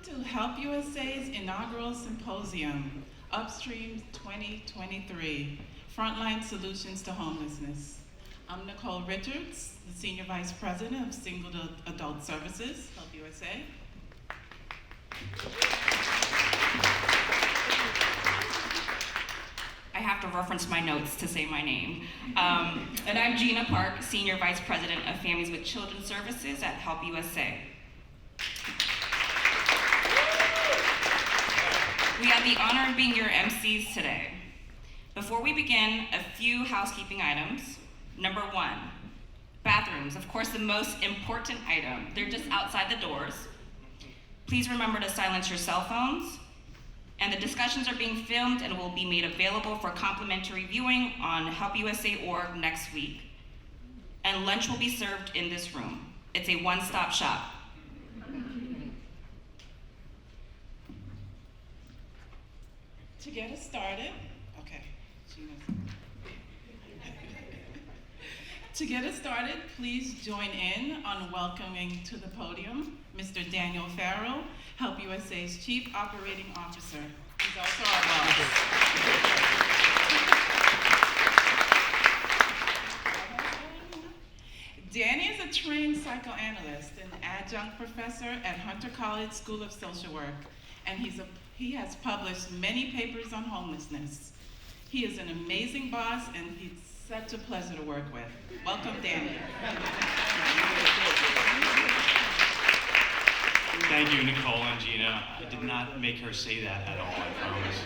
to Help USA's inaugural symposium, Upstream 2023, Frontline Solutions to Homelessness. I'm Nicole Richards, the Senior Vice President of Single Adult Services, Help USA. I have to reference my notes to say my name. And I'm Gina Park, Senior Vice President of Families with Children Services at Help USA. We have the honor of being your MCs today. Before we begin, a few housekeeping items. Number one, bathrooms. Of course, the most important item. They're just outside the doors. Please remember to silence your cell phones. And the discussions are being filmed and will be made available for complimentary viewing on helpusa.org next week. And lunch will be served in this room. It's a one-stop shop. To get us started, To get us started, please join in on welcoming to the podium Mr. Daniel Farrell, Help USA's Chief Operating Officer. He's also our boss. Danny is a trained psychoanalyst and adjunct professor at Hunter College School of Social Work, and he has published many papers on homelessness. He is an amazing boss, and he's such a pleasure to work with. Welcome, Danny. Thank you, Nicole and Gina. I did not make her say that at all, I promise.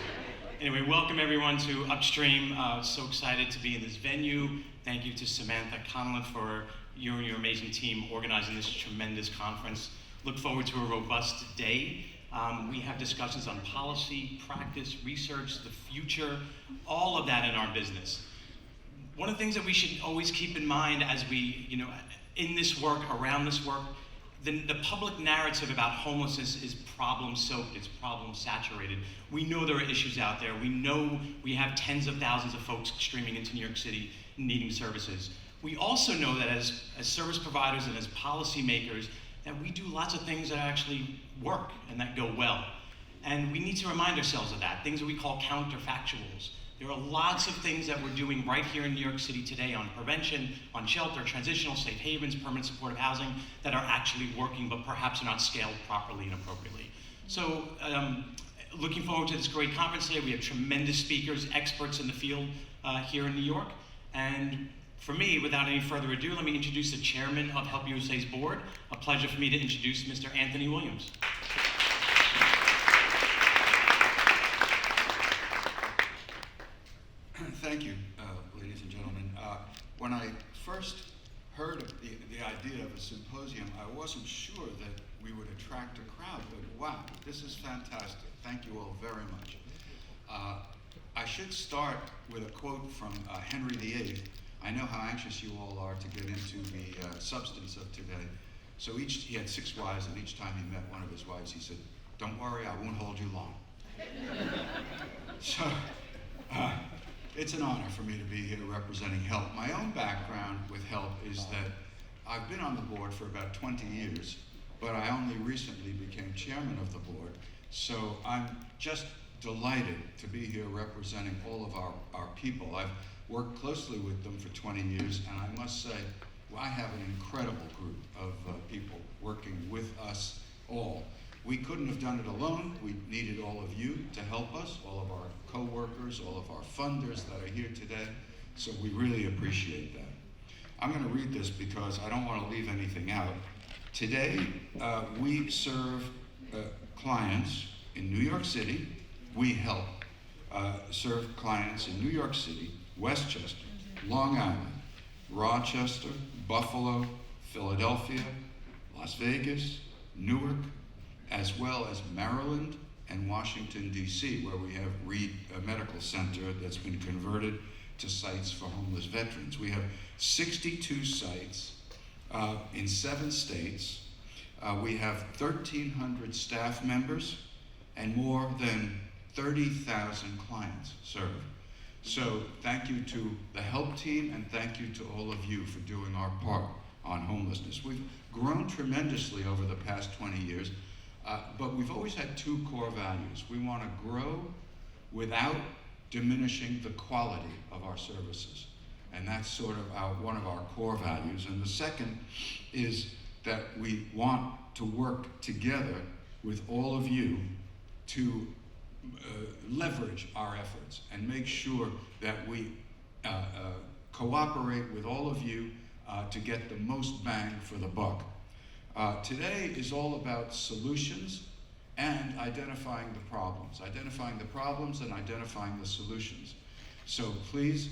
Anyway, welcome everyone to Upstream. So excited to be in this venue. Thank you to Samantha Conlon for you and your amazing team organizing this tremendous conference. Look forward to a robust day. We have discussions on policy, practice, research, the future, all of that in our business. One of the things that we should always keep in mind as we, in this work, around this work, the public narrative about homelessness is problem-soaked, it's problem-saturated. We know there are issues out there. We know we have tens of thousands of folks streaming into New York City needing services. We also know that as service providers and as policymakers, that we do lots of things that actually work and that go well. And we need to remind ourselves of that, things that we call counterfactuals. There are lots of things that we're doing right here in New York City today on prevention, on shelter, transitional safe havens, permanent supportive housing that are actually working, but perhaps are not scaled properly and appropriately. So looking forward to this great conference today. We have tremendous speakers, experts in the field here in New York. And for me, without any further ado, let me introduce the chairman of Help USA's board. A pleasure for me to introduce Mr. Anthony Williams. Thank you, ladies and gentlemen. When I first heard of the idea of a symposium, I wasn't sure that we would attract a crowd, but wow, this is fantastic. Thank you all very much. I should start with a quote from Henry VIII. I know how anxious you all are to get into the substance of today. So he had 6 wives, and each time he met one of his wives, he said, "Don't worry, I won't hold you long." So, it's an honor for me to be here representing HELP. My own background with HELP is that I've been on the board for about 20 years, but I only recently became chairman of the board. So I'm just delighted to be here representing all of our people. I've worked closely with them for 20 years, and I must say, I have an incredible group of people working with us all. We couldn't have done it alone. We needed all of you to help us, all of our co-workers, all of our funders that are here today. So we really appreciate that. I'm going to read this because I don't want to leave anything out. Today, we serve clients in New York City. We help serve clients in New York City, Westchester, Long Island, Rochester, Buffalo, Philadelphia, Las Vegas, Newark, as well as Maryland and Washington, D.C., where we have Reed Medical Center that's been converted to sites for homeless veterans. We have 62 sites in 7 states. We have 1,300 staff members and more than 30,000 clients served. So thank you to the HELP team, and thank you to all of you for doing our part on homelessness. We've grown tremendously over the past 20 years. But we've always had two core values. We want to grow without diminishing the quality of our services. And that's sort of one of our core values. And the second is that we want to work together with all of you to leverage our efforts and make sure that we cooperate with all of you to get the most bang for the buck. Today is all about solutions and identifying the problems and identifying the solutions. So please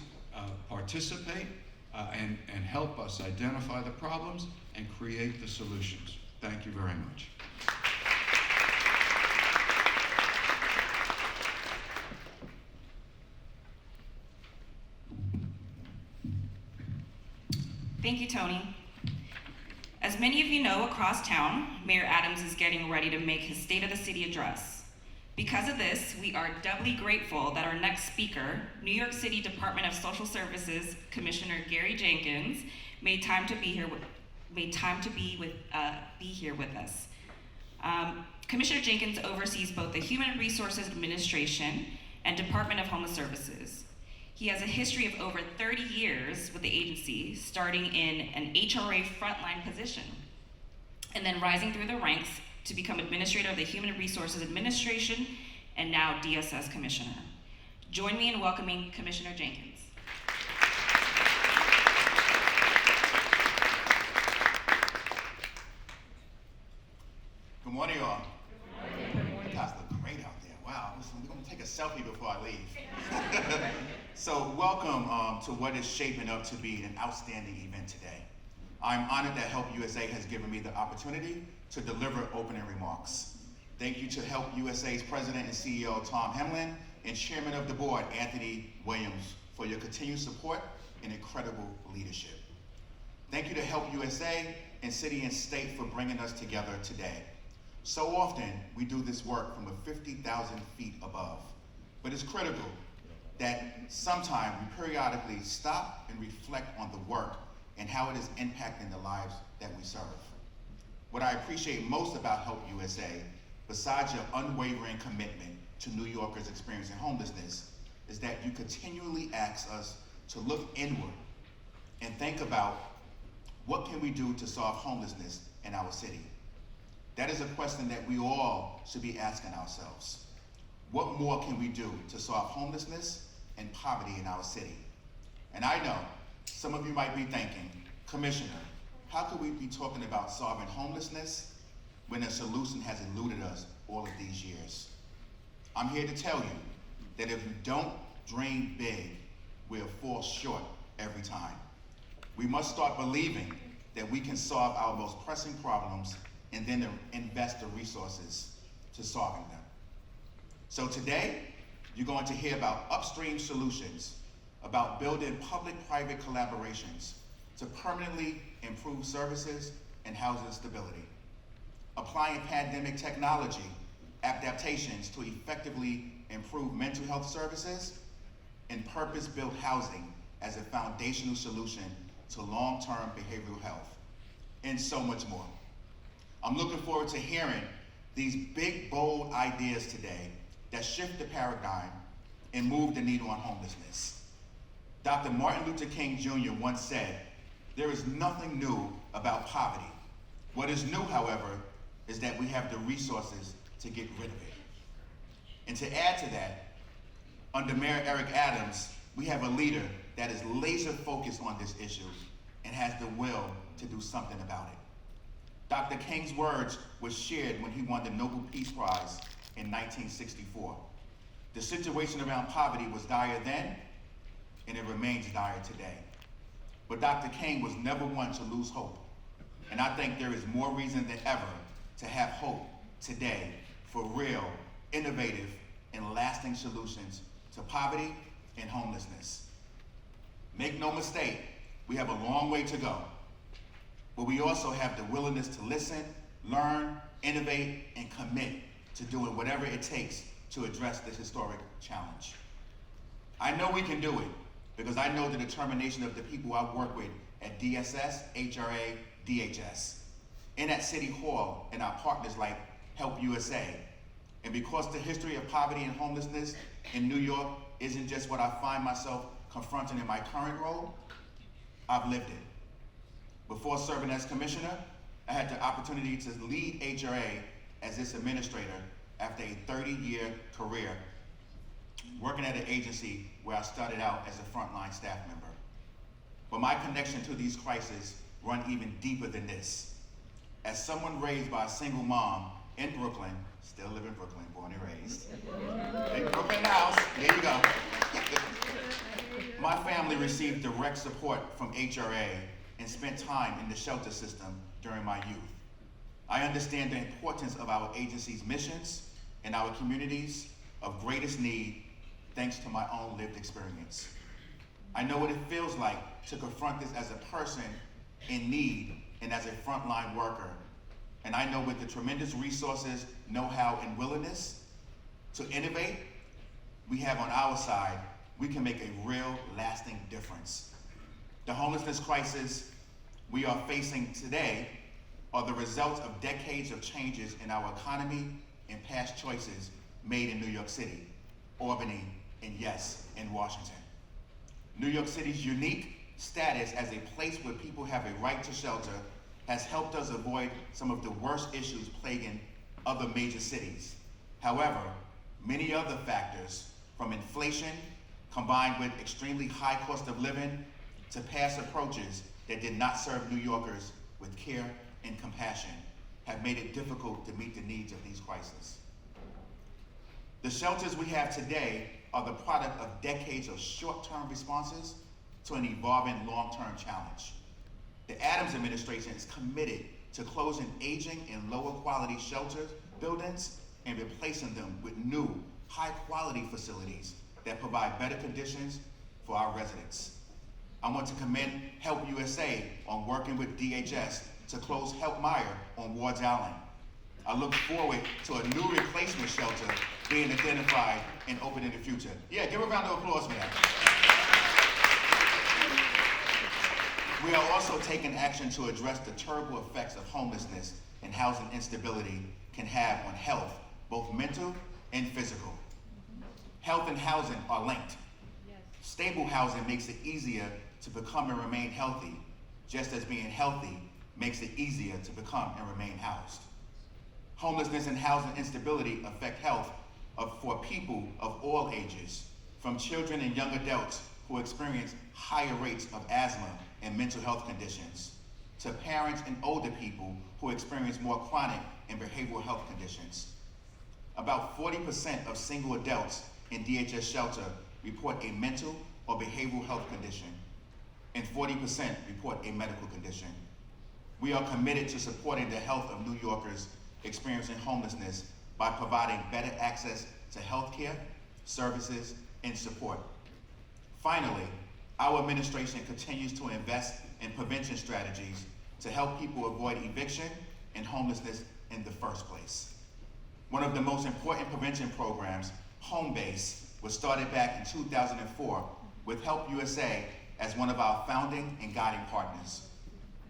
participate and help us identify the problems and create the solutions. Thank you very much. Thank you, Tony. As many of you know, across town, Mayor Adams is getting ready to make his State of the City address. Because of this, we are doubly grateful that our next speaker, New York City Department of Social Services Commissioner Gary Jenkins, made time to be here with us. Commissioner Jenkins oversees both the Human Resources Administration and Department of Homeless Services. He has a history of over 30 years with the agency, starting in an HRA frontline position, and then rising through the ranks to become Administrator of the Human Resources Administration and now DSS Commissioner. Join me in welcoming Commissioner Jenkins. Good morning, y'all. You guys look great out there. Wow, listen, we're gonna take a selfie before I leave. So welcome to what is shaping up to be an outstanding event today. I'm honored that Help USA has given me the opportunity to deliver opening remarks. Thank you to Help USA's President and CEO, Tom Hemlin, and Chairman of the Board, Anthony Williams, for your continued support and incredible leadership. Thank you to Help USA and City and State for bringing us together today. So often, we do this work from 50,000 feet above, but it's critical that sometime we periodically stop and reflect on the work and how it is impacting the lives that we serve. What I appreciate most about Help USA, besides your unwavering commitment to New Yorkers experiencing homelessness, is that you continually ask us to look inward and think about what can we do to solve homelessness in our city. That is a question that we all should be asking ourselves. What more can we do to solve homelessness and poverty in our city? And I know some of you might be thinking, Commissioner, how could we be talking about solving homelessness when a solution has eluded us all of these years? I'm here to tell you that if you don't dream big, we'll fall short every time. We must start believing that we can solve our most pressing problems and then invest the resources to solving them. So today, you're going to hear about Upstream solutions, about building public-private collaborations to permanently improve services and housing stability, applying pandemic technology adaptations to effectively improve mental health services, and purpose-built housing as a foundational solution to long-term behavioral health, and so much more. I'm looking forward to hearing these big, bold ideas today that shift the paradigm and move the needle on homelessness. Dr. Martin Luther King Jr. once said, "There is nothing new about poverty. What is new, however, is that we have the resources to get rid of it." And to add to that, under Mayor Eric Adams, we have a leader that is laser focused on this issue and has the will to do something about it. Dr. King's words were shared when he won the Nobel Peace Prize in 1964. The situation around poverty was dire then, and it remains dire today. But Dr. King was never one to lose hope. And I think there is more reason than ever to have hope today for real, innovative, and lasting solutions to poverty and homelessness. Make no mistake, we have a long way to go. But we also have the willingness to listen, learn, innovate, and commit to doing whatever it takes to address this historic challenge. I know we can do it because I know the determination of the people I work with at DSS, HRA, DHS, and at City Hall, and our partners like Help USA. And because the history of poverty and homelessness in New York isn't just what I find myself confronting in my current role, I've lived it. Before serving as commissioner, I had the opportunity to lead HRA as its administrator after a 30-year career working at an agency where I started out as a frontline staff member. But my connection to these crises run even deeper than this. As someone raised by a single mom in Brooklyn, still live in Brooklyn, born and raised. In Brooklyn house, there you go. My family received direct support from HRA and spent time in the shelter system during my youth. I understand the importance of our agency's missions and our communities of greatest need thanks to my own lived experience. I know what it feels like to confront this as a person in need and as a frontline worker. And I know with the tremendous resources, know-how, and willingness to innovate we have on our side, we can make a real lasting difference. The homelessness crisis we are facing today are the results of decades of changes in our economy and past choices made in New York City, Albany, and yes, in Washington. New York City's unique status as a place where people have a right to shelter has helped us avoid some of the worst issues plaguing other major cities. However, many other factors, from inflation combined with extremely high cost of living to past approaches that did not serve New Yorkers with care and compassion, have made it difficult to meet the needs of these crises. The shelters we have today are the product of decades of short-term responses to an evolving long-term challenge. The Adams administration is committed to closing aging and lower quality shelter buildings and replacing them with new, high-quality facilities that provide better conditions for our residents. I want to commend Help USA on working with DHS to close Help Meyer on Wards Island. I look forward to a new replacement shelter being identified and open in the future. Yeah, give a round of applause for that. We are also taking action to address the terrible effects of homelessness and housing instability can have on health, both mental and physical. Health and housing are linked. Stable housing makes it easier to become and remain healthy, just as being healthy makes it easier to become and remain housed. Homelessness and housing instability affect health for people of all ages, from children and young adults who experience higher rates of asthma and mental health conditions, to parents and older people who experience more chronic and behavioral health conditions. About 40% of single adults in DHS shelter report a mental or behavioral health condition, and 40% report a medical condition. We are committed to supporting the health of New Yorkers experiencing homelessness by providing better access to health care, services, and support. Finally, our administration continues to invest in prevention strategies to help people avoid eviction and homelessness in the first place. One of the most important prevention programs, Home Base, was started back in 2004 with Help USA as one of our founding and guiding partners.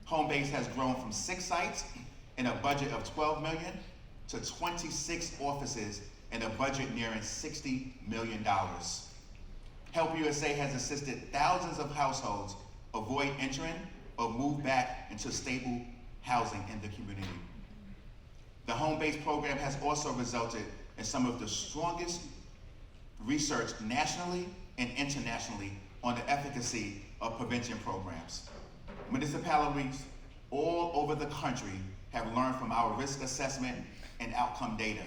Home Base has grown from 6 sites and a budget of $12 million to 26 offices and a budget nearing $60 million. Help USA has assisted thousands of households avoid entering or move back into stable housing in the community. The home-based program has also resulted in some of the strongest research nationally and internationally on the efficacy of prevention programs. Municipalities all over the country have learned from our risk assessment and outcome data.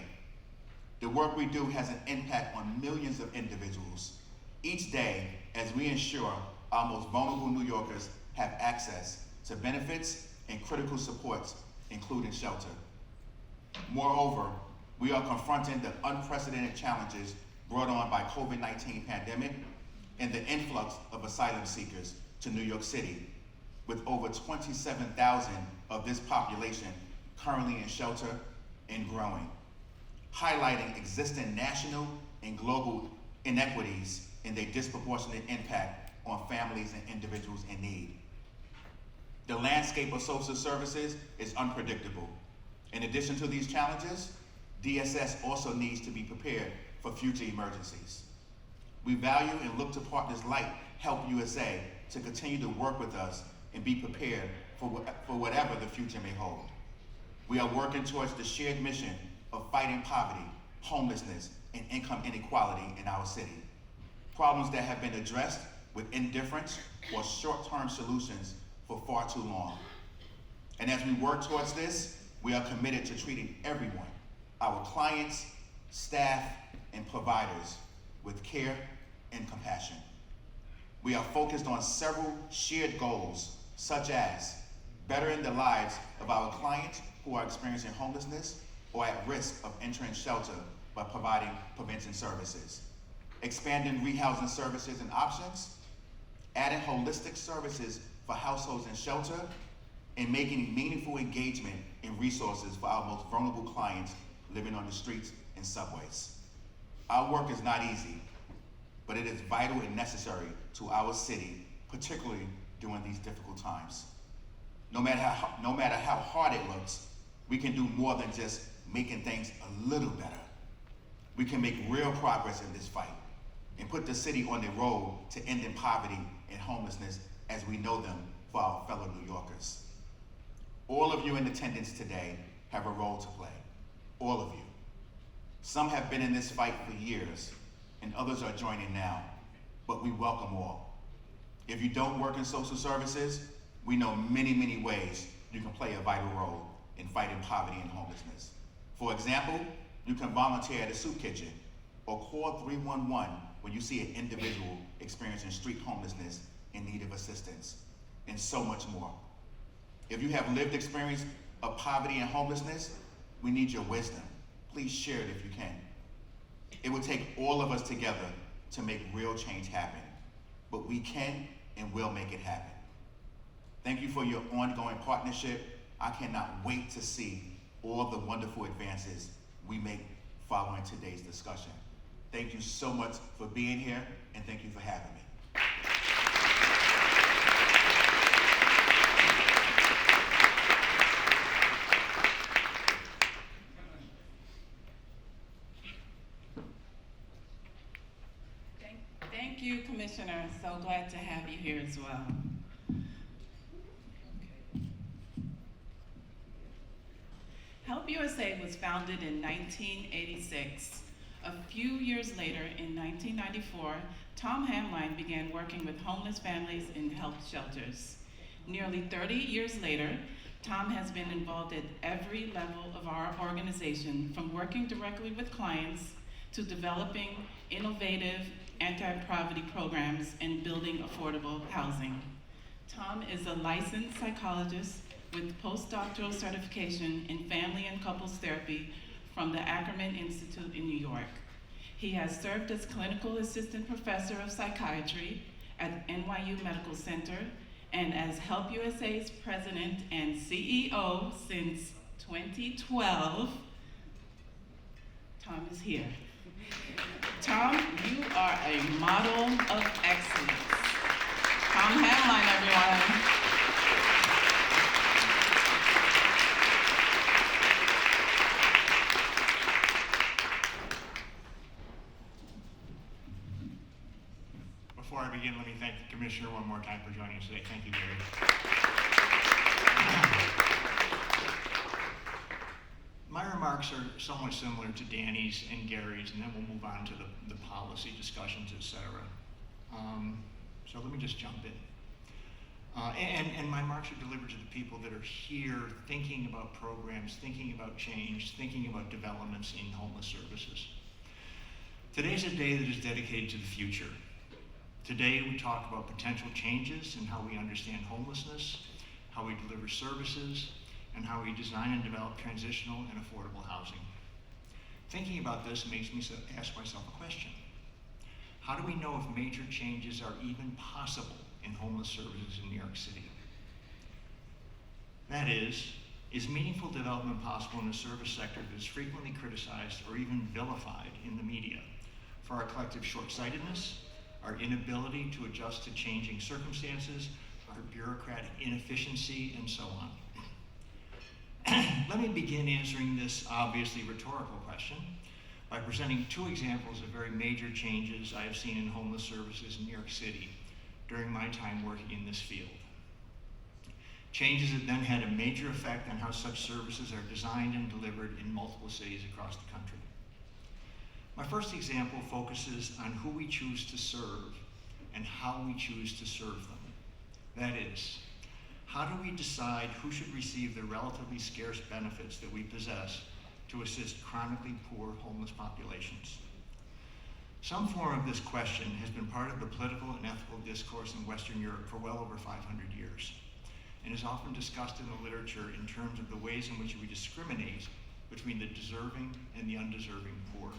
The work we do has an impact on millions of individuals each day as we ensure our most vulnerable New Yorkers have access to benefits and critical supports, including shelter. Moreover, we are confronting the unprecedented challenges brought on by COVID-19 pandemic and the influx of asylum seekers to New York City, with over 27,000 of this population currently in shelter and growing, highlighting existing national and global inequities and their disproportionate impact on families and individuals in need. The landscape of social services is unpredictable. In addition to these challenges, DSS also needs to be prepared for future emergencies. We value and look to partners like Help USA to continue to work with us and be prepared for whatever the future may hold. We are working towards the shared mission of fighting poverty, homelessness, and income inequality in our city. Problems that have been addressed with indifference or short-term solutions for far too long. And as we work towards this, we are committed to treating everyone, our clients, staff, and providers, with care and compassion. We are focused on several shared goals, such as bettering the lives of our clients who are experiencing homelessness or at risk of entering shelter by providing prevention services, expanding rehousing services and options, adding holistic services for households in shelter, and making meaningful engagement and resources for our most vulnerable clients living on the streets and subways. Our work is not easy, but it is vital and necessary to our city, particularly during these difficult times. No matter how hard it looks, we can do more than just making things a little better. We can make real progress in this fight and put the city on the road to ending poverty and homelessness as we know them for our fellow New Yorkers. All of you in attendance today have a role to play, all of you. Some have been in this fight for years, and others are joining now, but we welcome all. If you don't work in social services, we know many, many ways you can play a vital role in fighting poverty and homelessness. For example, you can volunteer at a soup kitchen or call 311 when you see an individual experiencing street homelessness in need of assistance, and so much more. If you have lived experience of poverty and homelessness, we need your wisdom. Please share it if you can. It will take all of us together to make real change happen, but we can and will make it happen. Thank you for your ongoing partnership. I cannot wait to see all the wonderful advances we make following today's discussion. Thank you so much for being here, and thank you for having me. Thank you, Commissioner. So glad to have you here as well. Help USA was founded in 1986. A few years later, in 1994, Tom Hamline began working with homeless families in help shelters. Nearly 30 years later, Tom has been involved at every level of our organization, from working directly with clients to developing innovative anti-poverty programs and building affordable housing. Tom is a licensed psychologist with postdoctoral certification in family and couples therapy from the Ackerman Institute in New York. He has served as clinical assistant professor of psychiatry at NYU Medical Center and as Help USA's president and CEO since 2012. Tom is here. Tom, you are a model of excellence. Tom Hamline, everyone. Before I begin, let me thank the Commissioner one more time for joining us today. Thank you, Gary. My remarks are somewhat similar to Danny's and Gary's, and then we'll move on to the policy discussions, etc. So let me just jump in. And my remarks are delivered to the people that are here thinking about programs, thinking about change, thinking about developments in homeless services. Today's a day that is dedicated to the future. Today we talk about potential changes in how we understand homelessness, how we deliver services, and how we design and develop transitional and affordable housing. Thinking about this makes me ask myself a question. How do we know if major changes are even possible in homeless services in New York City? That is meaningful development possible in a service sector that is frequently criticized or even vilified in the media for our collective short-sightedness, our inability to adjust to changing circumstances, our bureaucratic inefficiency, and so on? Let me begin answering this obviously rhetorical question by presenting two examples of very major changes I have seen in homeless services in New York City during my time working in this field. Changes that then had a major effect on how such services are designed and delivered in multiple cities across the country. My first example focuses on who we choose to serve and how we choose to serve them. That is, how do we decide who should receive the relatively scarce benefits that we possess to assist chronically poor homeless populations? Some form of this question has been part of the political and ethical discourse in Western Europe for well over 500 years, and is often discussed in the literature in terms of the ways in which we discriminate between the deserving and the undeserving poor.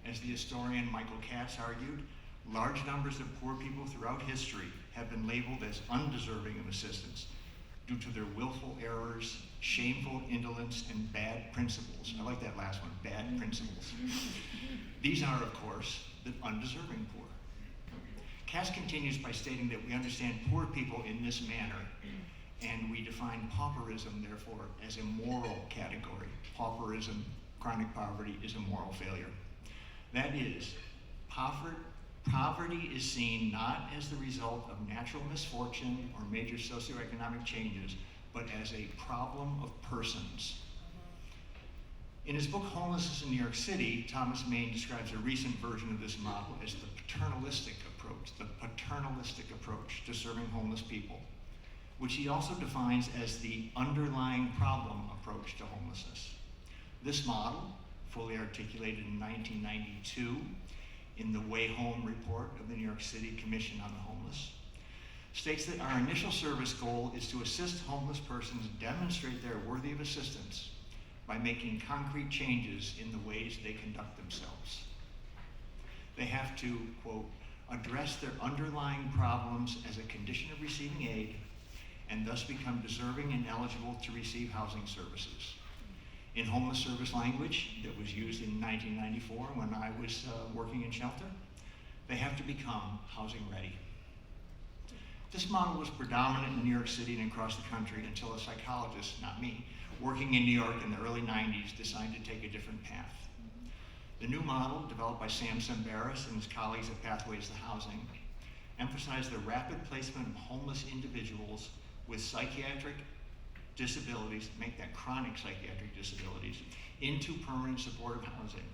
As the historian Michael Katz argued, large numbers of poor people throughout history have been labeled as undeserving of assistance due to their willful errors, shameful indolence, and bad principles. I like that last one, bad principles. These are, of course, the undeserving poor. Cass continues by stating that we understand poor people in this manner, and we define pauperism, therefore, as a moral category. Pauperism, chronic poverty, is a moral failure. That is, poverty is seen not as the result of natural misfortune or major socioeconomic changes, but as a problem of persons. In his book, Homelessness in New York City, Thomas Maine describes a recent version of this model as the paternalistic approach to serving homeless people, which he also defines as the underlying problem approach to homelessness. This model, fully articulated in 1992 in the Way Home report of the New York City Commission on the Homeless, states that our initial service goal is to assist homeless persons demonstrate they're worthy of assistance by making concrete changes in the ways they conduct themselves. They have to, quote, address their underlying problems as a condition of receiving aid and thus become deserving and eligible to receive housing services. In homeless service language that was used in 1994 when I was working in shelter, they have to become housing ready. This model was predominant in New York City and across the country until a psychologist, not me, working in New York in the early 90s decided to take a different path. The new model, developed by Sam Sembaris and his colleagues at Pathways to Housing, emphasized the rapid placement of homeless individuals with psychiatric disabilities, make that chronic psychiatric disabilities, into permanent supportive housing.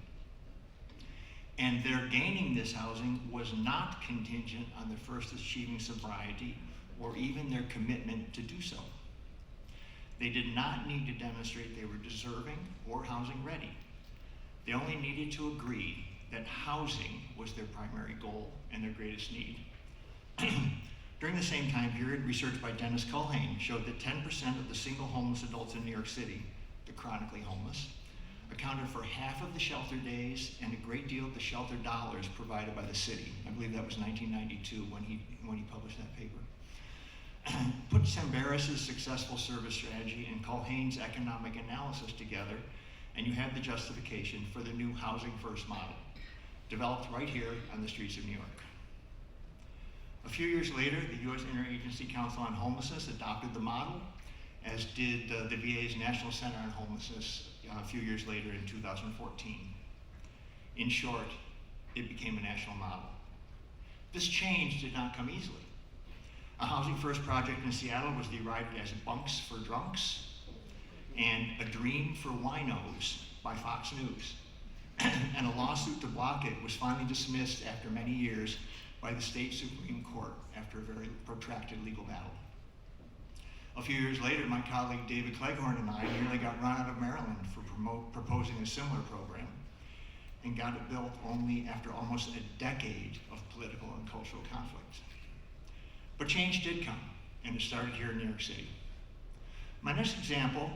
And their gaining this housing was not contingent on their first achieving sobriety or even their commitment to do so. They did not need to demonstrate they were deserving or housing ready. They only needed to agree that housing was their primary goal and their greatest need. During the same time period, research by Dennis Culhane showed that 10% of the single homeless adults in New York City, the chronically homeless, accounted for half of the shelter days and a great deal of the shelter dollars provided by the city. I believe that was 1992 when he published that paper. Put Sembaris' successful service strategy and Culhane's economic analysis together, and you have the justification for the new Housing First model, developed right here on the streets of New York. A few years later, the U.S. Interagency Council on Homelessness adopted the model, as did the VA's National Center on Homelessness a few years later in 2014. In short, it became a national model. This change did not come easily. A Housing First project in Seattle was derided as bunks for drunks and a dream for winos by Fox News. And a lawsuit to block it was finally dismissed after many years by the state Supreme Court after a very protracted legal battle. A few years later, my colleague David Cleghorn and I nearly got run out of Maryland for proposing a similar program and got it built only after almost a decade of political and cultural conflict. But change did come, and it started here in New York City. My next example,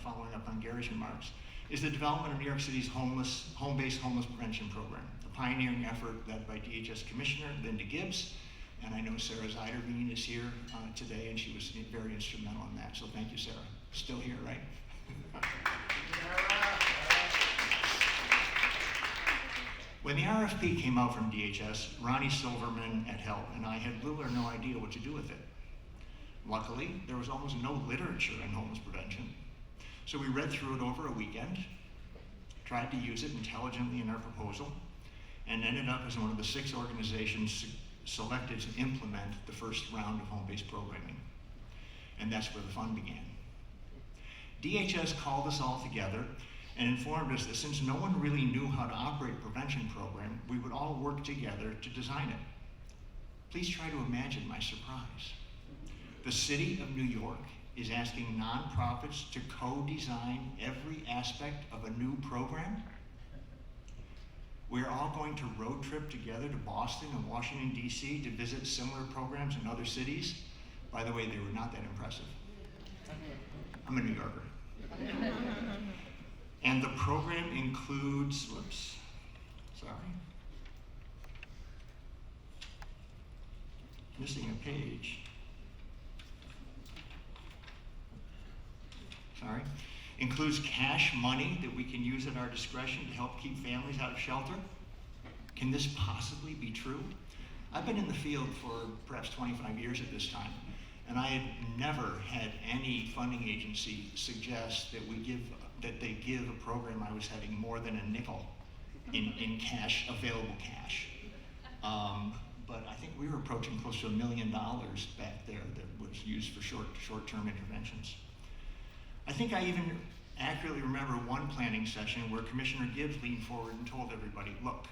following up on Gary's remarks, is the development of New York City's home-based homeless prevention program, a pioneering effort led by DHS Commissioner Linda Gibbs, and I know Sarah Zeiderveen is here today, and she was very instrumental in that, so thank you, Sarah. Still here, right? When the RFP came out from DHS, Ronnie Silverman at HELP and I had little or no idea what to do with it. Luckily, there was almost no literature in homeless prevention, So we read through it over a weekend, tried to use it intelligently in our proposal, and ended up as one of the 6 organizations selected to implement the first round of home-based programming. And that's where the fun began. DHS called us all together and informed us that since no one really knew how to operate a prevention program, we would all work together to design it. Please try to imagine my surprise. The city of New York is asking nonprofits to co-design every aspect of a new program. We're all going to road trip together to Boston and Washington, D.C. to visit similar programs in other cities. By the way, they were not that impressive. I'm a New Yorker. And the program includes, missing a page. Includes cash money that we can use at our discretion to help keep families out of shelter. Can this possibly be true? I've been in the field for perhaps 25 years at this time, and I had never had any funding agency suggest that they give a program I was heading more than a nickel in cash, available cash. But I think we were approaching close to $1 million back there that was used for short-term interventions. I think I even accurately remember one planning session where Commissioner Gibbs leaned forward and told everybody, look,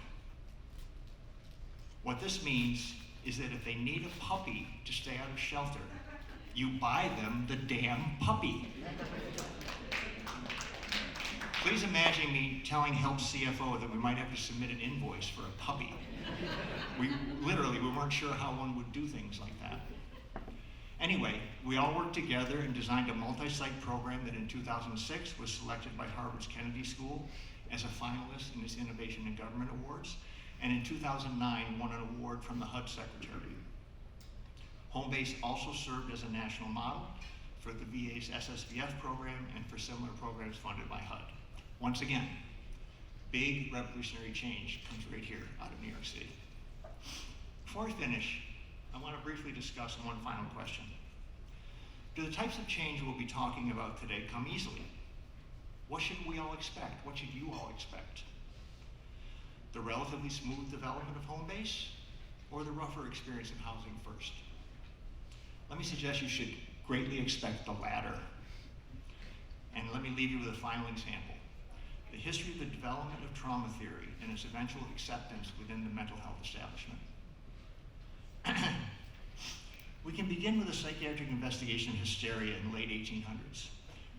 what this means is that if they need a puppy to stay out of shelter, you buy them the damn puppy. Please imagine me telling HELP's CFO that we might have to submit an invoice for a puppy. We weren't sure how one would do things like that. Anyway, we all worked together and designed a multi-site program that in 2006 was selected by Harvard's Kennedy School as a finalist in its Innovation in Government Awards, and in 2009 won an award from the HUD Secretary. Homebase also served as a national model for the VA's SSVF program and for similar programs funded by HUD. Once again, big revolutionary change comes right here out of New York City. Before I finish, I want to briefly discuss one final question. Do the types of change we'll be talking about today come easily? What should we all expect? What should you all expect? The relatively smooth development of Homebase, or the rougher experience of housing first? Let me suggest you should greatly expect the latter. And let me leave you with a final example. The history of the development of trauma theory and its eventual acceptance within the mental health establishment. We can begin with a psychiatric investigation of hysteria in the late 1800s.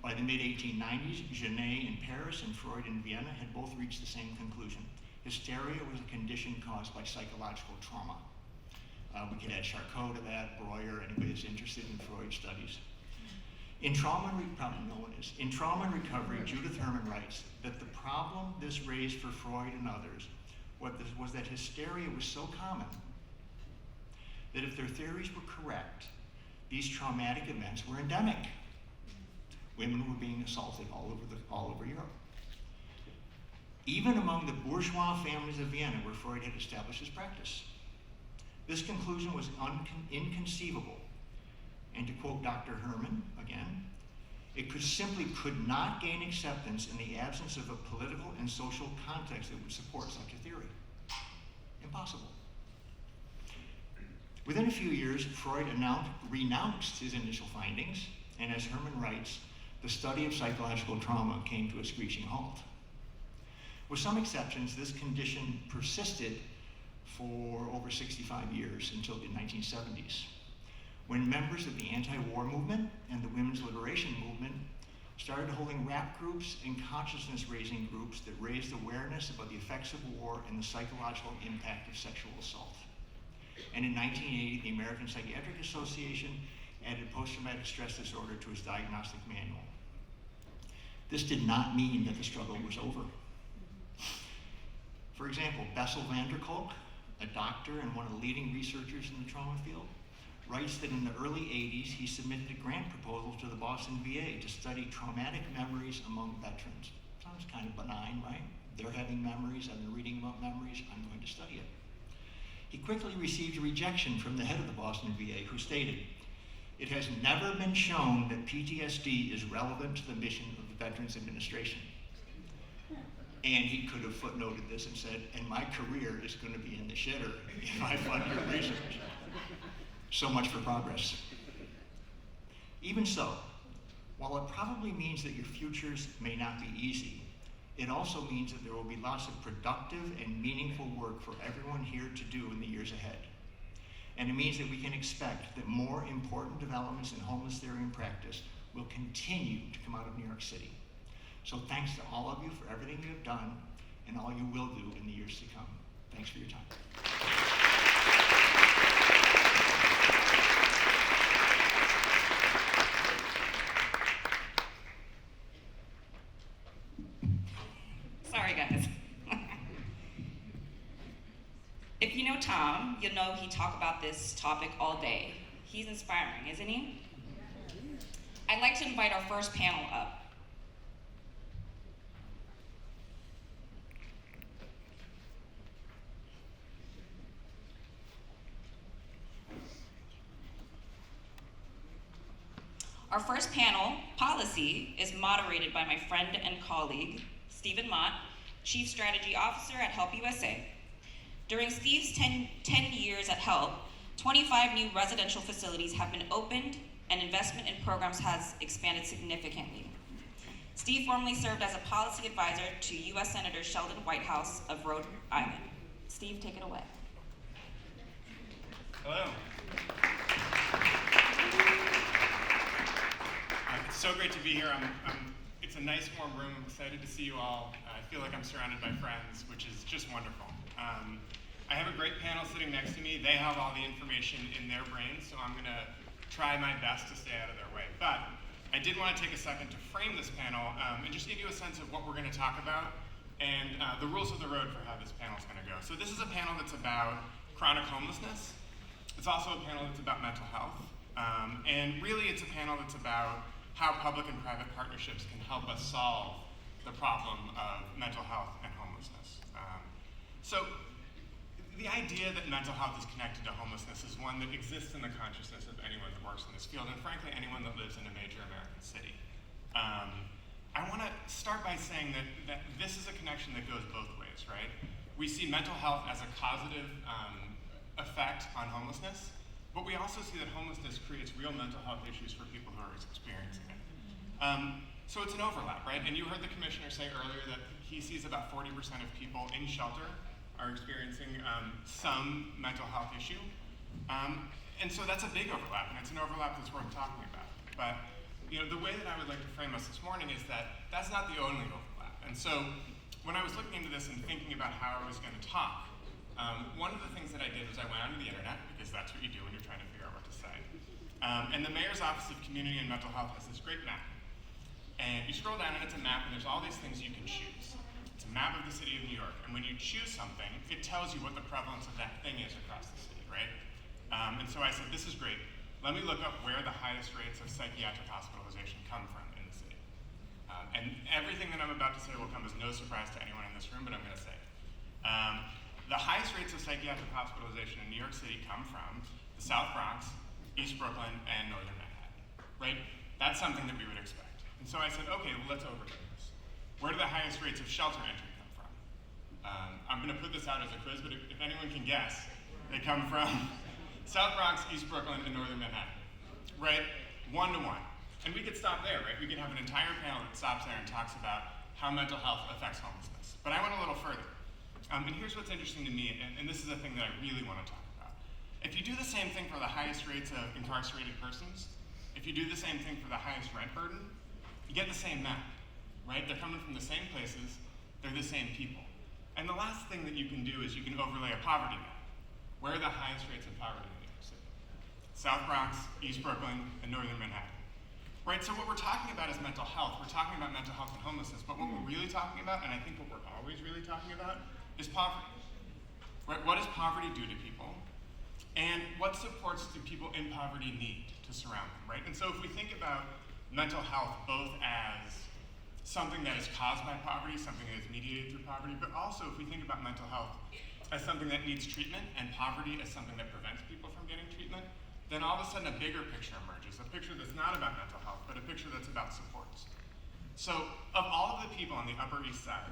By the mid-1890s, Genet in Paris and Freud in Vienna had both reached the same conclusion. Hysteria was a condition caused by psychological trauma. We could add Charcot to that, Breuer, anybody that's interested in Freud studies. In Trauma and Recovery, Judith Herman writes that the problem this raised for Freud and others was that hysteria was so common that if their theories were correct, these traumatic events were endemic. Women were being assaulted all over Europe. Even among the bourgeois families of Vienna, where Freud had established his practice. This conclusion was inconceivable. And to quote Dr. Herman again, it simply could not gain acceptance in the absence of a political and social context that would support such a theory. Impossible. Within a few years, Freud renounced his initial findings, and as Herman writes, the study of psychological trauma came to a screeching halt. With some exceptions, this condition persisted for over 65 years until the 1970s, when members of the anti-war movement and the women's liberation movement started holding rap groups and consciousness-raising groups that raised awareness about the effects of war and the psychological impact of sexual assault. And in 1980, the American Psychiatric Association added post-traumatic stress disorder to its diagnostic manual. This did not mean that the struggle was over. For example, Bessel van der Kolk, a doctor and one of the leading researchers in the trauma field, writes that in the early 80s, he submitted a grant proposal to the Boston VA to study traumatic memories among veterans. Sounds kind of benign, right? They're having memories, I've been reading about memories, I'm going to study it. He quickly received a rejection from the head of the Boston VA, who stated, "It has never been shown that PTSD is relevant to the mission of the Veterans Administration. And he could have footnoted this and said, and my career is going to be in the shitter if I fund your research. So much for progress. Even so, while it probably means that your futures may not be easy, it also means that there will be lots of productive and meaningful work for everyone here to do in the years ahead. And it means that we can expect that more important developments in homeless theory and practice will continue to come out of New York City. So thanks to all of you for everything you have done and all you will do in the years to come. Thanks for your time. Sorry, guys. If you know Tom, you'll know he talks about this topic all day. He's inspiring, isn't he? I'd like to invite our first panel up. Our first panel, Policy, is moderated by my friend and colleague, Stephen Mott, Chief Strategy Officer at Help USA. During Steve's 10 years at Help, 25 new residential facilities have been opened and investment in programs has expanded significantly. Steve formerly served as a policy advisor to U.S. Senator Sheldon Whitehouse of Rhode Island. Steve, take it away. Hello. It's so great to be here. It's a nice warm room. I'm excited to see you all. I feel like I'm surrounded by friends, which is just wonderful. I have a great panel sitting next to me. They have all the information in their brains, so I'm going to try my best to stay out of their way. But I did want to take a second to frame this panel and just give you a sense of what we're going to talk about and the rules of the road for how this panel is going to go. So this is a panel that's about chronic homelessness. It's also a panel that's about mental health. And really it's a panel that's about how public and private partnerships can help us solve the problem of mental health and homelessness. So the idea that mental health is connected to homelessness is one that exists in the consciousness of anyone that works in this field, and frankly, anyone that lives in a major American city. I want to start by saying that this is a connection that goes both ways, right? We see mental health as a causative effect on homelessness, but we also see that homelessness creates real mental health issues for people who are experiencing it. So it's an overlap, right? And you heard the commissioner say earlier that he sees about 40% of people in shelter are experiencing some mental health issue. And so that's a big overlap, and it's an overlap that's worth talking about. But the way that I would like to frame us this morning is that that's not the only overlap. And so when I was looking into this and thinking about how I was going to talk, one of the things that I did was I went onto the internet, because that's what you do when you're trying to figure out what to say. And the Mayor's Office of Community and Mental Health has this great map. And you scroll down and it's a map and there's all these things you can choose. It's a map of the city of New York, and when you choose something, it tells you what the prevalence of that thing is across the city, right? And so I said, this is great. Let me look up where the highest rates of psychiatric hospitalization come from in the city. And everything that I'm about to say will come as no surprise to anyone in this room, but I'm going to say it. The highest rates of psychiatric hospitalization in New York City come from the South Bronx, East Brooklyn, and Northern Manhattan, right? That's something that we would expect. And so I said, okay, well, let's overlay this. Where do the highest rates of shelter entry come from? I'm going to put this out as a quiz, but if anyone can guess, they come from South Bronx, East Brooklyn, and Northern Manhattan, right? 1 to 1. And we could stop there, right? We could have an entire panel that stops there and talks about how mental health affects homelessness. But I went a little further. And here's what's interesting to me, and this is the thing that I really want to talk about. If you do the same thing for the highest rates of incarcerated persons, if you do the same thing for the highest rent burden, you get the same map, right? They're coming from the same places, they're the same people. And the last thing that you can do is you can overlay a poverty map. Where are the highest rates of poverty in New York City? South Bronx, East Brooklyn, and Northern Manhattan. Right, so what we're talking about is mental health. We're talking about mental health and homelessness, but what we're really talking about, and I think what we're always really talking about, is poverty. Right, what does poverty do to people? And what supports do people in poverty need to surround them, right? And so if we think about mental health both as something that is caused by poverty, something that is mediated through poverty, but also if we think about mental health as something that needs treatment and poverty as something that prevents people from getting treatment, then all of a sudden a bigger picture emerges, a picture that's not about mental health, but a picture that's about supports. So, of all of the people on the Upper East Side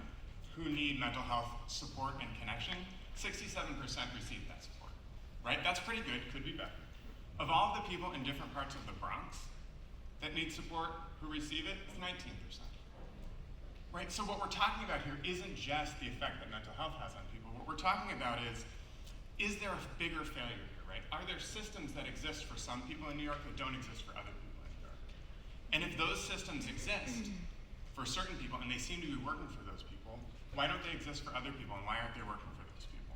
who need mental health support and connection, 67% receive that support, right? That's pretty good, could be better. Of all of the people in different parts of the Bronx that need support who receive it, it's 19%. Right, so what we're talking about here isn't just the effect that mental health has on people. What we're talking about is there a bigger failure here, right? Are there systems that exist for some people in New York that don't exist for other people in New York? And if those systems exist for certain people, and they seem to be working for those people, why don't they exist for other people, and why aren't they working for those people?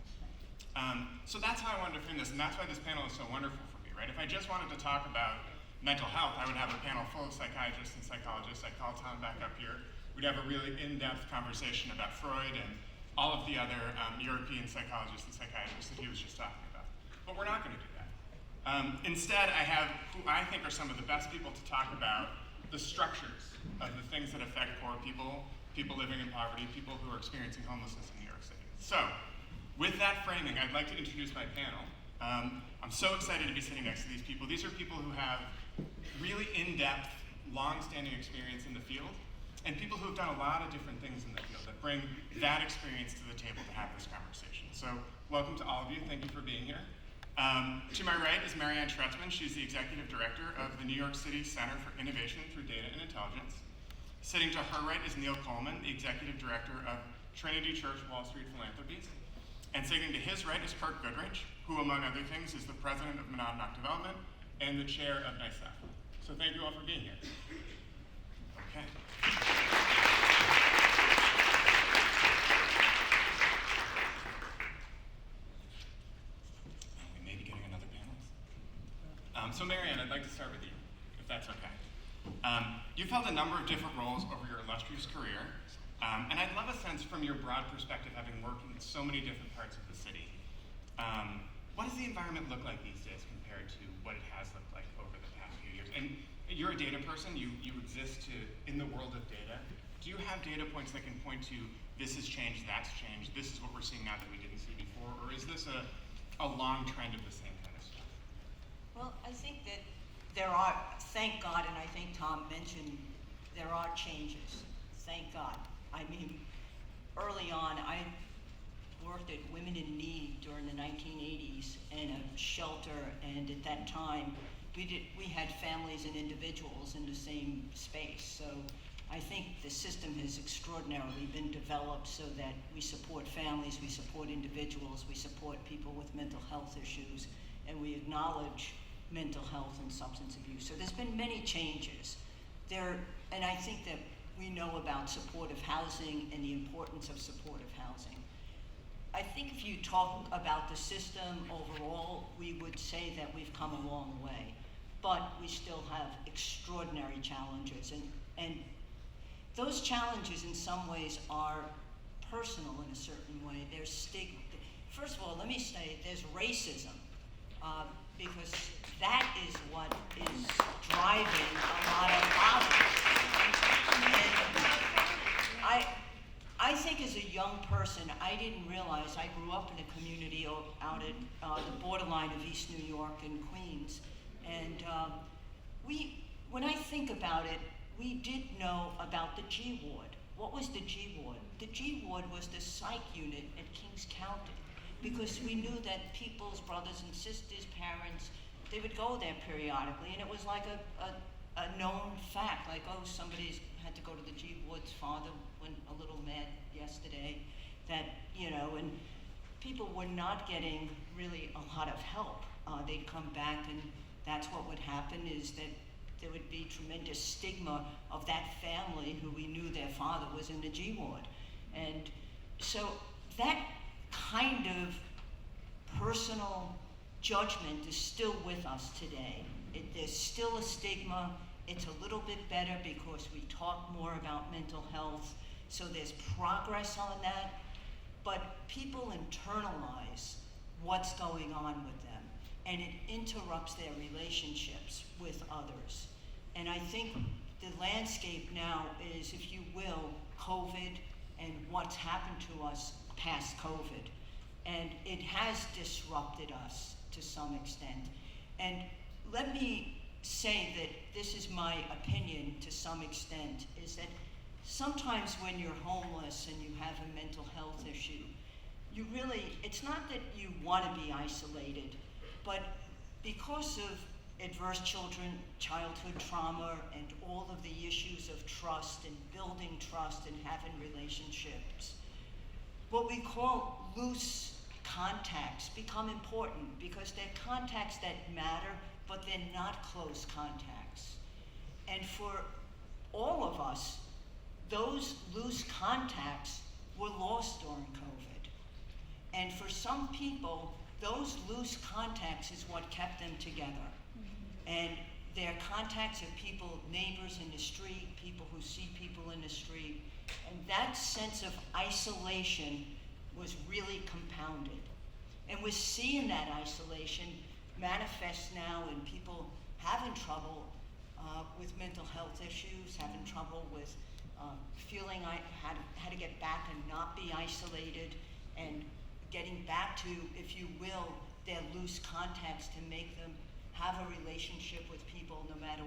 So that's how I wanted to frame this, and that's why this panel is so wonderful for me, right? If I just wanted to talk about mental health, I would have a panel full of psychiatrists and psychologists. I'd call Tom back up here. We'd have a really in-depth conversation about Freud and all of the other European psychologists and psychiatrists that he was just talking about. But we're not going to do that. Instead, I have who I think are some of the best people to talk about the structures of the things that affect poor people, people living in poverty, people who are experiencing homelessness in New York City. So, with that framing, I'd like to introduce my panel. I'm so excited to be sitting next to these people. These are people who have really in-depth, long-standing experience in the field, and people who have done a lot of different things in the field that bring that experience to the table to have this conversation. So, welcome to all of you. Thank you for being here. To my right is Marianne Schretzman. She's the Executive Director of the New York City Center for Innovation Through Data and Intelligence. Sitting to her right is Neil Coleman, the Executive Director of Trinity Church Wall Street Philanthropies. And sitting to his right is Kirk Goodrich, who, among other things, is the President of Monadnock Development and the Chair of NICEF. So thank you all for being here. Okay. We may be getting another panelist. So Marianne, I'd like to start with you, if that's okay. You've held a number of different roles over your illustrious career, and I'd love a sense from your broad perspective, having worked in so many different parts of the city. What does the environment look like these days compared to what it has looked like over the past few years? And you're a data person, you exist in the world of data. Do you have data points that can point to this has changed, that's changed, this is what we're seeing now that we didn't see before, or is this a long trend of the same kind of stuff? Well, I think that there are, thank God, and I think Tom mentioned, there are changes, thank God. I mean, early on, I worked at Women in Need during the 1980s in a shelter, and at that time, we had families and individuals in the same space. So I think the system has extraordinarily been developed so that we support families, we support individuals, we support people with mental health issues, and we acknowledge mental health and substance abuse. So there's been many changes there, and I think that we know about supportive housing and the importance of supportive housing. I think if you talk about the system overall, we would say that we've come a long way, but we still have extraordinary challenges, and those challenges in some ways are personal in a certain way. There's stigma. First of all, let me say there's racism, because that is what is driving a lot of problems. And I think as a young person, I didn't realize, I grew up in a community out at the borderline of East New York and Queens. And when I think about it, we did know about the G Ward. What was the G Ward? The G Ward was the psych unit at Kings County, because we knew that people's brothers and sisters, parents, they would go there periodically, and it was like a known fact, like, oh, somebody's had to go to the G Ward's father went a little mad yesterday, that, you know, and people were not getting really a lot of help. They'd come back, and that's what would happen, is that there would be tremendous stigma of that family who we knew their father was in the G Ward. And so that kind of personal judgment is still with us today. There's still a stigma. It's a little bit better because we talk more about mental health, so there's progress on that, but people internalize what's going on with them, and it interrupts their relationships with others. And I think the landscape now is, if you will, COVID and what's happened to us past COVID. And it has disrupted us to some extent. And let me say that this is my opinion to some extent, is that sometimes when you're homeless and you have a mental health issue, it's not that you want to be isolated, but because of adverse childhood trauma and all of the issues of trust and building trust and having relationships, what we call loose contacts become important because they're contacts that matter, but they're not close contacts. And for all of us, those loose contacts were lost during COVID. And for some people, those loose contacts is what kept them together. And their contacts are people, neighbors in the street, people who see people in the street. And that sense of isolation was really compounded. And we're seeing that isolation manifest now in people having trouble with mental health issues, having trouble with feeling I had to get back and not be isolated, and getting back to, if you will, their loose contacts to make them have a relationship with people no matter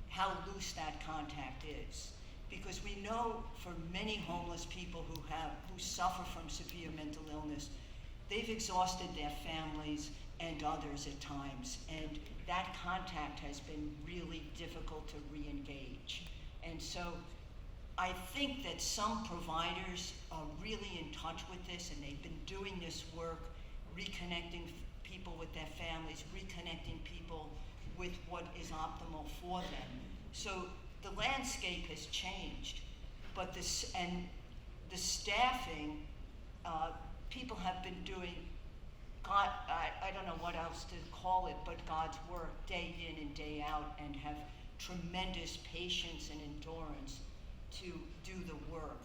how loose that contact is. Because we know for many homeless people who suffer from severe mental illness, they've exhausted their families and others at times, and that contact has been really difficult to re-engage. And so I think that some providers are really in touch with this, and they've been doing this work, reconnecting people with their families, reconnecting people with what is optimal for them. So the landscape has changed, but the staffing, people have been doing, I don't know what else to call it, but God's work day in and day out, and have tremendous patience and endurance to do the work.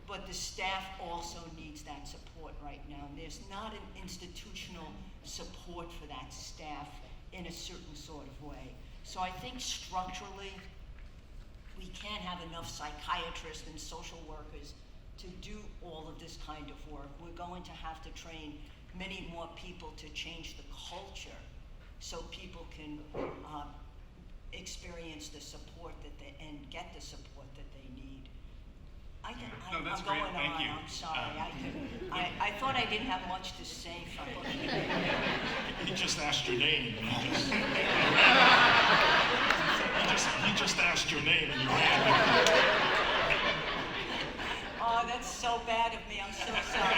But the staff also needs that support right now. There's not an institutional support for that staff in a certain sort of way. So I think structurally, we can't have enough psychiatrists and social workers to do all of this kind of work. We're going to have to train many more people to change the culture so people can experience the support and get the support that they need. I'm that's going great. Thank on. you. I'm sorry. I thought I didn't have much to say. He just asked your name. He just asked your name and you ran. Oh, that's so bad of me. I'm so sorry.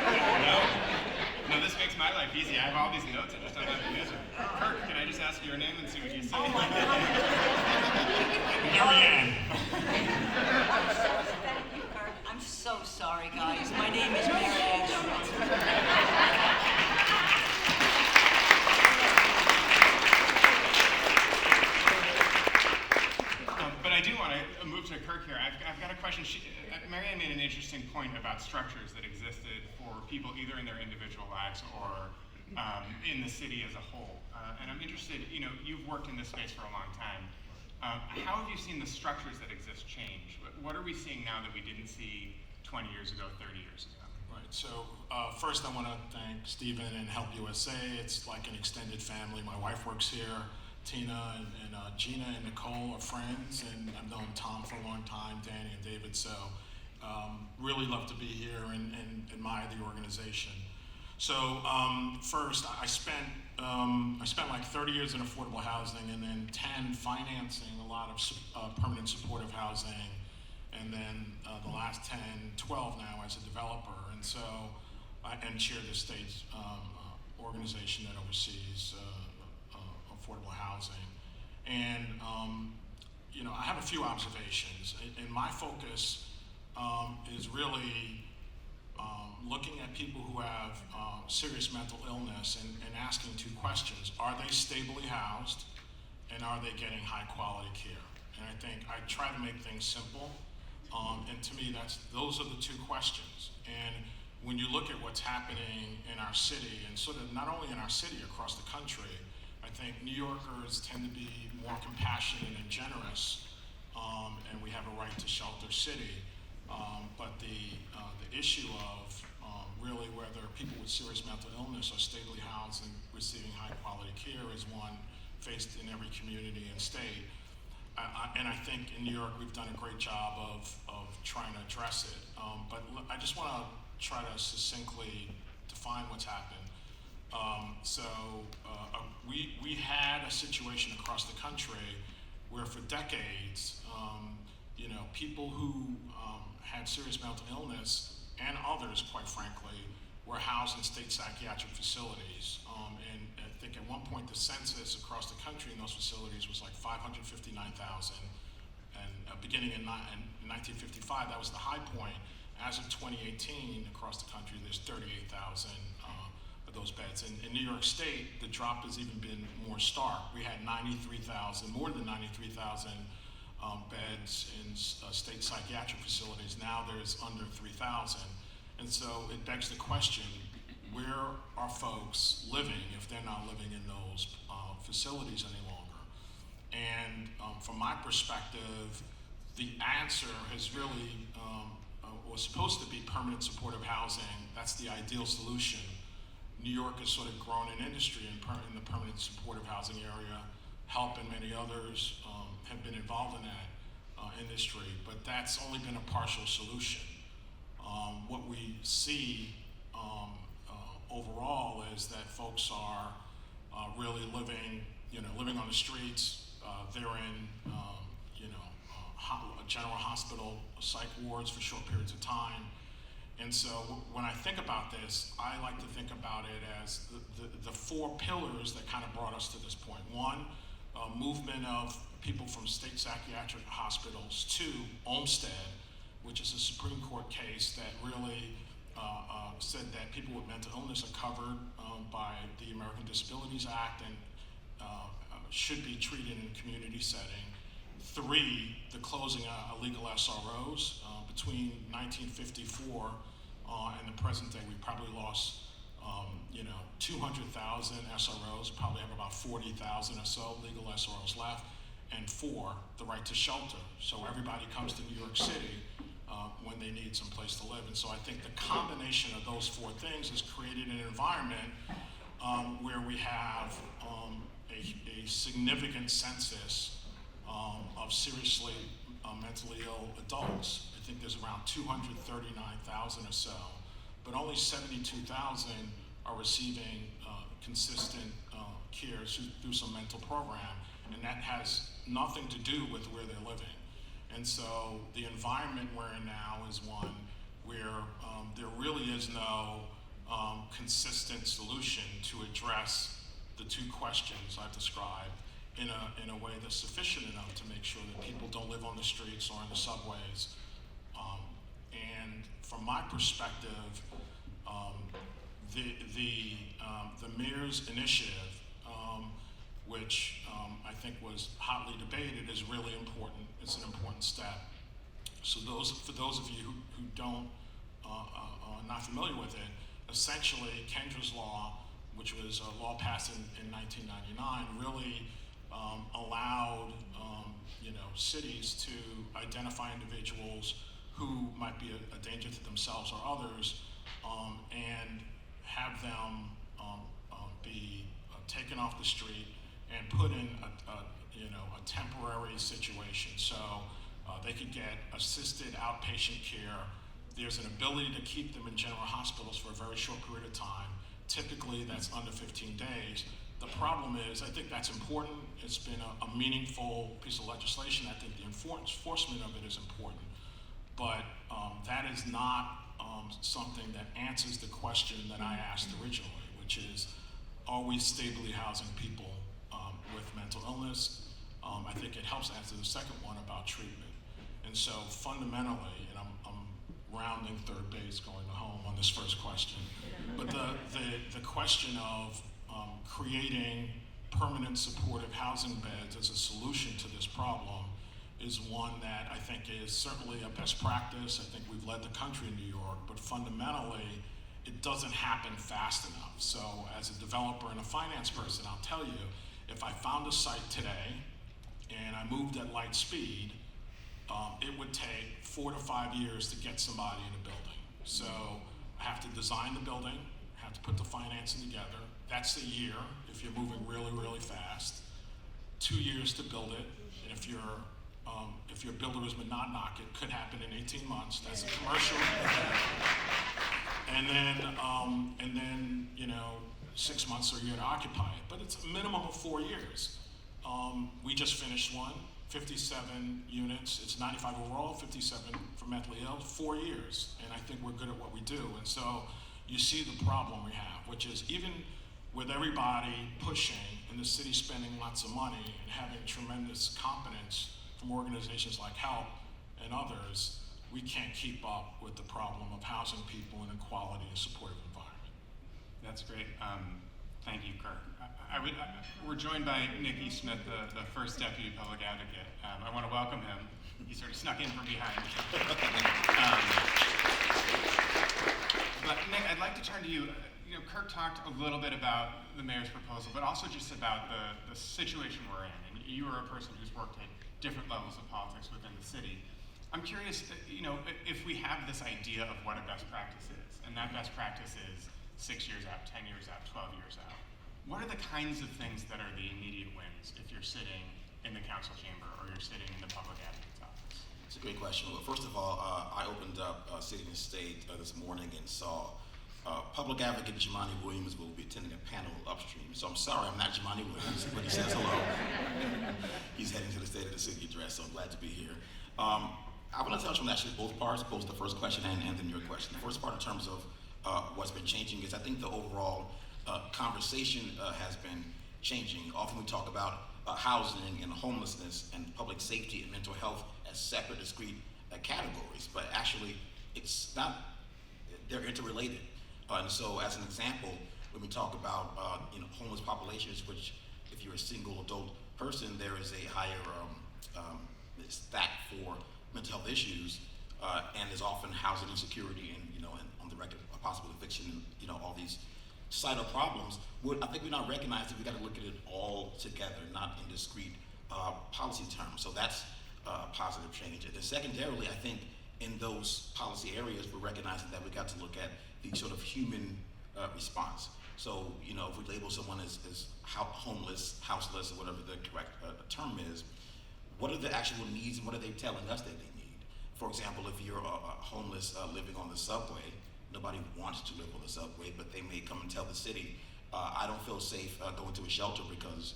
No, this makes my life easy. I have all these notes. I just don't have to use them. Kirk, can I just ask your name and see what you say? Oh my God. Marianne. Thank you, Kirk. I'm so sorry, guys. My name is Marianne. But I do want to move to Kirk here. I've got a question. Marianne made an interesting point about structures that existed for people either in their individual lives or in the city as a whole. And I'm interested, you've worked in this space for a long time. How have you seen the structures that exist change? What are we seeing now that we didn't see 20 years ago, 30 years ago? Right, so first I want to thank Stephen and Help USA. It's like an extended family. My wife works here. Tina and Gina and Nicole are friends, and I've known Tom for a long time, Danny and David, so really love to be here and admire the organization. So first, I spent like 30 years in affordable housing, and then 10 financing a lot of permanent supportive housing, and then the last 10, 12 now as a developer. And so, and chair the state's organization that oversees affordable housing. And I have a few observations, and my focus is really looking at people who have serious mental illness and asking two questions. Are they stably housed, and are they getting high quality care? And I think I try to make things simple, and to me those are the two questions. And when you look at what's happening in our city, and sort of not only in our city, across the country, I think New Yorkers tend to be more compassionate and generous, and we have a right to shelter city. But the issue of really whether people with serious mental illness are stably housed and receiving high quality care is one faced in every community and state. and I think in New York we've done a great job of trying to address it. But I just want to try to succinctly define what's happened. We had a situation across the country where for decades, people who had serious mental illness and others, quite frankly, were housed in state psychiatric facilities. And I think at one point the census across the country in those facilities was like 559,000. And beginning in 1955, that was the high point. As of 2018, across the country, there's 38,000 of those beds. In New York State, the drop has even been more stark. We had more than 93,000 beds in state psychiatric facilities. Now there's under 3,000. And so it begs the question, where are folks living if they're not living in those facilities any longer? And from my perspective, the answer has really, was supposed to be permanent supportive housing. That's the ideal solution. New York has sort of grown an industry in the permanent supportive housing area. HELP and many others have been involved in that industry, but that's only been a partial solution. What we see overall is that folks are really living on the streets. They're in general hospital psych wards for short periods of time. And so when I think about this, I like to think about it as the four pillars that kind of brought us to this point. One, movement of people from state psychiatric hospitals. Two, Olmstead, which is a Supreme Court case that really said that people with mental illness are covered by the American Disabilities Act and should be treated in a community setting. Three, the closing of illegal SROs. Between 1954 and the present day, we probably lost 200,000 SROs, probably have about 40,000 or so legal SROs left. And four, the right to shelter. So everybody comes to New York City when they need some place to live. And so I think the combination of those four things has created an environment where we have a significant census of seriously mentally ill adults. I think there's around 239,000 or so, but only 72,000 are receiving consistent care through some mental program, and that has nothing to do with where they're living. And so the environment we're in now is one where there really is no consistent solution to address the two questions I've described in a way that's sufficient enough to make sure that people don't live on the streets or in the subways. And from my perspective, the mayor's initiative, which I think was hotly debated, is really important. It's an important step. So for those of you who don't, are not familiar with it, essentially Kendra's law, which was a law passed in 1999, really allowed cities to identify individuals who might be a danger to themselves or others, and have them be taken off the street and put in a temporary situation. So they could get assisted outpatient care. There's an ability to keep them in general hospitals for a very short period of time. Typically, that's under 15 days. The problem is, I think that's important. It's been a meaningful piece of legislation. I think the enforcement of it is important. But that is not something that answers the question that I asked originally, which is, are we stably housing people with mental illness? I think it helps answer the second one about treatment. And so fundamentally, and I'm rounding third base going home on this first question, but the question of creating permanent supportive housing beds as a solution to this problem is one that I think is certainly a best practice. I think we've led the country in New York, but fundamentally, it doesn't happen fast enough. So as a developer and a finance person, I'll tell you, if I found a site today and I moved at light speed, it would take 4 to 5 years to get somebody in a building. So I have to design the building, I have to put the financing together. That's a year if you're moving really, really fast. 2 years to build it, and if you're If your builder is not knock, it could happen in 18 months. That's a commercial. And then, 6 months or a year to occupy it. But it's a minimum of 4 years. We just finished one, 57 units. It's 95 overall, 57 for mentally ill, 4 years. And I think we're good at what we do. And so you see the problem we have, which is even with everybody pushing and the city spending lots of money and having tremendous competence from organizations like HELP and others, we can't keep up with the problem of housing people in a quality and supportive environment. That's great. Thank you, Kirk. We're joined by Nick E. Smith, the first Deputy Public Advocate. I want to welcome him. He sort of snuck in from behind. But Nick, I'd like to turn to you. Kirk talked a little bit about the mayor's proposal, but also just about the situation we're in. And you are a person who's worked at different levels of politics within the city. I'm curious, if we have this idea of what a best practice is, and that best practice is 6 years out, 10 years out, 12 years out. What are the kinds of things that are the immediate wins if you're sitting in the council chamber or you're sitting in the public advocate's office? It's a great question. Well, first of all, I opened up City and State this morning and saw Public Advocate Jimani Williams will be attending a panel Upstream. So I'm sorry I'm not Jimani Williams, but he says hello. He's heading to the State of the City address, so I'm glad to be here. I want to touch on actually both parts, both the first question and then your question. The first part in terms of what's been changing is I think the overall conversation has been changing. Often we talk about housing and homelessness and public safety and mental health as separate, discrete categories, but actually it's not, they're interrelated. And so as an example, when we talk about homeless populations, which if you're a single adult person, there is a higher stat for mental health issues, and there's often housing insecurity and on the record of possible eviction, all these societal problems. I think we now recognize that we got to look at it all together, not in discrete policy terms. So that's a positive change. And then secondarily, I think in those policy areas, we're recognizing that we got to look at the sort of human response. So, if we label someone as homeless, houseless, or whatever the correct term is, what are the actual needs and what are they telling us that they need? For example, if you're homeless living on the subway, nobody wants to live on the subway, but they may come and tell the city, I don't feel safe going to a shelter because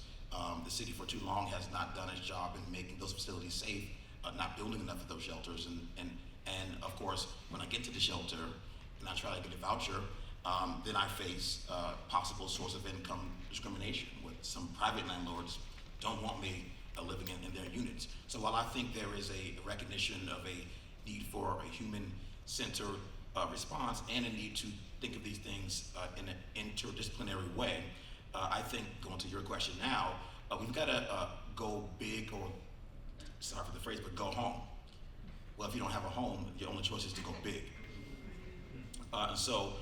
the city for too long has not done its job in making those facilities safe, not building enough of those shelters. And of course, when I get to the shelter and I try to get a voucher, then I face possible source of income discrimination with some private landlords don't want me living in their units. So while I think there is a recognition of a need for a human-centered response and a need to think of these things in an interdisciplinary way, I think, going to your question now, we've got to go big, or sorry for the phrase, but go home. Well, if you don't have a home, your only choice is to go big. So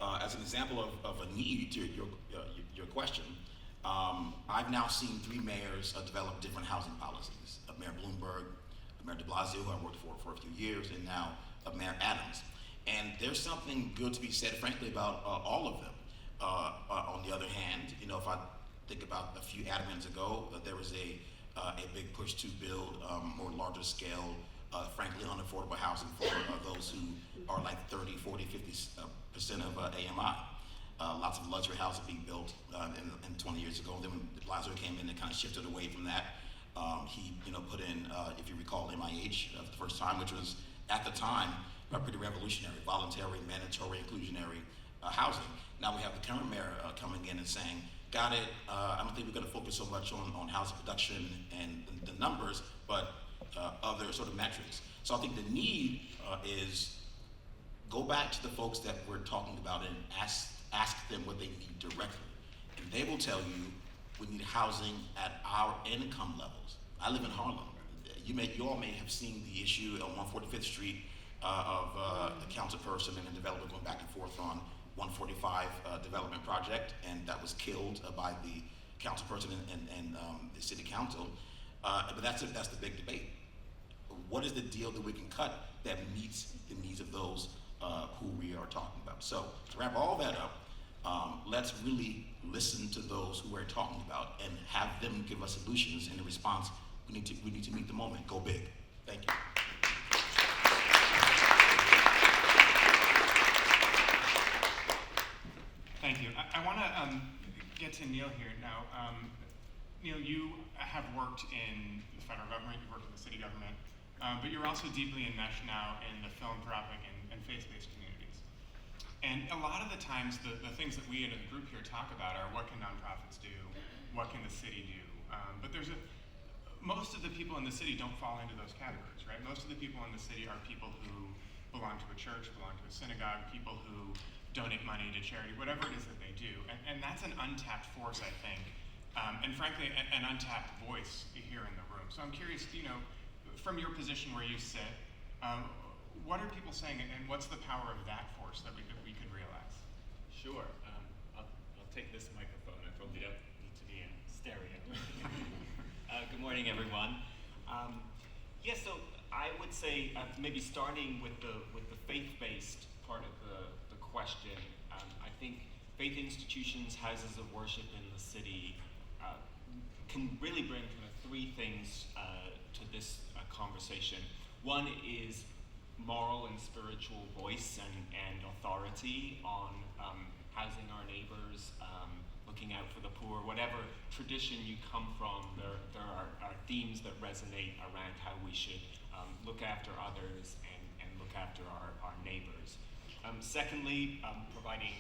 as an example of a need to your question, I've now seen 3 mayors develop different housing policies. Mayor Bloomberg, Mayor de Blasio, who I worked for a few years, and now Mayor Adams. And there's something good to be said, frankly, about all of them. On the other hand, if I think about a few admins ago, there was a big push to build more larger scale, frankly, unaffordable housing for those who are like 30, 40, 50% of AMI. Lots of luxury housing being built in 20 years ago. Then when de Blasio came in and kind of shifted away from that, he put in, if you recall, MIH for the first time, which was at the time pretty revolutionary, voluntary, mandatory, inclusionary housing. Now we have the current mayor coming in and saying, got it, I don't think we're going to focus so much on housing production and the numbers, but other sort of metrics. So I think the need is go back to the folks that we're talking about and ask them what they need directly. And they will tell you, we need housing at our income levels. I live in Harlem. You all may have seen the issue on 145th Street of a council person and a developer going back and forth on 145 development project, and that was killed by the council person and the city council. But that's the big debate. What is the deal that we can cut that meets the needs of those who we are talking about? So to wrap all that up, let's really listen to those who we're talking about and have them give us solutions. And in response, We need to meet the moment. Go big. Thank you. Thank you. I want to get to Neil here now. Neil, you have worked in the federal government, you've worked in the city government, but you're also deeply enmeshed now in the philanthropic and faith-based communities. And a lot of the times, the things that we in the group here talk about are what can nonprofits do, what can the city do. But most of the people in the city don't fall into those categories, right? Most of the people in the city are people who belong to a church, belong to a synagogue, people who donate money to charity, whatever it is that they do. And that's an untapped force, I think, and frankly, an untapped voice here in the room. So I'm curious, from your position where you sit, what are people saying, and what's the power of that force that we could realize? Sure. I'll take this microphone. I probably don't need to be in stereo. Good morning, everyone. So I would say maybe starting with the faith-based part of the question. I think faith institutions, houses of worship in the city can really bring kind of three things to this conversation. One is moral and spiritual voice and authority on housing our neighbors, looking out for the poor, whatever tradition you come from, there are themes that resonate around how we should look after others and look after our neighbors. Secondly, providing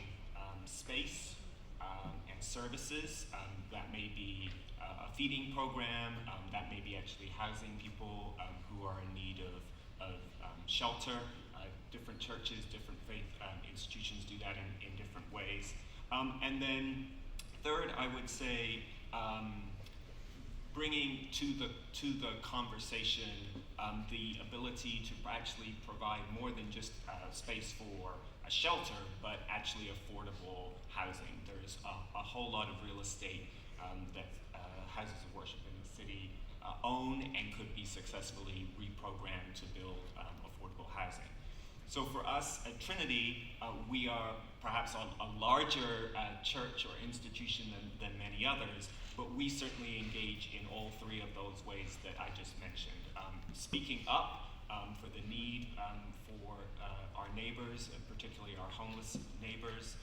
space and services. That may be a feeding program, that may be actually housing people who are in need of shelter. Different churches, different faith institutions do that in different ways. And then third, I would say bringing to the conversation the ability to actually provide more than just space for a shelter, but actually affordable housing. There's a whole lot of real estate that houses of worship in the city own and could be successfully reprogrammed to build affordable housing. So for us at Trinity, we are perhaps a larger church or institution than many others, but we certainly engage in all three of those ways that I just mentioned. Speaking up for the need for our neighbors, and particularly our homeless neighbors,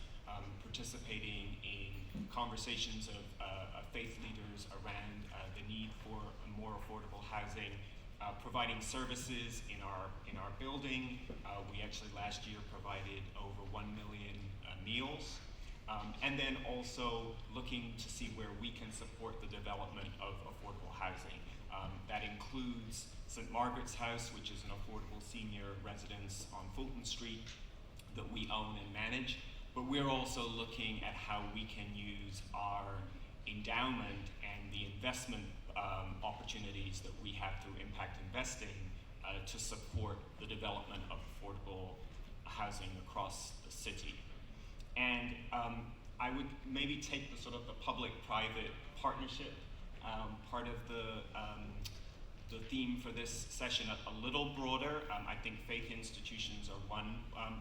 participating in conversations of faith leaders around the need for more affordable housing, providing services in our building. We actually last year provided over 1 million meals. And then also looking to see where we can support the development of affordable housing. That includes St. Margaret's House, which is an affordable senior residence on Fulton Street that we own and manage. But we're also looking at how we can use our endowment and the investment opportunities that we have through impact investing to support the development of affordable housing across the city. And I would maybe take the sort of the public-private partnership part of the theme for this session a little broader. I think faith institutions are one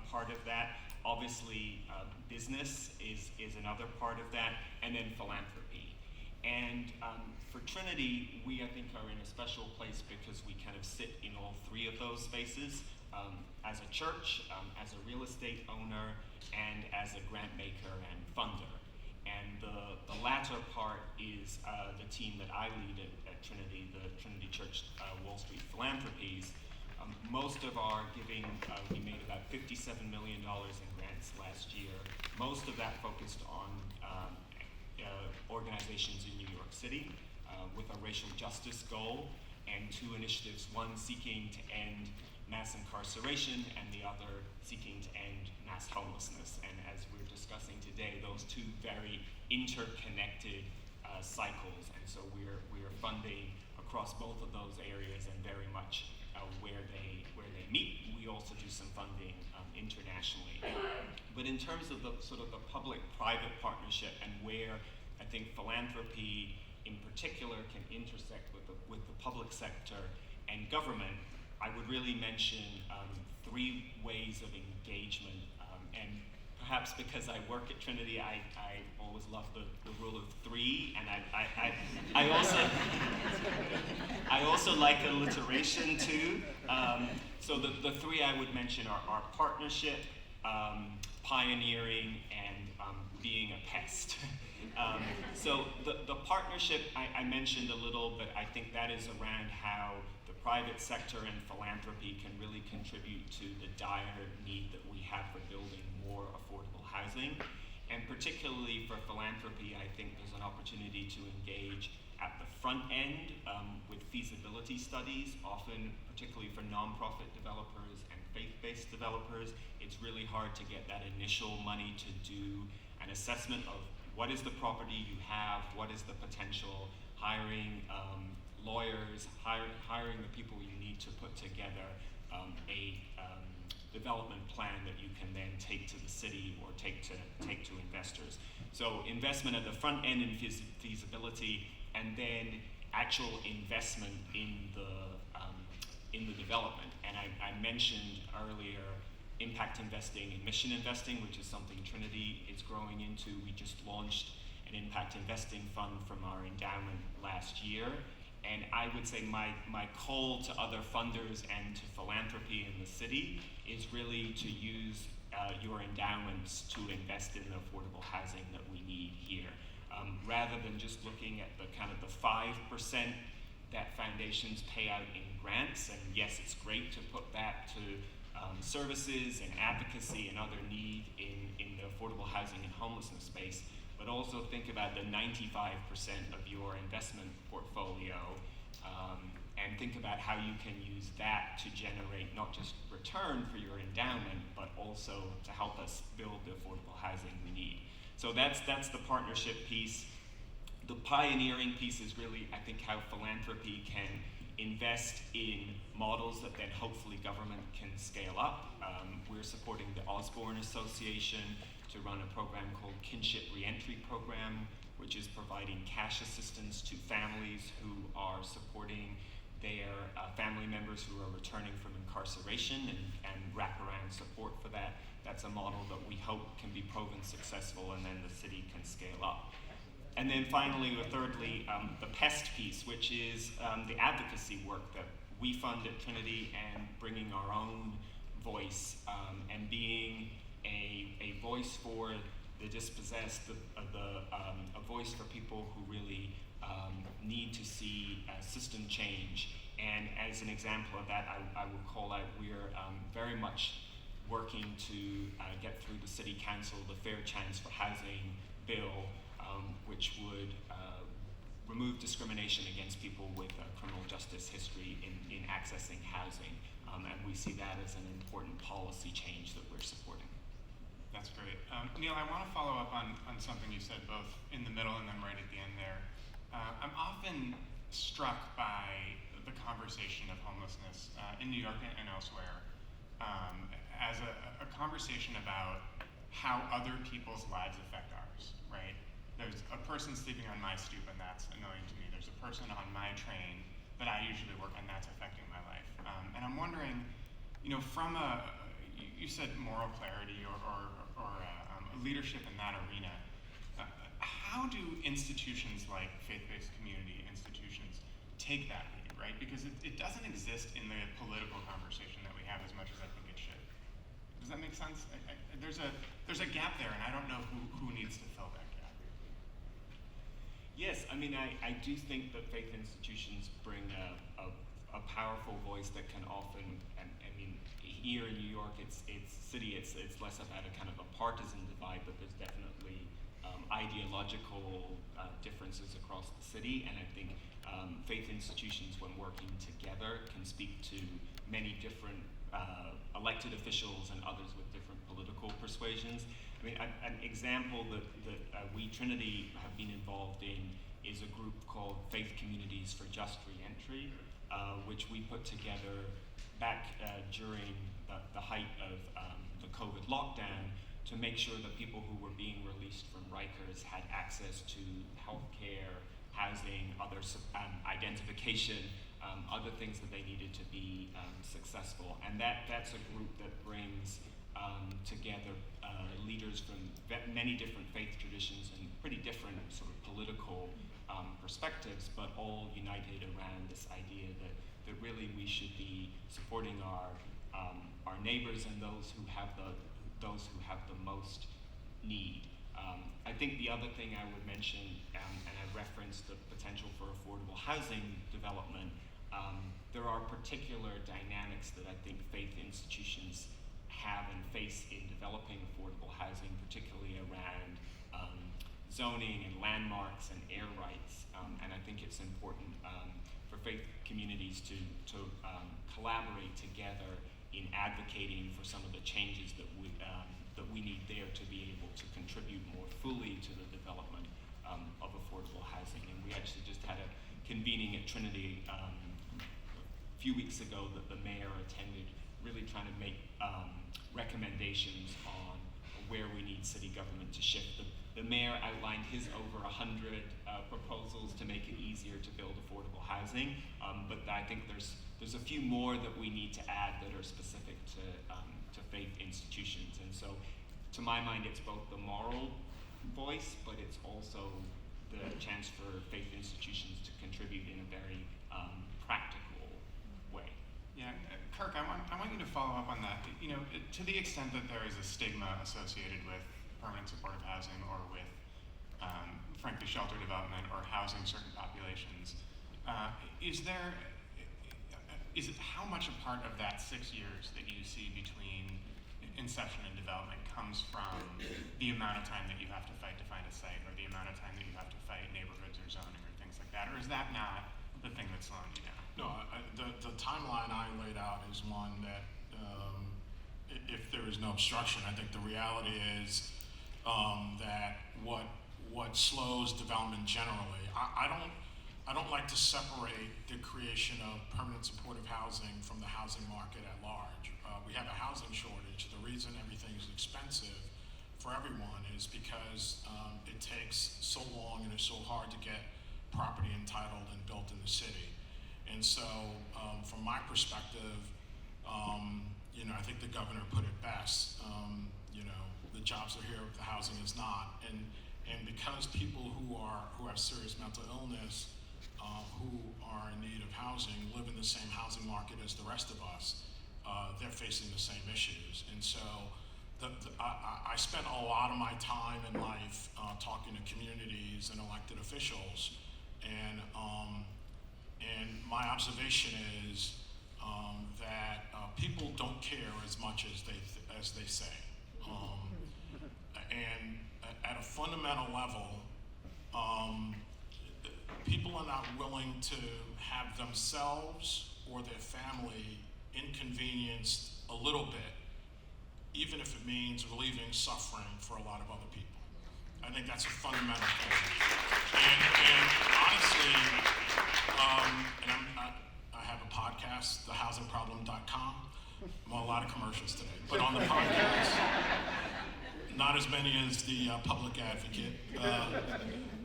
part of that. Obviously, business is another part of that, and then philanthropy. And for Trinity, we, I think, are in a special place because we kind of sit in all three of those spaces, as a church, as a real estate owner, and as a grant maker and funder. And the latter part is the team that I lead at Trinity, the Trinity Church Wall Street Philanthropies. Most of our giving, we made about $57 million in grants last year. Most of that focused on organizations in New York City with a racial justice goal, and two initiatives, one seeking to end mass incarceration and the other seeking to end mass homelessness. And as we're discussing today, those two very interconnected cycles. And so we're funding across both of those areas and very much where they meet. We also do some funding internationally. But in terms of the sort of the public-private partnership and where I think philanthropy in particular can intersect with the public sector and government, I would really mention three ways of engagement, and perhaps because I work at Trinity, I always love the rule of three, and I also like alliteration too. So the three I would mention are partnership, pioneering, and being a pest. So the partnership I mentioned a little, but I think that is around how the private sector and philanthropy can really contribute to the dire need that we have for building more affordable housing. And particularly for philanthropy, I think there's an opportunity to engage at the front end with feasibility studies, often particularly for nonprofit developers and faith-based developers. It's really hard to get that initial money to do an assessment of what is the property you have, what is the potential, hiring lawyers, hiring the people you need to put together a development plan that you can then take to the city or take to investors. So investment at the front end in feasibility, and then actual investment in the development. And I mentioned earlier impact investing and mission investing, which is something Trinity is growing into. We just launched an impact investing fund from our endowment last year. And I would say my call to other funders and to philanthropy in the city is really to use your endowments to invest in the affordable housing that we need here. Rather than just looking at the kind of the 5% that foundations pay out in grants, and yes, it's great to put that to services and advocacy and other need in the affordable housing and homelessness space, but also think about the 95% of your investment portfolio, and think about how you can use that to generate not just return for your endowment, but also to help us build the affordable housing we need. So that's the partnership piece. The pioneering piece is really, I think, how philanthropy can invest in models that then hopefully government can scale up. We're supporting the Osborne Association to run a program called Kinship Reentry Program, which is providing cash assistance to families who are supporting their family members who are returning from incarceration and wraparound support for that. That's a model that we hope can be proven successful, and then the city can scale up. And then finally, or thirdly, the PEST piece, which is the advocacy work that we fund at Trinity, and bringing our own voice and being a voice for the dispossessed, a voice for people who really need to see system change. And as an example of that, I would call out, we're very much working to get through the City Council the Fair Chance for Housing bill, which would remove discrimination against people with a criminal justice history in accessing housing. And we see that as an important policy change that we're supporting. That's great. Neil, I want to follow up on something you said both in the middle and then right at the end there. I'm often struck by the conversation of homelessness in New York and elsewhere as a conversation about how other people's lives affect ours, right? There's a person sleeping on my stoop, and that's annoying to me. There's a person on my train that I usually work on, that's affecting my life. And I'm wondering, from you said moral clarity or leadership in that arena, how do institutions like faith-based community institutions take that lead, right? Because it doesn't exist in the political conversation that we have as much as I think it should. Does that make sense? There's a gap there, and I don't know who needs to fill that gap. Yes, I mean, I do think that faith institutions bring a powerful voice that can often, I mean, here in New York, it's less about a kind of a partisan divide, but there's definitely ideological differences across the city, and I think faith institutions, when working together, can speak to many different elected officials and others with different political persuasions. I mean, an example that we, Trinity, have been involved in is a group called Faith Communities for Just Reentry, which we put together back during the height of the COVID lockdown to make sure that people who were being released from Rikers had access to healthcare, housing, other identification, other things that they needed to be successful. And that's a group that brings together leaders from many different faith traditions and pretty different sort of political perspectives, but all united around this idea that really we should be supporting our neighbors and those who have the most need. I think the other thing I would mention, and I referenced the potential for affordable housing development, there are particular dynamics that I think faith institutions have and face in developing affordable housing, particularly around zoning and landmarks and air rights. And I think it's important for faith communities to collaborate together in advocating for some of the changes that we need there to be able to contribute more fully to the development of affordable housing. And we actually just had a convening at Trinity a few weeks ago that the mayor attended, really trying to make recommendations on where we need city government to shift. The mayor outlined his over 100 proposals to make it easier to build affordable housing, but I think there's a few more that we need to add that are specific to faith institutions. And so, to my mind, it's both the moral voice, but it's also the chance for faith institutions to contribute in a very practical way. Yeah, Kirk, I want you to follow up on that. You know, to the extent that there is a stigma associated with permanent supportive housing or with, frankly, shelter development or housing certain populations, is it how much a part of that 6 years that you see between inception and development comes from the amount of time that you have to fight to find a site, or the amount of time that you have to fight neighborhoods or zoning or things like that, or is that not the thing that's slowing you down? No, the timeline I laid out is one that if there is no obstruction, I think the reality is that what slows development generally, I don't like to separate the creation of permanent supportive housing from the housing market at large. We have a housing shortage. The reason everything is expensive for everyone is because it takes so long and it's so hard to get property entitled and built in the city. And so, from my perspective, I think the governor put it best. The jobs are here, the housing is not. And because people who have serious mental illness, who are in need of housing, live in the same housing market as the rest of us, they're facing the same issues. And so, I spent a lot of my time in life talking to communities and elected officials, and my observation is that people don't care as much as they say. And at a fundamental level, people are not willing to have themselves or their family inconvenienced a little bit, even if it means relieving suffering for a lot of other people. I think that's a fundamental thing. And honestly, I have a podcast, thehousingproblem.com. I'm on a lot of commercials today, but on the podcast, not as many as the Public Advocate.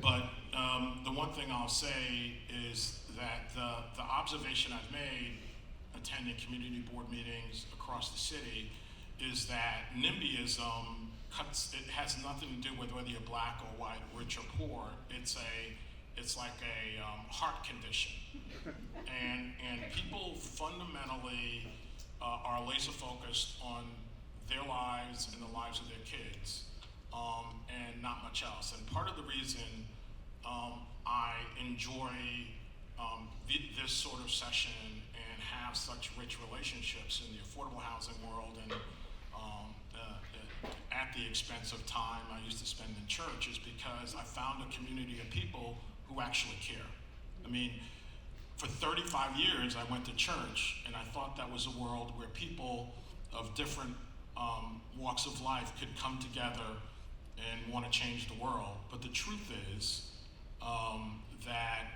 But the one thing I'll say is that the observation I've made attending community board meetings across the city is that NIMBYism it has nothing to do with whether you're black or white, rich or poor. It's like a heart condition, and people fundamentally are laser focused on their lives and the lives of their kids, and not much else. And part of the reason I enjoy this sort of session and have such rich relationships in the affordable housing world and at the expense of time I used to spend in church is because I found a community of people who actually care. I mean, for 35 years I went to church and I thought that was a world where people of different walks of life could come together and want to change the world. But the truth is that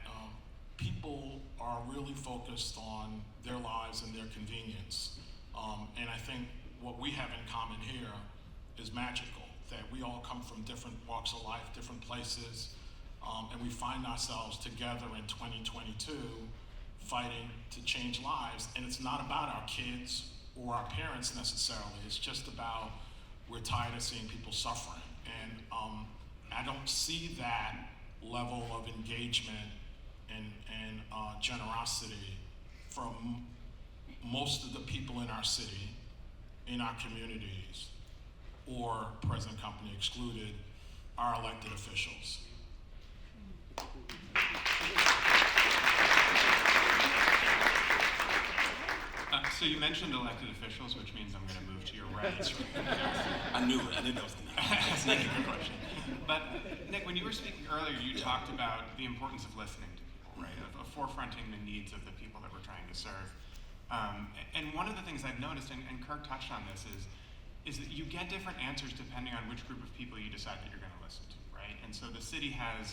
people are really focused on their lives and their convenience. And I think what we have in common here is magical, that we all come from different walks of life, different places, and we find ourselves together in 2022 fighting to change lives. And it's not about our kids or our parents necessarily, it's just about We're tired of seeing people suffering. And I don't see that level of engagement and generosity from most of the people in our city, in our communities, or present company excluded, our elected officials. So you mentioned elected officials, which means I'm going to move to your right. I knew that was going to happen. That's not a good question. But Nick, when you were speaking earlier, you talked about the importance of listening to people, right? Of forefronting the needs of the people that we're trying to serve. And one of the things I've noticed, and Kirk touched on this, is that you get different answers depending on which group of people you decide that you're going to listen to, right? And so the city has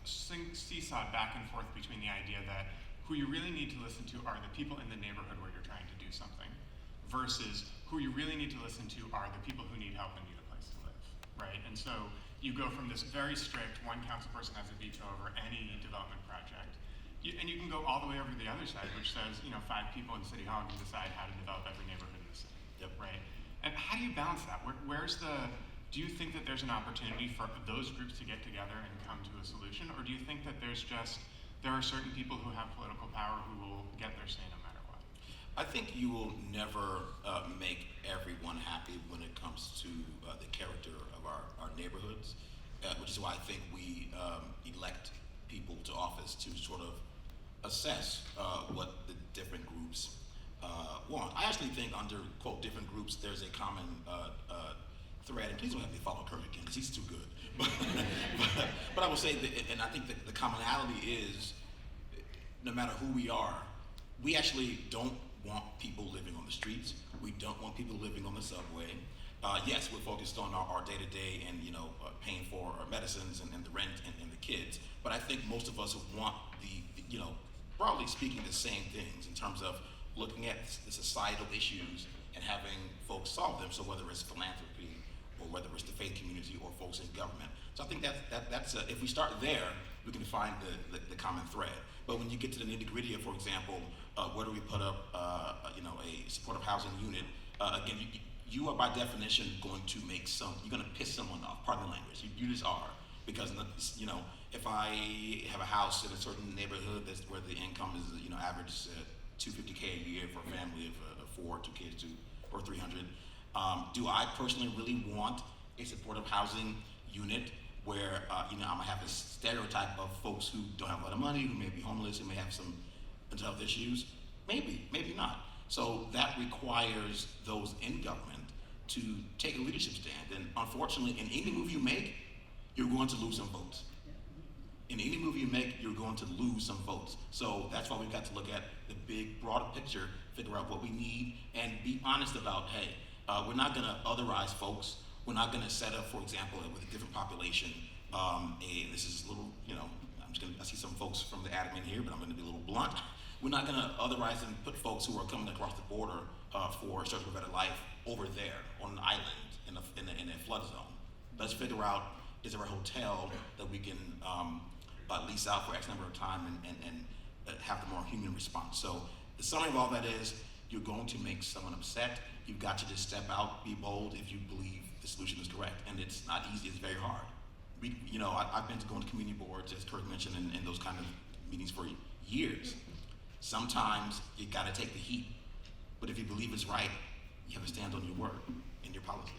seesawed back and forth between the idea that who you really need to listen to are the people in the neighborhood where you're trying to do something, versus who you really need to listen to are the people who need help and need a place to live, right? And so you go from this very strict, one council person has a veto over any development project, and you can go all the way over to the other side, which says, 5 people in City Hall can decide how to develop every neighborhood in the city, right? And how do you balance that? Do you think that there's an opportunity for those groups to get together and come to a solution, or do you think that there are certain people who have political power who will get their say no matter what? I think you will never make everyone happy when it comes to the character of our neighborhoods, which is why I think we elect people to office to sort of assess what the different groups want. I actually think under, quote, different groups, there's a common thread, and please don't have me follow Kirk again, because he's too good. But I will say that, and I think that the commonality is, no matter who we are, we actually don't want people living on the streets. We don't want people living on the subway. Yes, we're focused on our day-to-day and paying for our medicines and the rent and the kids. But I think most of us want the broadly speaking, the same things in terms of looking at the societal issues and having folks solve them. So whether it's philanthropy or whether it's the faith community or folks in government. So I think that's if we start there, we can find the common thread. But when you get to the nitty-gritty of, for example, where do we put up a supportive housing unit? Again, you are by definition going to you're going to piss someone off. Pardon the language. You just are, because if I have a house in a certain neighborhood where the income is average $250K a year for a family of 4, 2 kids, or 300. Do I personally really want a supportive housing unit where I'm gonna have a stereotype of folks who don't have a lot of money, who may be homeless, who may have some mental health issues? Maybe, maybe not. So that requires those in government to take a leadership stand. And unfortunately, in any move you make, you're going to lose some votes. In any move you make, you're going to lose some votes. So that's why we've got to look at the big, broader picture, figure out what we need, and be honest about, hey, we're not going to otherize folks. We're not going to set up, for example, with a different population. This is a little, I see some folks from the admin here, but I'm going to be a little blunt. We're not going to otherize and put folks who are coming across the border for Search for a Better Life over there on an island in a flood zone. Let's figure out, is there a hotel that we can lease out for X number of time and have the more human response. So the summary of all that is, you're going to make someone upset. You've got to just step out, be bold if you believe the solution is correct. And it's not easy, it's very hard. I've been to going to community boards, as Kirk mentioned, in those kind of meetings for years. Sometimes you gotta take the heat. But if you believe it's right, you have to stand on your word and your policy.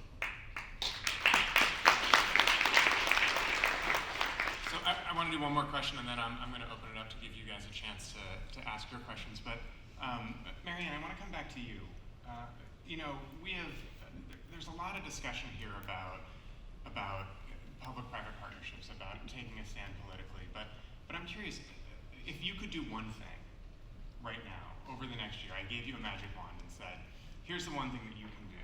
So I want to do one more question, and then I'm going to open it up to give you guys a chance to ask your questions. But Marianne, I want to come back to you. There's a lot of discussion here about public-private partnerships, about taking a stand politically. But I'm curious, if you could do one thing right now over the next year, I gave you a magic wand and said, here's the one thing that you can do.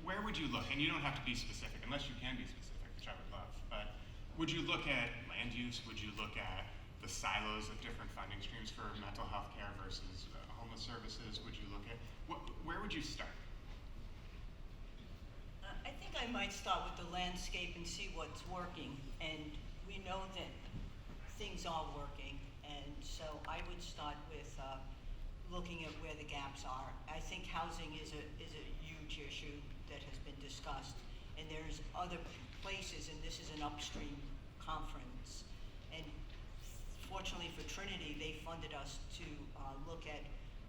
Where would you look? And you don't have to be specific, unless you can be specific, which I would love. But would you look at land use? Would you look at the silos of different funding streams for mental health care versus homeless services? Would you look at, where would you start? I think I might start with the landscape and see what's working. And we know that things are working. And so I would start with looking at where the gaps are. I think housing is a huge issue that has been discussed, and there's other places, and this is an Upstream conference. And fortunately for Trinity, they funded us to look at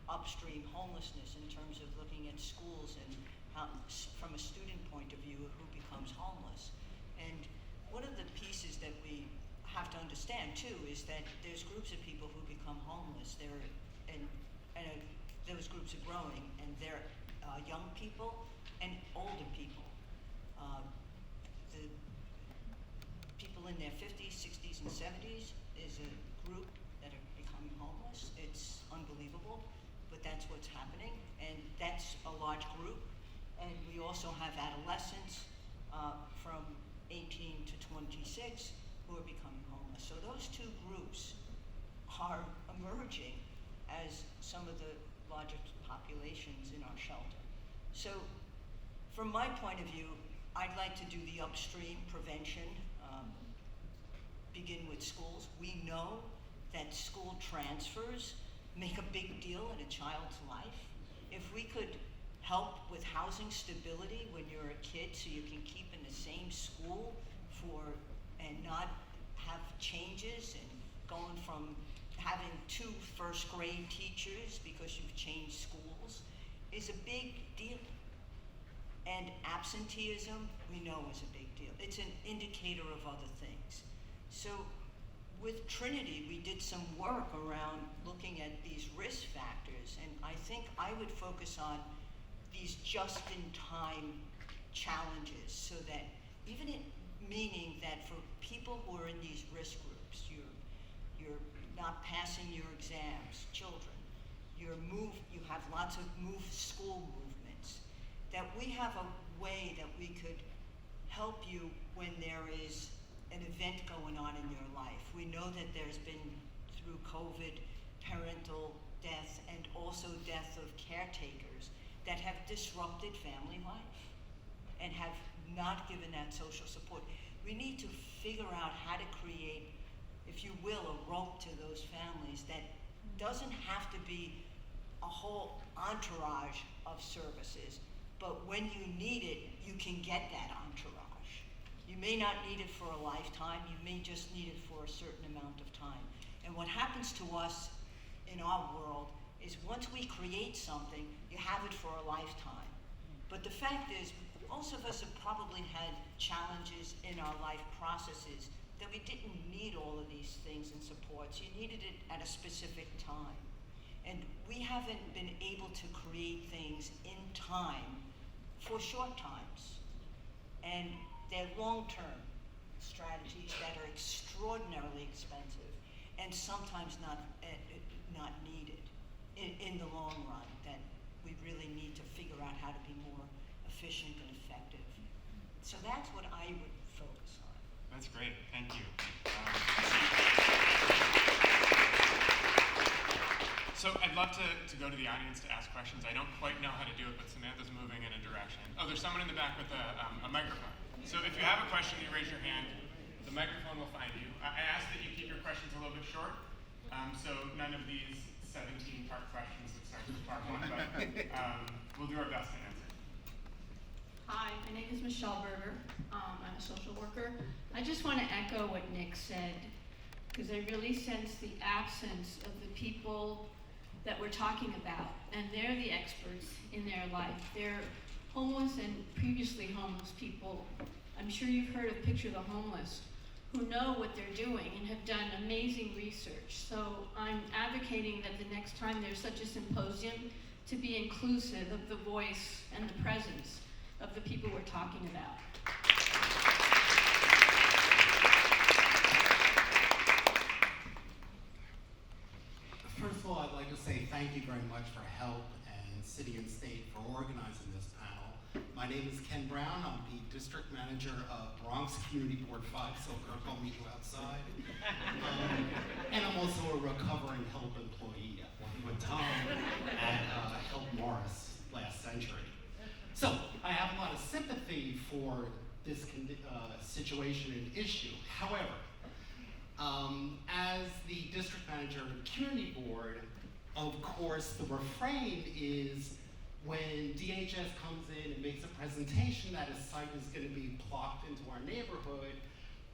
upstream homelessness in terms of looking at schools and how, from a student point of view, who becomes homeless. And one of the pieces that we have to understand too is that there's groups of people who become homeless. Those groups are growing, and they're young people and older people. The people in their 50s, 60s, and 70s is a group that are becoming homeless. It's unbelievable, but that's what's happening, and that's a large group. And we also have adolescents from 18 to 26 who are becoming homeless. So those two groups are emerging as some of the larger populations in our shelter. So from my point of view, I'd like to do the upstream prevention, begin with schools. We know that school transfers make a big deal in a child's life. If we could help with housing stability when you're a kid so you can keep in the same school and not have changes and going from having 2 first-grade teachers because you've changed schools is a big deal. And absenteeism, we know, is a big deal. It's an indicator of other things. So with Trinity, we did some work around looking at these risk factors, and I think I would focus on these just-in-time challenges, so that even meaning that for people who are in these risk groups, you're not passing your exams, children, you have lots of school movements, that we have a way that we could help you when there is an event going on in your life. We know that there's been, through COVID, parental death and also death of caretakers that have disrupted family life and have not given that social support. We need to figure out how to create, if you will, a rope to those families that doesn't have to be a whole entourage of services, but when you need it, you can get that entourage. You may not need it for a lifetime, you may just need it for a certain amount of time. And what happens to us in our world is once we create something, you have it for a lifetime. But the fact is, most of us have probably had challenges in our life processes that we didn't need all of these things and supports. You needed it at a specific time. And we haven't been able to create things in time for short times. And they're long-term strategies that are extraordinarily expensive and sometimes not needed in the long run, that we really need to figure out how to be more efficient and effective. So that's what I would focus on. That's great, thank you. So I'd love to go to the audience to ask questions. I don't quite know how to do it, but Samantha's moving in a direction. Oh, there's someone in the back with a microphone. So if you have a question, you raise your hand. The microphone will find you. I ask that you keep your questions a little bit short, so none of these 17-part questions that start with part 1, but we'll do our best to answer. Hi, my name is Michelle Berger. I'm a social worker. I just want to echo what Nick said, because I really sense the absence of the people that we're talking about, and they're the experts in their life. They're homeless and previously homeless people. I'm sure you've heard of Picture the Homeless, who know what they're doing and have done amazing research. So I'm advocating that the next time there's such a symposium, to be inclusive of the voice and the presence of the people we're talking about. First of all, I'd like to say thank you very much for HELP and City and State for organizing this panel. My name is Ken Brown. I'm the District Manager of Bronx Community Board 5, so Kirk, I'll meet you outside. And I'm also a recovering HELP employee, working with Tom at HELP Morris last century. So I have a lot of sympathy for this situation and issue. However, as the district manager of the community board, Of course, the refrain is when DHS comes in and makes a presentation that a site is going to be plopped into our neighborhood,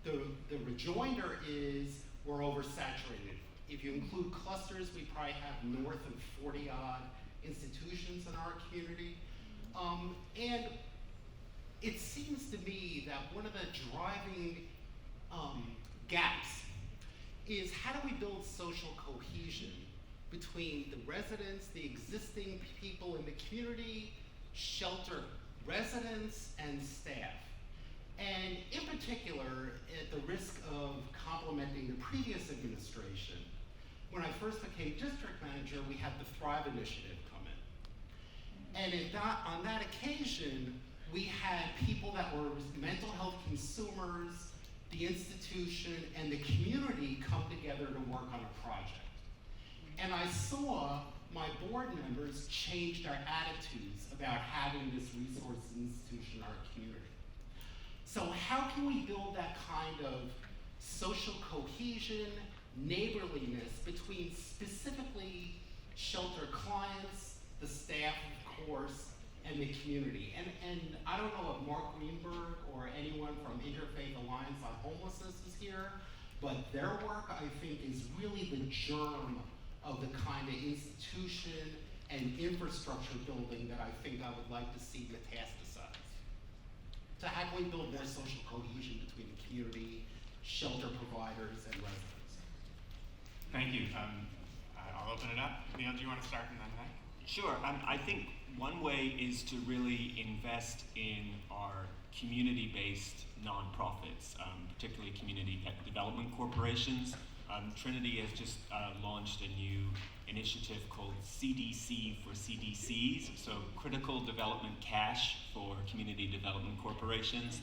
the rejoinder is we're oversaturated. If you include clusters, we probably have north of 40-odd institutions in our community. And it seems to me that one of the driving gaps is how do we build social cohesion between the residents, the existing people in the community, shelter residents, and staff. And in particular, at the risk of complimenting the previous administration, when I first became district manager, we had the Thrive Initiative come in. And on that occasion, we had people that were mental health consumers, the institution, and the community come together to work on a project. And I saw my board members change their attitudes about having this resource institution in our community. So how can we build that kind of social cohesion, neighborliness between specifically shelter clients, the staff, of course, and the community? And I don't know if Mark Greenberg or anyone from Interfaith Alliance on Homelessness is here, but their work, I think, is really the germ of the kind of institution and infrastructure building that I think I would like to see metastasize. So how can we build more social cohesion between the community, shelter providers, and residents? Thank you. I'll open it up. Neil, do you want to start and then Mike? Sure. I think one way is to really invest in our community-based nonprofits, particularly community development corporations. Trinity has just launched a new initiative called CDC for CDCs, so Critical Development Cash for Community Development Corporations.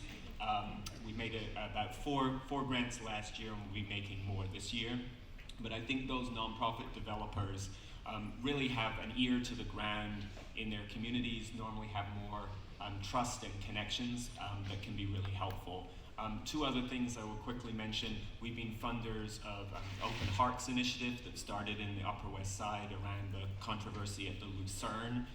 We made about four grants last year, and we'll be making more this year. But I think those nonprofit developers really have an ear to the ground in their communities, normally have more trust and connections that can be really helpful. Two other things I will quickly mention. We've been funders of Open Hearts initiative that started in the Upper West Side around the controversy at the Lucerne,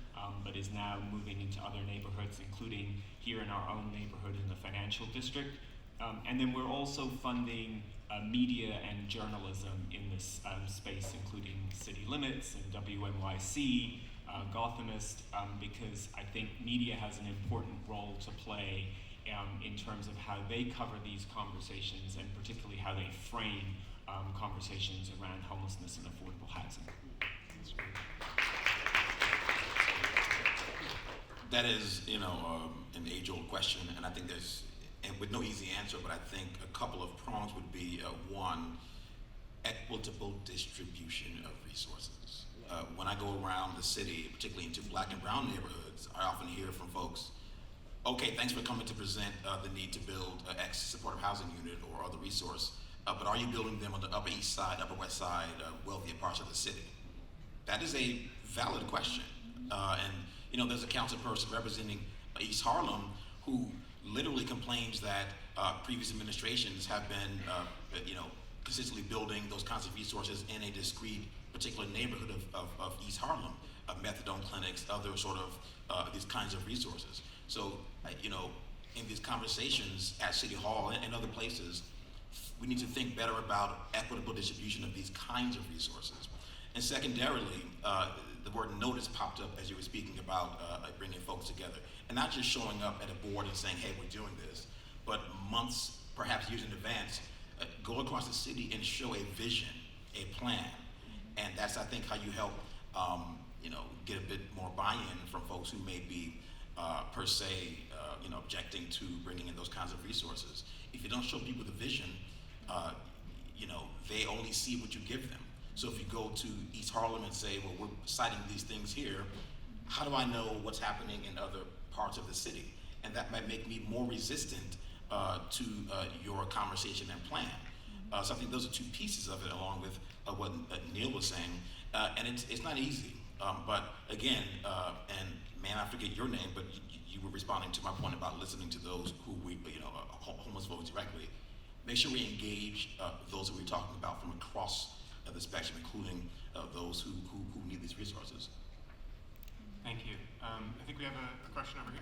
but is now moving into other neighborhoods, including here in our own neighborhood in the financial district. And then we're also funding media and journalism in this space, including City Limits and WNYC, Gothamist, because I think media has an important role to play in terms of how they cover these conversations, and particularly how they frame conversations around homelessness and affordable housing. That is, an age-old question, and I think there's, and with no easy answer, but I think a couple of prongs would be, one, equitable distribution of resources. When I go around the city, particularly into Black and brown neighborhoods, I often hear from folks, okay, thanks for coming to present the need to build X supportive housing unit or other resource, but are you building them on the Upper East Side, Upper West Side, wealthier parts of the city? That is a valid question. And there's a council person representing East Harlem who literally complains that previous administrations have been, consistently building those kinds of resources in a discrete particular neighborhood of East Harlem, methadone clinics, other sort of these kinds of resources. So, in these conversations at City Hall and other places, we need to think better about equitable distribution of these kinds of resources. And secondarily, the word notice popped up as you were speaking about bringing folks together. And not just showing up at a board and saying, hey, we're doing this, but months, perhaps years in advance, go across the city and show a vision, a plan. And that's, I think, how you help, get a bit more buy-in from folks who may be, per se, objecting to bringing in those kinds of resources. If you don't show people the vision, they only see what you give them. So if you go to East Harlem and say, well, we're citing these things here, how do I know what's happening in other parts of the city? And that might make me more resistant to your conversation and plan. So I think those are two pieces of it, along with what Neil was saying. And it's not easy. But again, and man, I forget your name, but you were responding to my point about listening to those who homeless folks directly. Make sure we engage those who we're talking about from across the spectrum, including those who need these resources. Thank you. I think we have a question over here.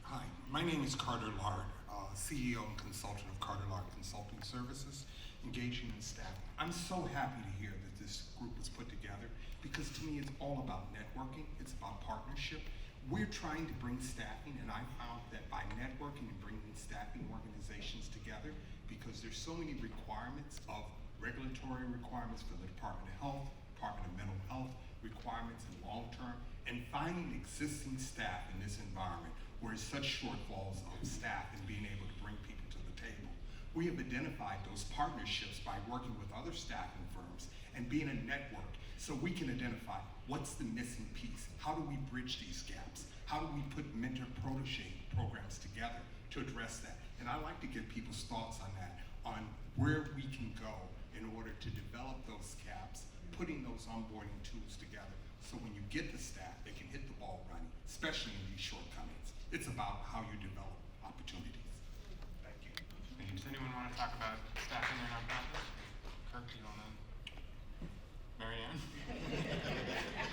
Hi, my name is Carter Lard, CEO and consultant of Carter Lard Consulting Services, engaging in staff. I'm so happy to hear that this group was put together because to me it's all about networking, it's about partnership. We're trying to bring staffing, and I found that by networking and bringing staffing organizations together, because there's so many requirements of regulatory requirements for the Department of Health, Department of Mental Health, requirements in long-term, and finding existing staff in this environment where there's such shortfalls of staff and being able to bring people to the table. We have identified those partnerships by working with other staffing firms and being a network so we can identify what's the missing piece, how do we bridge these gaps, how do we put mentor-protege programs together to address that. And I'd like to get people's thoughts on that, on where we can go in order to develop those gaps, putting those onboarding tools together so when you get the staff, they can hit the ball running, especially in these shortcomings. It's about how you develop opportunities. Thank you. Does anyone want to talk about staffing their nonprofits? Kirk, do you want to? Marianne?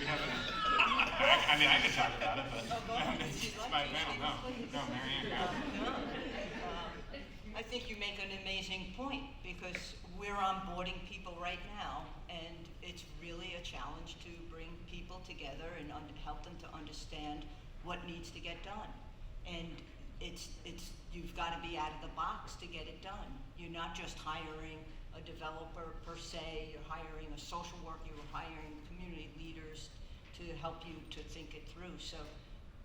We have I mean, I could talk about it, but it's my panel. No, Marianne, go. I think you make an amazing point because we're onboarding people right now, and it's really a challenge to bring people together and help them to understand what needs to get done. And you've got to be out of the box to get it done. You're not just hiring a developer per se, you're hiring a social worker, you're hiring community leaders to help you to think it through. So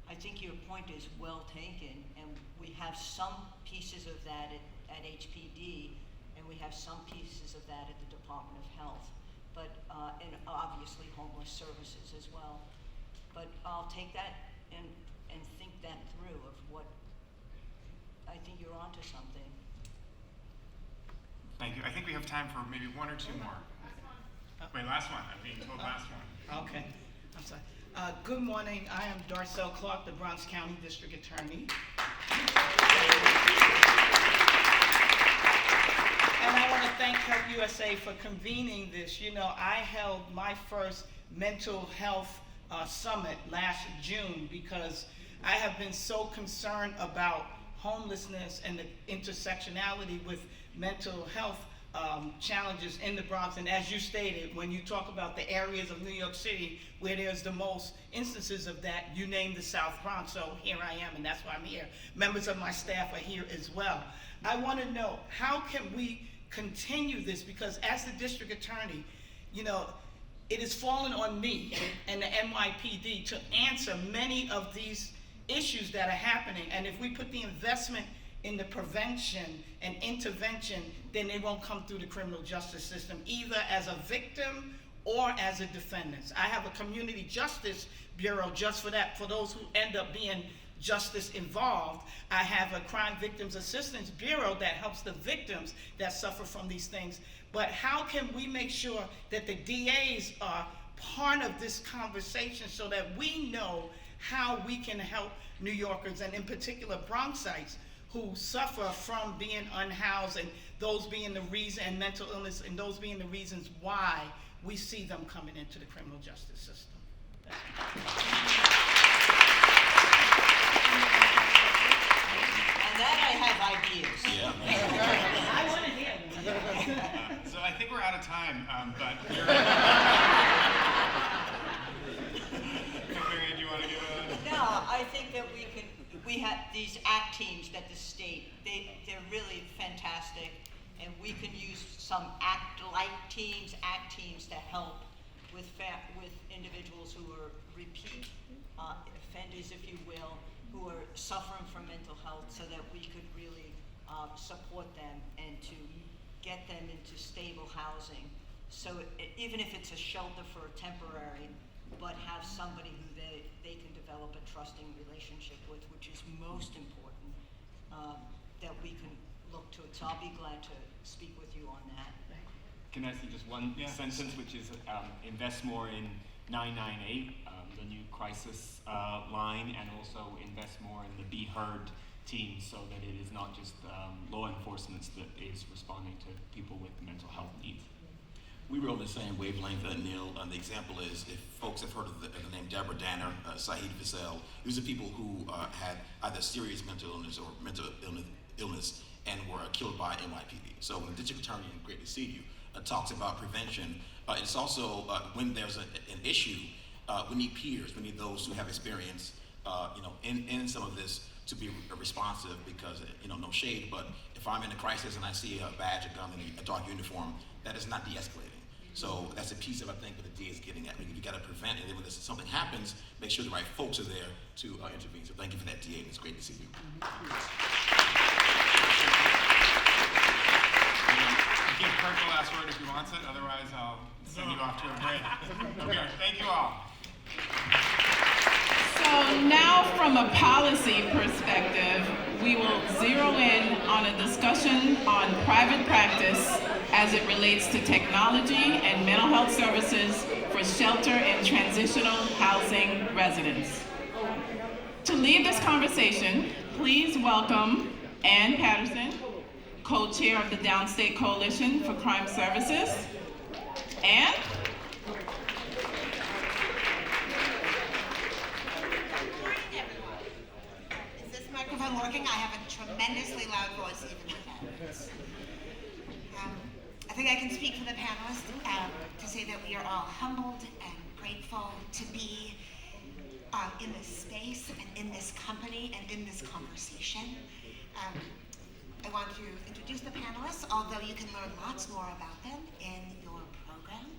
I think your point is well taken, and we have some pieces of that at HPD, and we have some pieces of that at the Department of Health, but and obviously homeless services as well. But I'll take that and think that through of what, I think you're onto something. Thank you. I think we have time for maybe one or two more. Wait, last one. I'm being told last one. Okay, I'm sorry. Good morning. I am Darcel Clark, the Bronx County District Attorney. And I want to thank Help USA for convening this. You know, I held my first mental health summit last June because I have been so concerned about homelessness and the intersectionality with mental health challenges in the Bronx. And as you stated, when you talk about the areas of New York City where there's the most instances of that, you name the South Bronx. So here I am, and that's why I'm here. Members of my staff are here as well. I want to know, how can we continue this? Because as the district attorney, you know, it has fallen on me and the NYPD to answer many of these issues that are happening. And if we put the investment in the prevention and intervention, then they won't come through the criminal justice system, either as a victim or as a defendant. I have a community justice bureau just for that, for those who end up being justice involved. I have a crime victims assistance bureau that helps the victims that suffer from these things. But how can we make sure that the DAs are part of this conversation so that we know how we can help New Yorkers, and in particular Bronxites, who suffer from being unhoused, and those being the reason, and mental illness, and those being the reasons why we see them coming into the criminal justice system. And that I have ideas. Yeah. I want to hear them. So I think we're out of time, but you're... Marianne, do you want to give a... No, I think that we have these ACT teams that the state, they're really fantastic, and we can use some ACT-like teams, ACT teams to help with individuals who are repeat offenders, if you will, who are suffering from mental health, so that we could really support them and to get them into stable housing. So even if it's a shelter for a temporary, but have somebody who they can develop a trusting relationship with, which is most important, that we can look to it. So I'll be glad to speak with you on that. Can I say just one sentence, which is invest more in 998, the new crisis line, and also invest more in the Be Heard team, so that it is not just law enforcement that is responding to people with mental health needs. we were on the same wavelength, Neil. The example is, if folks have heard of the name Deborah Danner, Saeed Faisal, these are people who had either serious mental illness or mental illness and were killed by NYPD. So when the district attorney, and great to see you, talks about prevention, it's also when there's an issue, we need peers, we need those who have experience, in some of this to be responsive, because, no shade, but if I'm in a crisis and I see a badge, a gun, and a dark uniform, that is not de-escalating. So that's a piece of, I think, what the DA is getting at. You got to prevent, and then when something happens, make sure the right folks are there to intervene. So thank you for that, DA, and it's great to see you. Give Kurt the last word if he wants it, otherwise I'll send you off to a break. Okay, thank you all. So now, from a policy perspective, we will zero in on a discussion on private practice as it relates to technology and mental health services for shelter and transitional housing residents. To lead this conversation, please welcome Ann Patterson, co-chair of the Downstate Coalition for Crime Services. Ann? Microphone working? I have a tremendously loud voice even with that. I think I can speak for the panelists to say that we are all humbled and grateful to be in this space and in this company and in this conversation. I want to introduce the panelists, although you can learn lots more about them in your program.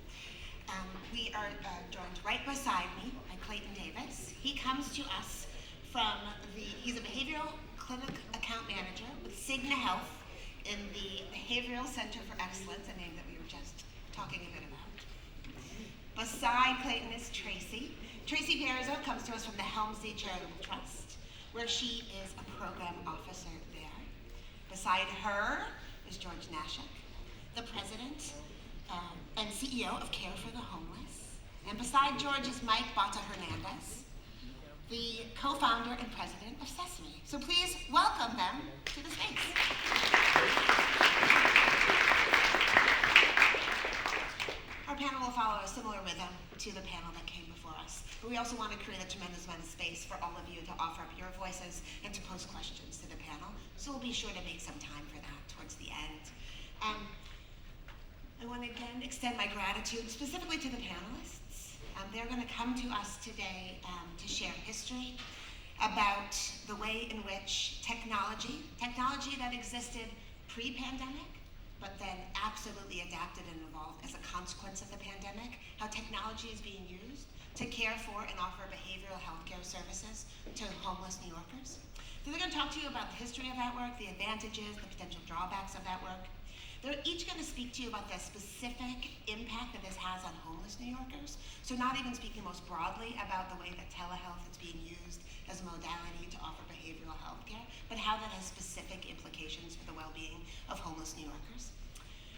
We are joined right beside me by Clayton Davis. He comes to us from he's a behavioral clinic account manager with Cigna Health in the Behavioral Center for Excellence, a name that we were just talking a bit about. Beside Clayton is Tracy. Tracy Perzo comes to us from the Helmsley Charitable Trust, where she is a program officer there. Beside her is George Nashik, the president and CEO of Care for the Homeless. And beside George is Mike Bata Hernandez, the co-founder and president of Sesame. So please welcome them to the space. Our panel will follow a similar rhythm to the panel that came before us. But we also want to create a tremendous amount of space for all of you to offer up your voices and to pose questions to the panel. So we'll be sure to make some time for that towards the end. I want to again extend my gratitude specifically to the panelists. They're going to come to us today to share history about the way in which technology that existed pre-pandemic, but then absolutely adapted and evolved as a consequence of the pandemic, how technology is being used to care for and offer behavioral health care services to homeless New Yorkers. So they're going to talk to you about the history of that work, the advantages, the potential drawbacks of that work. They're each going to speak to you about the specific impact that this has on homeless New Yorkers. So not even speaking most broadly about the way that telehealth is being used as a modality to offer behavioral health care, but how that has specific implications for the well-being of homeless New Yorkers.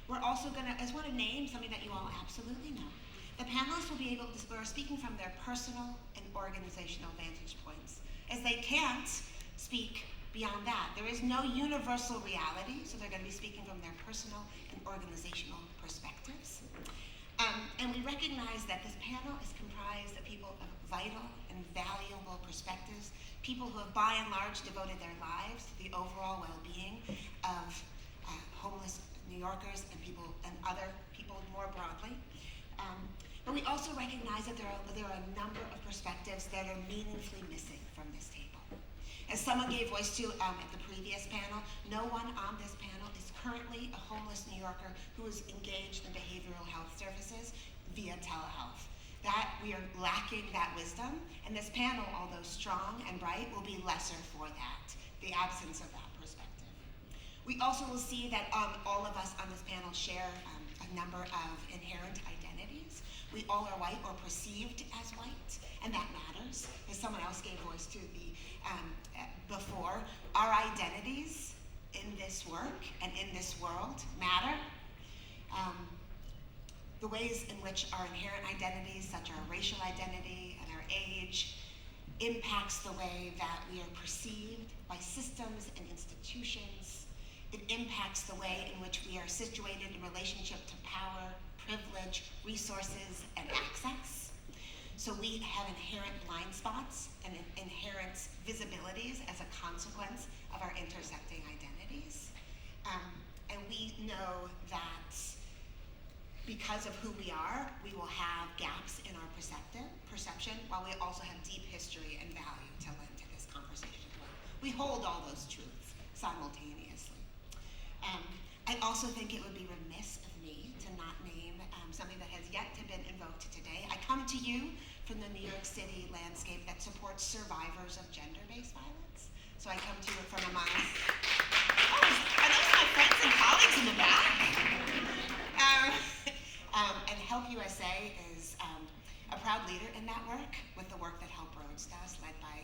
We're also going to, I just want to name something that you all absolutely know. The panelists will be able to, we're speaking from their personal and organizational vantage points, as they can't speak beyond that. There is no universal reality, so they're going to be speaking from their personal and organizational perspectives. And we recognize that this panel is comprised of people of vital and valuable perspectives, people who have by and large devoted their lives to the overall well-being of homeless New Yorkers and people and other people more broadly. But we also recognize that there are a number of perspectives that are meaningfully missing from this table. As someone gave voice to at the previous panel, no one on this panel is currently a homeless New Yorker who is engaged in behavioral health services via telehealth. That we are lacking that wisdom, and this panel, although strong and bright, will be lesser for that, the absence of that perspective. We also will see that all of us on this panel share a number of inherent identities. We all are white or perceived as white, and that matters. As someone else gave voice to before, our identities in this work and in this world matter. The ways in which our inherent identities, such as our racial identity and our age, impacts the way that we are perceived by systems and institutions. It impacts the way in which we are situated in relationship to power, privilege, resources, and access. So we have inherent blind spots and inherent visibilities as a consequence of our intersecting identities. And we know that because of who we are, we will have gaps in our perception, while we also have deep history and value to lend to this conversation as well. We hold all those truths simultaneously. I also think it would be remiss of me to not name something that has yet to been invoked today. I come to you from the New York City landscape that supports survivors of gender-based violence. So I come to you from among, are those my friends and colleagues in the back? And Help USA is a proud leader in that work with the work that Help Roads does, led by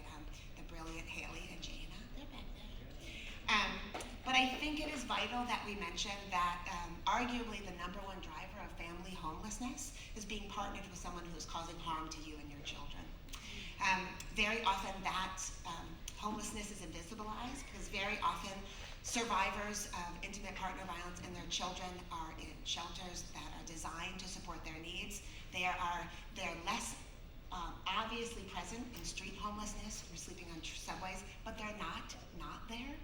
the brilliant Haley and Gina. They're back there. But I think it is vital that we mention that arguably the #1 driver of family homelessness is being partnered with someone who is causing harm to you and your children. Very often that homelessness is invisibilized because very often survivors of intimate partner violence and their children are in shelters that are designed to support their needs. They're less obviously present in street homelessness or sleeping on subways, but they're not there.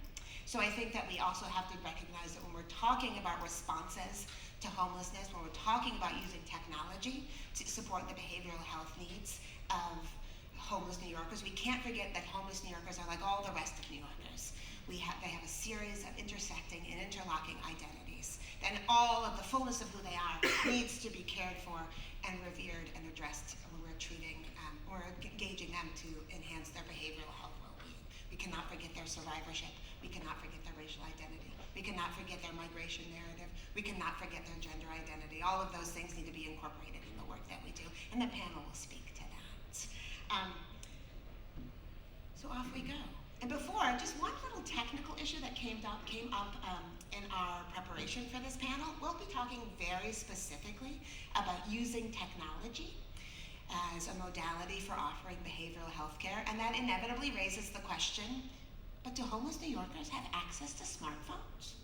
So I think that we also have to recognize that when we're talking about responses to homelessness, when we're talking about using technology to support the behavioral health needs of homeless New Yorkers, we can't forget that homeless New Yorkers are like all the rest of New Yorkers. They have a series of intersecting and interlocking identities. And all of the fullness of who they are needs to be cared for and revered and addressed when we're engaging them to enhance their behavioral health well-being. We cannot forget their survivorship. We cannot forget their racial identity. We cannot forget their migration narrative. We cannot forget their gender identity. All of those things need to be incorporated in the work that we do, and the panel will speak to that. So off we go. And before, just one little technical issue that came up in our preparation for this panel. We'll be talking very specifically about using technology as a modality for offering behavioral health care, and that inevitably raises the question, but do homeless New Yorkers have access to smartphones?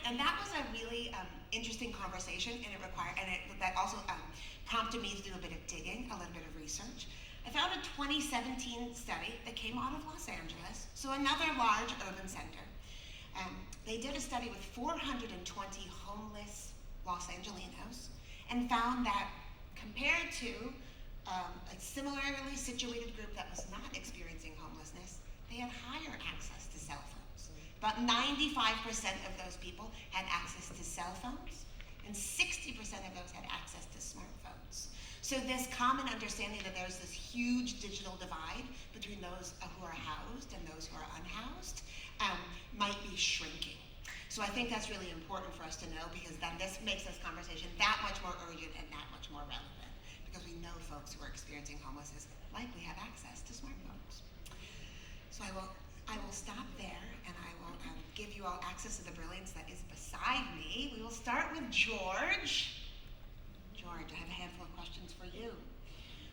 And that was a really interesting conversation, and that also prompted me to do a bit of digging, a little bit of research. I found a 2017 study that came out of Los Angeles, so another large urban center. They did a study with 420 homeless Los Angelinos and found that compared to a similarly situated group that was not experiencing homelessness, they had higher access to cell phones. About 95% of those people had access to cell phones, and 60% of those had access to smartphones. So this common understanding that there's this huge digital divide between those who are housed and those who are unhoused might be shrinking. So I think that's really important for us to know, because then this makes this conversation that much more urgent and that much more relevant, because we know folks who are experiencing homelessness likely have access to smartphones. So I will stop there, and I will give you all access to the brilliance that is beside me. We will start with George. George, I have a handful of questions for you.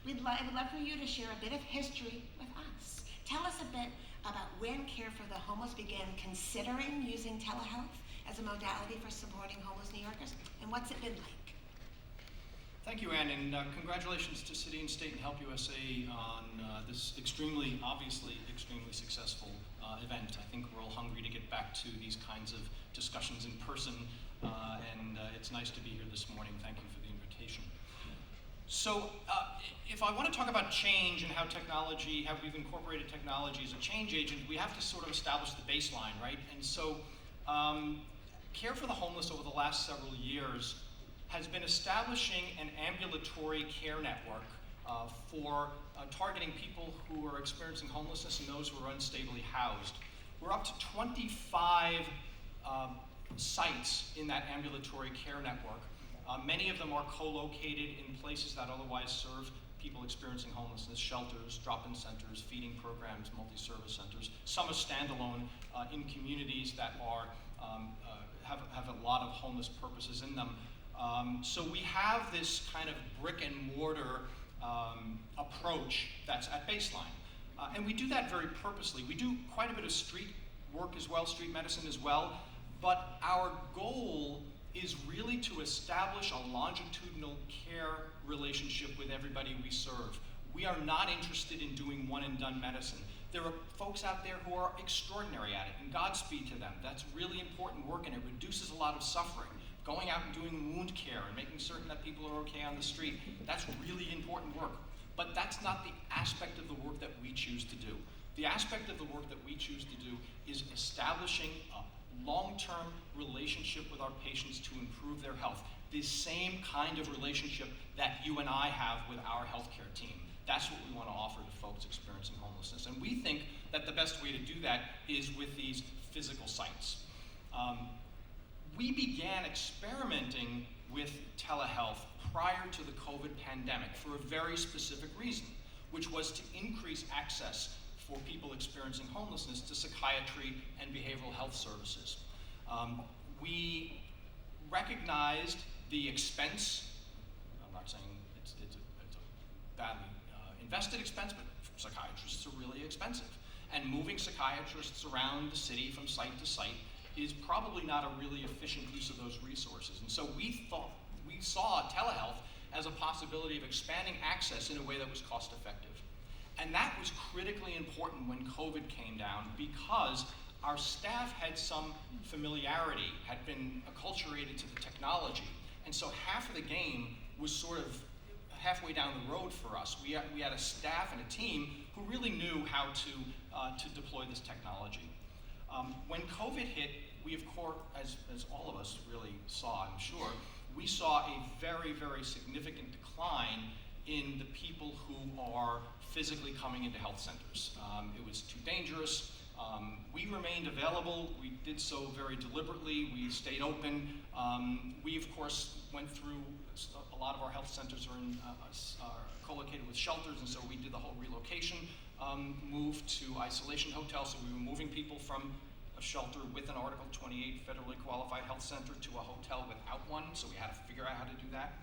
I would love for you to share a bit of history with us. Tell us a bit about when Care for the Homeless began considering using telehealth as a modality for supporting homeless New Yorkers, and what's it been like? Thank you, Ann, and congratulations to City and State and Help USA on this obviously extremely successful event. I think we're all hungry to get back to these kinds of discussions in person, and it's nice to be here this morning. Thank you for the invitation. So if I want to talk about change and how we've incorporated technology as a change agent, we have to sort of establish the baseline, right? And so Care for the Homeless over the last several years has been establishing an ambulatory care network for targeting people who are experiencing homelessness and those who are unstably housed. We're up to 25 sites in that ambulatory care network. Many of them are co-located in places that otherwise serve people experiencing homelessness: shelters, drop-in centers, feeding programs, multi-service centers. Some are standalone in communities that are have a lot of homeless purposes in them. So we have this kind of brick and mortar approach that's at baseline. And we do that very purposely. We do quite a bit of street work as well, street medicine as well, but our goal is really to establish a longitudinal care relationship with everybody we serve. We are not interested in doing one and done medicine. There are folks out there who are extraordinary at it, and Godspeed to them. That's really important work, and it reduces a lot of suffering. Going out and doing wound care and making certain that people are okay on the street, that's really important work. But that's not the aspect of the work that we choose to do. The aspect of the work that we choose to do is establishing a long-term relationship with our patients to improve their health. The same kind of relationship that you and I have with our healthcare team. That's what we want to offer to folks experiencing homelessness. And we think that the best way to do that is with these physical sites. We began experimenting with telehealth prior to the COVID pandemic for a very specific reason, which was to increase access for people experiencing homelessness to psychiatry and behavioral health services. We recognized the expense. I'm not saying it's a badly invested expense, but psychiatrists are really expensive. And moving psychiatrists around the city from site to site is probably not a really efficient use of those resources. And so we saw telehealth as a possibility of expanding access in a way that was cost effective. And that was critically important when COVID came down, because our staff had some familiarity, had been acculturated to the technology. And so half of the game was sort of halfway down the road for us. We had a staff and a team who really knew how to deploy this technology. When COVID hit, we of course, as all of us really saw, I'm sure, we saw a very, very significant decline in the people who are physically coming into health centers. It was too dangerous. We remained available. We did so very deliberately. We stayed open. We, of course, went through, a lot of our health centers are co-located with shelters, and so we did the whole relocation move to isolation hotels. So we were moving people from a shelter with an Article 28 federally qualified health center to a hotel without one, so we had to figure out how to do that.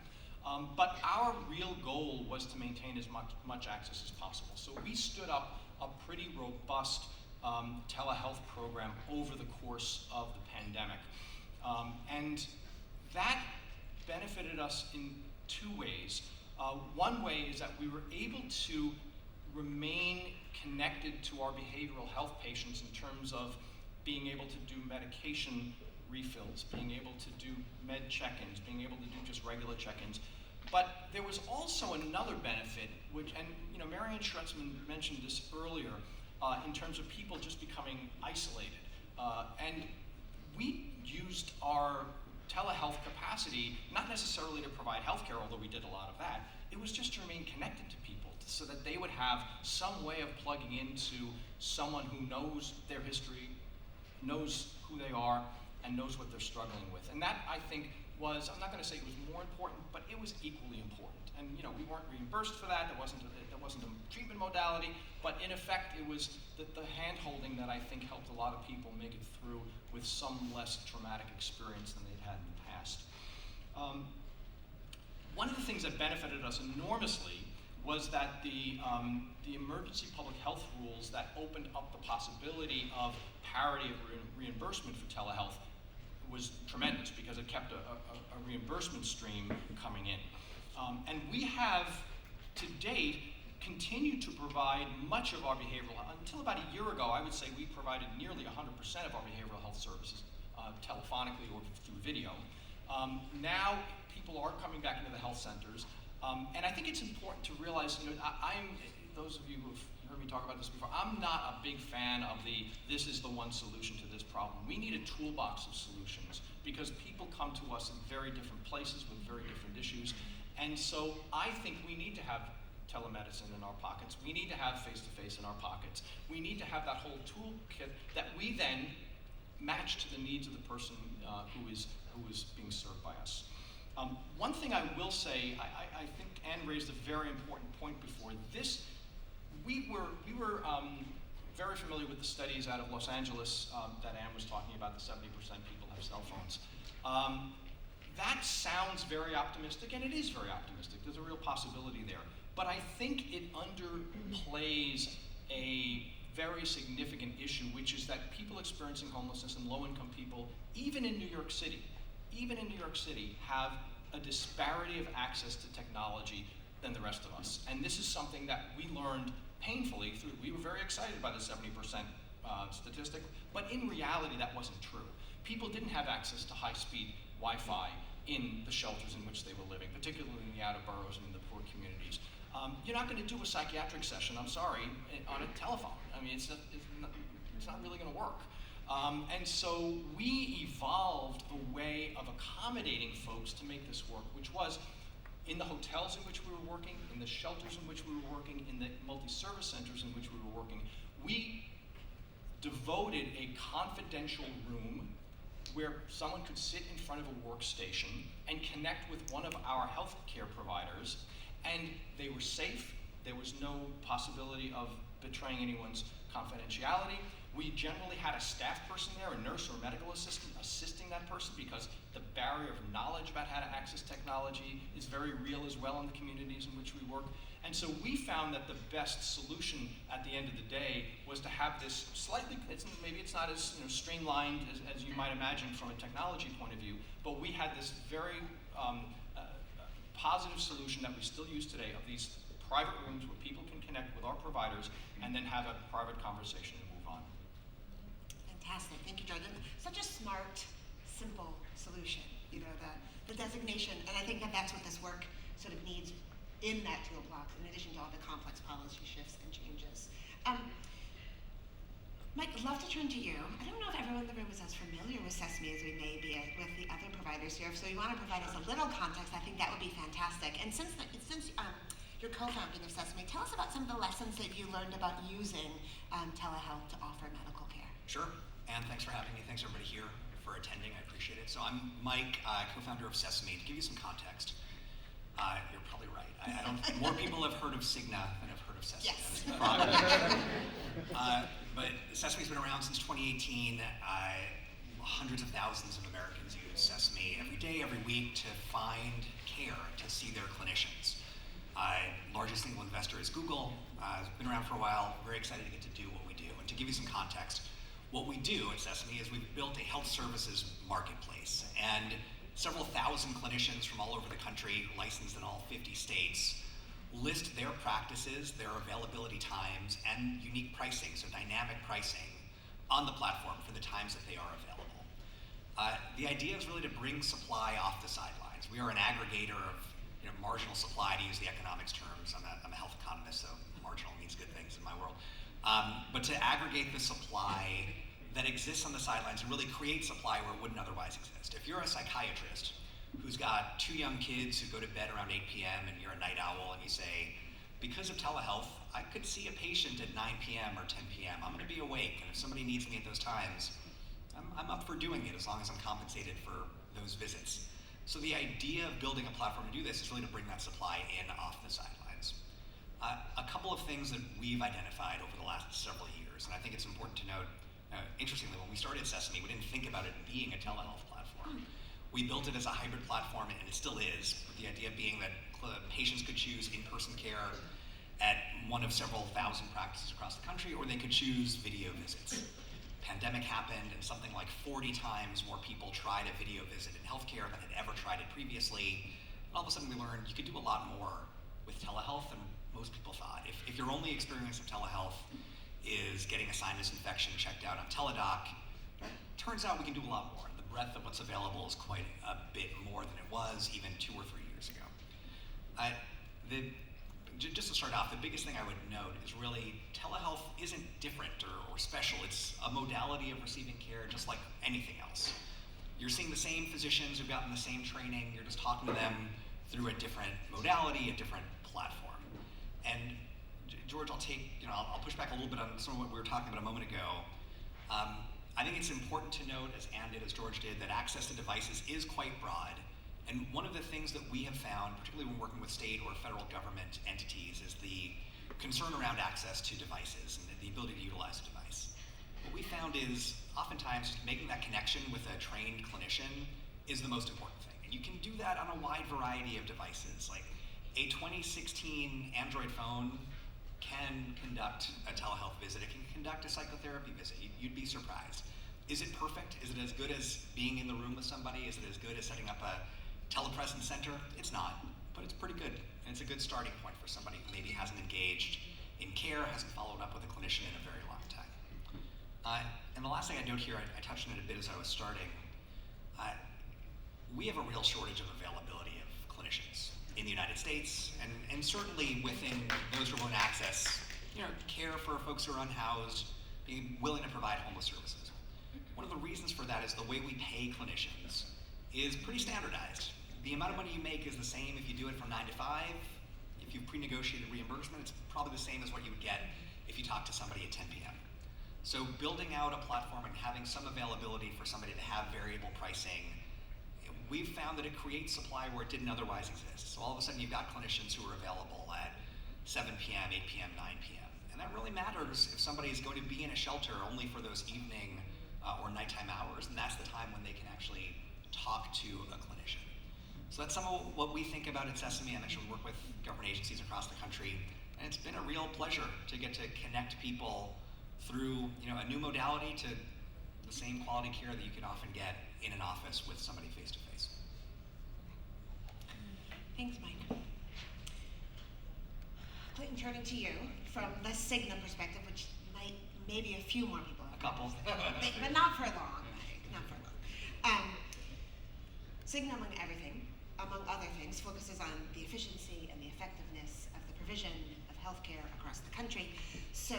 But our real goal was to maintain as much access as possible. So we stood up a pretty robust telehealth program over the course of the pandemic. And that benefited us in two ways. One way is that we were able to remain connected to our behavioral health patients in terms of being able to do medication refills, being able to do med check-ins, being able to do just regular check-ins. But there was also another benefit, which, and Marianne Schretzman mentioned this earlier, in terms of people just becoming isolated. And we used our telehealth capacity, not necessarily to provide healthcare, although we did a lot of that. It was just to remain connected to people so that they would have some way of plugging into someone who knows their history, knows who they are, and knows what they're struggling with. And that, I think, was, I'm not going to say it was more important, but it was equally important. And we weren't reimbursed for that. There wasn't a treatment modality, but in effect, it was the hand-holding that I think helped a lot of people make it through with some less traumatic experience than they'd had in the past. One of the things that benefited us enormously was that the emergency public health rules that opened up the possibility of parity of reimbursement for telehealth was tremendous, because it kept a reimbursement stream coming in. And we have, to date, continued to provide much of our behavioral, until about a year ago, I would say we provided nearly 100% of our behavioral health services telephonically or through video. Now people are coming back into the health centers, and I think it's important to realize, those of you who've heard me talk about this before, I'm not a big fan of this is the one solution to this problem. We need a toolbox of solutions, because people come to us in very different places with very different issues. And so I think we need to have telemedicine in our pockets. We need to have face-to-face in our pockets. We need to have that whole toolkit that we then match to the needs of the person who is being served by us. One thing I will say, I think Anne raised a very important point before this. We were very familiar with the studies out of Los Angeles that Anne was talking about, the 70% people have cell phones. That sounds very optimistic, and it is very optimistic. There's a real possibility there. But I think it underplays a very significant issue, which is that people experiencing homelessness and low-income people, even in New York City, even in New York City, have a disparity of access to technology than the rest of us. And this is something that we learned painfully through. We were very excited by the 70% statistic, but in reality that wasn't true. People didn't have access to high-speed Wi-Fi in the shelters in which they were living, particularly in the outer boroughs and in the poor communities. You're not going to do a psychiatric session, I'm sorry, on a telephone. I mean, it's not really going to work. And so we evolved a way of accommodating folks to make this work, which was in the hotels in which we were working, in the shelters in which we were working, in the multi-service centers in which we were working. We devoted a confidential room where someone could sit in front of a workstation and connect with one of our healthcare providers, and they were safe. There was no possibility of betraying anyone's confidentiality. We generally had a staff person there, a nurse or a medical assistant, assisting that person, because the barrier of knowledge about how to access technology is very real as well in the communities in which we work. And so we found that the best solution at the end of the day was to have this slightly, maybe it's not as streamlined as you might imagine from a technology point of view, but we had this very positive solution that we still use today of these private rooms where people can connect with our providers and then have a private conversation and move on. Fantastic, thank you, Jordan. Such a smart, simple solution, you know, the designation, and I think that that's what this work sort of needs in that toolbox, in addition to all the complex policy shifts and changes. Mike, I'd love to turn to you. I don't know if everyone in the room is as familiar with Sesame as we may be with the other providers here, so you want to provide us a little context, I think that would be fantastic. And since you're co-founding of Sesame, tell us about some of the lessons that you learned about using telehealth to offer medical care. Sure, and thanks for having me. Thanks everybody here for attending, I appreciate it. So I'm Mike, co-founder of Sesame. To give you some context, you're probably right. More people have heard of Cigna than have heard of Sesame. Yes. But Sesame's been around since 2018. Hundreds of thousands of Americans use Sesame every day, every week to find care, to see their clinicians. Largest single investor is Google. It's been around for a while. Very excited to get to do what we do. And to give you some context, what we do at Sesame is we've built a health services marketplace, and several thousand clinicians from all over the country, licensed in all 50 states, list their practices, their availability times, and unique pricing, so dynamic pricing, on the platform for the times that they are available. The idea is really to bring supply off the sidelines. We are an aggregator of marginal supply, to use the economics terms. I'm a health economist, so marginal means good things in my world. But to aggregate the supply that exists on the sidelines and really create supply where it wouldn't otherwise exist. If you're a psychiatrist who's got 2 young kids who go to bed around 8 p.m. and you're a night owl and you say, because of telehealth, I could see a patient at 9 p.m. or 10 p.m. I'm going to be awake, and if somebody needs me at those times, I'm up for doing it as long as I'm compensated for those visits. So the idea of building a platform to do this is really to bring that supply in off the sidelines. A couple of things that we've identified over the last several years, and I think it's important to note, interestingly, when we started Sesame, we didn't think about it being a telehealth platform. We built it as a hybrid platform, and it still is, with the idea being that patients could choose in-person care at one of several thousand practices across the country, or they could choose video visits. Pandemic happened, and something like 40 times more people tried a video visit in healthcare than had ever tried it previously. And all of a sudden we learned you could do a lot more with telehealth than most people thought. If your only experience of telehealth is getting a sinus infection checked out on Teladoc, it turns out we can do a lot more. The breadth of what's available is quite a bit more than it was even 2 or 3 years ago. Just to start off, the biggest thing I would note is really telehealth isn't different or special. It's a modality of receiving care just like anything else. You're seeing the same physicians who've gotten the same training, you're just talking to them through a different modality, a different platform. And George, I'll push back a little bit on some of what we were talking about a moment ago. I think it's important to note, as Ann did, as George did, that access to devices is quite broad. And one of the things that we have found, particularly when working with state or federal government entities, is the concern around access to devices and the ability to utilize a device. What we found is oftentimes making that connection with a trained clinician is the most important thing. And you can do that on a wide variety of devices. Like a 2016 Android phone can conduct a telehealth visit. It can conduct a psychotherapy visit. You'd be surprised. Is it perfect? Is it as good as being in the room with somebody? Is it as good as setting up a telepresence center? It's not, but it's pretty good. And it's a good starting point for somebody who maybe hasn't engaged in care, hasn't followed up with a clinician in a very long time. And the last thing I note here, I touched on it a bit as I was starting. We have a real shortage of availability of clinicians in the United States, and certainly within those remote access, care for folks who are unhoused, being willing to provide homeless services. One of the reasons for that is the way we pay clinicians is pretty standardized. The amount of money you make is the same if you do it from 9 to 5. If you pre-negotiated reimbursement, it's probably the same as what you would get if you talk to somebody at 10 p.m. So building out a platform and having some availability for somebody to have variable pricing, we've found that it creates supply where it didn't otherwise exist. So all of a sudden you've got clinicians who are available at 7 p.m., 8 p.m., 9 p.m. And that really matters if somebody is going to be in a shelter only for those evening or nighttime hours, and that's the time when they can actually talk to a clinician. So that's some of what we think about at Sesame. I mentioned we work with government agencies across the country, and it's been a real pleasure to get to connect people through a new modality to the same quality care that you can often get in an office with somebody face to face. Thanks, Mike. Clinton, turning to you from the Cigna perspective, which might maybe a few more people have. A couple. but not for long, Mike, not for long. Cigna, among other things, focuses on the efficiency and the effectiveness of the provision of healthcare across the country. So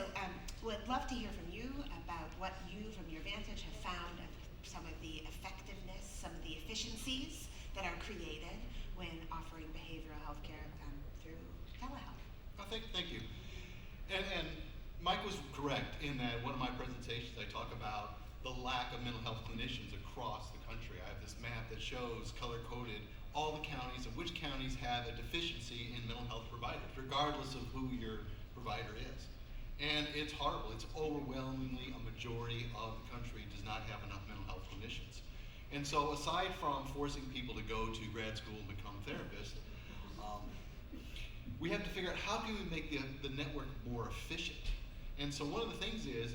would love to hear from you about what you, from your vantage, have found of some of the effectiveness, some of the efficiencies that are created when offering behavioral health care through telehealth. Thank you. And Mike was correct in that one of my presentations I talk about the lack of mental health clinicians across the country. I have this map that shows color-coded all the counties and which counties have a deficiency in mental health providers, regardless of who your provider is. And it's horrible. It's overwhelmingly a majority of the country does not have enough mental health clinicians. And so aside from forcing people to go to grad school and become therapists, we have to figure out how can we make the network more efficient. And so one of the things is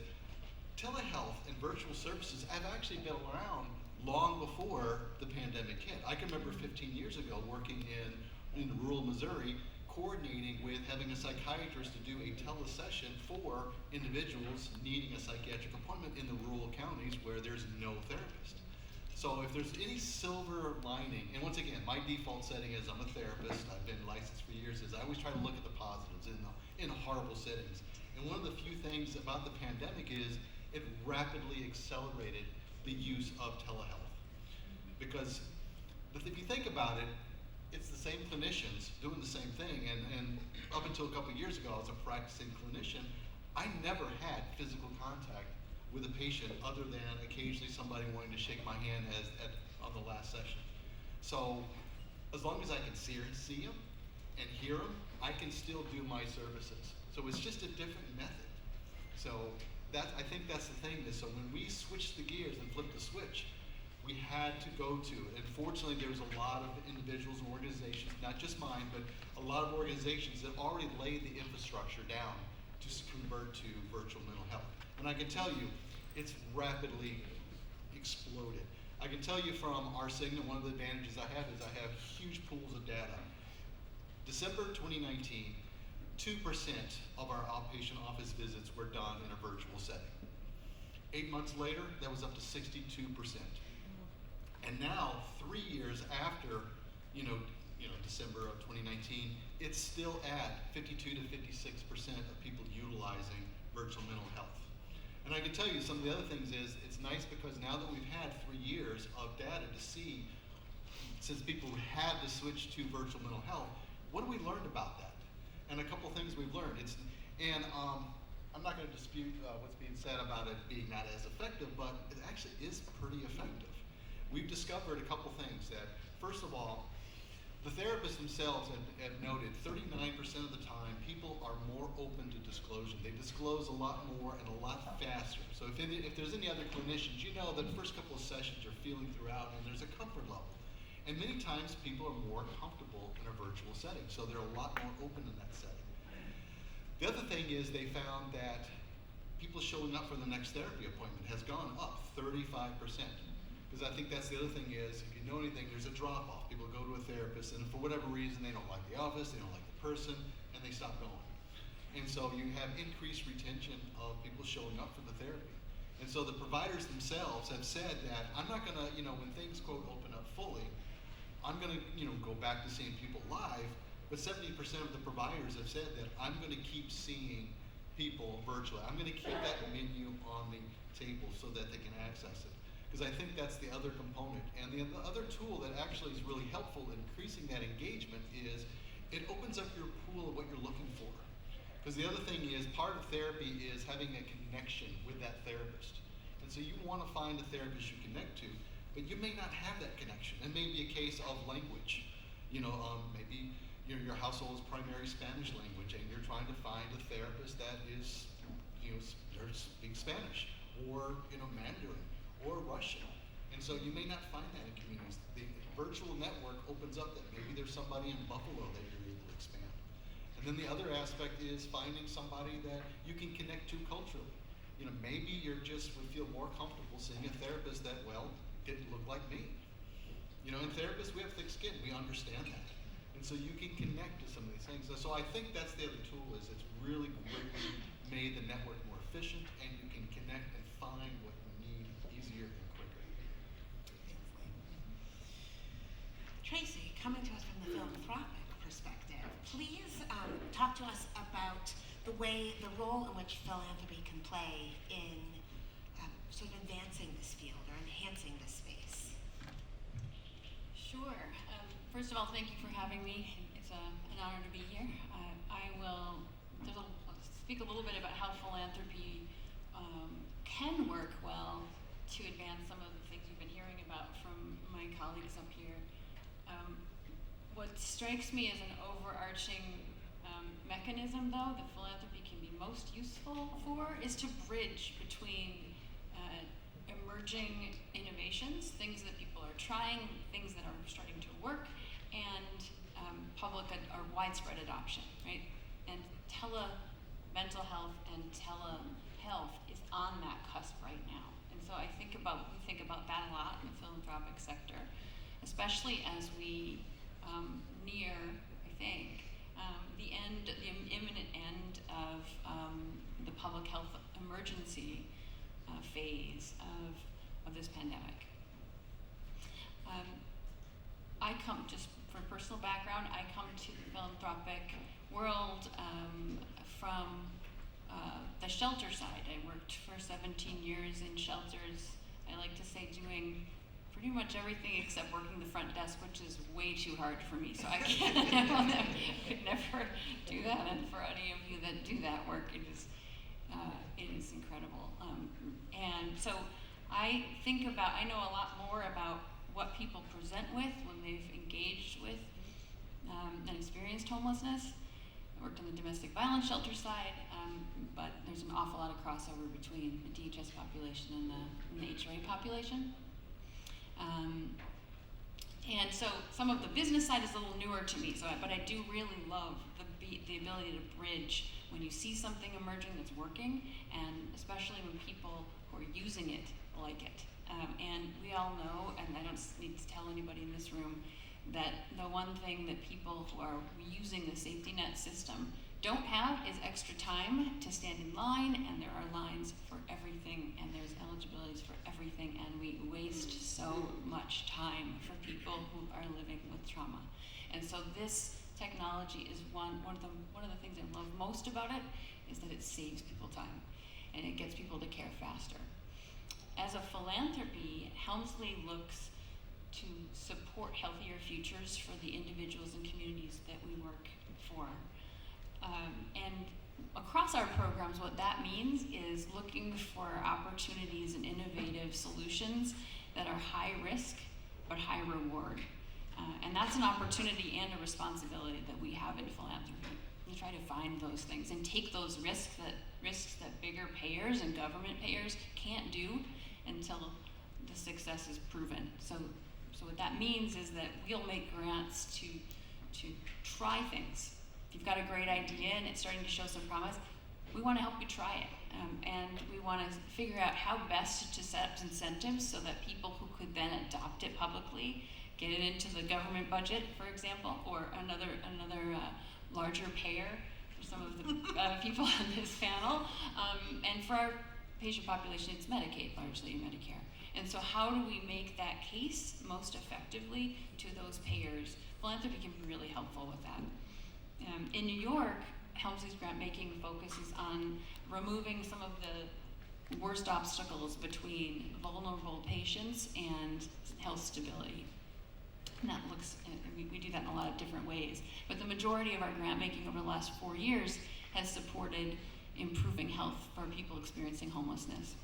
telehealth and virtual services have actually been around long before the pandemic hit. I can remember 15 years ago working in rural Missouri, coordinating with having a psychiatrist to do a telesession for individuals needing a psychiatric appointment in the rural counties where there's no therapist. So if there's any silver lining, and once again, my default setting is I'm a therapist, I've been licensed for years, is I always try to look at the positives in horrible settings. And one of the few things about the pandemic is it rapidly accelerated the use of telehealth. Because if you think about it, it's the same clinicians doing the same thing. And up until a couple of years ago, I was a practicing clinician. I never had physical contact with a patient other than occasionally somebody wanting to shake my hand on the last session. So as long as I can see them and hear them, I can still do my services. So it's just a different method. So I think that's the thing is, so when we switched the gears and flipped the switch, we had to go to it. And fortunately, there's a lot of individuals and organizations, not just mine, but a lot of organizations that already laid the infrastructure down to convert to virtual mental health. And I can tell you, it's rapidly exploded. I can tell you from our Cigna, one of the advantages I have is I have huge pools of data. December 2019, 2% of our outpatient office visits were done in a virtual setting. 8 months later, that was up to 62%. And now, 3 years after, December of 2019, it's still at 52 to 56% of people utilizing virtual mental health. And I can tell you some of the other things is, it's nice because now that we've had 3 years of data to see, since people had to switch to virtual mental health, what have we learned about that? And a couple things we've learned. I'm not going to dispute what's being said about it being not as effective, but it actually is pretty effective. We've discovered a couple things that, first of all, the therapists themselves have noted 39% of the time people are more open to disclosure. They disclose a lot more and a lot faster. So if there's any other clinicians, you know that the first couple of sessions are feeling throughout and there's a comfort level. And many times people are more comfortable in a virtual setting, so they're a lot more open in that setting. The other thing is they found that people showing up for the next therapy appointment has gone up 35%. Because I think that's the other thing is, if you know anything, there's a drop off. People go to a therapist and for whatever reason, they don't like the office, they don't like the person, and they stop going. And so you have increased retention of people showing up for the therapy. And so the providers themselves have said that I'm not gonna, when things quote open up fully, I'm gonna, go back to seeing people live, but 70% of the providers have said that I'm gonna keep seeing people virtually. I'm gonna keep that menu on the table so that they can access it. Because I think that's the other component. And the other tool that actually is really helpful in increasing that engagement is it opens up your pool of what you're looking for. Because the other thing is, part of therapy is having a connection with that therapist. And so you want to find a therapist you connect to, but you may not have that connection. It may be a case of language. Maybe your household's primary Spanish language, and you're trying to find a therapist that is, speaks Spanish, or Mandarin, or Russian. And so you may not find that in communities. The virtual network opens up that maybe there's somebody in Buffalo that you're able to expand. And then the other aspect is finding somebody that you can connect to culturally. Maybe would feel more comfortable seeing a therapist that, didn't look like me. In therapists, we have thick skin. We understand that. And so you can connect to some of these things. So I think that's the other tool is it's really greatly made the network more efficient, and you can connect and find what you need easier and quicker. Tracy, coming to us from the philanthropic perspective, please talk to us about the role in which philanthropy can play in sort of advancing this field or enhancing this space. Sure. First of all, thank you for having me. It's an honor to be here. I'll speak a little bit about how philanthropy can work well to advance some of the things we've been hearing about from my colleagues up here. What strikes me as an overarching mechanism, though, that philanthropy can be most useful for is to bridge between emerging innovations, things that people are trying, things that are starting to work, and public or widespread adoption, right? And mental health and telehealth is on that cusp right now. And so we think about that a lot in the philanthropic sector, especially as we near, I think, the imminent end of the public health emergency phase of this pandemic. I come, just for personal background, I come to the philanthropic world from the shelter side. I worked for 17 years in shelters. I like to say doing pretty much everything except working the front desk, which is way too hard for me. So I could never do that. And for any of you that do that work, it is incredible. And so I know a lot more about what people present with when they've engaged with and experienced homelessness. I worked on the domestic violence shelter side, but there's an awful lot of crossover between the DHS population and the HRA population. And so some of the business side is a little newer to me, but I do really love the ability to bridge when you see something emerging that's working, and especially when people who are using it like it. And we all know, and I don't need to tell anybody in this room, that the one thing that people who are using the safety net system don't have is extra time to stand in line, and there are lines for everything, and there's eligibilities for everything, and we waste so much time for people who are living with trauma. And so this technology is one of the things I love most about it is that it saves people time, and it gets people to care faster. As a philanthropy, Helmsley looks to support healthier futures for the individuals and communities that we work for. And across our programs, what that means is looking for opportunities and innovative solutions that are high risk but high reward. And that's an opportunity and a responsibility that we have in philanthropy. We try to find those things and take those risks that bigger payers and government payers can't do until the success is proven. So what that means is that we'll make grants to try things. If you've got a great idea and it's starting to show some promise, we want to help you try it. and we want to figure out how best to set up incentives so that people who could then adopt it publicly get it into the government budget, for example, or another larger payer for some of the people on this panel. And for our patient population, it's Medicaid largely, Medicare. And so how do we make that case most effectively to those payers? Philanthropy can be really helpful with that. In New York, Helmsley's grant making focuses on removing some of the worst obstacles between vulnerable patients and health stability. And that looks, we do that in a lot of different ways. But the majority of our grant making over the last 4 years has supported improving health for people experiencing homelessness.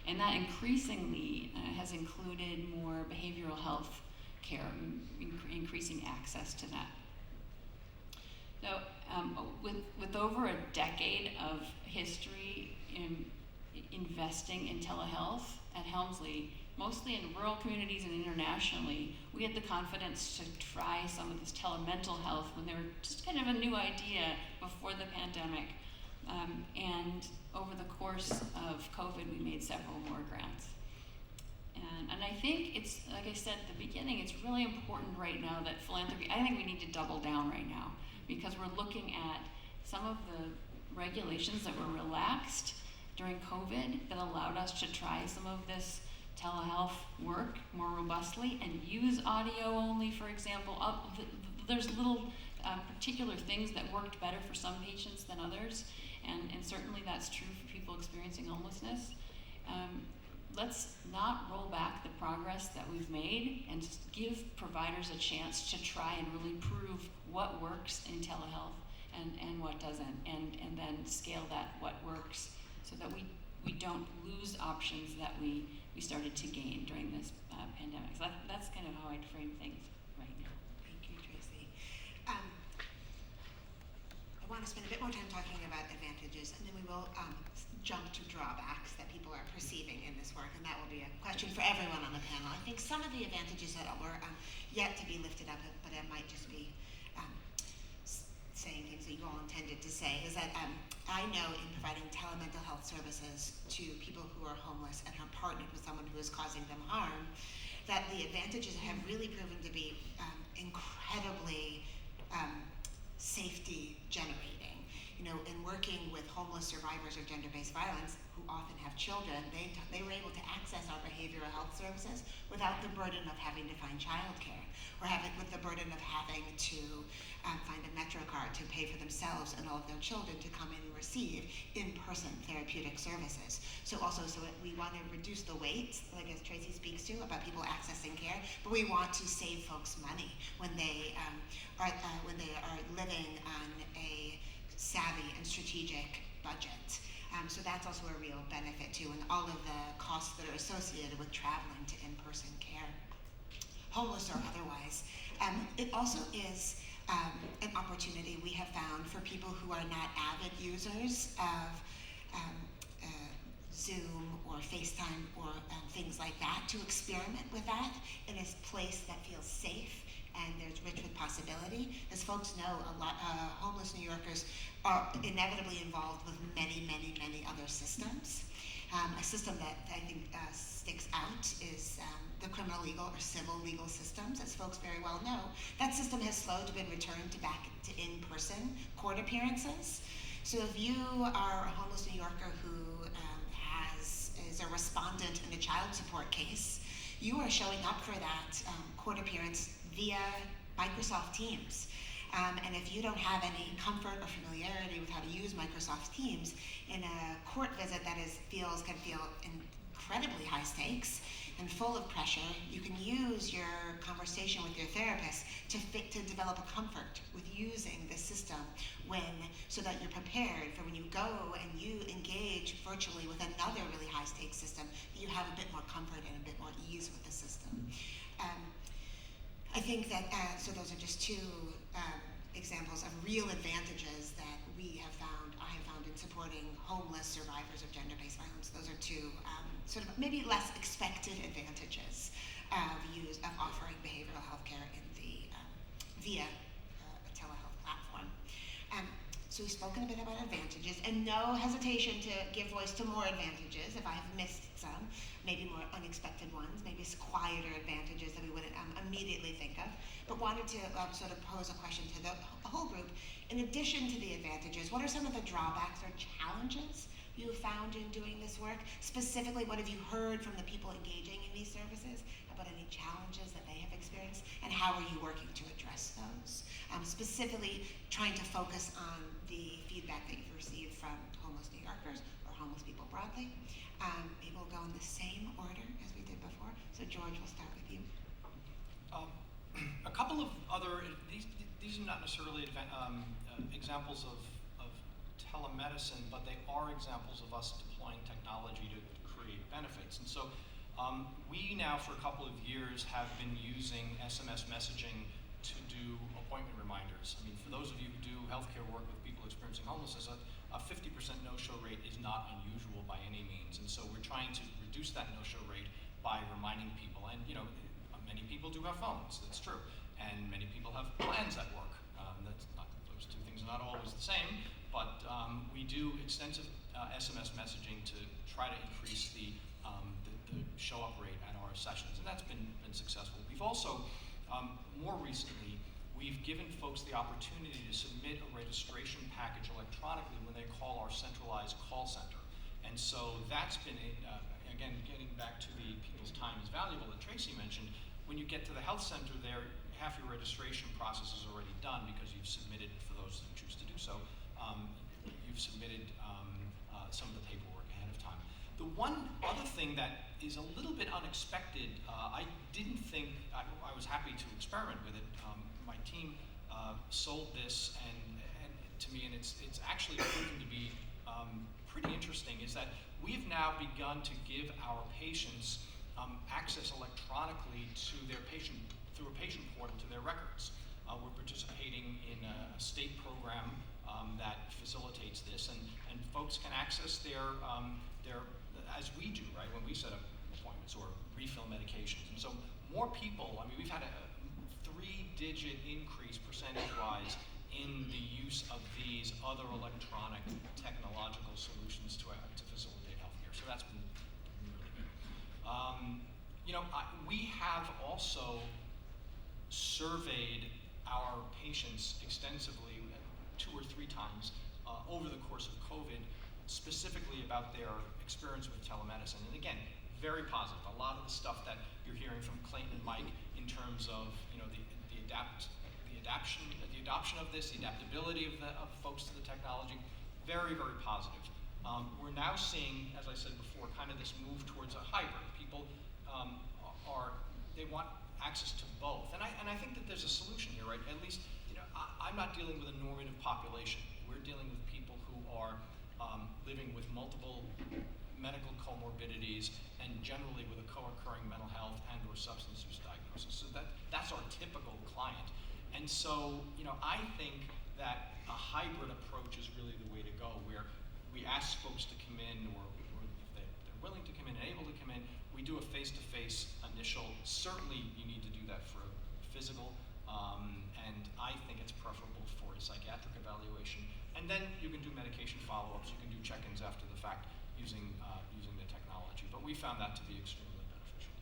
And that increasingly has included more behavioral health care, increasing access to that. So with over a decade of history in investing in telehealth at Helmsley, mostly in rural communities and internationally, we had the confidence to try some of this telemental health when they were just kind of a new idea before the pandemic. And over the course of COVID, we made several more grants. And I think it's, like I said at the beginning, it's really important right now that philanthropy, I think we need to double down right now, because we're looking at some of the regulations that were relaxed during COVID that allowed us to try some of this telehealth work more robustly and use audio only, for example. There's little particular things that worked better for some patients than others, and certainly that's true for people experiencing homelessness. Let's not roll back the progress that we've made and just give providers a chance to try and really prove what works in telehealth and what doesn't, and then scale that what works so that we don't lose options that we started to gain during this pandemic. So that's kind of how I'd frame things right now. Thank you, Tracy. I want to spend a bit more time talking about advantages, and then we will jump to drawbacks that people are perceiving in this work, and that will be a question for everyone on the panel. I think some of the advantages that were yet to be lifted up, but I might just be saying things that you all intended to say, is that I know in providing telemental health services to people who are homeless and have partnered with someone who is causing them harm, that the advantages have really proven to be incredibly safety generating. You know, in working with homeless survivors of gender-based violence who often have children, they were able to access our behavioral health services without the burden of having to find childcare, or with the burden of having to find a Metro card to pay for themselves and all of their children to come in and receive in-person therapeutic services. So we want to reduce the wait, like as Tracy speaks to, about people accessing care, but we want to save folks money when they are living on a savvy and strategic budget. So that's also a real benefit too, and all of the costs that are associated with traveling to in-person care, homeless or otherwise. It also is an opportunity we have found for people who are not avid users of Zoom or FaceTime or things like that, to experiment with that in a place that feels safe and there's rich with possibility. As folks know, a lot homeless New Yorkers are inevitably involved with many, many, many other systems. A system that I think sticks out is the criminal legal or civil legal systems, as folks very well know. That system has slowly been returned back to in-person court appearances. So if you are a homeless New Yorker who is a respondent in a child support case, you are showing up for that court appearance via Microsoft Teams. And if you don't have any comfort or familiarity with how to use Microsoft Teams, in a court visit that can feel incredibly high stakes and full of pressure, you can use your conversation with your therapist to develop a comfort with using this system so that you're prepared for when you go and you engage virtually with another really high stakes system, that you have a bit more comfort and a bit more ease with the system. I think that, so those are just two examples of real advantages that I have found in supporting homeless survivors of gender-based violence. Those are two sort of maybe less expected advantages of offering behavioral health care in via a telehealth platform. So we've spoken a bit about advantages, and no hesitation to give voice to more advantages if I have missed some, maybe more unexpected ones, maybe quieter advantages that we wouldn't immediately think of, but wanted to sort of pose a question to the whole group. In addition to the advantages, what are some of the drawbacks or challenges you have found in doing this work? Specifically, what have you heard from the people engaging in these services about any challenges that they have experienced, and how are you working to address those? Specifically, trying to focus on the feedback that you've received from homeless New Yorkers or homeless people broadly. Maybe we'll go in the same order as we did before. So George, we'll start with you. A couple of other, these are not necessarily examples of telemedicine, but they are examples of us deploying technology to create benefits. And so we now, for a couple of years, have been using SMS messaging to do appointment reminders. I mean, for those of you who do healthcare work with people experiencing homelessness, a 50% no-show rate is not unusual by any means. And so we're trying to reduce that no-show rate by reminding people. And, you know, many people do have phones, that's true. And many people have plans at work. Those two things are not always the same, but we do extensive SMS messaging to try to increase the show-up rate at our sessions, and that's been successful. We've also, more recently, we've given folks the opportunity to submit a registration package electronically when they call our centralized call center. And so that's been, again, getting back to the people's time is valuable that Tracy mentioned. When you get to the health center there, half your registration process is already done because you've submitted, for those who choose to do so, you've submitted some of the paperwork ahead of time. The one other thing that is a little bit unexpected, I didn't think, I was happy to experiment with it. My team sold this and to me, and it's actually proven to be pretty interesting, is that we've now begun to give our patients access electronically to their through a patient portal to their records. We're participating in a state program that facilitates this, and folks can access their as we do, right, when we set up appointments or refill medications. And so more people, I mean, we've had a 3-digit increase percentage-wise in the use of these other electronic technological solutions to facilitate healthcare. So that's been really good. You know, we have also surveyed our patients extensively 2 or 3 times over the course of COVID, specifically about their experience with telemedicine. And again, very positive. A lot of the stuff that you're hearing from Clayton and Mike in terms of, you know, the adoption of this, the adaptability of folks to the technology, very, very positive. We're now seeing, as I said before, kind of this move towards a hybrid. People they want access to both, and I think that there's a solution here, right? At least, you know, I'm not dealing with a normative population. We're dealing with people who are living with multiple medical comorbidities and generally with a co-occurring mental health and or substance use diagnosis. So that's our typical client. And so, you know, I think that a hybrid approach is really the way to go, where we ask folks to come in, or if they're willing to come in and able to come in, we do a face-to-face initial. Certainly you need to do that for a physical, and I think it's preferable for a psychiatric evaluation. And then you can do medication follow-ups, you can do check-ins after the fact using the technology. But we found that to be extremely beneficial.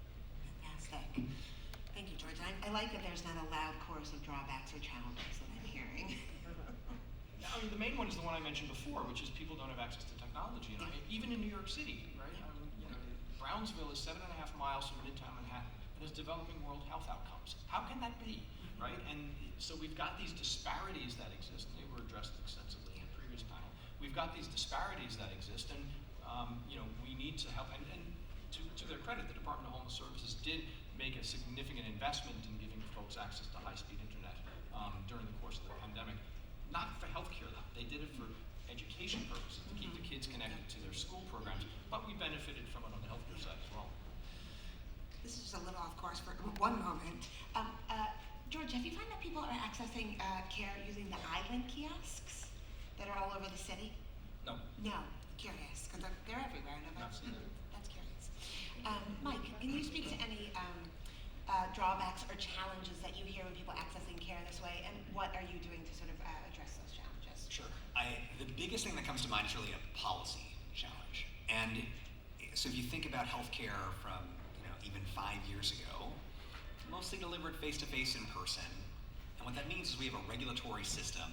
Fantastic. Thank you, George. I like that there's not a loud chorus of drawbacks or challenges that I'm hearing. I mean, the main one is the one I mentioned before, which is people don't have access to technology. And even in New York City, right? You know, Brownsville is 7.5 miles from Midtown Manhattan and is developing World Health Outcomes. How can that be, right? And so we've got these disparities that exist, and they were addressed extensively in the previous panel. We've got these disparities that exist, and you know, we need to help. And to their credit, the Department of Homeless Services did make a significant investment in giving folks access to high-speed internet during the course of the pandemic. Not for healthcare, though. They did it for education purposes, to keep the kids connected to their school programs, but we benefited from it on the healthcare side as well. This is a little off course for one moment. George, have you found that people are accessing care using the iLink kiosks that are all over the city? No. No. Curious, because they're everywhere. And that's curious. Mike, can you speak to any drawbacks or challenges that you hear when people accessing care this way, and what are you doing to sort of address those challenges? Sure. I The biggest thing that comes to mind is really a policy challenge. And so if you think about healthcare from even 5 years ago, mostly delivered face-to-face in person. And what that means is we have a regulatory system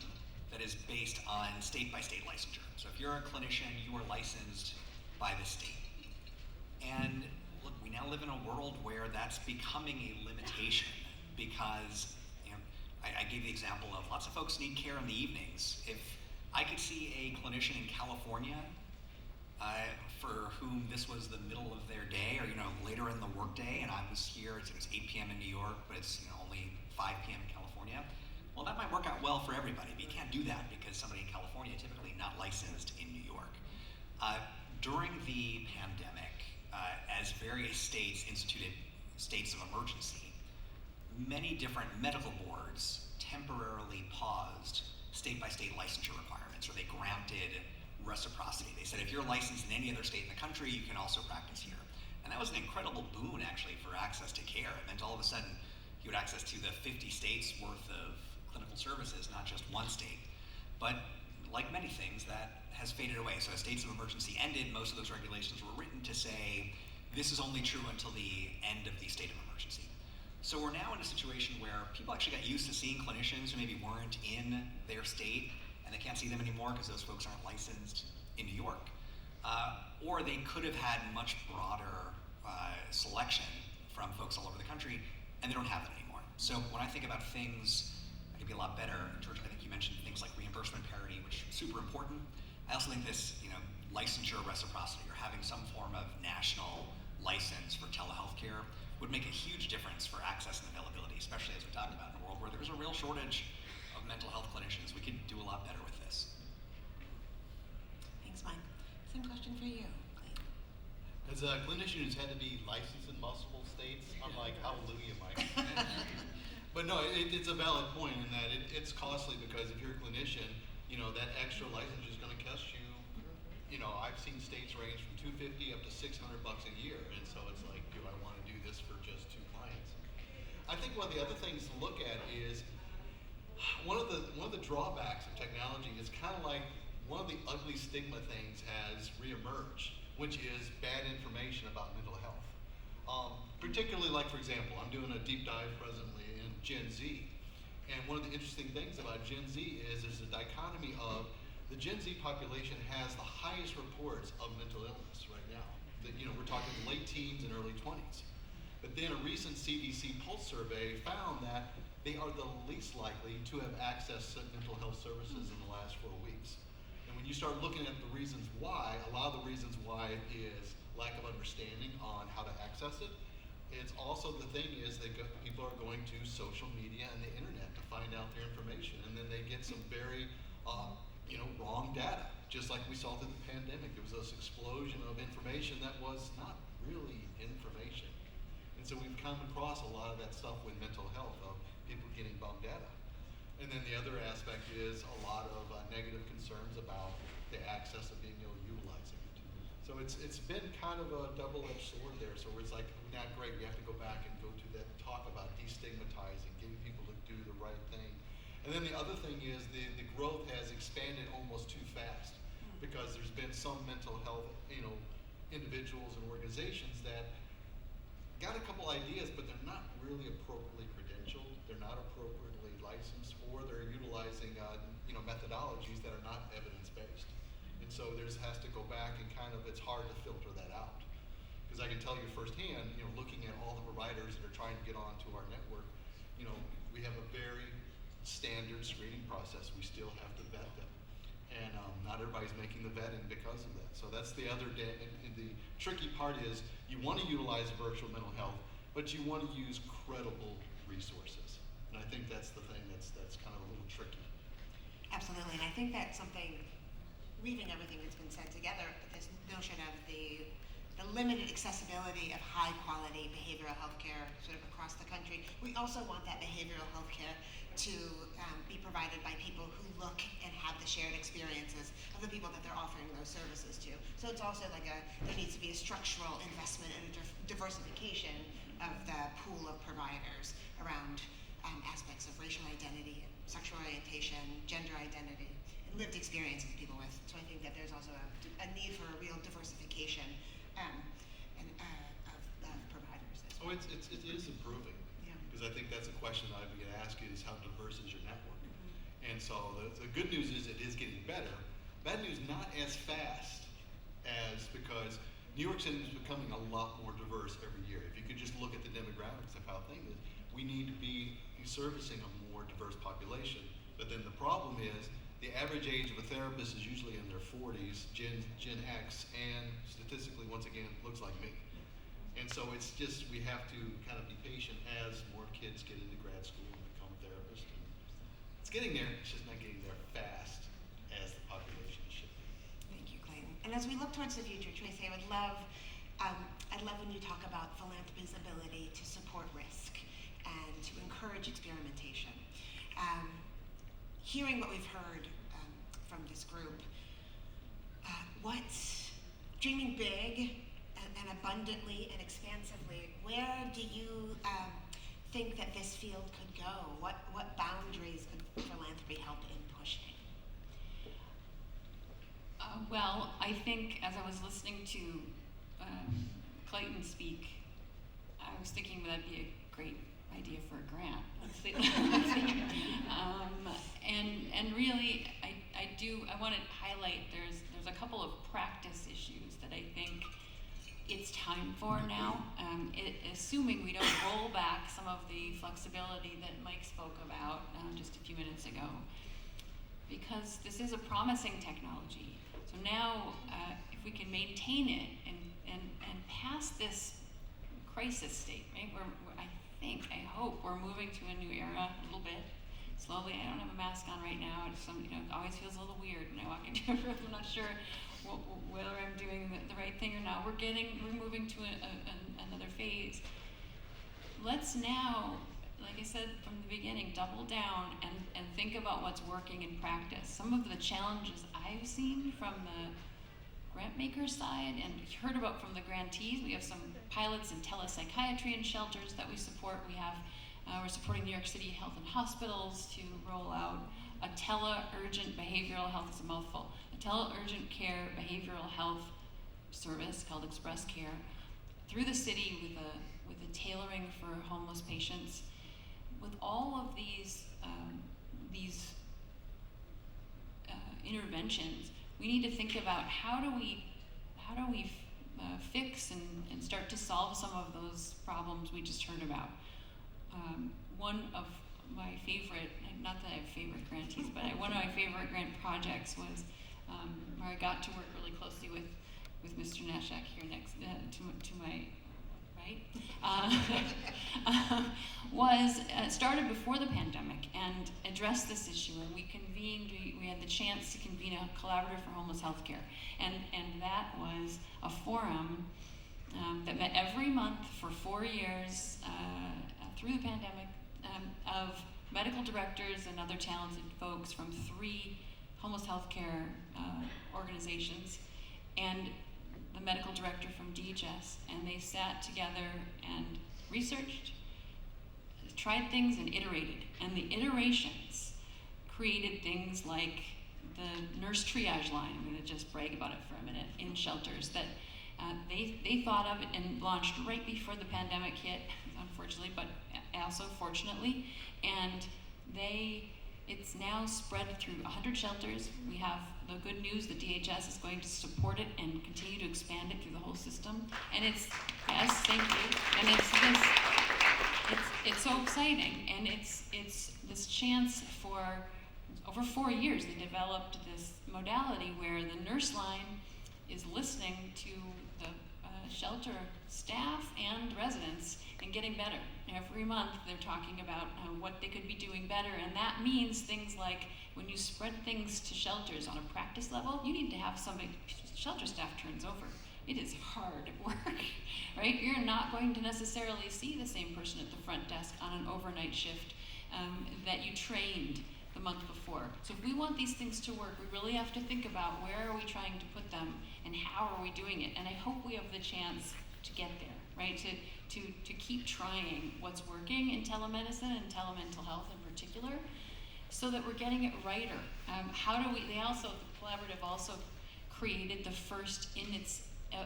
that is based on state-by-state licensure. So if you're a clinician, you are licensed by the state. And look, we now live in a world where that's becoming a limitation because I gave the example of lots of folks need care in the evenings. If I could see a clinician in California for whom this was the middle of their day or later in the workday, and I was here, it was 8 p.m. in New York, but it's only 5 p.m. in California, well, that might work out well for everybody, but you can't do that because somebody in California typically not licensed in New York. During the pandemic, as various states instituted states of emergency, many different medical boards temporarily paused state-by-state licensure requirements, or they granted reciprocity. They said, if you're licensed in any other state in the country, you can also practice here. And that was an incredible boon, actually, for access to care. It meant all of a sudden you had access to the 50 states worth of clinical services, not just one state. But like many things, that has faded away. So as states of emergency ended, most of those regulations were written to say, this is only true until the end of the state of emergency. So we're now in a situation where people actually got used to seeing clinicians who maybe weren't in their state, and they can't see them anymore because those folks aren't licensed in New York. Or they could have had much broader selection from folks all over the country, and they don't have that anymore. So when I think about things that could be a lot better, George, I think you mentioned things like reimbursement parity, which is super important. I also think this, licensure reciprocity, or having some form of national license for telehealth care would make a huge difference for access and availability, especially as we talked about in a world where there's a real shortage of mental health clinicians. We could do a lot better with this. Thanks, Mike. Same question for you. As a clinician who's had to be licensed in multiple states, I'm like, hallelujah, Mike. But no, it's a valid point in that it's costly because if you're a clinician, that extra license is going to cost you. I've seen states range from $250 up to $600 a year, and so it's like, do I want to do this for just 2 clients? I think one of the other things to look at is one of the drawbacks of technology is kind of like one of the ugly stigma things has reemerged, which is bad information about mental health. Particularly, like, for example, I'm doing a deep dive presently in Gen Z, and one of the interesting things about Gen Z is there's a dichotomy of the Gen Z population has the highest reports of mental illness right now. We're talking late teens and early 20s. But then a recent CDC Pulse survey found that they are the least likely to have access to mental health services in the last 4 weeks. And when you start looking at the reasons why, a lot of the reasons why is lack of understanding on how to access it. It's also the thing is that people are going to social media and the internet to find out their information, and then they get some very wrong data. Just like we saw through the pandemic, there was this explosion of information that was not really information. And so we've come across a lot of that stuff with mental health of people getting bum data. And then the other aspect is a lot of negative concerns about the access of being able to utilizing it. So it's been kind of a double-edged sword there. So it's like, not great, we have to go back and go to that, talk about destigmatizing, getting people to do the right thing. And then the other thing is the growth has expanded almost too fast because there's been some mental health, individuals and organizations that got a couple ideas, but they're not really appropriately credentialed, they're not appropriately licensed, or they're utilizing, methodologies that are not evidence-based. And so has to go back and it's hard to filter that out. Because I can tell you firsthand, looking at all the providers that are trying to get onto our network, we have a very standard screening process. We still have to vet them. And not everybody's making the vetting because of that. So that's the other and the tricky part is you want to utilize virtual mental health, but you want to use credible resources. And I think that's the thing that's kind of a little tricky. Absolutely, and I think that's something, weaving everything that's been said together, this notion of the limited accessibility of high quality behavioral health care sort of across the country. We also want that behavioral health care to be provided by people who look and have the shared experiences of the people that they're offering those services to. So it's also like there needs to be a structural investment and diversification of the pool of providers around aspects of racial identity, sexual orientation, gender identity, lived experiences of people with. So I think that there's also a need for a real diversification of providers. Oh, it is improving. Yeah. Because I think that's a question that I'd be going to ask you is how diverse is your network? And so the good news is it is getting better. Bad news, not as fast as, because New York City is becoming a lot more diverse every year. If you could just look at the demographics of how things is, we need to be servicing a more diverse population. But then the problem is the average age of a therapist is usually in their 40s, Gen X, and statistically, once again, looks like me. And so it's just, we have to kind of be patient as more kids get into grad school and become therapists. And it's getting there, it's just not getting there fast as the population is shifting. Thank you, Clayton. And as we look towards the future, Tracy, I'd love when you talk about philanthropy's ability to support risk and to encourage experimentation. Hearing what we've heard from this group, what's dreaming big and abundantly and expansively, where do you think that this field could go? What boundaries could philanthropy help in pushing? Well, I think as I was listening to Clayton speak, I was thinking that'd be a great idea for a grant. And really, I want to highlight there's a couple of practice issues that I think it's time for now, assuming we don't roll back some of the flexibility that Mike spoke about just a few minutes ago, because this is a promising technology. So now, if we can maintain it and pass this crisis state, right? I hope we're moving to a new era a little bit. Slowly, I don't have a mask on right now. It always feels a little weird when I walk into a room. I'm not sure whether I'm doing the right thing or not. We're moving to another phase. Let's now, like I said from the beginning, double down and think about what's working in practice. Some of the challenges I've seen from the grant maker side and heard about from the grantees, we have some pilots in telepsychiatry and shelters that we support. We're supporting New York City Health and Hospitals to roll out a tele-urgent behavioral health, it's a mouthful, a tele-urgent care behavioral health service called Express Care through the city with a tailoring for homeless patients. With all of these interventions, we need to think about how do we fix and start to solve some of those problems we just heard about. One of my favorite, not that I have favorite grantees, but one of my favorite grant projects was where I got to work really closely with Mr. Nashak here next to my right, was started before the pandemic and addressed this issue. And we convened, we had the chance to convene a collaborative for homeless healthcare. And that was a forum that met every month for 4 years through the pandemic of medical directors and other talented folks from 3 homeless healthcare organizations and the medical director from DHS, and they sat together and researched, tried things, and iterated. And the iterations created things like the nurse triage line. I'm going to just brag about it for a minute in shelters that they thought of it and launched right before the pandemic hit, unfortunately, but also fortunately. And it's now spread through 100 shelters. We have the good news that DHS is going to support it and continue to expand it through the whole system. And yes, thank you. And it's so exciting. And it's this chance for, over 4 years, they developed this modality where the nurse line is listening to the shelter staff and residents and getting better. Every month they're talking about what they could be doing better, and that means things like when you spread things to shelters on a practice level, you need to have shelter staff turns over. It is hard work, right? You're not going to necessarily see the same person at the front desk on an overnight shift that you trained the month before. So if we want these things to work, we really have to think about where are we trying to put them and how are we doing it. And I hope we have the chance to get there, right? To keep trying what's working in telemedicine and telemental health in particular, so that we're getting it righter. The collaborative also created the first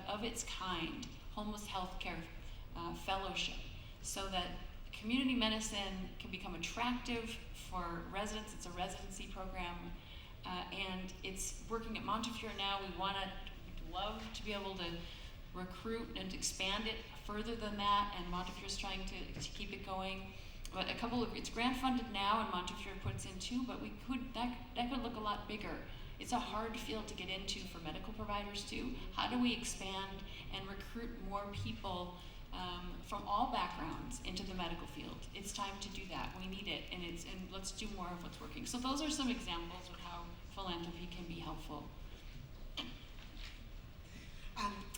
of its kind homeless healthcare fellowship, so that community medicine can become attractive for residents. It's a residency program, and it's working at Montefiore now. We'd love to be able to recruit and expand it further than that, and Montefiore's trying to keep it going. But it's grant funded now, and Montefiore puts in too, but that could look a lot bigger. It's a hard field to get into for medical providers too. How do we expand and recruit more people from all backgrounds into the medical field? It's time to do that. We need it, and let's do more of what's working. So those are some examples of how philanthropy can be helpful.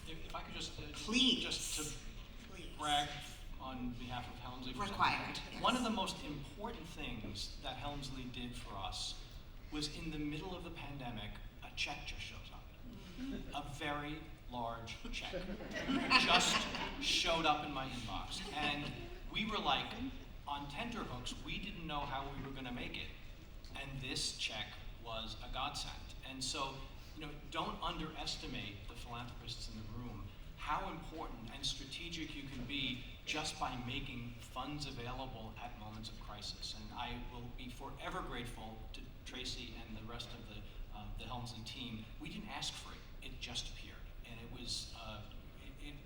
If I could just Please. Just to brag on behalf of Helmsley. Required. Yes. One of the most important things that Helmsley did for us was in the middle of the pandemic, a check just shows up. A very large check just showed up in my inbox. And we were like on tenterhooks. We didn't know how we were going to make it. And this check was a godsend. And so, don't underestimate the philanthropists in the room, how important and strategic you can be just by making funds available at moments of crisis. And I will be forever grateful to Tracy and the rest of the Helmsley team. We didn't ask for it, it just appeared. And it was,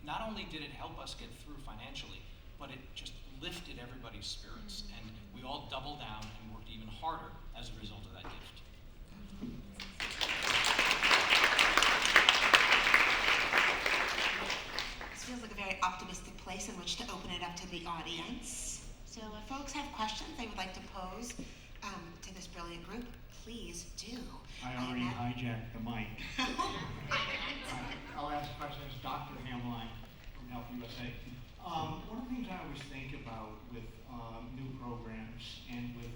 not only did it help us get through financially, but it just lifted everybody's spirits. And we all doubled down and worked even harder as a result of that gift. This feels like a very optimistic place in which to open it up to the audience. So if folks have questions they would like to pose to this brilliant group, please do. I already hijacked the mic. I'll ask questions. Dr. Hamline from Help USA. One of the things I always think about with new programs and with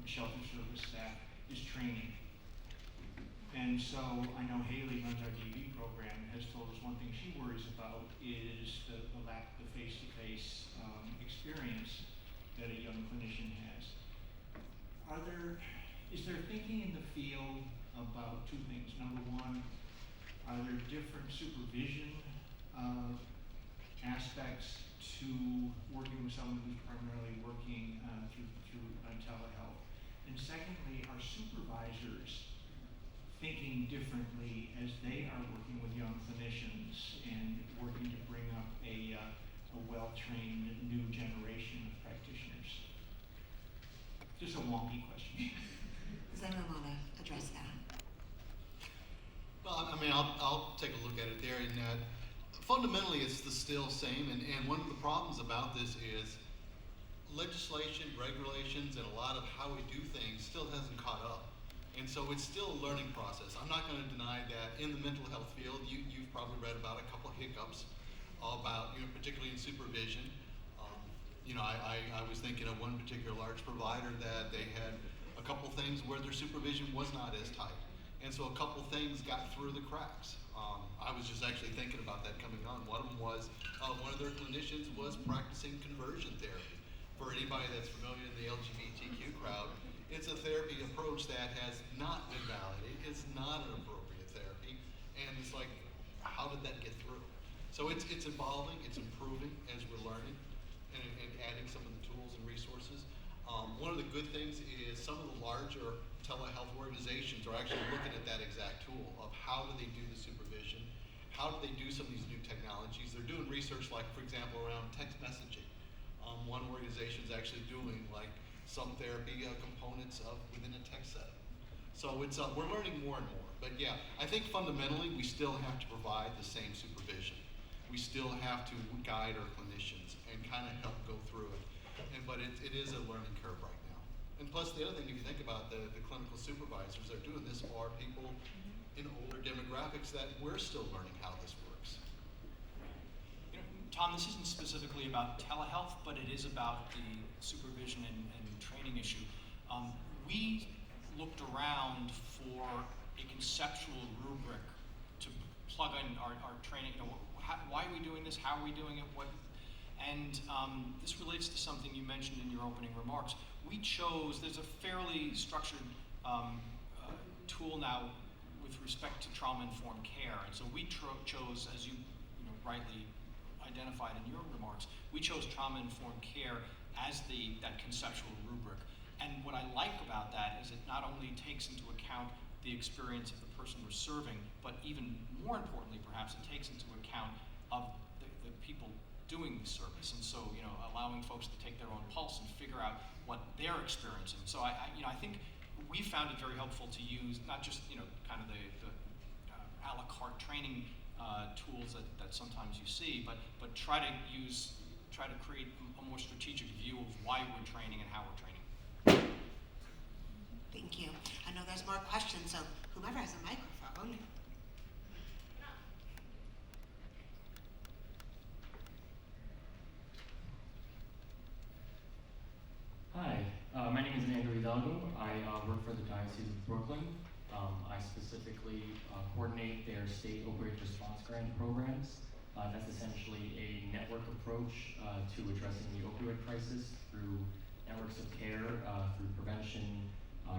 shelter service staff is training. And so I know Haley runs our DV program, has told us one thing she worries about is the lack of the face-to-face experience that a young clinician has. Is there thinking in the field about two things? Number one, are there different supervision aspects to working with someone who's primarily working through telehealth? And secondly, are supervisors thinking differently as they are working with young clinicians and working to bring up a well-trained new generation of practitioners? Just a wonky question. Does anyone want to address that? Well, I mean, I'll take a look at it there. And fundamentally, it's the still same. And one of the problems about this is legislation, regulations, and a lot of how we do things still hasn't caught up. And so it's still a learning process. I'm not going to deny that in the mental health field, you've probably read about a couple of hiccups about, particularly in supervision. I was thinking of one particular large provider that they had a couple things where their supervision was not as tight. And so a couple things got through the cracks. I was just actually thinking about that coming on. One of them was, one of their clinicians was practicing conversion therapy. For anybody that's familiar in the LGBTQ crowd, it's a therapy approach that has not been validated. It's not an appropriate therapy. And it's like, how did that get through? So it's evolving, it's improving as we're learning and adding some of the tools and resources. One of the good things is some of the larger telehealth organizations are actually looking at that exact tool of how do they do the supervision, how do they do some of these new technologies. They're doing research like, for example, around text messaging. One organization is actually doing like some therapy components within a text setting. So it's we're learning more and more. But yeah, I think fundamentally we still have to provide the same supervision. We still have to guide our clinicians and kind of help go through it. But it is a learning curve right now. And plus the other thing, if you think about the clinical supervisors, they're doing this for people in older demographics that we're still learning how this works. Tom, this isn't specifically about telehealth, but it is about the supervision and training issue. We looked around for a conceptual rubric to plug in our training. Why are we doing this? How are we doing it? And this relates to something you mentioned in your opening remarks. We chose, there's a fairly structured tool now with respect to trauma-informed care. And so we chose, as you rightly identified in your remarks, we chose trauma-informed care as that conceptual rubric. And what I like about that is it not only takes into account the experience of the person we're serving, but even more importantly, perhaps, it takes into account of the people doing the service. And so, allowing folks to take their own pulse and figure out what they're experiencing. So I think we found it very helpful to use not just, kind of the a la carte training tools that sometimes you see, but try to create a more strategic view of why we're training and how we're training. Thank you. I know there's more questions, so whomever has a microphone. Hi, my name is Andrew Hidalgo. I work for the Diocese of Brooklyn. I specifically coordinate their state opioid response grant programs. That's essentially a network approach to addressing the opioid crisis through networks of care, through prevention,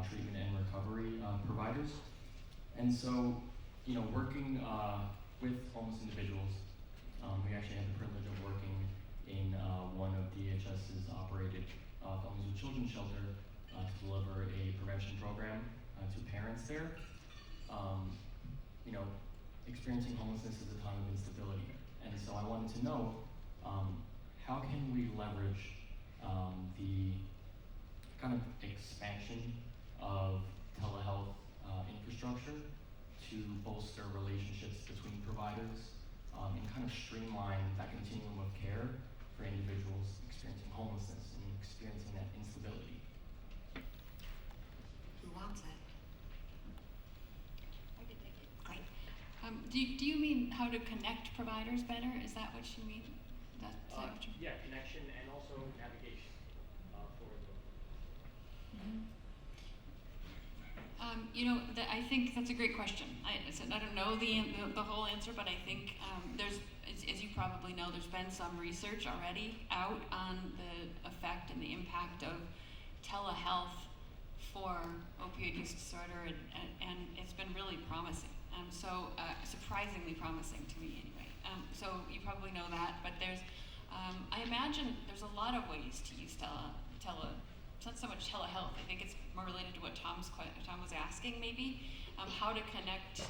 treatment and recovery providers. And so, working with homeless individuals, we actually had the privilege of working in one of DHS's operated Families with Children shelter to deliver a prevention program to parents there. Experiencing homelessness is a time of instability. And so I wanted to know, how can we leverage the kind of expansion of telehealth infrastructure to bolster relationships between providers and kind of streamline that continuum of care for individuals experiencing homelessness and experiencing that instability. Who wants it? I can take it. Great. Do you mean how to connect providers better? Is that what you mean? Is that what you Yeah, connection and also navigation for the. I think that's a great question. I don't know the whole answer, but I think there's, as you probably know, there's been some research already out on the effect and the impact of telehealth for opioid use disorder, and it's been really promising. Surprisingly promising to me anyway. So you probably know that, but I imagine there's a lot of ways to use it's not so much telehealth. I think it's more related to what Tom was asking, maybe, how to connect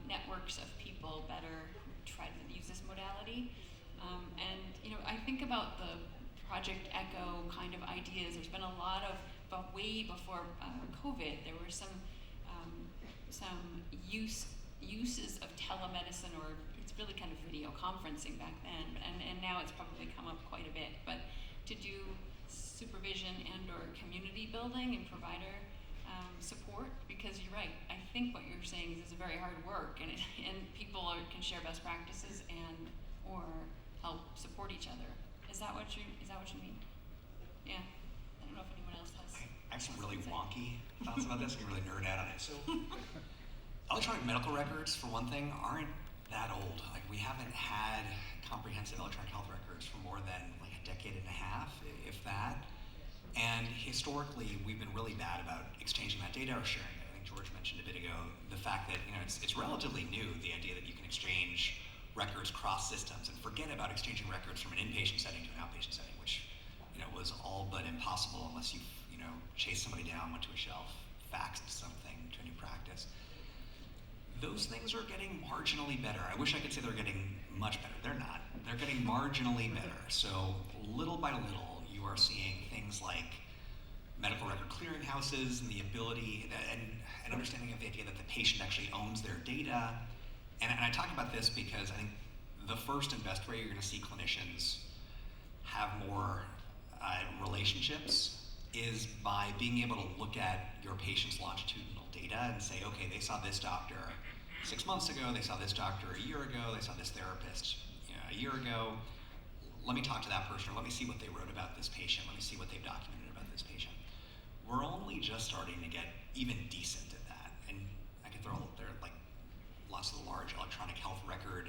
networks of people better who try to use this modality. I think about the Project Echo kind of ideas. There's been a lot of, but way before COVID, there were some uses of telemedicine, or it's really kind of video conferencing back then, and now it's probably come up quite a bit. But to do supervision and or community building and provider support, because you're right, I think what you're saying is it's a very hard work, and people can share best practices and or help support each other. Is that what you mean? Yeah. I don't know if anyone else has. I have some really wonky thoughts about this. I can really nerd out on it. So, electronic medical records, for one thing, aren't that old. Like, we haven't had comprehensive electronic health records for more than like a decade and a half, if that. And historically, we've been really bad about exchanging that data or sharing it. I think George mentioned a bit ago the fact that it's relatively new, the idea that you can exchange records cross systems and forget about exchanging records from an inpatient setting to an outpatient setting, which was all but impossible unless you chased somebody down, went to a shelf, faxed something to a new practice. Those things are getting marginally better. I wish I could say they're getting much better. They're not. They're getting marginally better. So little by little, you are seeing things like medical record clearinghouses and the ability and understanding of the idea that the patient actually owns their data. And I talk about this because I think the first and best way you're going to see clinicians have more relationships is by being able to look at your patient's longitudinal data and say, okay, they saw this doctor 6 months ago, they saw this doctor a year ago, they saw this therapist a year ago. Let me talk to that person, or let me see what they wrote about this patient, let me see what they've documented about this patient. We're only just starting to get even decent at that. And I can throw there like lots of the large electronic health record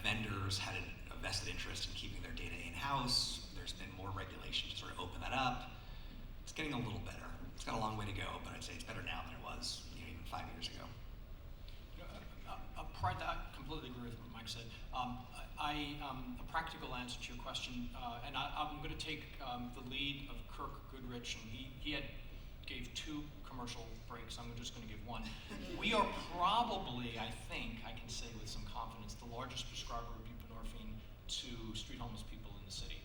vendors had a vested interest in keeping their data in-house. There's been more regulation to sort of open that up. It's getting a little better. It's got a long way to go, but I'd say it's better now than it was even 5 years ago. I completely agree with what Mike said. A practical answer to your question, and I'm going to take the lead of Kirk Goodrich, and he gave 2 commercial breaks. I'm just going to give 1. We are probably, I think, I can say with some confidence, the largest prescriber of buprenorphine to street homeless people in the city.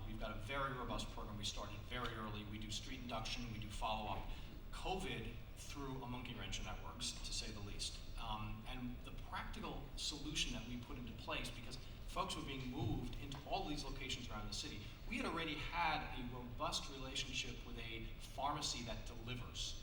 We've got a very robust program. We started very early. We do street induction. We do follow-up. COVID threw a monkey wrench in that works, to say the least. And the practical solution that we put into place, because folks were being moved into all these locations around the city, we had already had a robust relationship with a pharmacy that delivers.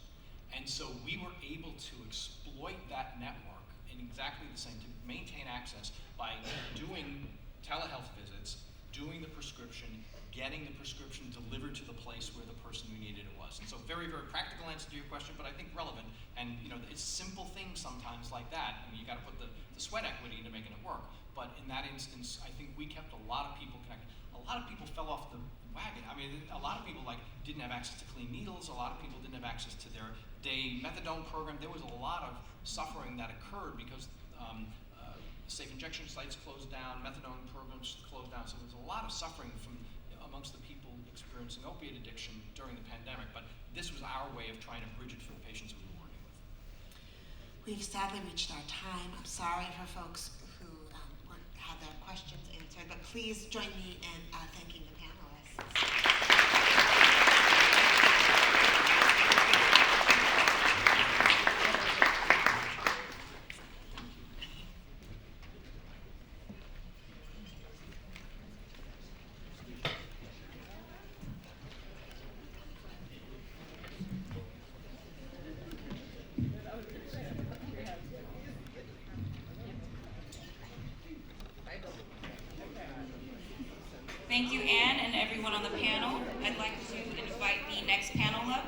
And so we were able to exploit that network in exactly the same, to maintain access by doing telehealth visits, doing the prescription, getting the prescription delivered to the place where the person who needed it was. And so very, very practical answer to your question, but I think relevant. And it's simple things sometimes like that. I mean, you got to put the sweat equity into making it work. But in that instance, I think we kept a lot of people connected. A lot of people fell off the wagon. I mean, a lot of people didn't have access to clean needles. A lot of people didn't have access to their day methadone program. There was a lot of suffering that occurred because safe injection sites closed down, methadone programs closed down. So there was a lot of suffering amongst the people experiencing opiate addiction during the pandemic. But this was our way of trying to bridge it for the patients we were working with. We've sadly reached our time. I'm sorry for folks who weren't had their questions answered, but please join me in thanking the panelists. Thank you, Anne, and everyone on the panel. I'd like to invite the next panel up.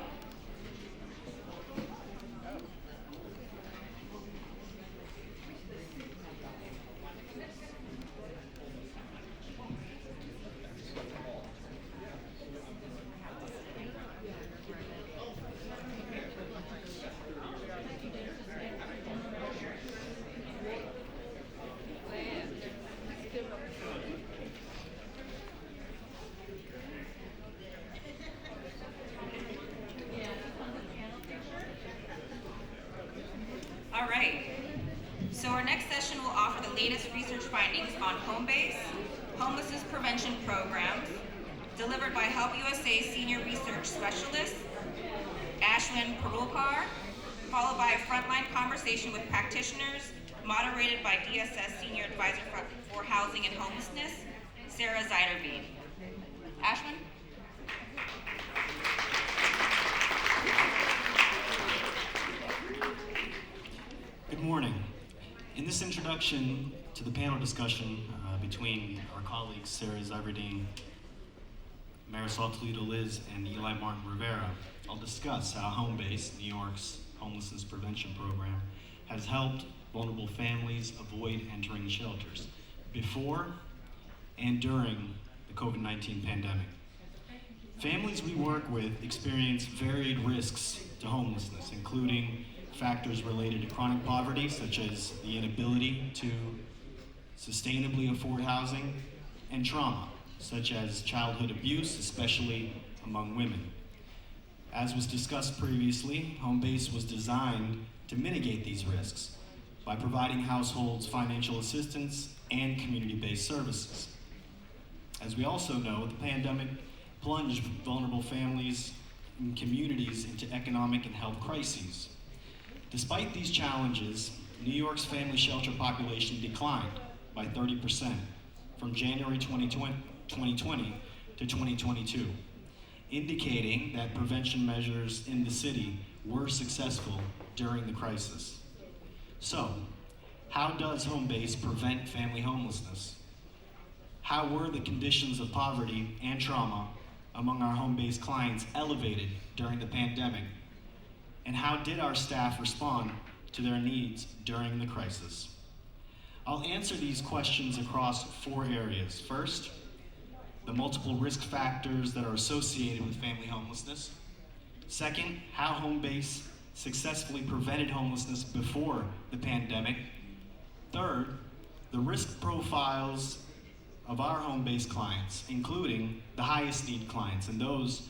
All right, so our next session will offer the latest research findings on home-based homelessness prevention programs, delivered by Help USA Senior Research Specialist, Ashwin Parulkar, followed by a frontline conversation with practitioners, moderated by DSS Senior Advisor for Housing and Homelessness, Sarah Zeiderbean. Ashwin? Good morning. In this introduction to the panel discussion between our colleagues Sarah Zeiderbean, Marisol Toledo-Liz, and Eli Martin Rivera, I'll discuss how Homebase, New York's homelessness prevention program, has helped vulnerable families avoid entering shelters before and during the COVID-19 pandemic. Families we work with experience varied risks to homelessness, including factors related to chronic poverty, such as the inability to sustainably afford housing, and trauma, such as childhood abuse, especially among women. As was discussed previously, Homebase was designed to mitigate these risks by providing households financial assistance and community-based services. As we also know, the pandemic plunged vulnerable families and communities into economic and health crises. Despite these challenges, New York's family shelter population declined by 30% from January 2020 to 2022, indicating that prevention measures in the city were successful during the crisis. So, how does Homebase prevent family homelessness? How were the conditions of poverty and trauma among our Homebase clients elevated during the pandemic? And how did our staff respond to their needs during the crisis? I'll answer these questions across 4 areas. First, the multiple risk factors that are associated with family homelessness. Second, how Homebase successfully prevented homelessness before the pandemic. Third, the risk profiles of our Homebase clients, including the highest need clients, and those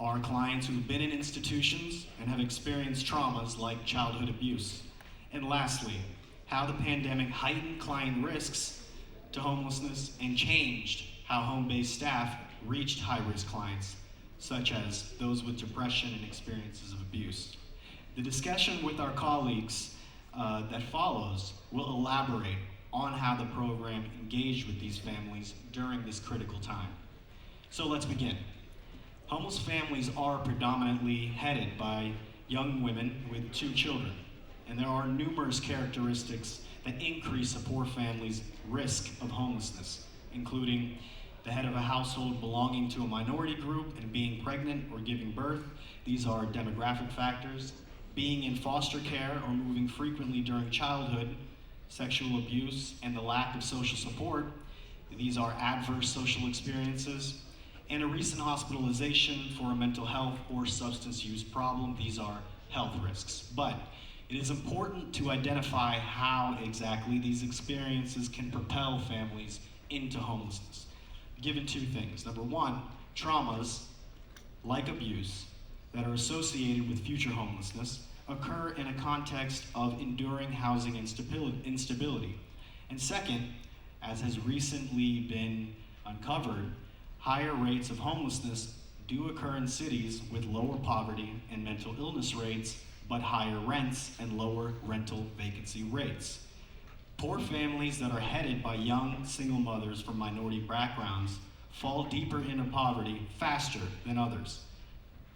are clients who've been in institutions and have experienced traumas like childhood abuse. And lastly, how the pandemic heightened client risks to homelessness and changed how home-based staff reached high-risk clients, such as those with depression and experiences of abuse. The discussion with our colleagues that follows will elaborate on how the program engaged with these families during this critical time. So let's begin. Homeless families are predominantly headed by young women with 2 children, and there are numerous characteristics that increase a poor family's risk of homelessness, including the head of a household belonging to a minority group and being pregnant or giving birth. These are demographic factors. Being in foster care or moving frequently during childhood, sexual abuse, and the lack of social support. These are adverse social experiences. And a recent hospitalization for a mental health or substance use problem. These are health risks. But it is important to identify how exactly these experiences can propel families into homelessness, given 2 things. Number 1, traumas like abuse that are associated with future homelessness occur in a context of enduring housing instability. And second, as has recently been uncovered, higher rates of homelessness do occur in cities with lower poverty and mental illness rates, but higher rents and lower rental vacancy rates. Poor families that are headed by young single mothers from minority backgrounds fall deeper into poverty faster than others.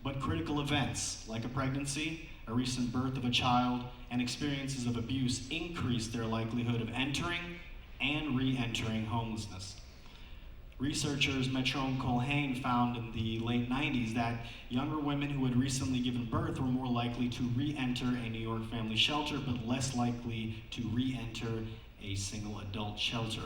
But critical events like a pregnancy, a recent birth of a child, and experiences of abuse increase their likelihood of entering and re-entering homelessness. Researchers Metrone Colhane found in the late 90s that younger women who had recently given birth were more likely to re-enter a New York family shelter, but less likely to re-enter a single adult shelter.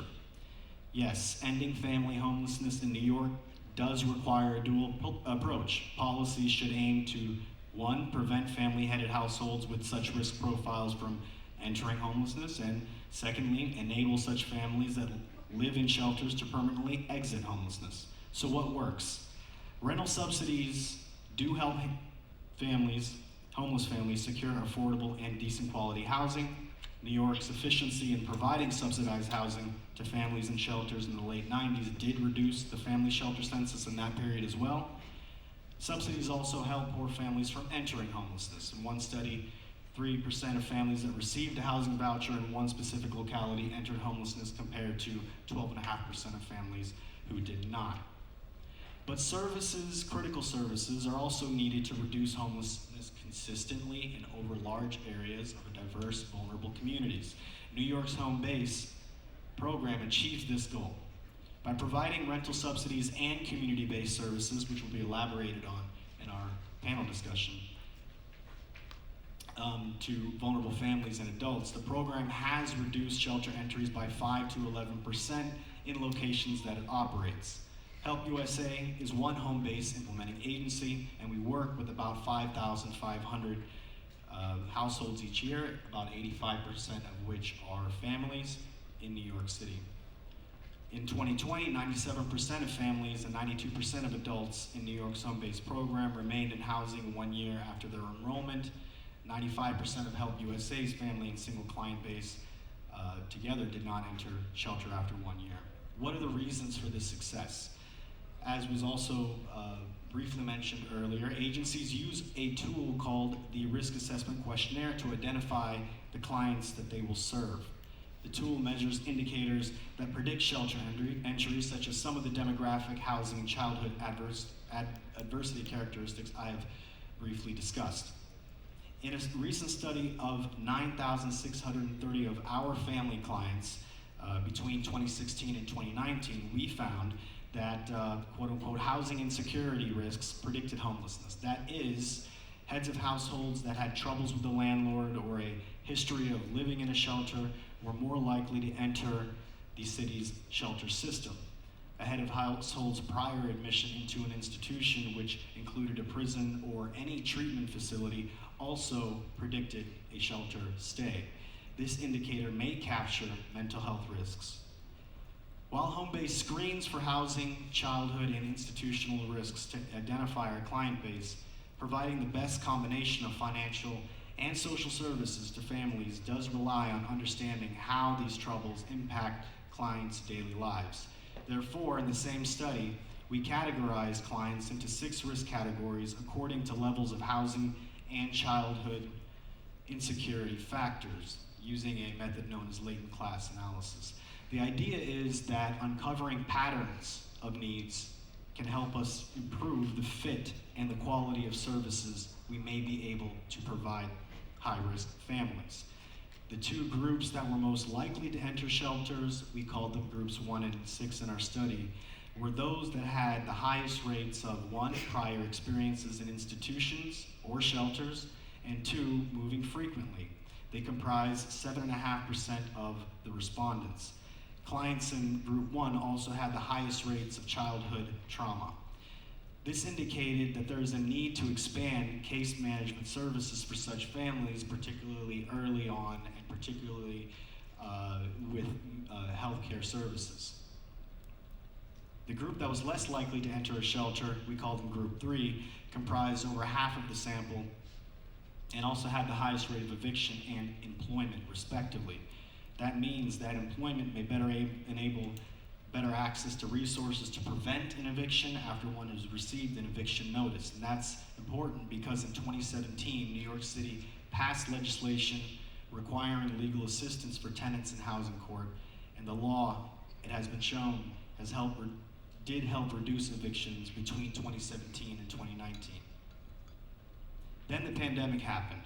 Yes, ending family homelessness in New York does require a dual approach. Policies should aim to, 1, prevent family-headed households with such risk profiles from entering homelessness, and secondly, enable such families that live in shelters to permanently exit homelessness. So what works? Rental subsidies do help homeless families secure affordable and decent quality housing. New York's efficiency in providing subsidized housing to families in shelters in the late 90s did reduce the family shelter census in that period as well. Subsidies also help poor families from entering homelessness. In one study, 3% of families that received a housing voucher in one specific locality entered homelessness compared to 12.5% of families who did not. But services, critical services, are also needed to reduce homelessness consistently and over large areas of diverse, vulnerable communities. New York's Homebase program achieves this goal by providing rental subsidies and community-based services, which will be elaborated on in our panel discussion, to vulnerable families and adults. The program has reduced shelter entries by 5 to 11% in locations that it operates. Help USA is one home-based implementing agency, and we work with about 5,500 households each year, about 85% of which are families in New York City. In 2020, 97% of families and 92% of adults in New York's home-based program remained in housing 1 year after their enrollment. 95% of Help USA's family and single client base together did not enter shelter after 1 year. What are the reasons for this success? As was also briefly mentioned earlier, agencies use a tool called the Risk Assessment Questionnaire to identify the clients that they will serve. The tool measures indicators that predict shelter entries, such as some of the demographic, housing, and childhood adversity characteristics I have briefly discussed. In a recent study of 9,630 of our family clients between 2016 and 2019, we found that quote-unquote housing insecurity risks predicted homelessness. That is, heads of households that had troubles with the landlord or a history of living in a shelter were more likely to enter the city's shelter system, ahead of households' prior admission into an institution which included a prison or any treatment facility also predicted a shelter stay. This indicator may capture mental health risks. While home-based screens for housing, childhood, and institutional risks to identify our client base, providing the best combination of financial and social services to families does rely on understanding how these troubles impact clients' daily lives. Therefore, in the same study, we categorize clients into 6 risk categories according to levels of housing and childhood insecurity factors, using a method known as latent class analysis. The idea is that uncovering patterns of needs can help us improve the fit and the quality of services we may be able to provide high-risk families. The 2 groups that were most likely to enter shelters, we called them groups 1 and 6 in our study, were those that had the highest rates of 1, prior experiences in institutions or shelters, and 2, moving frequently. They comprised 7.5% of the respondents. Clients in group 1 also had the highest rates of childhood trauma. This indicated that there is a need to expand case management services for such families, particularly early on and particularly with healthcare services. The group that was less likely to enter a shelter, we called them group 3, comprised over half of the sample and also had the highest rate of eviction and employment, respectively. That means that employment may better enable better access to resources to prevent an eviction after one has received an eviction notice. And that's important because in 2017, New York City passed legislation requiring legal assistance for tenants in housing court, and the law, it has been shown, did help reduce evictions between 2017 and 2019. Then the pandemic happened.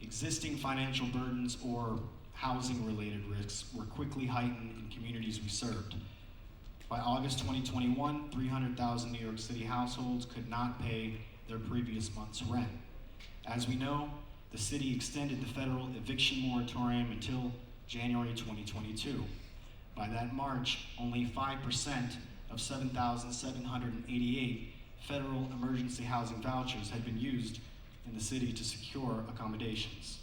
Existing financial burdens or housing-related risks were quickly heightened in communities we served. By August 2021, 300,000 New York City households could not pay their previous month's rent. As we know, the city extended the federal eviction moratorium until January 2022. By that March, only 5% of 7,788 federal emergency housing vouchers had been used in the city to secure accommodations.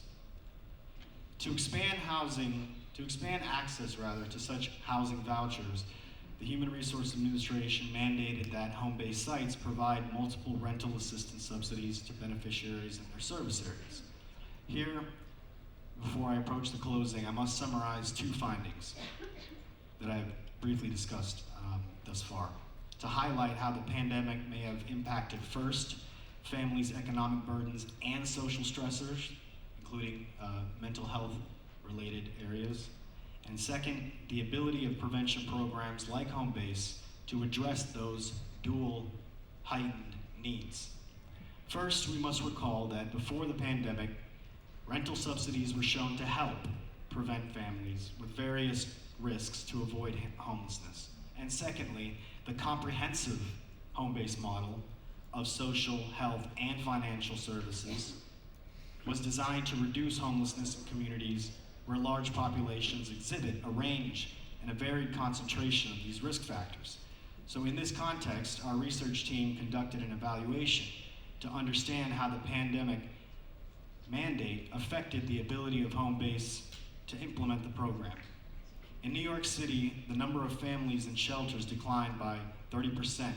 To expand access to such housing vouchers, the Human Resource Administration mandated that home-based sites provide multiple rental assistance subsidies to beneficiaries in their service areas. Here, before I approach the closing, I must summarize 2 findings that I've briefly discussed thus far to highlight how the pandemic may have impacted, first, families' economic burdens and social stressors, including mental health related areas, and second, the ability of prevention programs like Home Base to address those dual heightened needs. First, we must recall that before the pandemic, rental subsidies were shown to help prevent families with various risks to avoid homelessness. And secondly, the comprehensive home-based model of social, health, and financial services was designed to reduce homelessness in communities where large populations exhibit a range and a varied concentration of these risk factors. So in this context, our research team conducted an evaluation to understand how the pandemic mandate affected the ability of Home Base to implement the program. In New York City, the number of families in shelters declined by 30%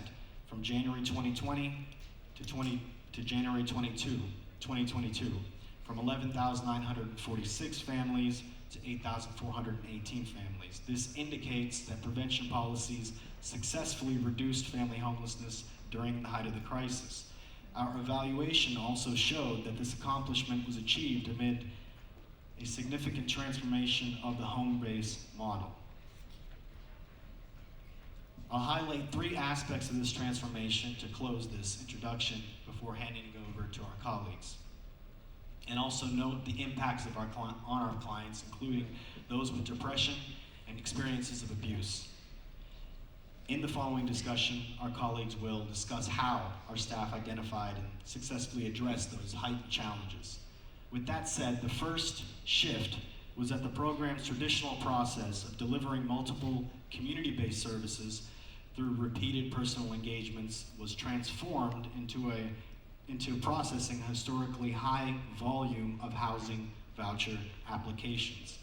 from January 2020 to January 2022, from 11,946 families to 8,418 families. This indicates that prevention policies successfully reduced family homelessness during the height of the crisis. Our evaluation also showed that this accomplishment was achieved amid a significant transformation of the home-based model. I'll highlight 3 aspects of this transformation to close this introduction before handing it over to our colleagues. And also note the impacts of on our clients, including those with depression and experiences of abuse. In the following discussion, our colleagues will discuss how our staff identified and successfully addressed those heightened challenges. With that said, the first shift was that the program's traditional process of delivering multiple community-based services through repeated personal engagements was transformed into processing a historically high volume of housing voucher applications.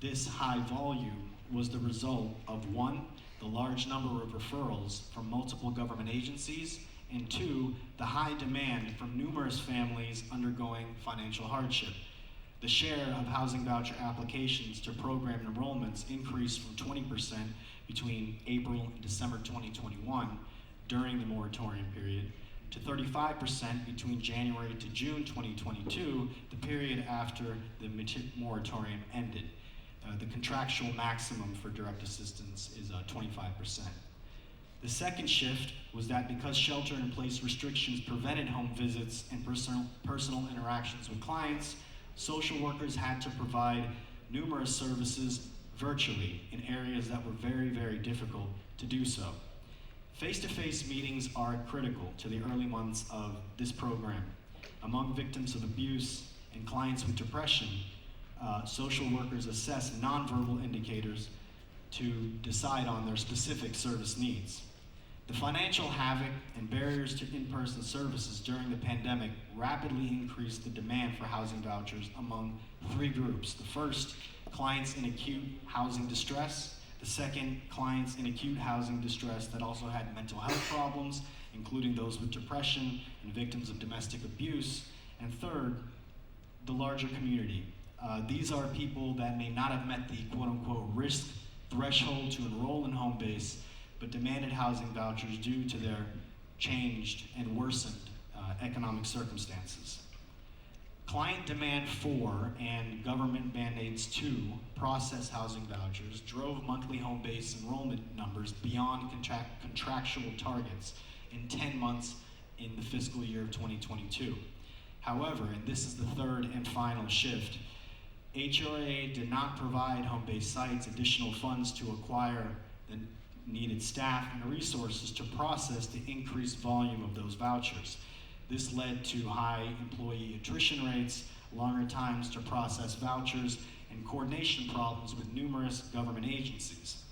This high volume was the result of, one, the large number of referrals from multiple government agencies, and two, the high demand from numerous families undergoing financial hardship. The share of housing voucher applications to program enrollments increased from 20% between April and December 2021 during the moratorium period to 35% between January to June 2022, the period after the moratorium ended. The contractual maximum for direct assistance is 25%. The second shift was that because shelter-in-place restrictions prevented home visits and personal interactions with clients, social workers had to provide numerous services virtually in areas that were very, very difficult to do so. Face-to-face meetings are critical to the early months of this program. Among victims of abuse and clients with depression, social workers assess nonverbal indicators to decide on their specific service needs. The financial havoc and barriers to in-person services during the pandemic rapidly increased the demand for housing vouchers among three groups. The first, clients in acute housing distress. The second, clients in acute housing distress that also had mental health problems, including those with depression and victims of domestic abuse. And third, the larger community. These are people that may not have met the quote-unquote risk threshold to enroll in home base, but demanded housing vouchers due to their changed and worsened economic circumstances. Client demand for and government mandates to process housing vouchers drove monthly home base enrollment numbers beyond contractual targets in 10 months in the fiscal year of 2022. However, and this is the third and final shift, HRA did not provide home-based sites additional funds to acquire the needed staff and resources to process the increased volume of those vouchers. This led to high employee attrition rates, longer times to process vouchers, and coordination problems with numerous government agencies.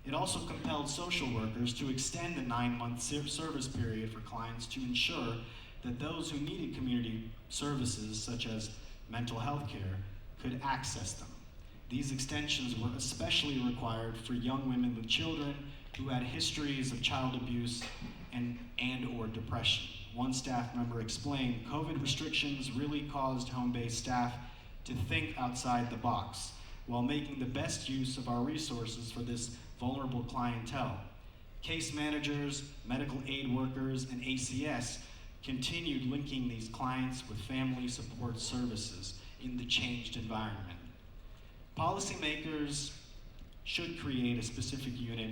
It also compelled social workers to extend the 9-month service period for clients to ensure that those who needed community services, such as mental health care, could access them. These extensions were especially required for young women with children who had histories of child abuse and or depression. One staff member explained, COVID restrictions really caused home-based staff to think outside the box while making the best use of our resources for this vulnerable clientele. Case managers, medical aid workers, and ACS continued linking these clients with family support services in the changed environment. Policymakers should create a specific unit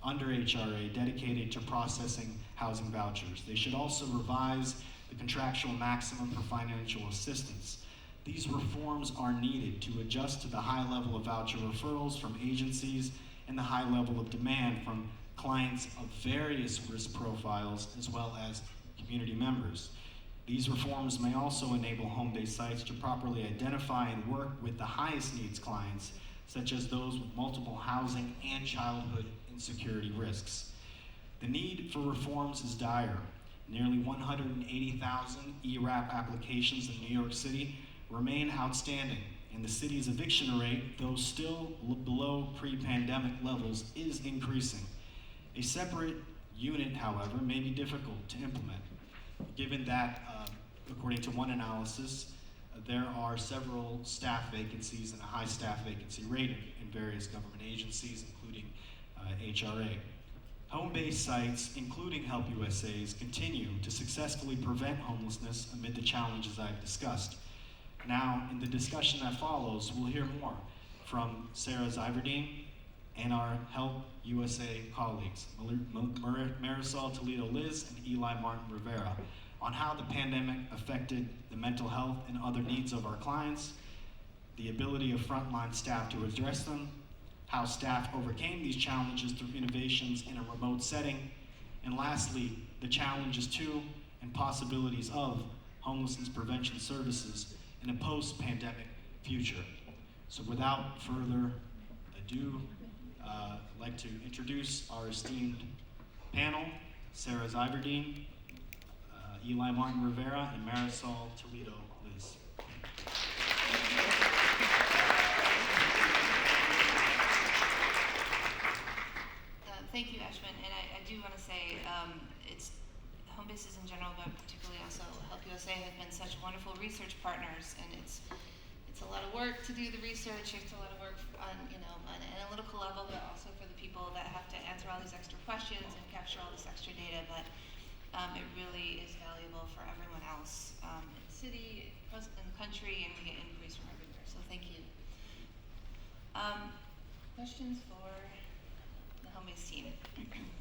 under HRA dedicated to processing housing vouchers. They should also revise the contractual maximum for financial assistance. These reforms are needed to adjust to the high level of voucher referrals from agencies and the high level of demand from clients of various risk profiles as well as community members. These reforms may also enable home-based sites to properly identify and work with the highest needs clients, such as those with multiple housing and childhood insecurity risks. The need for reforms is dire. Nearly 180,000 ERAP applications in New York City remain outstanding, and the city's eviction rate, though still below pre-pandemic levels, is increasing. A separate unit, however, may be difficult to implement, given that, according to one analysis, there are several staff vacancies and a high staff vacancy rate in various government agencies, including HRA. Home-based sites, including Help USA's, continue to successfully prevent homelessness amid the challenges I've discussed. Now, in the discussion that follows, we'll hear more from Sarah Iverdeen and our Help USA colleagues, Marisol Toledo-Liz and Eli Martin Rivera, on how the pandemic affected the mental health and other needs of our clients, the ability of frontline staff to address them, how staff overcame these challenges through innovations in a remote setting, and lastly, the challenges to and possibilities of homelessness prevention services in a post-pandemic future. So without further ado, I'd like to introduce our esteemed panel, Sarah Ziverdine, Eli Martin Rivera, and Marisol Toledo Liz. Thank you, Ashwin, and I do want to say it's home bases in general, but particularly also Help USA have been such wonderful research partners, and it's a lot of work to do the research. It's a lot of work on an analytical level, but also for the people that have to answer all these extra questions and capture all this extra data. But it really is valuable for everyone else in the city, in the country, and we get inquiries from everywhere. So thank you. Questions for the home-based team.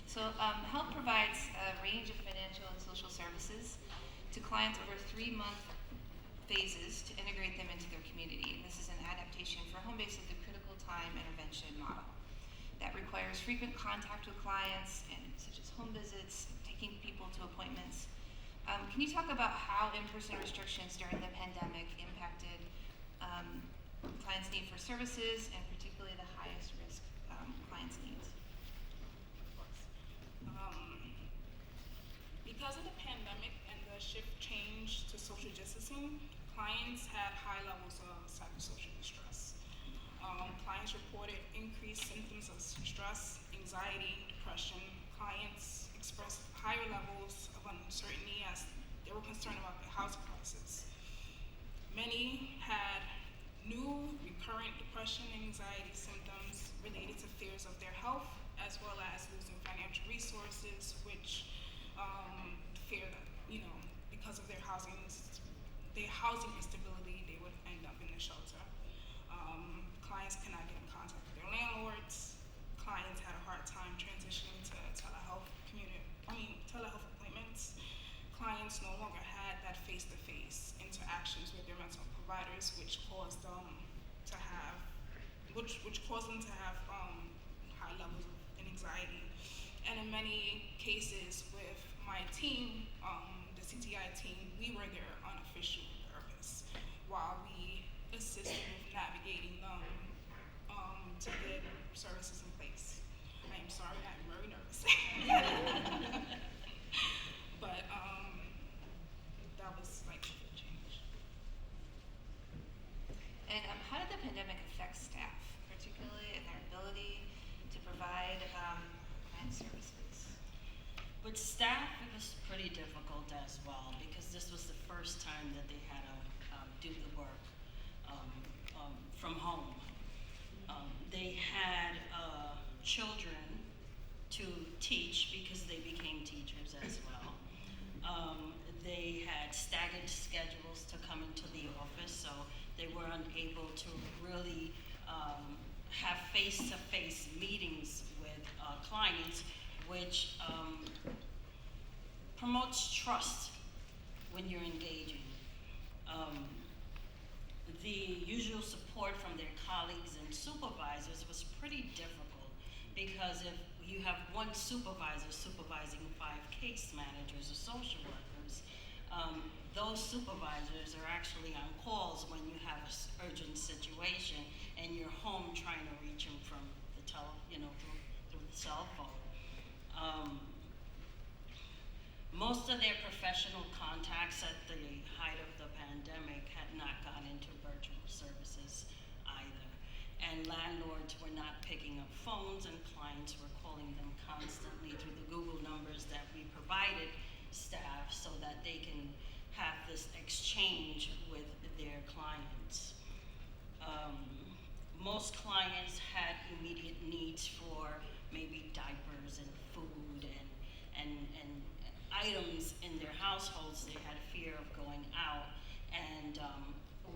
So HELP provides a range of financial and social services to clients over 3-month phases to integrate them into their community. And this is an adaptation for home-based of the critical time intervention model that requires frequent contact with clients, and such as home visits, taking people to appointments. Can you talk about how in-person restrictions during the pandemic impacted clients' need for services, and particularly the highest risk clients' needs? Because of the pandemic and the shift change to social distancing, clients had high levels of psychosocial distress. Clients reported increased symptoms of stress, anxiety, depression. Clients expressed higher levels of uncertainty as they were concerned about their housing crisis. Many had new recurrent depression and anxiety symptoms related to fears of their health, as well as losing financial resources, which fear that, because of their housing instability, they would end up in the shelter. Clients cannot get in contact with their landlords. Clients had a hard time transitioning to telehealth appointments. Clients no longer had that face-to-face interactions with their mental providers, which caused them to have high levels of anxiety. And in many cases with my team, the CTI team, we were their unofficial therapists while we assisted with navigating them to get services in place. I am sorry, I'm very nervous. But that was like a big change. And how did the pandemic affect staff, particularly in their ability to provide client services? With staff, it was pretty difficult as well, because this was the first time that they had to do the work from home. They had children to teach because they became teachers as well. They had staggered schedules to come into the office, so they were unable to really have face-to-face meetings with clients, which promotes trust when you're engaging. The usual support from their colleagues and supervisors was pretty difficult, because if you have one supervisor supervising 5 case managers or social workers, those supervisors are actually on calls when you have an urgent situation and you're home trying to reach them from the through the cell phone. Most of their professional contacts at the height of the pandemic had not gone into virtual services either. And landlords were not picking up phones, and clients were calling them constantly through the Google numbers that we provided staff, so that they can have this exchange with their clients. Most clients had immediate needs for maybe diapers and food and items in their households. They had a fear of going out, and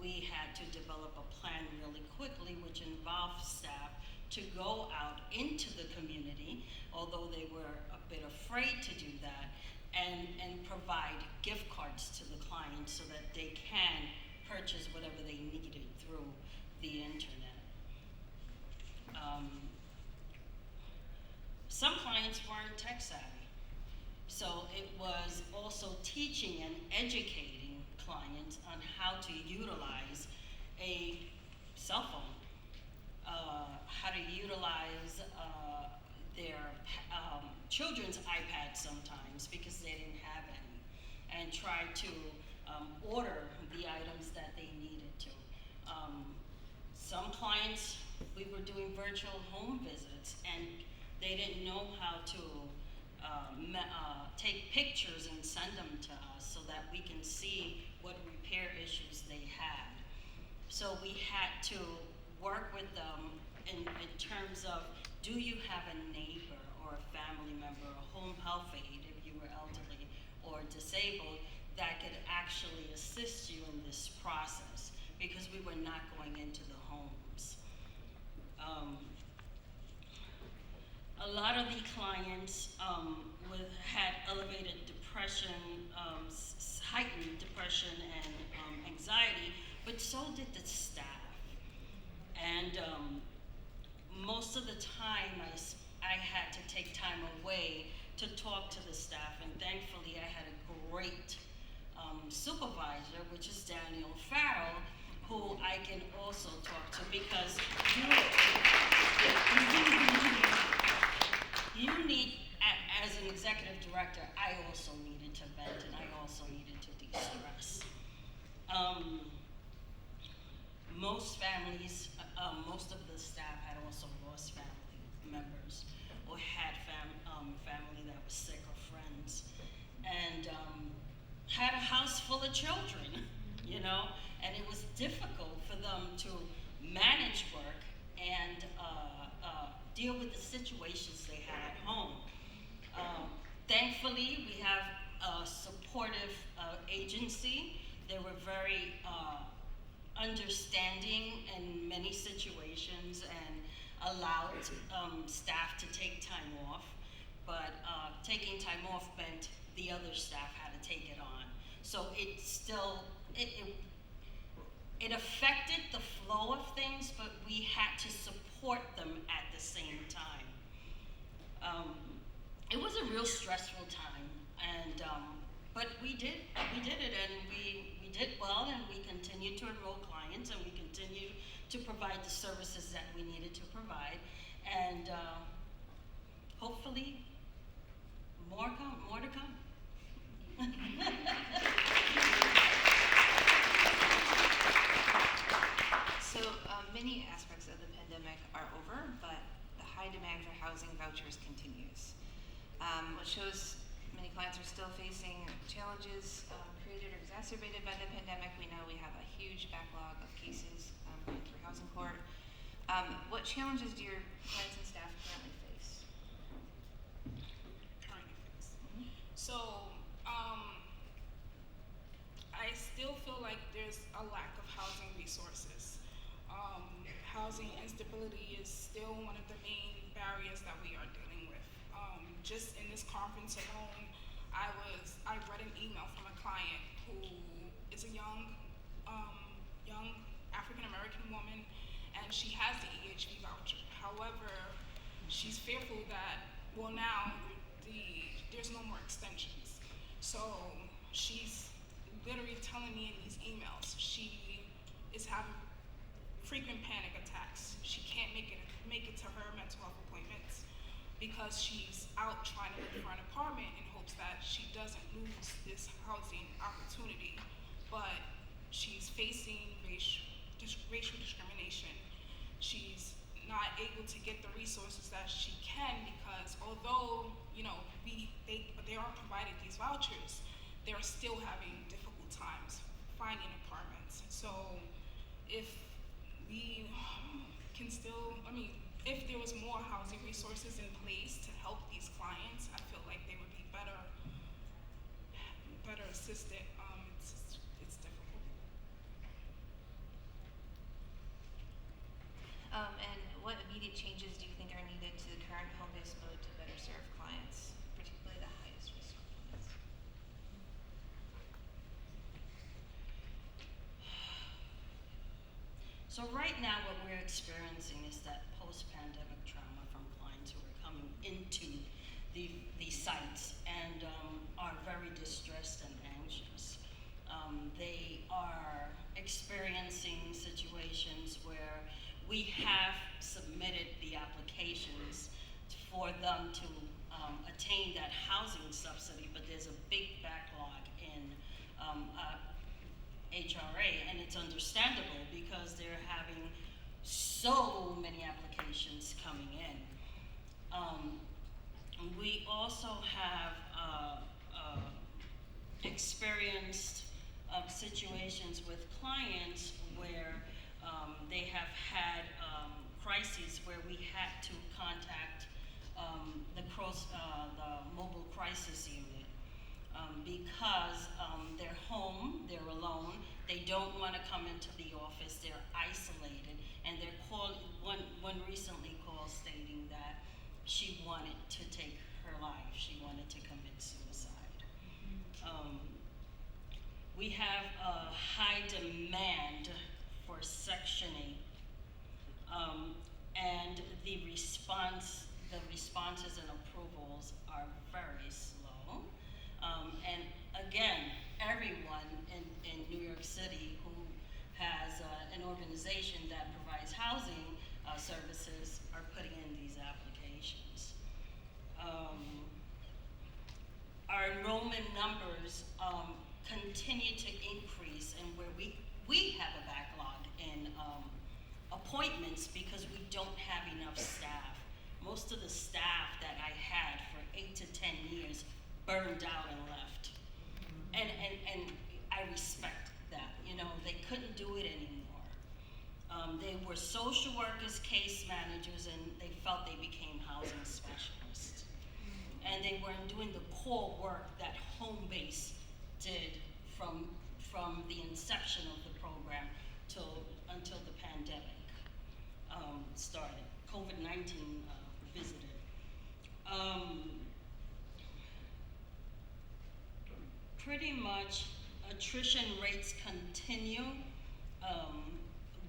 we had to develop a plan really quickly, which involved staff to go out into the community, although they were a bit afraid to do that, and provide gift cards to the clients so that they can purchase whatever they needed through the internet. Some clients weren't tech savvy, so it was also teaching and educating clients on how to utilize a cell phone how to utilize their children's iPads sometimes because they didn't have any, and try to order the items that they needed to. Some clients, we were doing virtual home visits, and they didn't know how to take pictures and send them to us so that we can see what repair issues they had. So we had to work with them in terms of, do you have a neighbor or a family member, a home health aide if you were elderly or disabled, that could actually assist you in this process, because we were not going into the homes. A lot of the clients had elevated depression, heightened depression and anxiety, but so did the staff. And most of the time I had to take time away to talk to the staff, and thankfully I had a great supervisor, which is Daniel Farrell, who I can also talk to, because you need, as an executive director, I also needed to vent, and I also needed to de-stress. Most families, most of the staff had also lost family members or had family that was sick or friends, and had a house full of children, you know, and it was difficult for them to manage work and deal with the situations they had at home. Thankfully, we have a supportive agency. They were very understanding in many situations and allowed staff to take time off, but taking time off meant the other staff had to take it on. So it still, it affected the flow of things, but we had to support them at the same time. It was a real stressful time, and but we did it, and we did well, and we continued to enroll clients, and we continued to provide the services that we needed to provide, and hopefully more to come. So many aspects of the pandemic are over, but the high demand for housing vouchers continues, which shows many clients are still facing challenges created or exacerbated by the pandemic. We know we have a huge backlog of cases going through housing court. What challenges do your clients and staff currently face? So, I still feel like there's a lack of housing resources. Housing instability is still one of the main barriers that we are dealing with. Just in this conference alone, I read an email from a client who is a young African American woman, and she has the EHV voucher. However, she's fearful that, well, now there's no more extensions. So she's literally telling me in these emails she is having frequent panic attacks. She can't make it to her mental health appointments because she's out trying to look for an apartment in hopes that she doesn't lose this housing opportunity. But she's facing racial discrimination. She's not able to get the resources that she can, because although, you know, they are provided these vouchers, they're still having difficult times finding apartments. So if we can still, if there was more housing resources in place to help these clients, I feel like they would be better assisted. It's difficult. And what immediate changes do you think are needed to the current home-based mode to better serve clients, particularly the highest risk clients? So right now what we're experiencing is that post-pandemic trauma from clients who are coming into the sites and are very distressed and anxious. They are experiencing situations where we have submitted the applications for them to attain that housing subsidy, but there's a big backlog in HRA, and it's understandable because they're having so many applications coming in. We also have experienced situations with clients where they have had crises where we had to contact the mobile crisis unit because they're home, they're alone, they don't want to come into the office, they're isolated, and they're one recently called stating that she wanted to take her life, she wanted to commit suicide. We have a high demand for Section 8, and the responses and approvals are very slow. And again, everyone in New York City who has an organization that provides housing services are putting in these applications. Our enrollment numbers continue to increase, and where we have a backlog in appointments because we don't have enough staff. Most of the staff that I had for 8 to 10 years burned out and left. And I respect that, you know, they couldn't do it anymore. They were social workers, case managers, and they felt they became housing specialists. And they weren't doing the core work that Home Base did from the inception of the program until the pandemic started. COVID-19 visited. Pretty much attrition rates continue.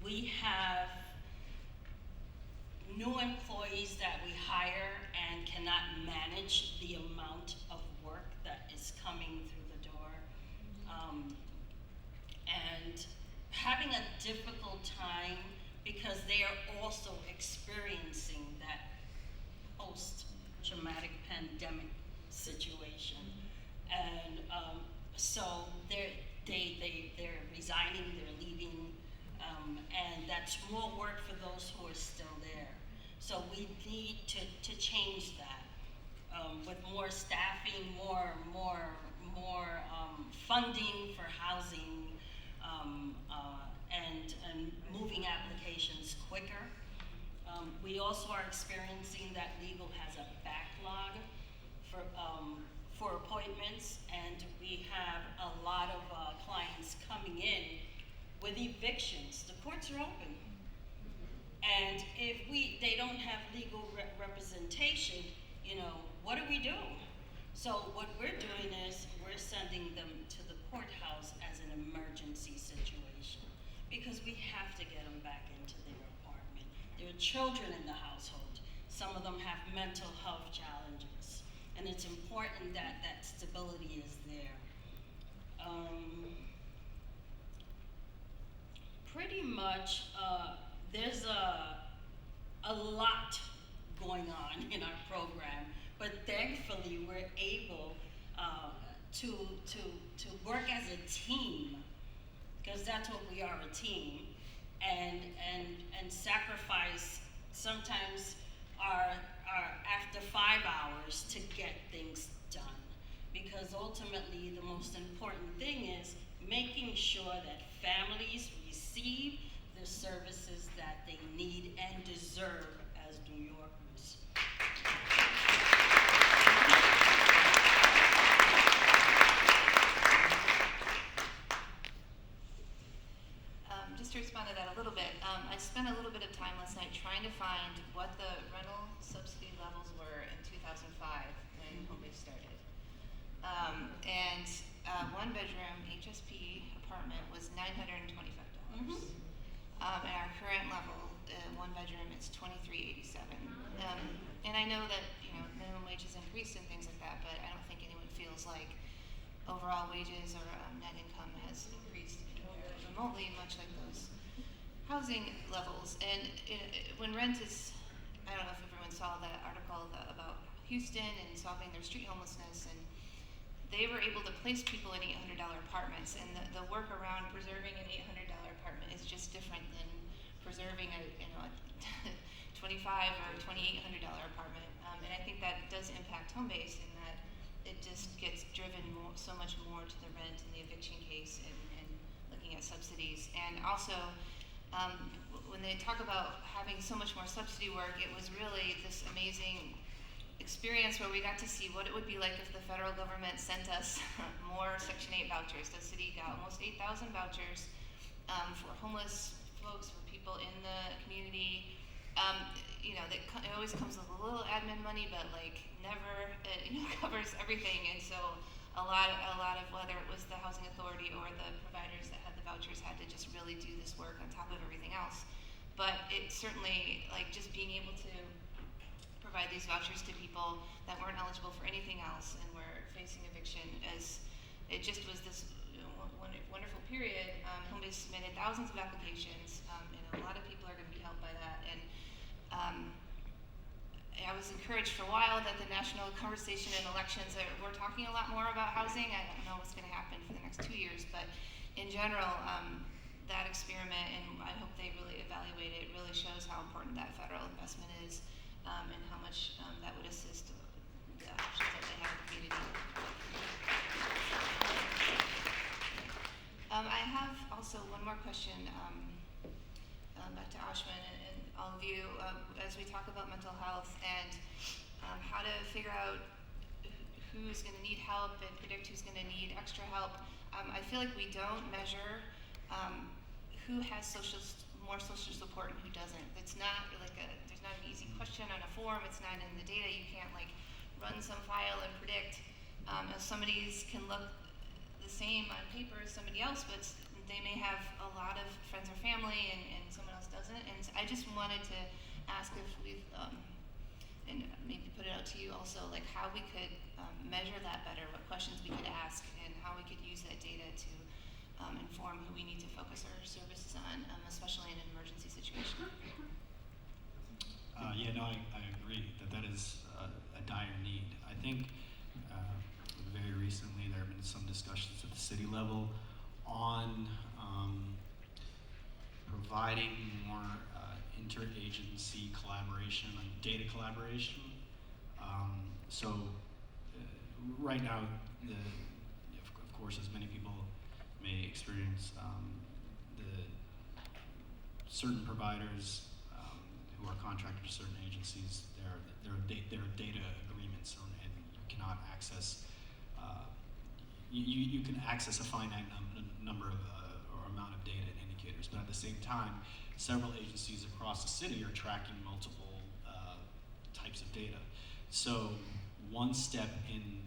We have new employees that we hire and cannot manage the amount of work that is coming through the door. And having a difficult time because they are also experiencing that post-traumatic pandemic situation. And so they're resigning, they're leaving, and that's more work for those who are still there. So we need to change that with more staffing, more funding for housing, and moving applications quicker. We also are experiencing that legal has a backlog for appointments, and we have a lot of clients coming in with evictions. The courts are open, and if they don't have legal representation, you know, what do we do? So what we're doing is we're sending them to the courthouse as an emergency situation because we have to get them back into their apartment. There are children in the household. Some of them have mental health challenges, and it's important that that stability is there. Pretty much, there's a lot going on in our program, but thankfully we're able to work as a team, because that's what we are, a team, and sacrifice sometimes our after 5 hours to get things done, because ultimately the most important thing is making sure that families receive the services that they need and deserve as New Yorkers. Just to respond to that a little bit, I spent a little bit of time last night trying to find what the rental subsidy levels were in 2005 when Home Base started. And one bedroom HSP apartment was $925. And our current level, one bedroom, is $23.87. And I know that, you know, minimum wage has increased and things like that, but I don't think anyone feels like overall wages or net income has increased remotely much like those housing levels. And when rent is, I don't know if everyone saw that article about Houston and solving their street homelessness, and they were able to place people in $800 apartments, and the work around preserving an $800 apartment is just different than preserving a $2,500 or $2,800 apartment. And I think that does impact home base in that it just gets driven so much more to the rent and the eviction case and looking at subsidies. And also, when they talk about having so much more subsidy work, it was really this amazing experience where we got to see what it would be like if the federal government sent us more Section 8 vouchers. The city got almost 8,000 vouchers for homeless folks, for people in the community. It always comes with a little admin money, but like never covers everything. And so a lot of whether it was the housing authority or the providers that had the vouchers had to just really do this work on top of everything else. But it certainly, like, just being able to provide these vouchers to people that weren't eligible for anything else and were facing eviction, as it just was this wonderful period. Homebase submitted thousands of applications, and a lot of people are going to be helped by that. And I was encouraged for a while that the national conversation in elections, we're talking a lot more about housing. I don't know what's going to happen for the next 2 years, but in general, that experiment, and I hope they really evaluate it, really shows how important that federal investment is, and how much that would assist the options that they have in the community. I have also one more question back to Ashwin and all of you as we talk about mental health and how to figure out who's going to need help and predict who's going to need extra help. I feel like we don't measure who has more social support and who doesn't. It's not like there's not an easy question on a form. It's not in the data. You can't like run some file and predict. If somebody's can look the same on paper as somebody else, but they may have a lot of friends or family and someone else doesn't. And I just wanted to ask if we've, and maybe put it out to you also, like how we could measure that better, what questions we could ask, and how we could use that data to inform who we need to focus our services on, especially in an emergency situation. I agree that is a dire need. I think very recently there have been some discussions at the city level on providing more interagency collaboration and data collaboration. Right now, of course, as many people may experience, the certain providers who are contracted to certain agencies, there are data agreements, and you cannot access. You can access a finite number of or amount of data and indicators, but at the same time, several agencies across the city are tracking multiple types of data. So one step in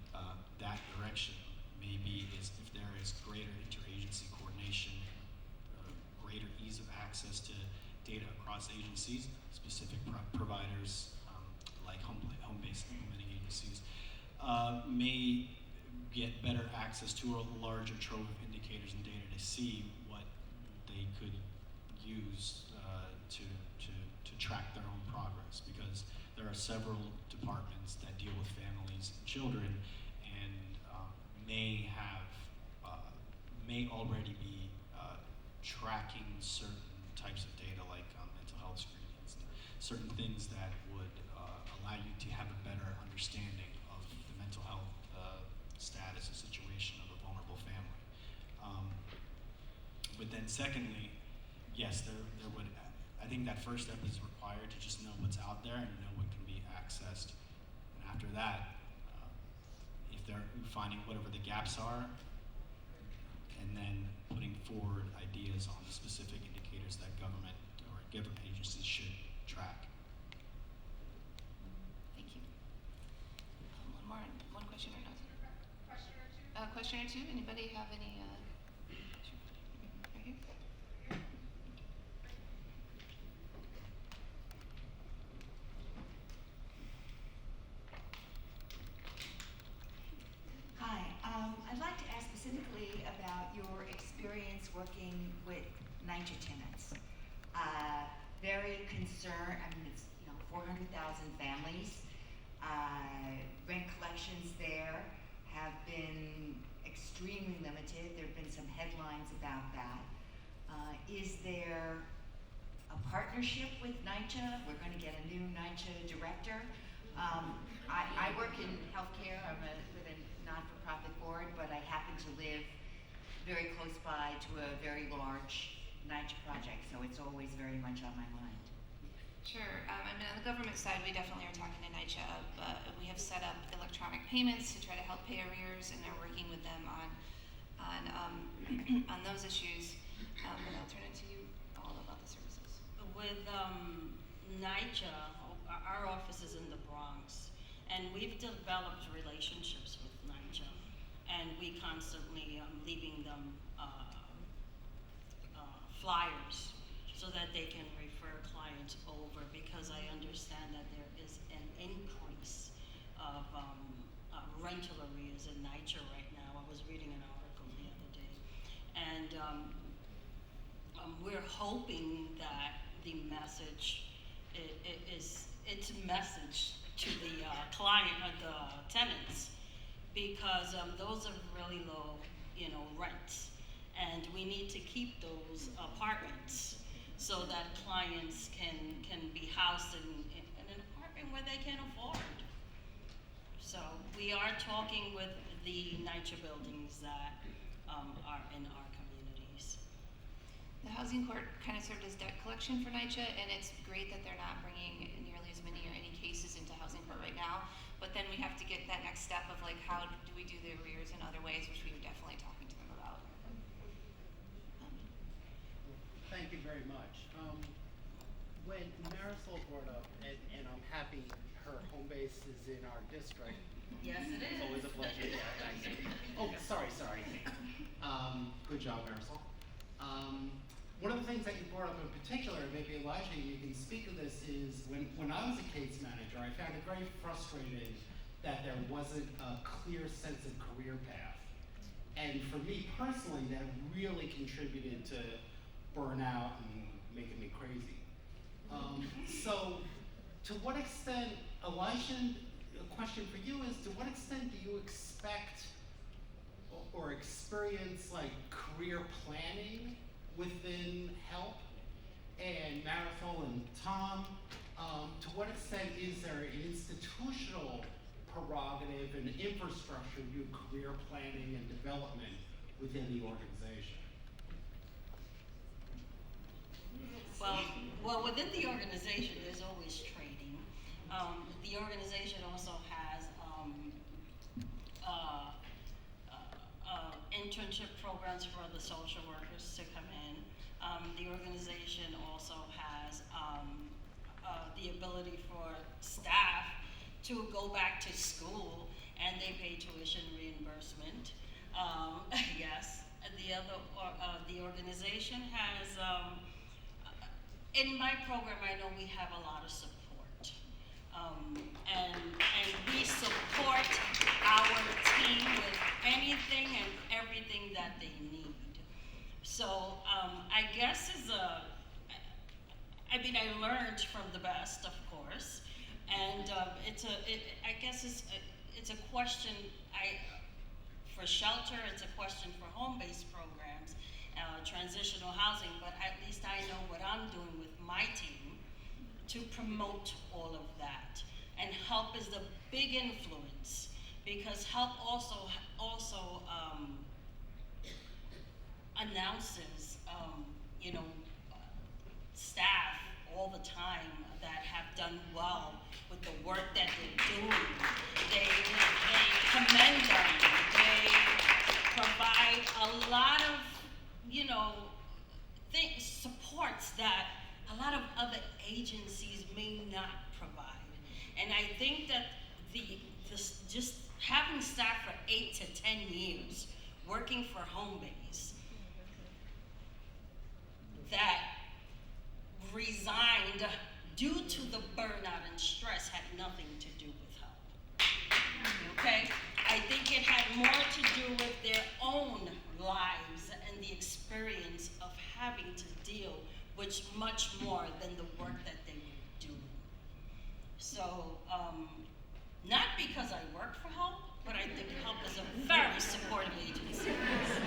that direction maybe is if there is greater interagency coordination, greater ease of access to data across agencies, specific providers like home-based implementing agencies may get better access to a larger trove of indicators and data to see what they could use to track their own progress, because there are several departments that deal with families and children and may already be tracking certain types of data like mental health screenings and certain things that would allow you to have a better understanding of the mental health status or situation of a vulnerable family. But then secondly, yes, there would, I think that first step is required to just know what's out there and know what can be accessed. And after that, if they're finding whatever the gaps are, and then putting forward ideas on the specific indicators that government or government agencies should track. Thank you. One question or not? Question or two? Anybody have any? Right here. Hi, I'd like to ask specifically about your experience working with night attendants. very concerned. I mean, it's 400,000 families. Rent collections there have been extremely limited. There have been some headlines about that. Is there a partnership with NYCHA? We're going to get a new NYCHA director. I work in healthcare. I'm with a not-for-profit board, but I happen to live very close by to a very large NYCHA project, so it's always very much on my mind. Sure. I mean, on the government side, we definitely are talking to NYCHA. We have set up electronic payments to try to help pay arrears, and they're working with them on on those issues. And I'll turn it to you all about the services. With NYCHA, our office is in the Bronx, and we've developed relationships with NYCHA, and we constantly leaving them flyers so that they can refer clients over, because I understand that there is an increase of rental arrears in NYCHA right now. I was reading an article the other day, and we're hoping that the message it's a message to the the tenants, because those are really low, rents, and we need to keep those apartments so that clients can be housed in an apartment where they can afford. So we are talking with the NYCHA buildings that are in our communities. The housing court kind of served as debt collection for NYCHA, and it's great that they're not bringing nearly as many or any cases into housing court right now. But then we have to get that next step of like, how do we do the arrears in other ways, which we are definitely talking to them about. Thank you very much. When Marisol brought up, and I'm happy her home base is in our district. Yes, it is. Always a pleasure. Yeah, thank you. Oh, sorry. Good job, Marisol. One of the things that you brought up in particular, maybe Elijah, you can speak to this, is when I was a case manager, I found it very frustrating that there wasn't a clear sense of career path. And for me personally, that really contributed to burnout and making me crazy. So to what extent, Elijah, a question for you is, to what extent do you expect or experience like career planning within HELP? And Marisol and Tom, to what extent is there an institutional prerogative and infrastructure to do career planning and development within the organization? Well, within the organization, there's always training. The organization also has internship programs for the social workers to come in. The organization also has the ability for staff to go back to school, and they pay tuition reimbursement. Yes, the organization has, in my program, I know we have a lot of support. And we support our team with anything and everything that they need. So I guess I learned from the best, of course, and I guess it's a question for shelter. It's a question for home-based programs, transitional housing. But at least I know what I'm doing with my team to promote all of that. And HELP is the big influence, because HELP also announces, staff all the time that have done well with the work that they're doing. They commend them. They provide a lot of, supports that a lot of other agencies may not provide. And I think that just having staff for 8 to 10 years working for Homebase that resigned due to the burnout and stress had nothing to do with HELP. Okay? I think it had more to do with their own lives and the experience of having to deal with which much more than the work that they were doing. So, not because I work for HELP, but I think HELP is a very supportive agency.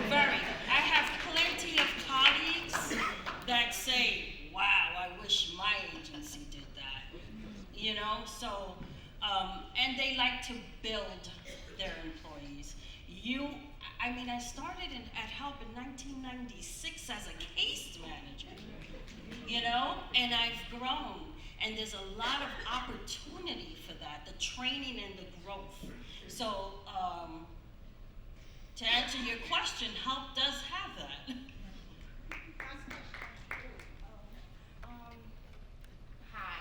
Very. I have plenty of colleagues that say, wow, I wish my agency did that. You know, so, and they like to build their employees. I started at HELP in 1996 as a case manager, you know, and I've grown. And there's a lot of opportunity for that, the training and the growth. So, to answer your question, HELP does have that. Hi,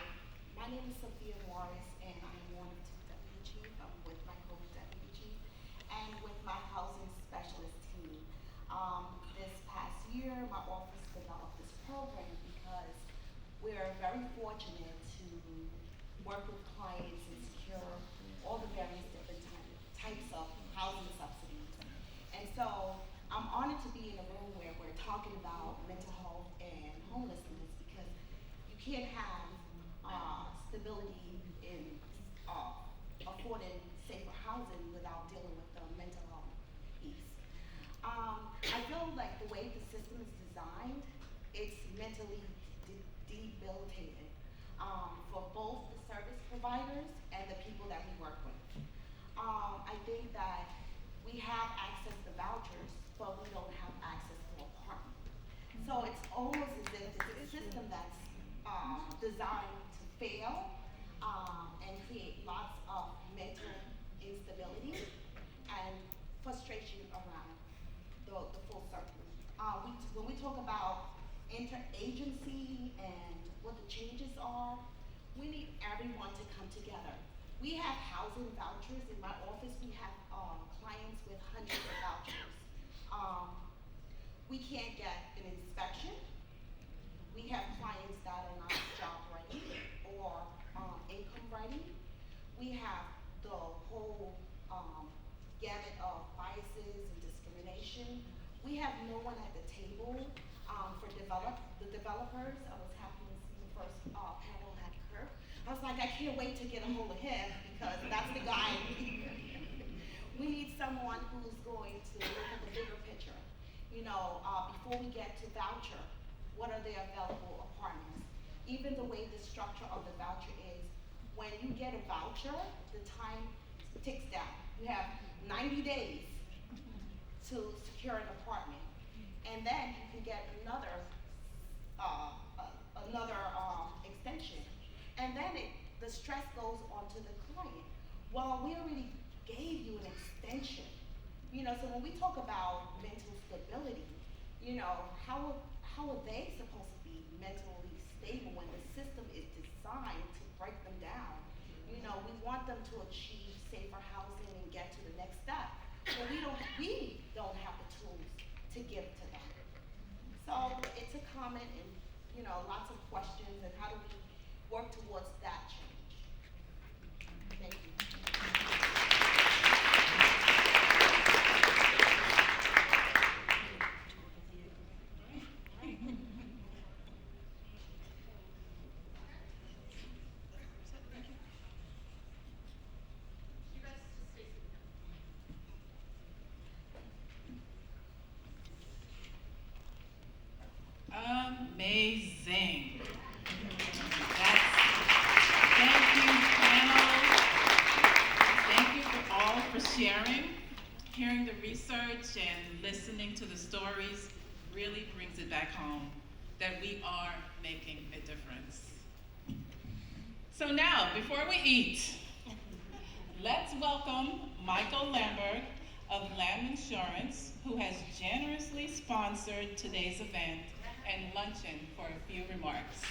my name is Sophia Morris, and I'm one of two deputy chief. I'm with my co-deputy chief and with my housing specialist team. This past year, my office developed this program because we're very fortunate to work with clients and secure all the various different types of housing subsidies. And so I'm honored to be in a room where we're talking about mental health and homelessness, because you can't have stability in affording safer housing without dealing with the mental health piece. I feel like the way the system is designed, it's mentally debilitating for both the service providers and the people that we work with. I think that we have access to vouchers, but we don't have access to apartments. So it's almost as if it's a system that's designed to fail and create lots of mental instability and frustration around the full circle. When we talk about interagency and what the changes are, we need everyone to come together. We have housing vouchers. In my office, we have clients with hundreds of vouchers. We can't get an inspection. We have clients that are not job ready or income ready. We have the whole gamut of biases and discrimination. We have no one at the table for the developers. I was happy to see the first panel had Kirk. I was like, I can't wait to get a hold of him, because that's the guy. We need someone who's going to look at the bigger picture. You know, before we get to voucher, what are the available apartments? Even the way the structure of the voucher is, when you get a voucher, the time ticks down. You have 90 days to secure an apartment, and then you can get another extension, and then the stress goes onto the client. Well, we already gave you an extension, you know. So when we talk about mental stability, you know, how are they supposed to be mentally stable when the system is designed to break them down? You know, we want them to achieve safer housing and get to the next step, but we don't have the tools to give to them. So it's a comment, and you know, lots of questions, and how do we work towards that change? Thank you. Amazing. Thank you, panel. Thank you for all for sharing. Hearing the research and listening to the stories really brings it back home that we are making a difference. So now, before we eat, let's welcome Michael Lambert of Lamb Insurance, who has generously sponsored today's event and luncheon, for a few remarks.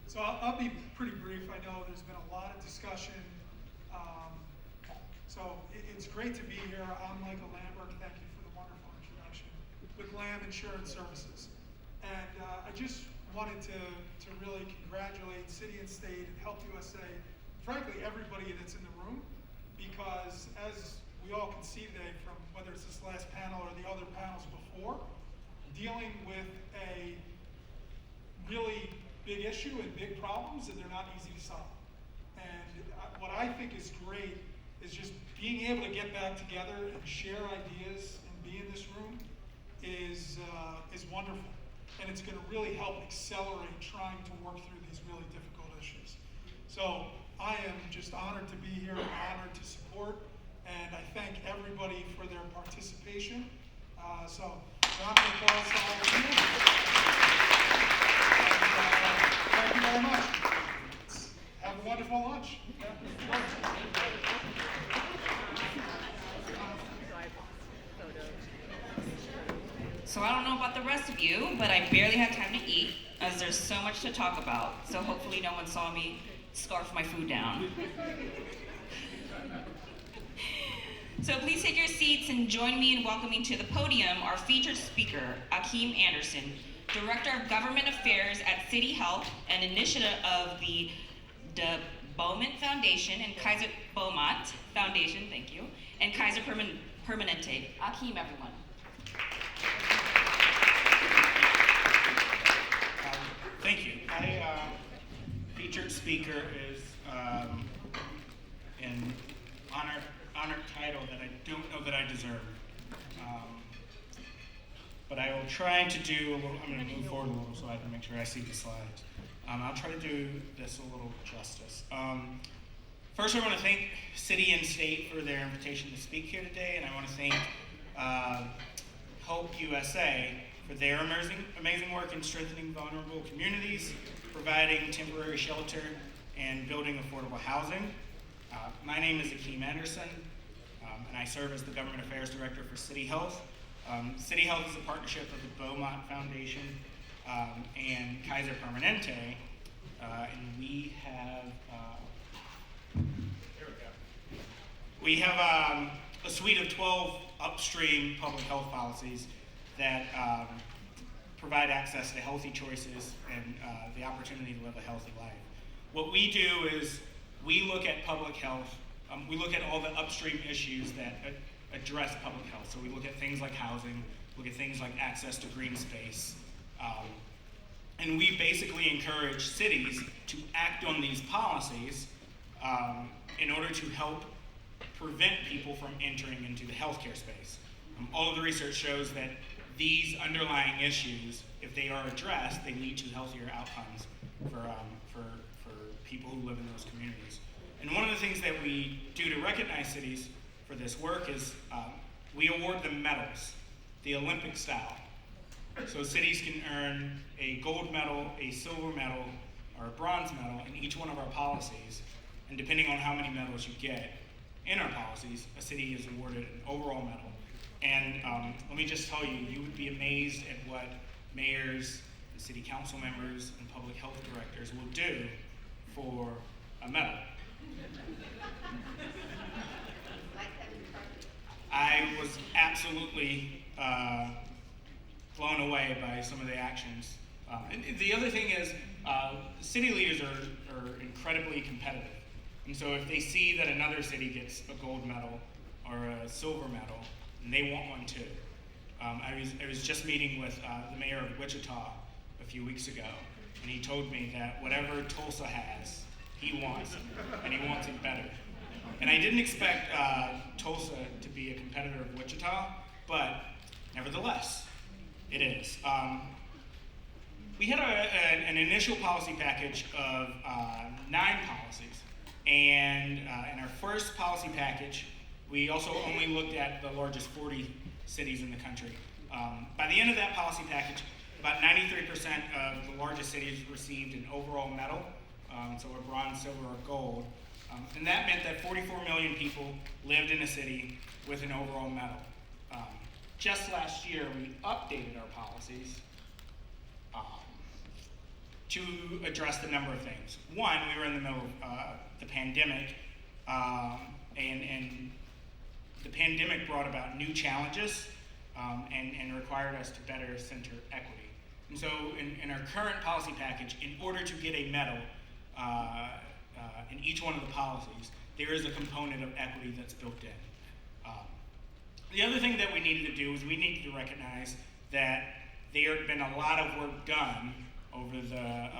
So I'll be pretty brief. I know there's been a lot of discussion. So it's great to be here. I'm Michael Lambert. Thank you for the wonderful introduction with Lamb Insurance Services. And I just wanted to really congratulate City and State and Help USA, frankly, everybody that's in the room, because as we all can see today from whether it's this last panel or the other panels before, dealing with a really big issue and big problems, and they're not easy to solve. And what I think is great is just being able to get back together and share ideas and be in this room is wonderful. And it's going to really help accelerate trying to work through these really difficult issues. So I am just honored to be here, honored to support, and I thank everybody for their participation. So round of applause to all of you. And, thank you very much. Have a wonderful lunch. So I don't know about the rest of you, but I barely had time to eat as there's so much to talk about. So hopefully no one saw me scarf my food down. So please take your seats and join me in welcoming to the podium our featured speaker, Akeem Anderson, Director of Government Affairs at City Health, an initiative of the De Beaumont Foundation and Kaiser Beaumont Foundation, thank you, and Kaiser Permanente. Akeem, everyone. Thank you. Featured speaker is an honored title that I don't know that I deserve. But I will try to do a little, I'm going to move forward a little so I can make sure I see the slides. I'll try to do this a little justice. First, I want to thank City and State for their invitation to speak here today, and I want to thank Hope USA for their amazing work in strengthening vulnerable communities, providing temporary shelter, and building affordable housing. My name is Akeem Anderson, and I serve as the Government Affairs Director for City Health. City Health is a partnership of the Beaumont Foundation and Kaiser Permanente, and we have a suite of 12 upstream public health policies that provide access to healthy choices and the opportunity to live a healthy life. What we do is we look at public health, we look at all the upstream issues that address public health. So we look at things like housing, look at things like access to green space, and we basically encourage cities to act on these policies in order to help prevent people from entering into the healthcare space. All of the research shows that these underlying issues, if they are addressed, they lead to healthier outcomes for people who live in those communities. And one of the things that we do to recognize cities for this work is we award them medals, the Olympic style. So cities can earn a gold medal, a silver medal, or a bronze medal in each one of our policies. And depending on how many medals you get in our policies, a city is awarded an overall medal. And let me just tell you, you would be amazed at what mayors, and city council members, and public health directors will do for a medal. I was absolutely blown away by some of the actions. And the other thing is, city leaders are incredibly competitive. And so if they see that another city gets a gold medal or a silver medal, and they want one too. I was just meeting with the mayor of Wichita a few weeks ago, and he told me that whatever Tulsa has, he wants it, and he wants it better. And I didn't expect Tulsa to be a competitor of Wichita, but nevertheless, it is. We had an initial policy package of 9 policies, and in our first policy package, we also only looked at the largest 40 cities in the country. By the end of that policy package, about 93% of the largest cities received an overall medal, so a bronze, silver, or gold. And that meant that 44 million people lived in a city with an overall medal. Just last year, we updated our policies to address the number of things. One, we were in the middle of the pandemic, and the pandemic brought about new challenges and required us to better center equity. And so in our current policy package, in order to get a medal in each one of the policies, there is a component of equity that's built in. The other thing that we needed to do is we needed to recognize that there had been a lot of work done over the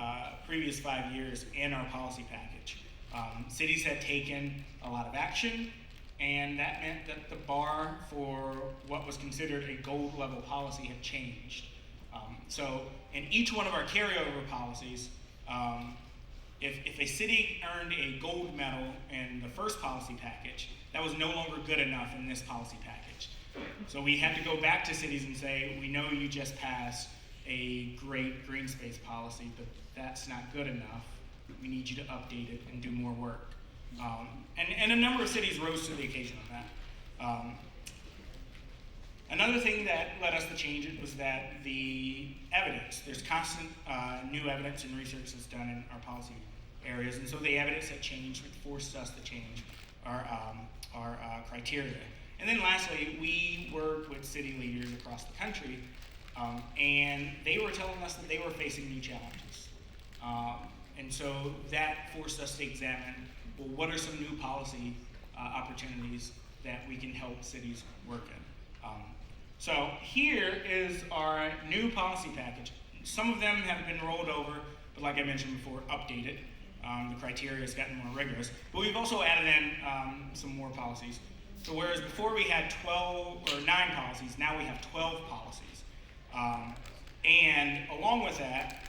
previous 5 years in our policy package. Cities had taken a lot of action, and that meant that the bar for what was considered a gold level policy had changed. So in each one of our carryover policies, if a city earned a gold medal in the first policy package, that was no longer good enough in this policy package. So we had to go back to cities and say, we know you just passed a great green space policy, but that's not good enough. We need you to update it and do more work. And a number of cities rose to the occasion on that. Another thing that led us to change it was that the evidence, there's constant new evidence and research that's done in our policy areas, and so the evidence had changed, which forced us to change our criteria. And then lastly, we worked with city leaders across the country, and they were telling us that they were facing new challenges. And so that forced us to examine, well, what are some new policy opportunities that we can help cities work in? So here is our new policy package. Some of them have been rolled over, but like I mentioned before, updated. The criteria has gotten more rigorous, but we've also added in some more policies. So whereas before we had 9 policies, now we have 12 policies. And along with that,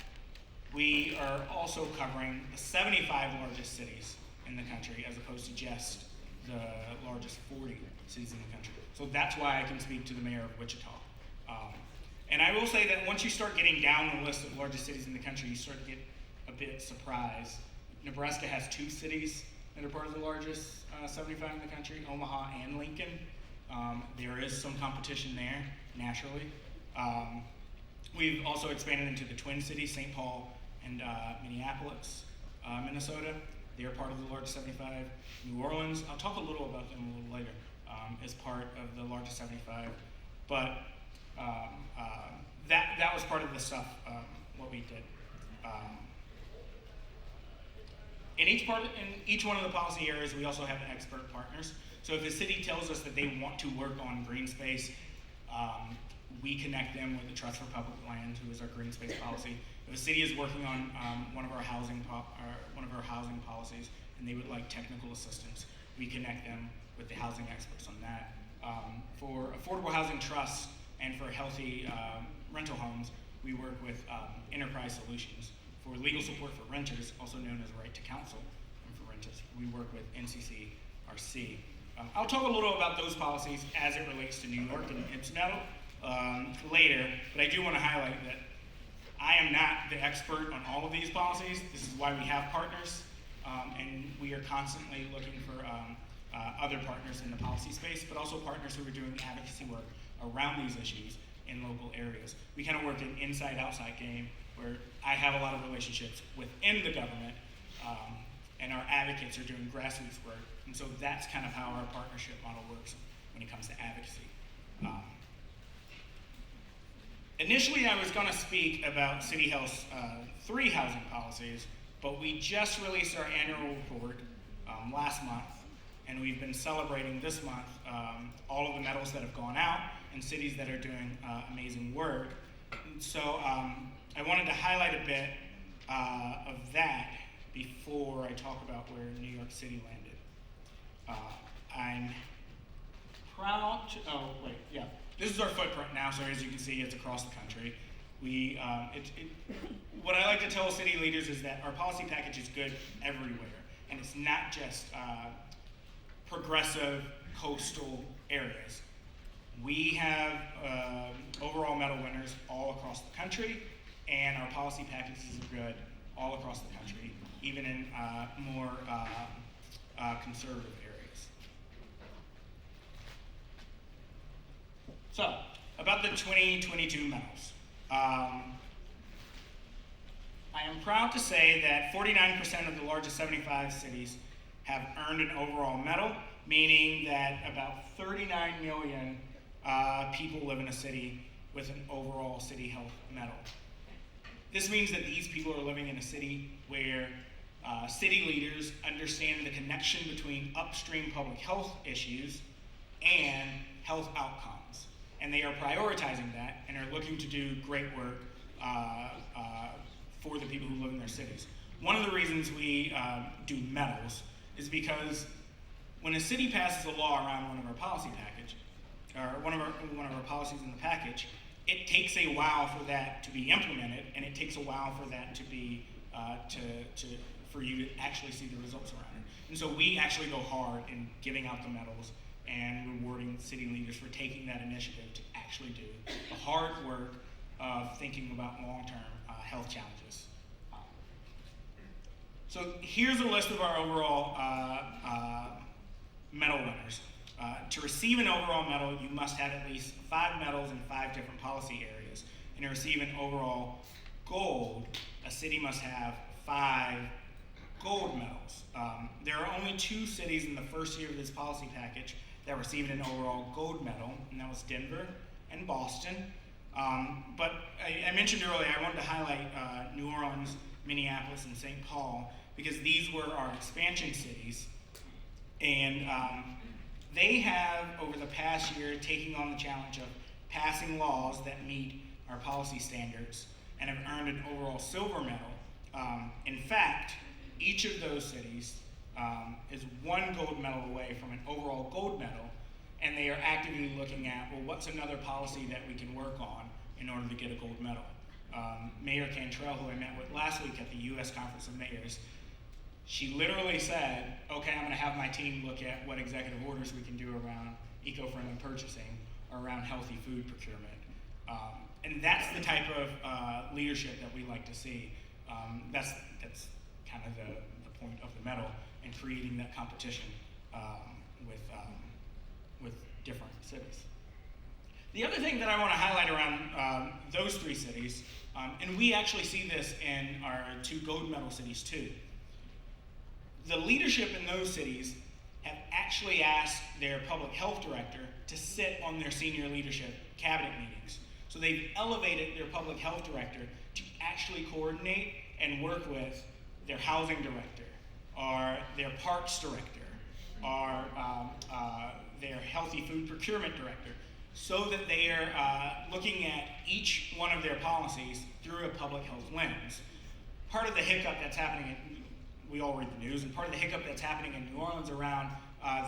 we are also covering the 75 largest cities in the country as opposed to just the largest 40 cities in the country. So that's why I can speak to the mayor of Wichita. And I will say that once you start getting down the list of largest cities in the country, you start to get a bit surprised. Nebraska has 2 cities that are part of the largest 75 in the country, Omaha and Lincoln. There is some competition there, naturally. We've also expanded into the Twin Cities, St. Paul and Minneapolis, Minnesota. They're part of the largest 75. New Orleans, I'll talk a little about them a little later, as part of the largest 75. But that was part of the stuff, what we did. In each one of the policy areas, we also have expert partners. So if a city tells us that they want to work on green space, we connect them with the Trust for Public Land, who is our green space policy. If a city is working on one of our housing policies, and they would like technical assistance, we connect them with the housing experts on that. For affordable housing trusts and for healthy rental homes, we work with Enterprise Solutions. For legal support for renters, also known as Right to Counsel, and for renters, we work with NCCRC. I'll talk a little about those policies as it relates to New York and its medal later, but I do want to highlight that I am not the expert on all of these policies. This is why we have partners, and we are constantly looking for other partners in the policy space, but also partners who are doing advocacy work around these issues in local areas. We kind of work an inside-outside game where I have a lot of relationships within the government, and our advocates are doing grassroots work, and so that's kind of how our partnership model works when it comes to advocacy. Initially, I was going to speak about City Hall's 3 housing policies, but we just released our annual report last month, and we've been celebrating this month all of the medals that have gone out and cities that are doing amazing work. And so I wanted to highlight a bit of that before I talk about where New York City landed. I'm proud to, this is our footprint now, so as you can see, it's across the country. What I like to tell city leaders is that our policy package is good everywhere, and it's not just progressive coastal areas. We have overall medal winners all across the country, and our policy packages are good all across the country, even in more conservative areas. So, about the 2022 medals. I am proud to say that 49% of the largest 75 cities have earned an overall medal, meaning that about 39 million people live in a city with an overall city health medal. This means that these people are living in a city where city leaders understand the connection between upstream public health issues and health outcomes. And they are prioritizing that and are looking to do great work for the people who live in their cities. One of the reasons we do medals is because when a city passes a law around one of our policy package, or one of our policies in the package, it takes a while for that to be implemented, and it takes a while for that to be for you to actually see the results around it. And so we actually go hard in giving out the medals and rewarding city leaders for taking that initiative to actually do the hard work of thinking about long-term health challenges. So here's a list of our overall medal winners. To receive an overall medal, you must have at least 5 medals in 5 different policy areas. And to receive an overall gold, a city must have 5 gold medals. There are only 2 cities in the first year of this policy package that received an overall gold medal, and that was Denver and Boston. But I mentioned earlier, I wanted to highlight New Orleans, Minneapolis, and St. Paul, because these were our expansion cities. And they have, over the past year, taken on the challenge of passing laws that meet our policy standards and have earned an overall silver medal. In fact, each of those cities is 1 gold medal away from an overall gold medal, and they are actively looking at, well, what's another policy that we can work on in order to get a gold medal? Mayor Cantrell, who I met with last week at the U.S. Conference of Mayors, she literally said, okay, I'm gonna have my team look at what executive orders we can do around eco-friendly purchasing or around healthy food procurement. And that's the type of leadership that we like to see. That's kind of the point of the medal, and creating that competition with different cities. The other thing that I want to highlight around those 3 cities, and we actually see this in our 2 gold medal cities too. The leadership in those cities have actually asked their public health director to sit on their senior leadership cabinet meetings. So they've elevated their public health director to actually coordinate and work with their housing director, or their parks director, or their healthy food procurement director, so that they are looking at each one of their policies through a public health lens. Part of the hiccup that's happening, we all read the news, and part of the hiccup that's happening in New Orleans around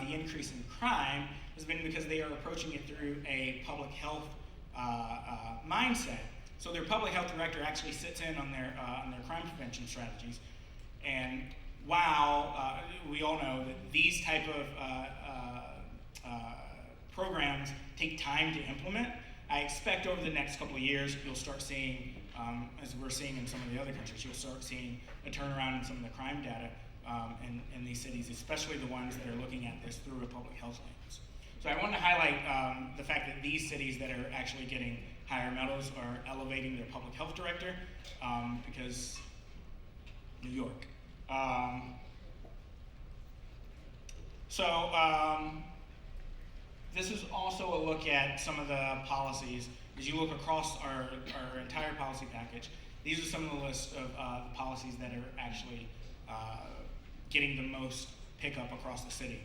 the increase in crime has been because they are approaching it through a public health mindset. So their public health director actually sits in on their crime prevention strategies. And while we all know that these type of programs take time to implement, I expect over the next couple of years you'll start seeing, as we're seeing in some of the other countries, you'll start seeing a turnaround in some of the crime data in these cities, especially the ones that are looking at this through a public health lens. So I want to highlight the fact that these cities that are actually getting higher medals are elevating their public health director, because New York. This is also a look at some of the policies. As you look across our entire policy package, these are some of the lists of the policies that are actually getting the most pickup across the city.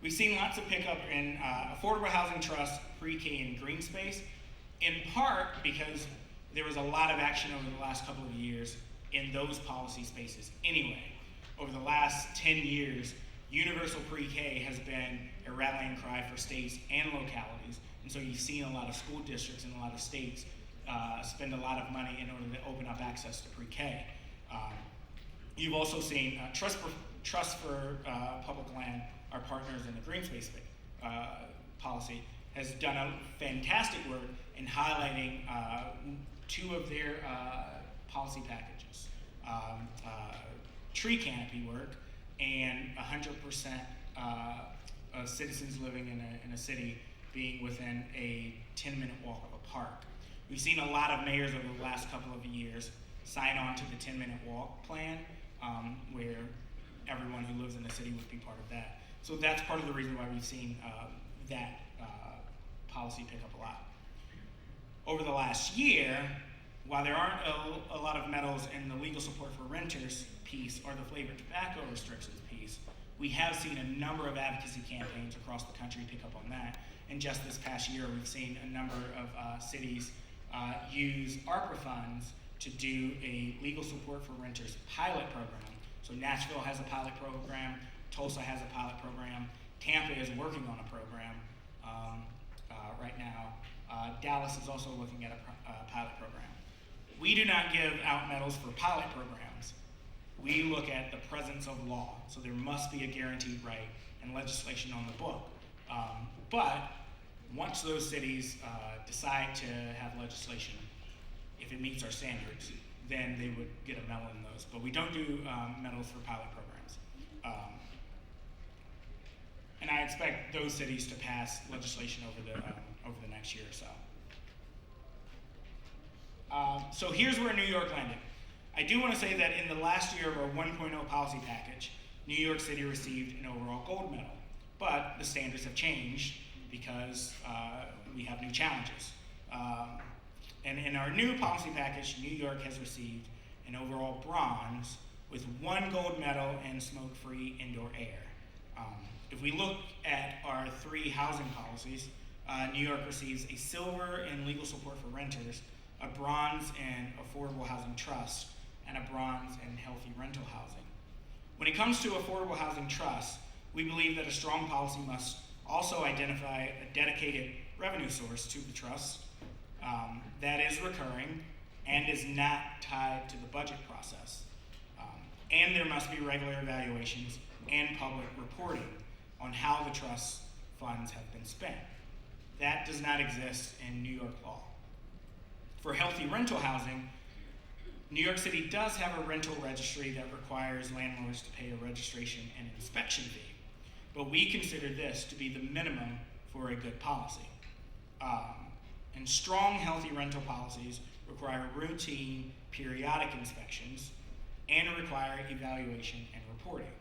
We've seen lots of pickup in affordable housing trust, pre-K, and green space, in part because there was a lot of action over the last couple of years in those policy spaces anyway. Over the last 10 years, universal pre-K has been a rallying cry for states and localities. And so you've seen a lot of school districts and a lot of states spend a lot of money in order to open up access to pre-K. You've also seen Trust for Public Land, our partners in the green space policy, has done a fantastic work in highlighting 2 of their policy packages. Tree canopy work and 100% of citizens living in a city being within a 10-minute walk of a park. We've seen a lot of mayors over the last couple of years sign on to the 10-minute walk plan, where everyone who lives in the city would be part of that. So that's part of the reason why we've seen that policy pick up a lot. Over the last year, while there aren't a lot of medals in the legal support for renters piece or the flavored tobacco restrictions piece, we have seen a number of advocacy campaigns across the country pick up on that. And just this past year, we've seen a number of cities use ARPA funds to do a legal support for renters pilot program. So Nashville has a pilot program, Tulsa has a pilot program, Tampa is working on a program right now. Dallas is also looking at a pilot program. We do not give out medals for pilot programs. We look at the presence of law. So there must be a guaranteed right and legislation on the book. But once those cities decide to have legislation, if it meets our standards, then they would get a medal in those. But we don't do medals for pilot programs. And I expect those cities to pass legislation over the next year or so. So here's where New York landed. I do want to say that in the last year of our 1.0 policy package, New York City received an overall gold medal. But the standards have changed because we have new challenges. And in our new policy package, New York has received an overall bronze with 1 gold medal in smoke-free indoor air. If we look at our 3 housing policies, New York receives a silver in legal support for renters, a bronze in affordable housing trust, and a bronze in healthy rental housing. When it comes to affordable housing trust, we believe that a strong policy must also identify a dedicated revenue source to the trust that is recurring and is not tied to the budget process. And there must be regular evaluations and public reporting on how the trust funds have been spent. That does not exist in New York law. For healthy rental housing, New York City does have a rental registry that requires landlords to pay a registration and inspection fee, but we consider this to be the minimum for a good policy. And strong, healthy rental policies require routine, periodic inspections and require evaluation and reporting.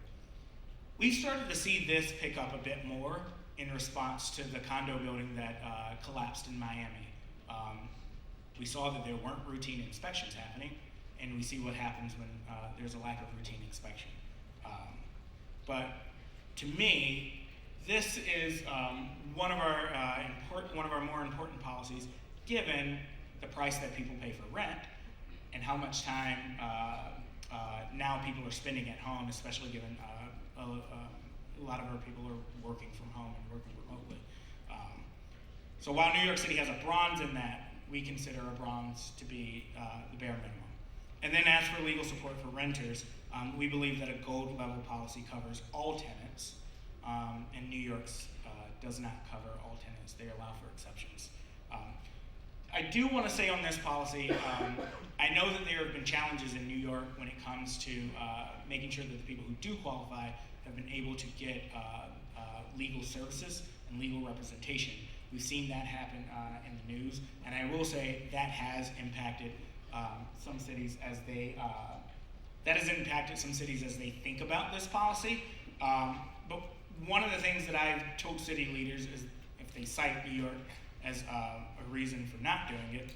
We've started to see this pick up a bit more in response to the condo building that collapsed in Miami. We saw that there weren't routine inspections happening, and we see what happens when there's a lack of routine inspection. But to me, this is one of our more important policies, given the price that people pay for rent and how much time now people are spending at home, especially given a lot of our people are working from home and working remotely. So while New York City has a bronze in that, we consider a bronze to be the bare minimum. And then as for legal support for renters, we believe that a gold level policy covers all tenants, and New York's does not cover all tenants. They allow for exceptions. I do want to say on this policy, I know that there have been challenges in New York when it comes to making sure that the people who do qualify have been able to get legal services and legal representation. We've seen that happen in the news, and I will say that has impacted some cities as they think about this policy. But one of the things that I've told city leaders is, if they cite New York as a reason for not doing it,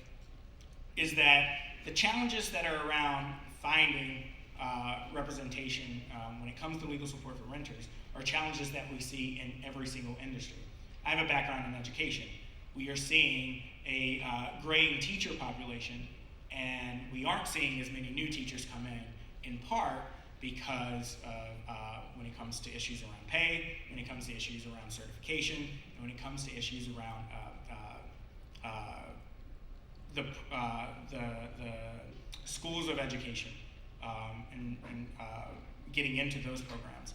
is that the challenges that are around finding representation when it comes to legal support for renters are challenges that we see in every single industry. I have a background in education. We are seeing a graying teacher population, and we aren't seeing as many new teachers come in part because of when it comes to issues around pay, when it comes to issues around certification, and when it comes to issues around the schools of education and getting into those programs.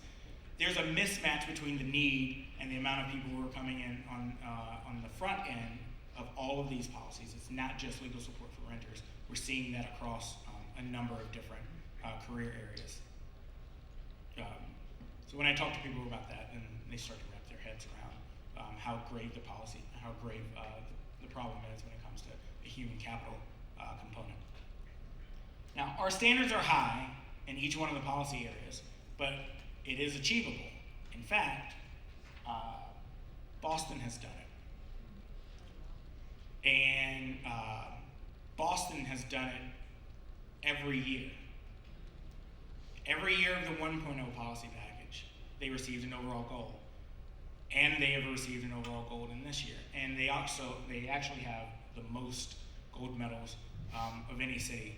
There's a mismatch between the need and the amount of people who are coming in on the front end of all of these policies. It's not just legal support for renters. We're seeing that across a number of different career areas. So when I talk to people about that, and they start to wrap their heads around how grave the policy, how grave the problem is when it comes to the human capital component. Now, our standards are high in each one of the policy areas, but it is achievable. In fact, Boston has done it. And Boston has done it every year. Every year of the 1.0 policy package, they received an overall gold. And they have received an overall gold in this year. And they actually have the most gold medals of any city.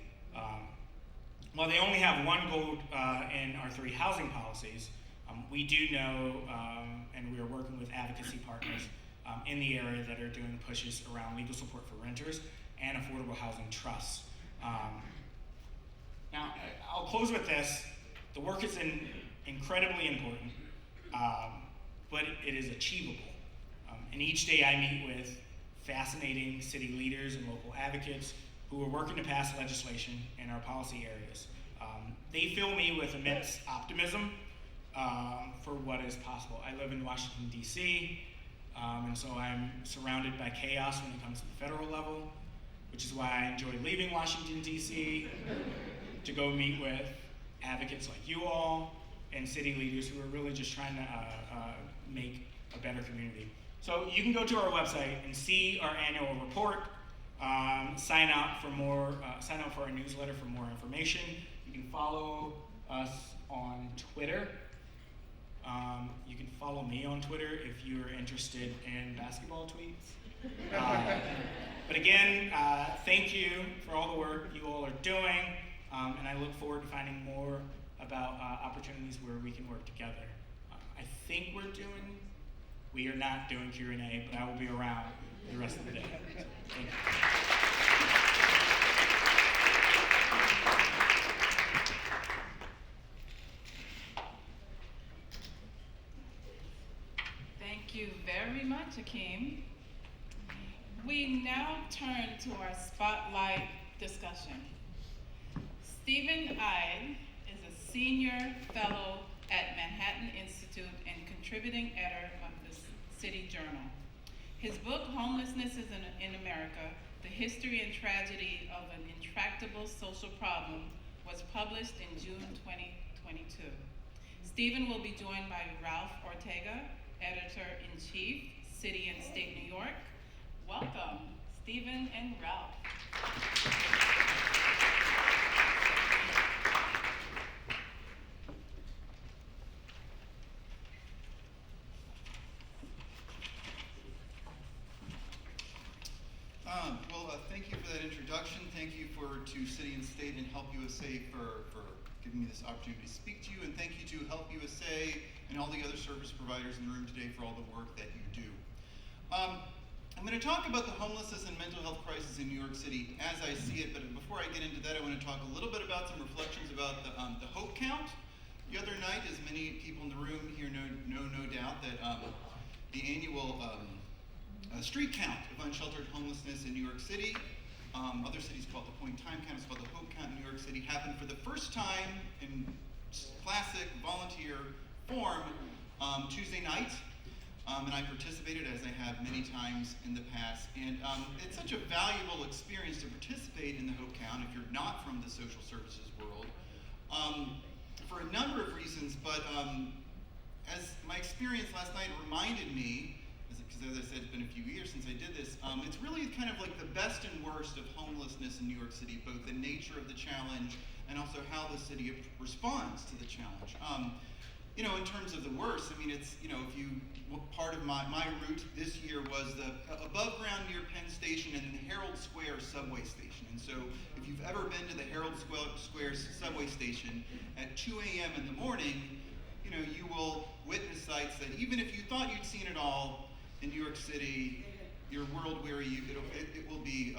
While they only have one gold in our 3 housing policies, we do know, and we are working with advocacy partners in the area that are doing pushes around legal support for renters and affordable housing trusts. Now, I'll close with this. The work is incredibly important, but it is achievable. And each day I meet with fascinating city leaders and local advocates who are working to pass legislation in our policy areas. They fill me with immense optimism for what is possible. I live in Washington, D.C., and so I'm surrounded by chaos when it comes to the federal level, which is why I enjoy leaving Washington, D.C. to go meet with advocates like you all and city leaders who are really just trying to make a better community. So you can go to our website and see our annual report, sign up for our newsletter for more information. You can follow us on Twitter. You can follow me on Twitter if you're interested in basketball tweets. But again, thank you for all the work you all are doing, and I look forward to finding more about opportunities where we can work together. I think we are not doing Q&A, but I will be around the rest of the day. Thank you. Thank you very much, Akeem. We now turn to our spotlight discussion. Stephen Ide is a senior fellow at Manhattan Institute and contributing editor of the City Journal. His book, Homelessness in America, The History and Tragedy of an Intractable Social Problem, was published in June 2022. Stephen will be joined by Ralph Ortega, Editor-in-Chief, City and State New York. Welcome, Stephen and Ralph. Thank you for that introduction. Thank you to City and State and Help USA for giving me this opportunity to speak to you. And thank you to Help USA and all the other service providers in the room today for all the work that you do. I'm going to talk about the homelessness and mental health crisis in New York City as I see it. But before I get into that, I want to talk a little bit about some reflections about the Hope Count. The other night, as many people in the room here know no doubt, that the annual street count of unsheltered homelessness in New York City, other cities call it the point in time count, it's called the Hope Count in New York City, happened for the first time in classic volunteer form Tuesday night. And I participated, as I have many times in the past. And it's such a valuable experience to participate in the Hope Count if you're not from the social services world, for a number of reasons. But as my experience last night reminded me, because as I said, it's been a few years since I did this, it's really kind of like the best and worst of homelessness in New York City, both the nature of the challenge and also how the city responds to the challenge. In terms of the worst, I mean, it's, part of my route this year was the above ground near Penn Station and the Herald Square subway station. And so if you've ever been to the Herald Square subway station at 2 a.m. in the morning, you will witness sights that even if you thought you'd seen it all in New York City, your world weary, it will be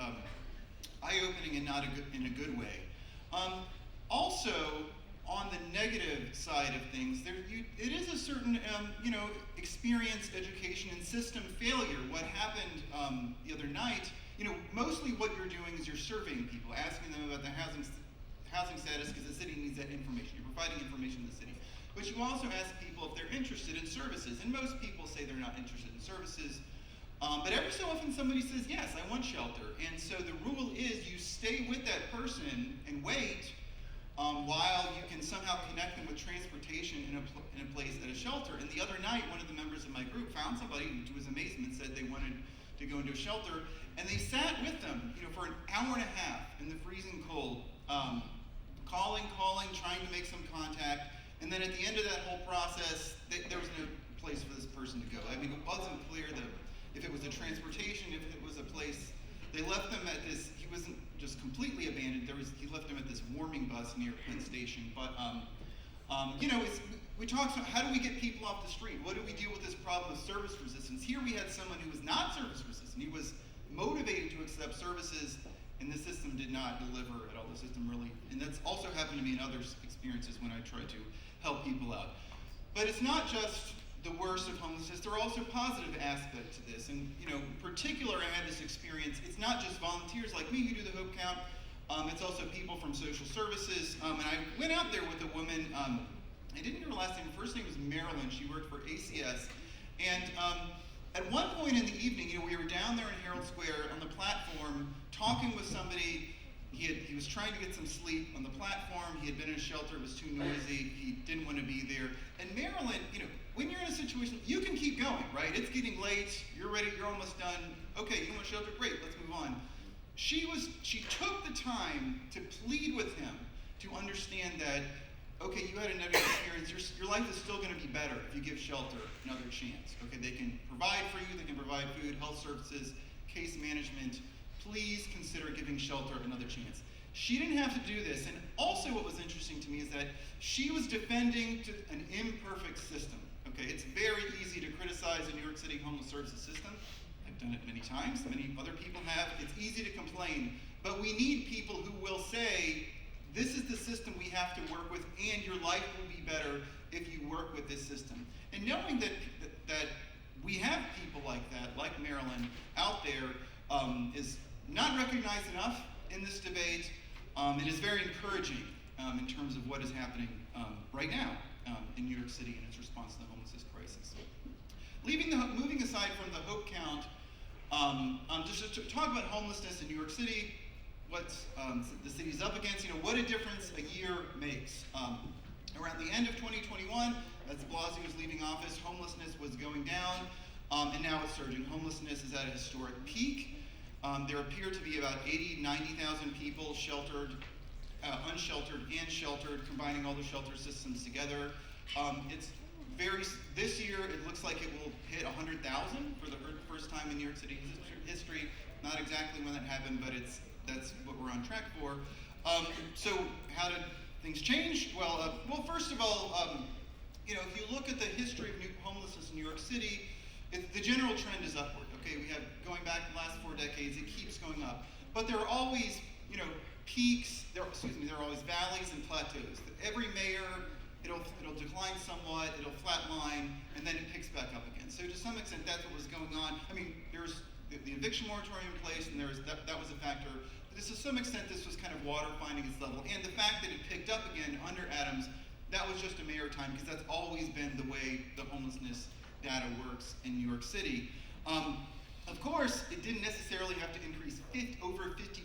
eye-opening and not in a good way. Also, on the negative side of things, it is a certain, experience, education, and system failure. What happened the other night, mostly what you're doing is you're surveying people, asking them about their housing status, because the city needs that information. You're providing information to the city. But you also ask people if they're interested in services, and most people say they're not interested in services. But every so often somebody says, yes, I want shelter. And so the rule is you stay with that person and wait while you can somehow connect them with transportation in a place at a shelter. And the other night, one of the members of my group found somebody to his amazement said they wanted to go into a shelter, and they sat with them, for an hour and a half in the freezing cold, calling, trying to make some contact, and then at the end of that whole process, there was no place for this person to go. I mean, it wasn't clear if it was a transportation, if it was a place. They left them at this, he wasn't just completely abandoned, he left them at this warming bus near Penn Station. But, you know, we talked about how do we get people off the street? What do we do with this problem of service resistance? Here we had someone who was not service resistant. He was motivated to accept services, and the system did not deliver at all. The system really, and that's also happened to me in other experiences when I try to help people out. But it's not just the worst of homelessness. There are also positive aspects to this. And, you know, in particular, I had this experience. It's not just volunteers like me who do the Hope Count. It's also people from social services. And I went out there with a woman. I didn't know her last name. Her first name was Marilyn. She worked for ACS. And at one point in the evening, you know, we were down there in Herald Square on the platform talking with somebody. He was trying to get some sleep on the platform. He had been in a shelter. It was too noisy. He didn't want to be there. And Marilyn, you know, when you're in a situation, you can keep going, right? It's getting late. You're ready. You're almost done. Okay, you want shelter? Great. Let's move on. She took the time to plead with him to understand that, okay, you had a negative experience. Your life is still going to be better if you give shelter another chance. Okay, they can provide for you. They can provide food, health services, case management. Please consider giving shelter another chance. She didn't have to do this. And also what was interesting to me is that she was defending an imperfect system. Okay, it's very easy to criticize the New York City homeless services system. I've done it many times. Many other people have. It's easy to complain. But we need people who will say, this is the system we have to work with, and your life will be better if you work with this system. And knowing that we have people like that, like Marilyn, out there is not recognized enough in this debate. It is very encouraging in terms of what is happening right now in New York City and its response to the homelessness crisis. Moving aside from the Hope Count, just to talk about homelessness in New York City, what the city's up against, you know, what a difference a year makes. Around the end of 2021, as de Blasio was leaving office, homelessness was going down, and now it's surging. Homelessness is at a historic peak. There appear to be about 90,000 people sheltered, unsheltered and sheltered, combining all the shelter systems together. This year, it looks like it will hit 100,000 for the first time in New York City history. Not exactly when that happened, but that's what we're on track for. So how did things change? Well, first of all, you know, if you look at the history of homelessness in New York City, the general trend is upward. Okay, we have, going back the last 4 decades, it keeps going up. But there are always, you know, peaks, there are always valleys and plateaus. Every mayor, it'll decline somewhat, it'll flatline, and then it picks back up again. So to some extent, that's what was going on. I mean, there's the eviction moratorium in place, and that was a factor. But to some extent, this was kind of water finding its level. And the fact that it picked up again under Adams, that was just a matter of time, because that's always been the way the homelessness data works in New York City. Of course, it didn't necessarily have to increase over 50%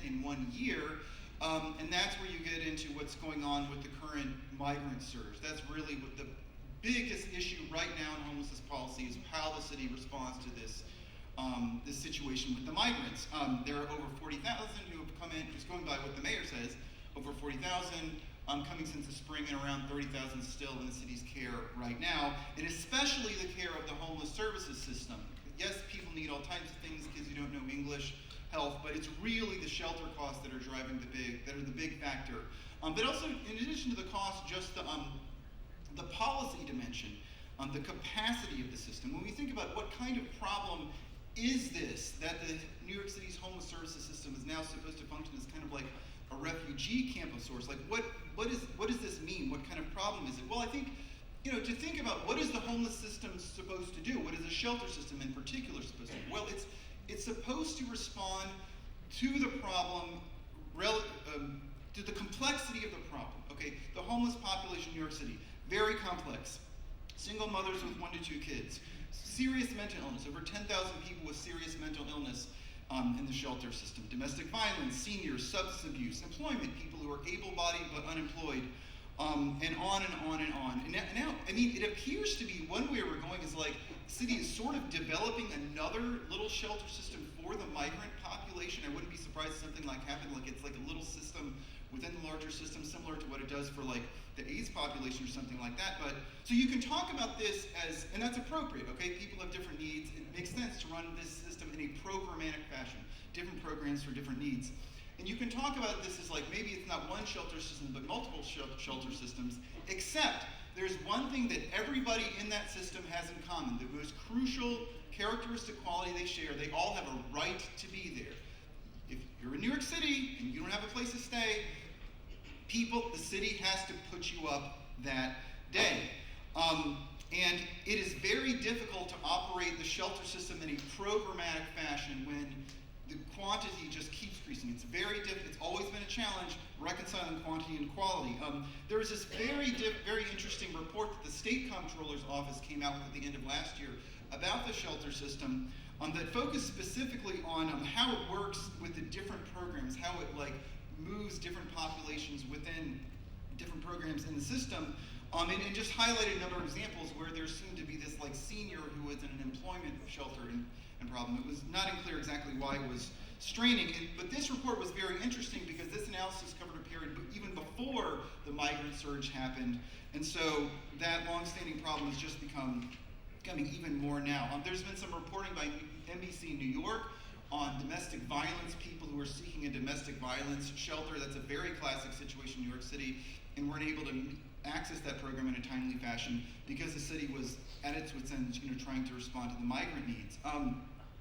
in 1 year, and that's where you get into what's going on with the current migrant surge. That's really what the biggest issue right now in homelessness policy is, how the city responds to this situation with the migrants. There are over 40,000 who have come in, just going by what the mayor says, over 40,000 coming since the spring, and around 30,000 still in the city's care right now, and especially the care of the homeless services system. Yes, people need all types of things, kids who don't know English, health, but it's really the shelter costs that are driving the big factor. But also, in addition to the cost, just the policy dimension, the capacity of the system. When we think about what kind of problem is this, that the New York City's homeless services system is now supposed to function as kind of like a refugee camp of sorts. Like, what does this mean? What kind of problem is it? Well, I think, you know, to think about what is the homeless system supposed to do? What is the shelter system in particular supposed to do? Well, it's supposed to respond to the problem, to the complexity of the problem. Okay, the homeless population in New York City, very complex. Single mothers with 1 to 2 kids, serious mental illness, over 10,000 people with serious mental illness in the shelter system, domestic violence, seniors, substance abuse, employment, people who are able-bodied but unemployed, and on and on and on. And now, I mean, it appears to be one way we're going is like the city is sort of developing another little shelter system for the migrant population. I wouldn't be surprised if something like happened, like it's like a little system within the larger system, similar to what it does for like the AIDS population or something like that. But so you can talk about this as, and that's appropriate, okay? People have different needs. It makes sense to run this system in a programmatic fashion, different programs for different needs. And you can talk about this as like, maybe it's not one shelter system, but multiple shelter systems, except there's one thing that everybody in that system has in common. The most crucial characteristic quality they share, they all have a right to be there. If you're in New York City and you don't have a place to stay, the city has to put you up that day. And it is very difficult to operate the shelter system in a programmatic fashion when the quantity just keeps increasing. It's very difficult. It's always been a challenge reconciling quantity and quality. There was this very interesting report that the State Comptroller's Office came out with at the end of last year about the shelter system that focused specifically on how it works with the different programs, how it like moves different populations within different programs in the system, and just highlighted a number of examples where there seemed to be this like senior who was in an employment shelter and problem. It was not clear exactly why it was straining, but this report was very interesting because this analysis covered a period even before the migrant surge happened, and so that long-standing problem has just becoming even more now. There's been some reporting by NBC New York on domestic violence, people who are seeking a domestic violence shelter. That's a very classic situation in New York City, and weren't able to access that program in a timely fashion because the city was at its wit's end, trying to respond to the migrant needs.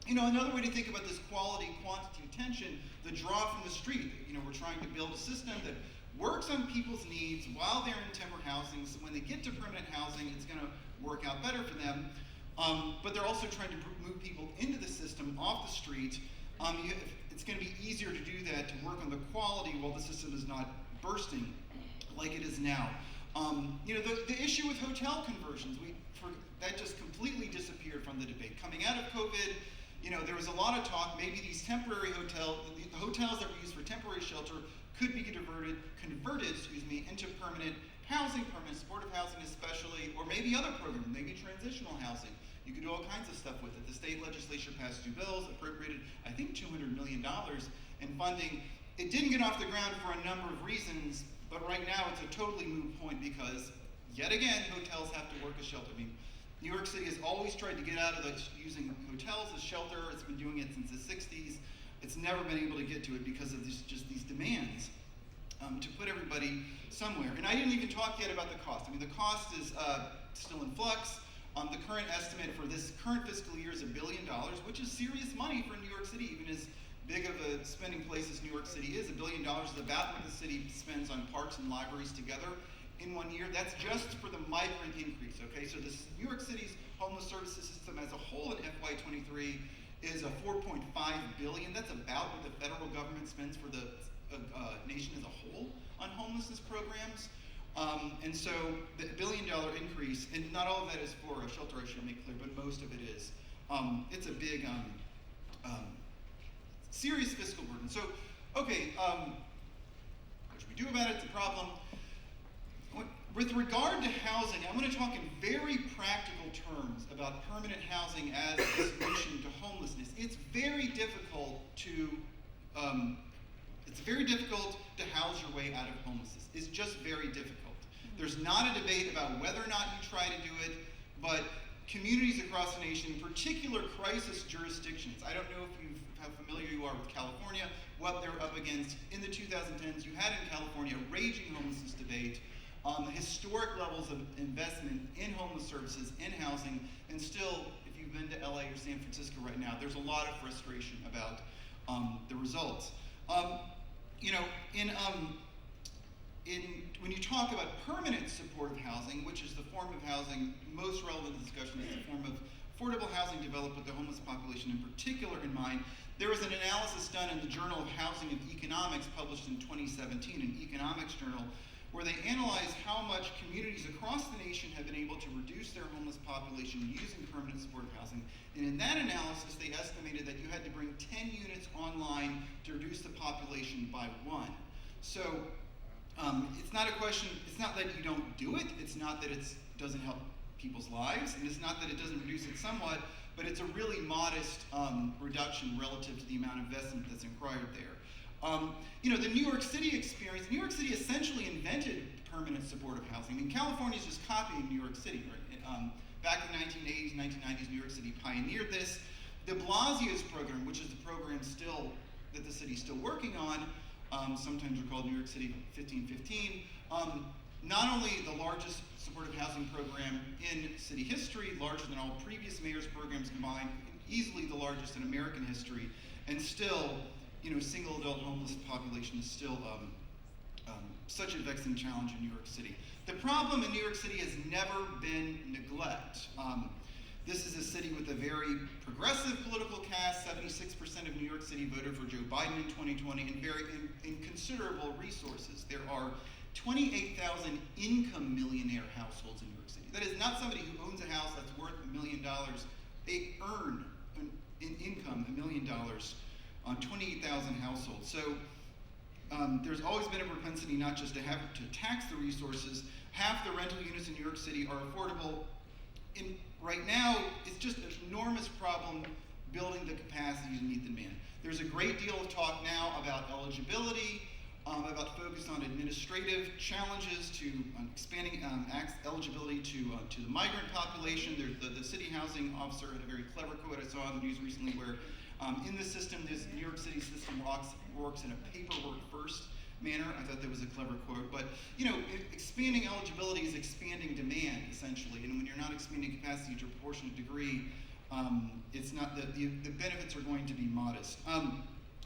Another way to think about this quality-quantity tension, the draw from the street. We're trying to build a system that works on people's needs while they're in temporary housing, so when they get to permanent housing, it's going to work out better for them. But they're also trying to move people into the system off the street. It's going to be easier to do that, to work on the quality while the system is not bursting like it is now. The issue with hotel conversions, that just completely disappeared from the debate. Coming out of COVID, there was a lot of talk, maybe these temporary hotels, the hotels that were used for temporary shelter could be converted into permanent housing, permanent supportive housing especially, or maybe other programs, maybe transitional housing. You could do all kinds of stuff with it. The state legislature passed 2 bills, appropriated, I think, $200 million in funding. It didn't get off the ground for a number of reasons, but right now it's a totally moot point because, yet again, hotels have to work as shelter. New York City has always tried to get out of using hotels as shelter. It's been doing it since the 60s. It's never been able to get to it because of these demands to put everybody somewhere. And I didn't even talk yet about the cost. The cost is still in flux. The current estimate for this current fiscal year is $1 billion, which is serious money for New York City, even as big of a spending place as New York City is. $1 billion is about what the city spends on parks and libraries together in 1 year. That's just for the migrant increase, okay? So this New York City's homeless services system as a whole in FY23 is a $4.5 billion. That's about what the federal government spends for the nation as a whole on homelessness programs. And so the $1 billion increase, and not all of that is for a shelter, I should make clear, but most of it is. It's a big, serious fiscal burden. So, okay, what should we do about it? It's a problem. With regard to housing, I'm going to talk in very practical terms about permanent housing as a solution to homelessness. It's very difficult to house your way out of homelessness. It's just very difficult. There's not a debate about whether or not you try to do it, but communities across the nation, in particular crisis jurisdictions, I don't know how familiar you are with California, what they're up against. In the 2010s, you had in California a raging homelessness debate, historic levels of investment in homeless services, in housing, and still, if you've been to LA or San Francisco right now, there's a lot of frustration about the results. When you talk about permanent supportive housing, which is the form of housing most relevant to the discussion, is the form of affordable housing developed with the homeless population in particular in mind, there was an analysis done in the Journal of Housing and Economics published in 2017, an economics journal, where they analyzed how much communities across the nation have been able to reduce their homeless population using permanent supportive housing. And in that analysis, they estimated that you had to bring 10 units online to reduce the population by 1. So it's not a question, it's not that you don't do it, it's not that it doesn't help people's lives, and it's not that it doesn't reduce it somewhat, but it's a really modest reduction relative to the amount of investment that's required there. The New York City experience, New York City essentially invented permanent supportive housing. I mean, California is just copying New York City, right? Back in the 1980s, 1990s, New York City pioneered this. De Blasio's program, which is the program still that the city's still working on, sometimes we're called New York City 1515, not only the largest supportive housing program in city history, larger than all previous mayor's programs combined, easily the largest in American history, and still, single adult homeless population is still such a vexing challenge in New York City. The problem in New York City has never been neglect. This is a city with a very progressive political cast. 76% of New York City voted for Joe Biden in 2020, and in considerable resources. There are 28,000 income millionaire households in New York City. That is not somebody who owns a house that's worth $1 million. They earn in income $1 million on 28,000 households. So there's always been a propensity not just to have to tax the resources. Half the rental units in New York City are affordable. Right now, it's just an enormous problem building the capacity to meet demand. There's a great deal of talk now about eligibility, about focus on administrative challenges to expanding eligibility to the migrant population. The city housing officer had a very clever quote I saw in the news recently where in the system, this New York City system works in a paperwork first manner. I thought that was a clever quote. But expanding eligibility is expanding demand, essentially. And when you're not expanding capacity to a proportionate degree, it's not the benefits are going to be modest.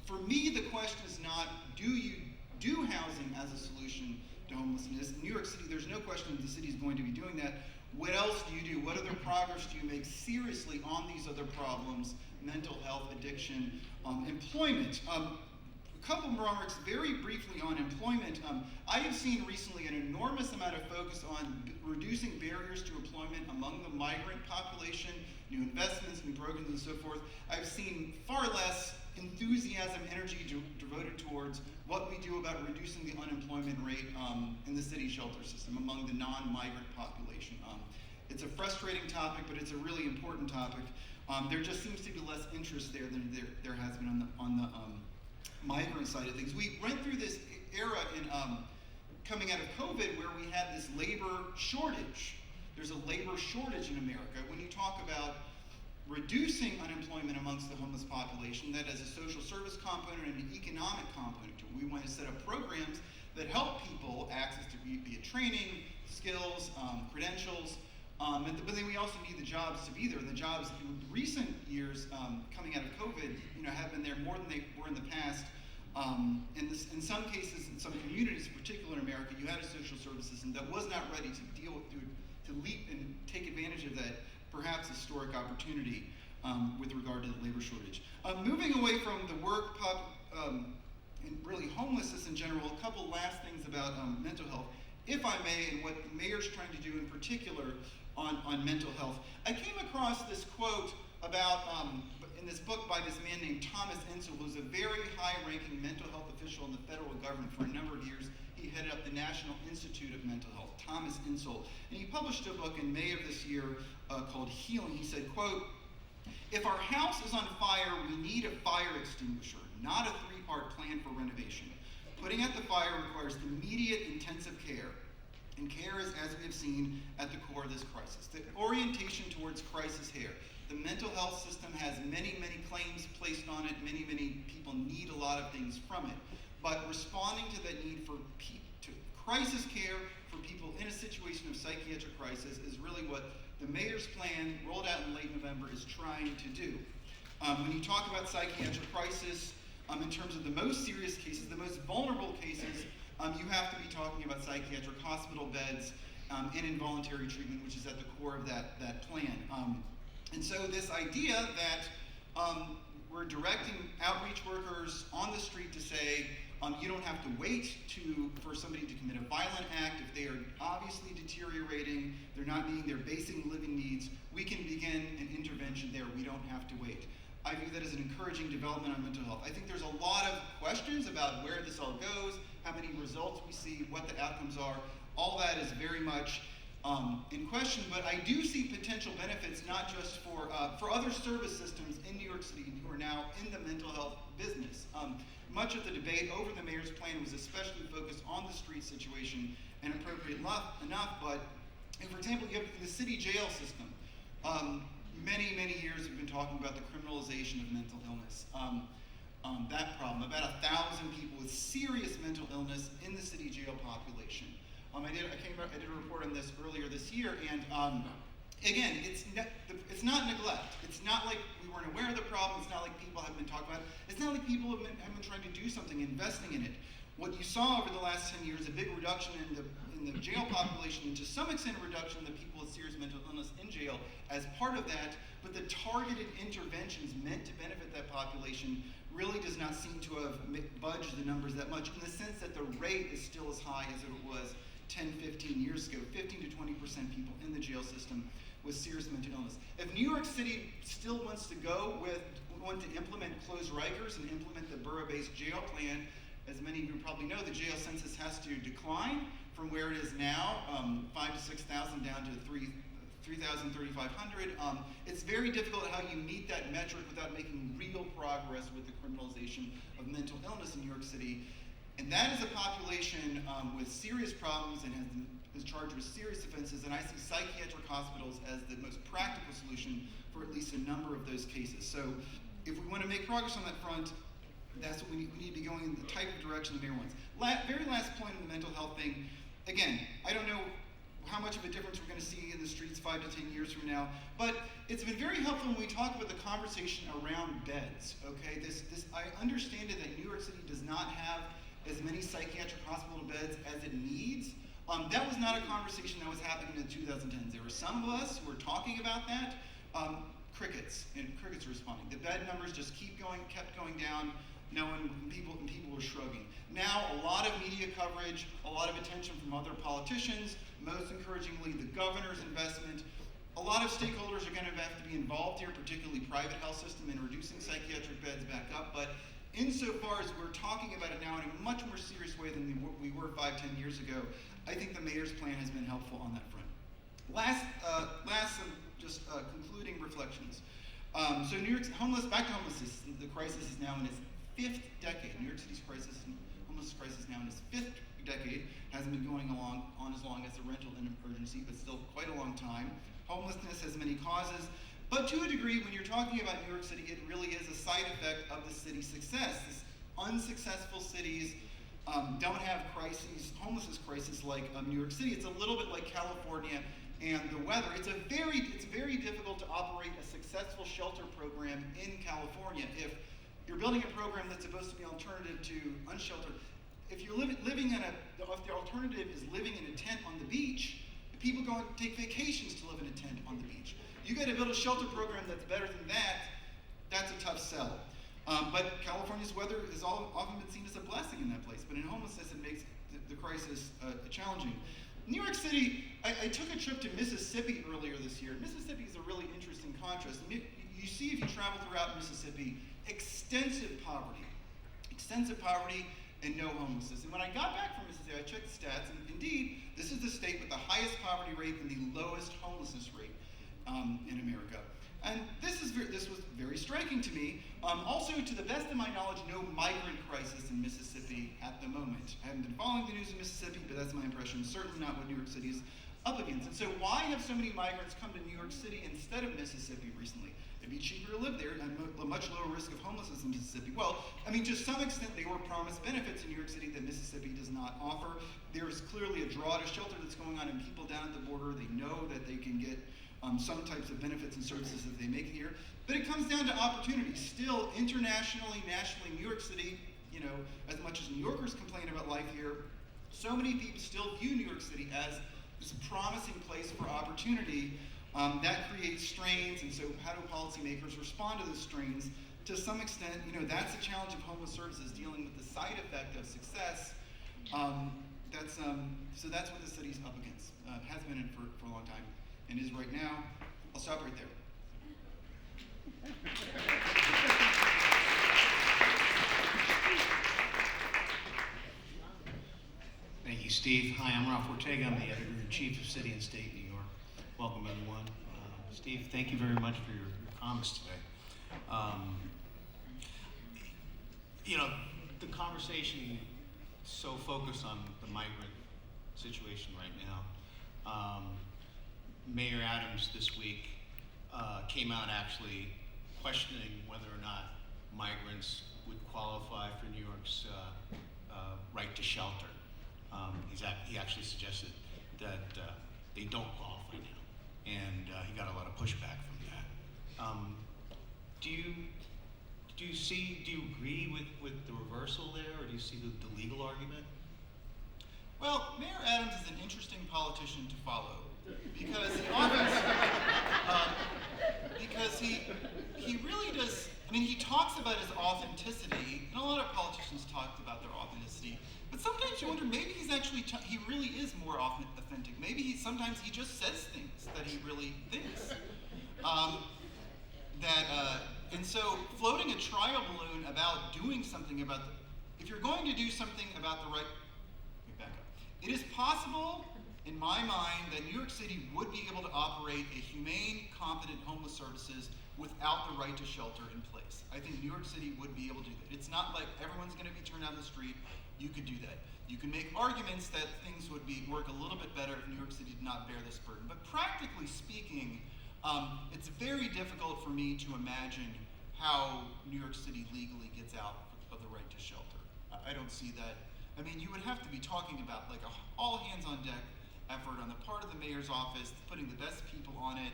For me, the question is not, do you do housing as a solution to homelessness? In New York City, there's no question that the city is going to be doing that. What else do you do? What other progress do you make seriously on these other problems? Mental health, addiction, employment. A couple more remarks very briefly on employment. I have seen recently an enormous amount of focus on reducing barriers to employment among the migrant population, new investments, new programs, and so forth. I've seen far less enthusiasm, energy devoted towards what we do about reducing the unemployment rate in the city shelter system among the non-migrant population. It's a frustrating topic, but it's a really important topic. There just seems to be less interest there than there has been on the migrant side of things. We went through this era in coming out of COVID where we had this labor shortage. There's a labor shortage in America. When you talk about reducing unemployment amongst the homeless population, that has a social service component and an economic component to it. We want to set up programs that help people access to be it training, skills, credentials, but then we also need the jobs to be there. The jobs in recent years coming out of COVID, have been there more than they were in the past. In some cases, in some communities, particularly in America, you had a social service system that was not ready to deal with, to leap and take advantage of that perhaps historic opportunity with regard to the labor shortage. Moving away from the work and really homelessness in general, a couple last things about mental health, if I may, and what the mayor's trying to do in particular on mental health. I came across this quote about, in this book by this man named Thomas Insel, who's a very high-ranking mental health official in the federal government for a number of years. He headed up the National Institute of Mental Health, Thomas Insel. And he published a book in May of this year called Healing. He said, quote, "If our house is on fire, we need a fire extinguisher, not a three-part plan for renovation. Putting out the fire requires immediate intensive care. And care is, as we have seen, at the core of this crisis. The orientation towards crisis here. The mental health system has many, many claims placed on it. Many, many people need a lot of things from it. But responding to that need for crisis care for people in a situation of psychiatric crisis is really what the mayor's plan, rolled out in late November, is trying to do. When you talk about psychiatric crisis, in terms of the most serious cases, the most vulnerable cases, you have to be talking about psychiatric hospital beds and involuntary treatment, which is at the core of that plan. And so this idea that we're directing outreach workers on the street to say, you don't have to wait for somebody to commit a violent act. If they are obviously deteriorating, they're not meeting their basic living needs, we can begin an intervention there. We don't have to wait. I view that as an encouraging development on mental health. I think there's a lot of questions about where this all goes, how many results we see, what the outcomes are. All that is very much in question, but I do see potential benefits not just for other service systems in New York City who are now in the mental health business. Much of the debate over the mayor's plan was especially focused on the street situation, and appropriate enough, but for example, you have the city jail system. Many years we've been talking about the criminalization of mental illness. That problem, about 1,000 people with serious mental illness in the city jail population. I did a report on this earlier this year, and again, it's not neglect. It's not like we weren't aware of the problem. It's not like people haven't been talking about it. It's not like people haven't been trying to do something, investing in it. What you saw over the last 10 years, a big reduction in the jail population, and to some extent a reduction in the people with serious mental illness in jail as part of that, but the targeted interventions meant to benefit that population really does not seem to have budged the numbers that much, in the sense that the rate is still as high as it was 10, 15 years ago, 15 to 20% people in the jail system with serious mental illness. If New York City still wants to implement closed Rikers and implement the borough-based jail plan, as many of you probably know, the jail census has to decline from where it is now, 5,000 to 6,000 down to 3,000, 3,500. It's very difficult how you meet that metric without making real progress with the criminalization of mental illness in New York City. And that is a population with serious problems and is charged with serious offenses, and I see psychiatric hospitals as the most practical solution for at least a number of those cases. So if we want to make progress on that front, that's what we need to be going in the type of direction the mayor wants. Very last point on the mental health thing. Again, I don't know how much of a difference we're going to see in the streets 5 to 10 years from now, but it's been very helpful when we talk about the conversation around beds. Okay, I understand that New York City does not have as many psychiatric hospital beds as it needs. That was not a conversation that was happening in the 2010s. There were some of us who were talking about that. Crickets were responding. The bed numbers just kept going down. People were shrugging. Now, a lot of media coverage, a lot of attention from other politicians, most encouragingly the governor's investment. A lot of stakeholders are going to have to be involved here, particularly private health system, in reducing psychiatric beds back up. But insofar as we're talking about it now in a much more serious way than we were 5, 10 years ago, I think the mayor's plan has been helpful on that front. Last concluding reflections. So back to homelessness. The crisis is now in its 5th decade. New York City's homelessness crisis is now in its 5th decade. Hasn't been going on as long as the rental emergency, but still quite a long time. Homelessness has many causes, but to a degree, when you're talking about New York City, it really is a side effect of the city's success. Unsuccessful cities don't have homelessness crises like New York City. It's a little bit like California and the weather. It's very difficult to operate a successful shelter program in California. If you're building a program that's supposed to be alternative to unsheltered, if you're if the alternative is living in a tent on the beach, people go and take vacations to live in a tent on the beach. You got to build a shelter program that's better than that. That's a tough sell. But California's weather has often been seen as a blessing in that place. But in homelessness, it makes the crisis challenging. New York City, I took a trip to Mississippi earlier this year. Mississippi is a really interesting contrast. You see, if you travel throughout Mississippi, extensive poverty and no homelessness. And when I got back from Mississippi, I checked the stats, and indeed, this is the state with the highest poverty rate and the lowest homelessness rate in America. And this was very striking to me. Also, to the best of my knowledge, no migrant crisis in Mississippi at the moment. I haven't been following the news in Mississippi, but that's my impression. Certainly not what New York City is up against. And so why have so many migrants come to New York City instead of Mississippi recently? It'd be cheaper to live there and a much lower risk of homelessness in Mississippi. Well, to some extent, they were promised benefits in New York City that Mississippi does not offer. There's clearly a draw to shelter that's going on, and people down at the border, they know that they can get some types of benefits and services that they make here. But it comes down to opportunities. Still, internationally, nationally, New York City, as much as New Yorkers complain about life here, so many people still view New York City as this promising place for opportunity. That creates strains, and so how do policymakers respond to those strains? To some extent, that's the challenge of homeless services, dealing with the side effect of success. So that's what the city's up against. Has been for a long time, and is right now. I'll stop right there. Thank you, Steve. Hi, I'm Ralph Ortega. I'm the editor-in-chief of City and State New York. Welcome, everyone. Steve, thank you very much for your comments today. You know, the conversation so focused on the migrant situation right now. Mayor Adams this week came out actually questioning whether or not migrants would qualify for New York's right to shelter. He actually suggested that they don't qualify now, and he got a lot of pushback from that. Do you agree with the reversal there, or do you see the legal argument? Well, Mayor Adams is an interesting politician to follow because he often, because he really does. I mean, he talks about his authenticity, and a lot of politicians talked about their authenticity. But sometimes you wonder, maybe he's actually he really is more authentic. Maybe sometimes he just says things that he really thinks. And so floating a trial balloon about doing something about if you're going to do something about the right. It is possible, in my mind, that New York City would be able to operate a humane, competent homeless services without the right to shelter in place. I think New York City would be able to do that. It's not like everyone's going to be turned out on the street. You could do that. You can make arguments that things would work a little bit better if New York City did not bear this burden. But practically speaking, it's very difficult for me to imagine how New York City legally gets out of the right to shelter. I don't see that. I mean, you would have to be talking about like a all hands on deck effort on the part of the mayor's office, putting the best people on it.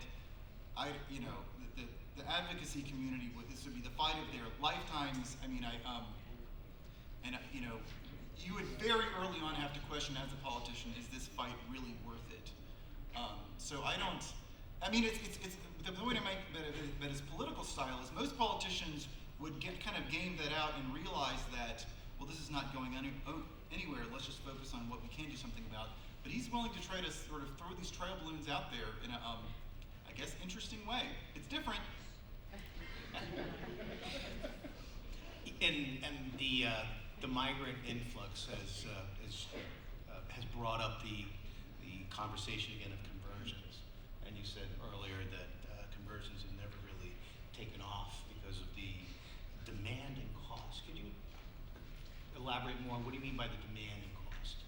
The advocacy community this would be the fight of their lifetimes. I mean, you would very early on have to question as a politician, is this fight really worth it? So I don't. I mean, it's the way to make that his political style is most politicians would kind of game that out and realize that, well, this is not going anywhere. Let's just focus on what we can do something about. But he's willing to try to sort of throw these trial balloons out there in a, I guess, interesting way. It's different. And the migrant influx has brought up the conversation again of conversions. And you said earlier that conversions have never really taken off because of the demand and cost. Could you elaborate more on what do you mean by the demand and cost?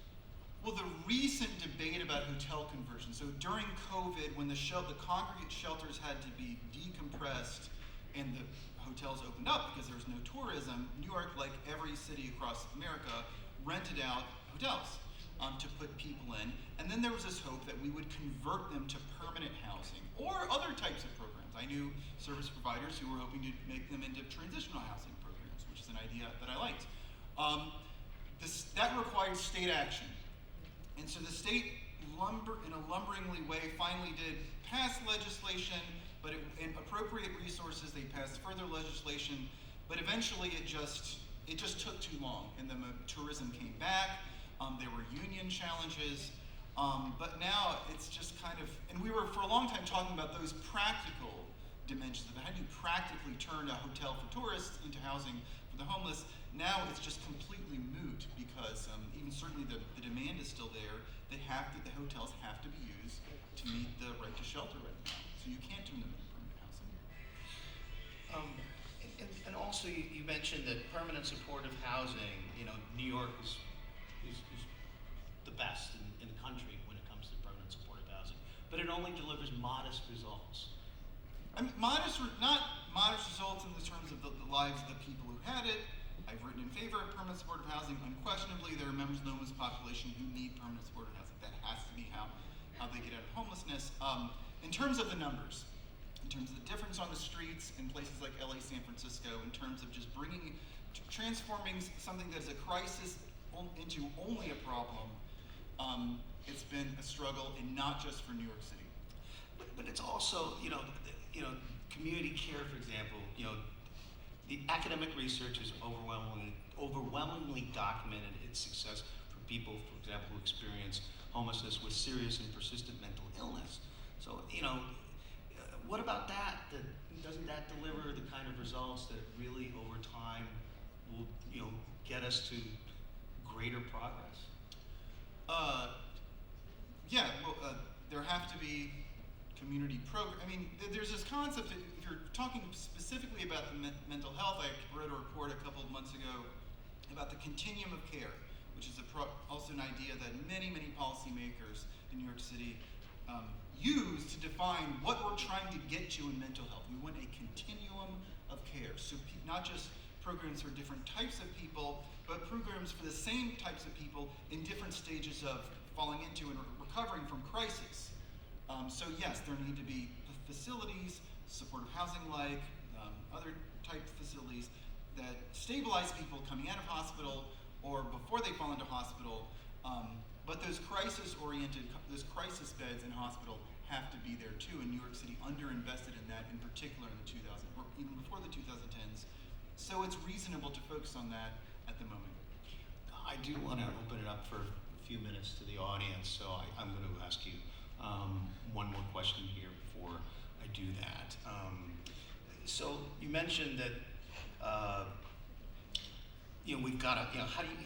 Well, the recent debate about hotel conversions. So during COVID, when the congregate shelters had to be decompressed and the hotels opened up because there was no tourism, New York, like every city across America, rented out hotels to put people in. And then there was this hope that we would convert them to permanent housing or other types of programs. I knew service providers who were hoping to make them into transitional housing programs, which is an idea that I liked. That required state action. And so the state, in a lumberingly way, finally did pass legislation, but in appropriate resources, they passed further legislation, but eventually it just took too long, and then the tourism came back. There were union challenges, but now it's just kind of, and we were for a long time talking about those practical dimensions of it. How do you practically turn a hotel for tourists into housing for the homeless? Now it's just completely moot because even certainly the demand is still there. The hotels have to be used to meet the right to shelter right now. So you can't turn them into permanent housing. And also you mentioned that permanent supportive housing, New York is the best in the country when it comes to permanent supportive housing, but it only delivers modest results. Not modest results in the terms of the lives of the people who had it. I've written in favor of permanent supportive housing. Unquestionably, there are members of the homeless population who need permanent supportive housing. That has to be how they get out of homelessness. In terms of the numbers, in terms of the difference on the streets in places like LA, San Francisco, in terms of just transforming something that is a crisis into only a problem, it's been a struggle, and not just for New York City. But it's also, community care, for example, the academic research has overwhelmingly documented its success for people, for example, who experience homelessness with serious and persistent mental illness. So, what about that? Doesn't that deliver the kind of results that really, over time, will, get us to greater progress? Yeah, well, there have to be community programs. I mean, there's this concept that if you're talking specifically about the mental health, I wrote a report a couple of months ago about the continuum of care, which is also an idea that many, many policymakers in New York City use to define what we're trying to get to in mental health. We want a continuum of care. So not just programs for different types of people, but programs for the same types of people in different stages of falling into and recovering from crisis. So yes, there need to be facilities, supportive housing like, other type facilities that stabilize people coming out of hospital or before they fall into hospital. But those crisis-oriented, those crisis beds in hospital have to be there too. And New York City underinvested in that, in particular in the 2000s, or even before the 2010s. So it's reasonable to focus on that at the moment. I do want to open it up for a few minutes to the audience, so I'm going to ask you one more question here before I do that. So you mentioned that we've got to, how do you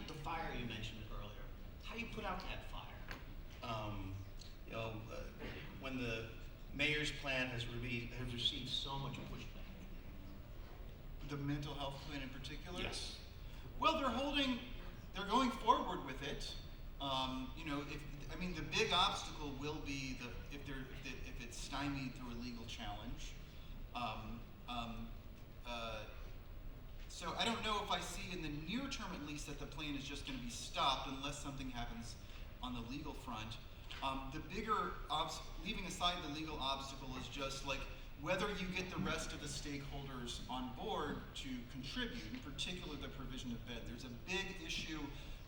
the fire you mentioned earlier? How do you put out that fire? When the mayor's plan has received so much pushback. The mental health plan in particular? Yes. Well, they're going forward with it. The big obstacle will be if it's stymied through a legal challenge. So I don't know if I see in the near term, at least, that the plan is just going to be stopped unless something happens on the legal front. The bigger, leaving aside the legal obstacle, is just like whether you get the rest of the stakeholders on board to contribute, in particular the provision of bed. There's a big issue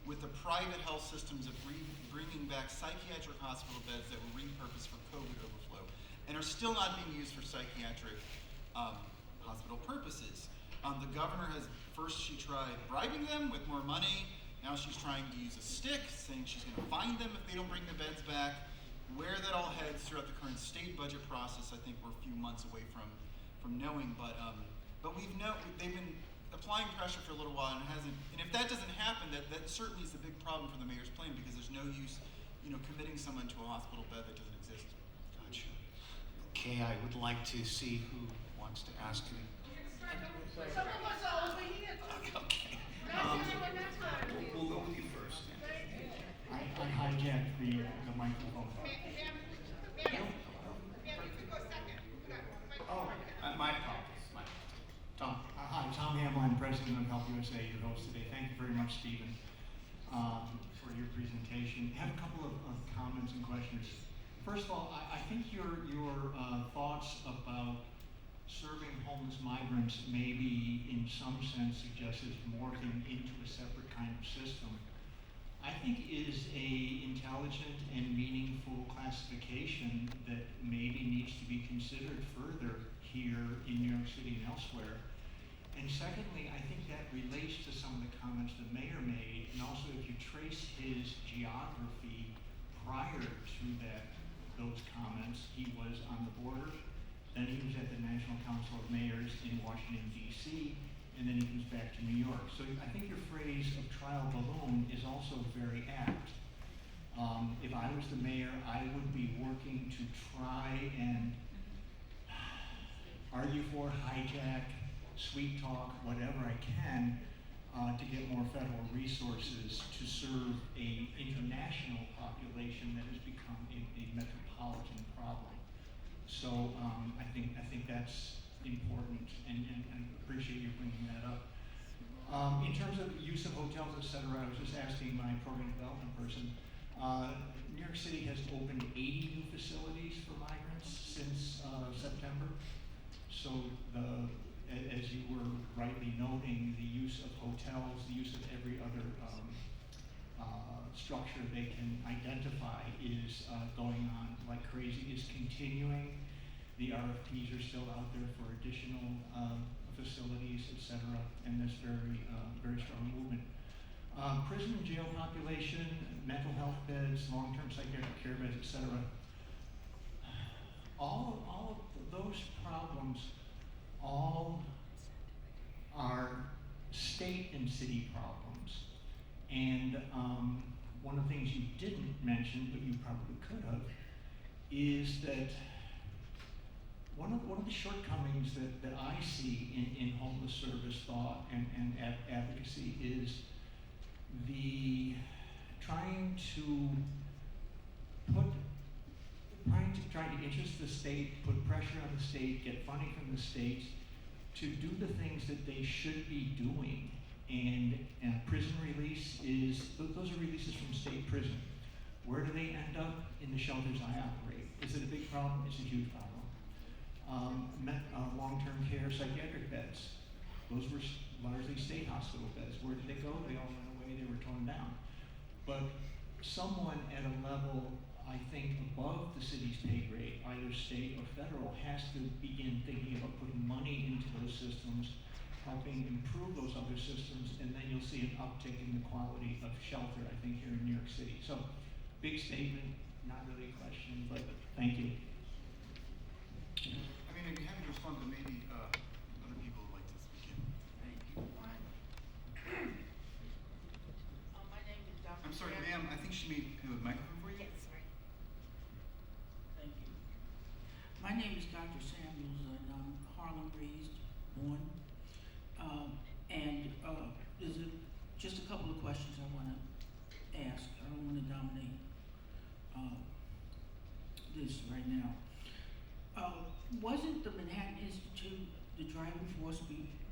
with the private health systems of bringing back psychiatric hospital beds that were repurposed for COVID overflow and are still not being used for psychiatric hospital purposes. The governor she tried bribing them with more money. Now she's trying to use a stick, saying she's going to fine them if they don't bring the beds back. Where that all heads throughout the current state budget process, I think we're a few months away from knowing. But they've been applying pressure for a little while and it hasn't. And if that doesn't happen, that certainly is the big problem for the mayor's plan, because there's no use, committing someone to a hospital bed that doesn't exist. Gotcha. Okay, I would like to see who wants to ask me. Some of us are over here. Okay. We'll go with you first. I hijacked the microphone. Oh, my apologies. Tom. Hi, Tom Hamline, President of Help USA, your host today. Thank you very much, Stephen, for your presentation. I have a couple of comments and questions. First of all, I think your thoughts about serving homeless migrants maybe in some sense suggests it's morphing into a separate kind of system. I think is a intelligent and meaningful classification that maybe needs to be considered further here in New York City and elsewhere. And secondly, I think that relates to some of the comments the mayor made, and also if you trace his geography prior to those comments, he was on the border, then he was at the National Council of Mayors in Washington, D.C., and then he comes back to New York. So I think your phrase of trial balloon is also very apt. If I was the mayor, I would be working to try and argue for, hijack, sweet talk, whatever I can, to get more federal resources to serve an international population that has become a metropolitan problem. So I think that's important, and I appreciate you bringing that up. In terms of use of hotels, et cetera, I was just asking my program development person. New York City has opened 80 new facilities for migrants since September. So as you were rightly noting, the use of hotels, the use of every other structure they can identify is going on like crazy, is continuing. The RFPs are still out there for additional facilities, et cetera, and this very strong movement. Prison and jail population, mental health beds, long-term psychiatric care beds, et cetera. All of those problems all are state and city problems. And one of the things you didn't mention, but you probably could have, is that one of the shortcomings that I see in homeless service thought and advocacy is the trying to interest the state, put pressure on the state, get funding from the state to do the things that they should be doing. And prison release those are releases from state prison. Where do they end up? In the shelters I operate. Is it a big problem? It's a huge problem. Long-term care psychiatric beds. Those were largely state hospital beds. Where did they go? They all went away. They were torn down. But someone at a level, I think, above the city's pay grade, either state or federal, has to begin thinking about putting money into those systems, helping improve those other systems, and then you'll see an uptick in the quality of shelter, I think, here in New York City. So, big statement, not really a question, but thank you. I mean, I'd be happy to respond to maybe other people would like to speak in. My name is Dr. I'm sorry, ma'am, I think she may have a microphone for you. Yes, right. Thank you. My name is Dr. Samuels, and I'm Harlem raised, born. There's just a couple of questions I want to ask. I don't want to dominate this right now. Wasn't the Manhattan Institute the driving force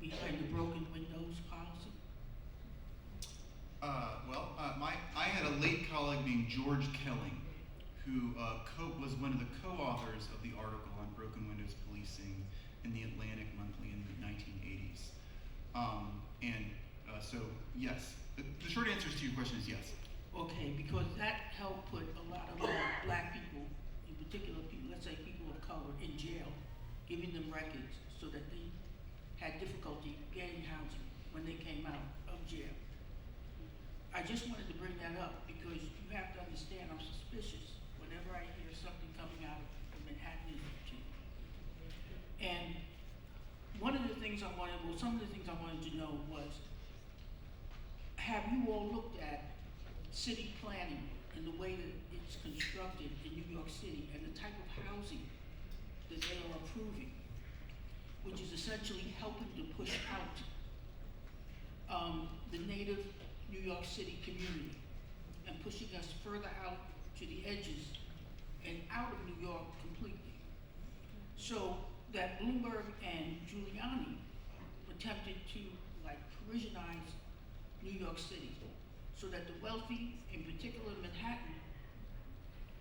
behind the broken windows policy? I had a late colleague named George Kelling, who was one of the co-authors of the article on broken windows policing in the Atlantic Monthly in the 1980s. So yes, the short answer to your question is yes. Okay, because that helped put a lot of black people, in particular people, let's say people of color, in jail, giving them records so that they had difficulty getting housing when they came out of jail. I just wanted to bring that up because you have to understand I'm suspicious whenever I hear something coming out of the Manhattan Institute. And some of the things I wanted to know was, have you all looked at city planning and the way that it's constructed in New York City and the type of housing that they are approving, which is essentially helping to push out the native New York City community and pushing us further out to the edges and out of New York completely. So that Bloomberg and Giuliani attempted to Parisianize New York City so that the wealthy, in particular Manhattan,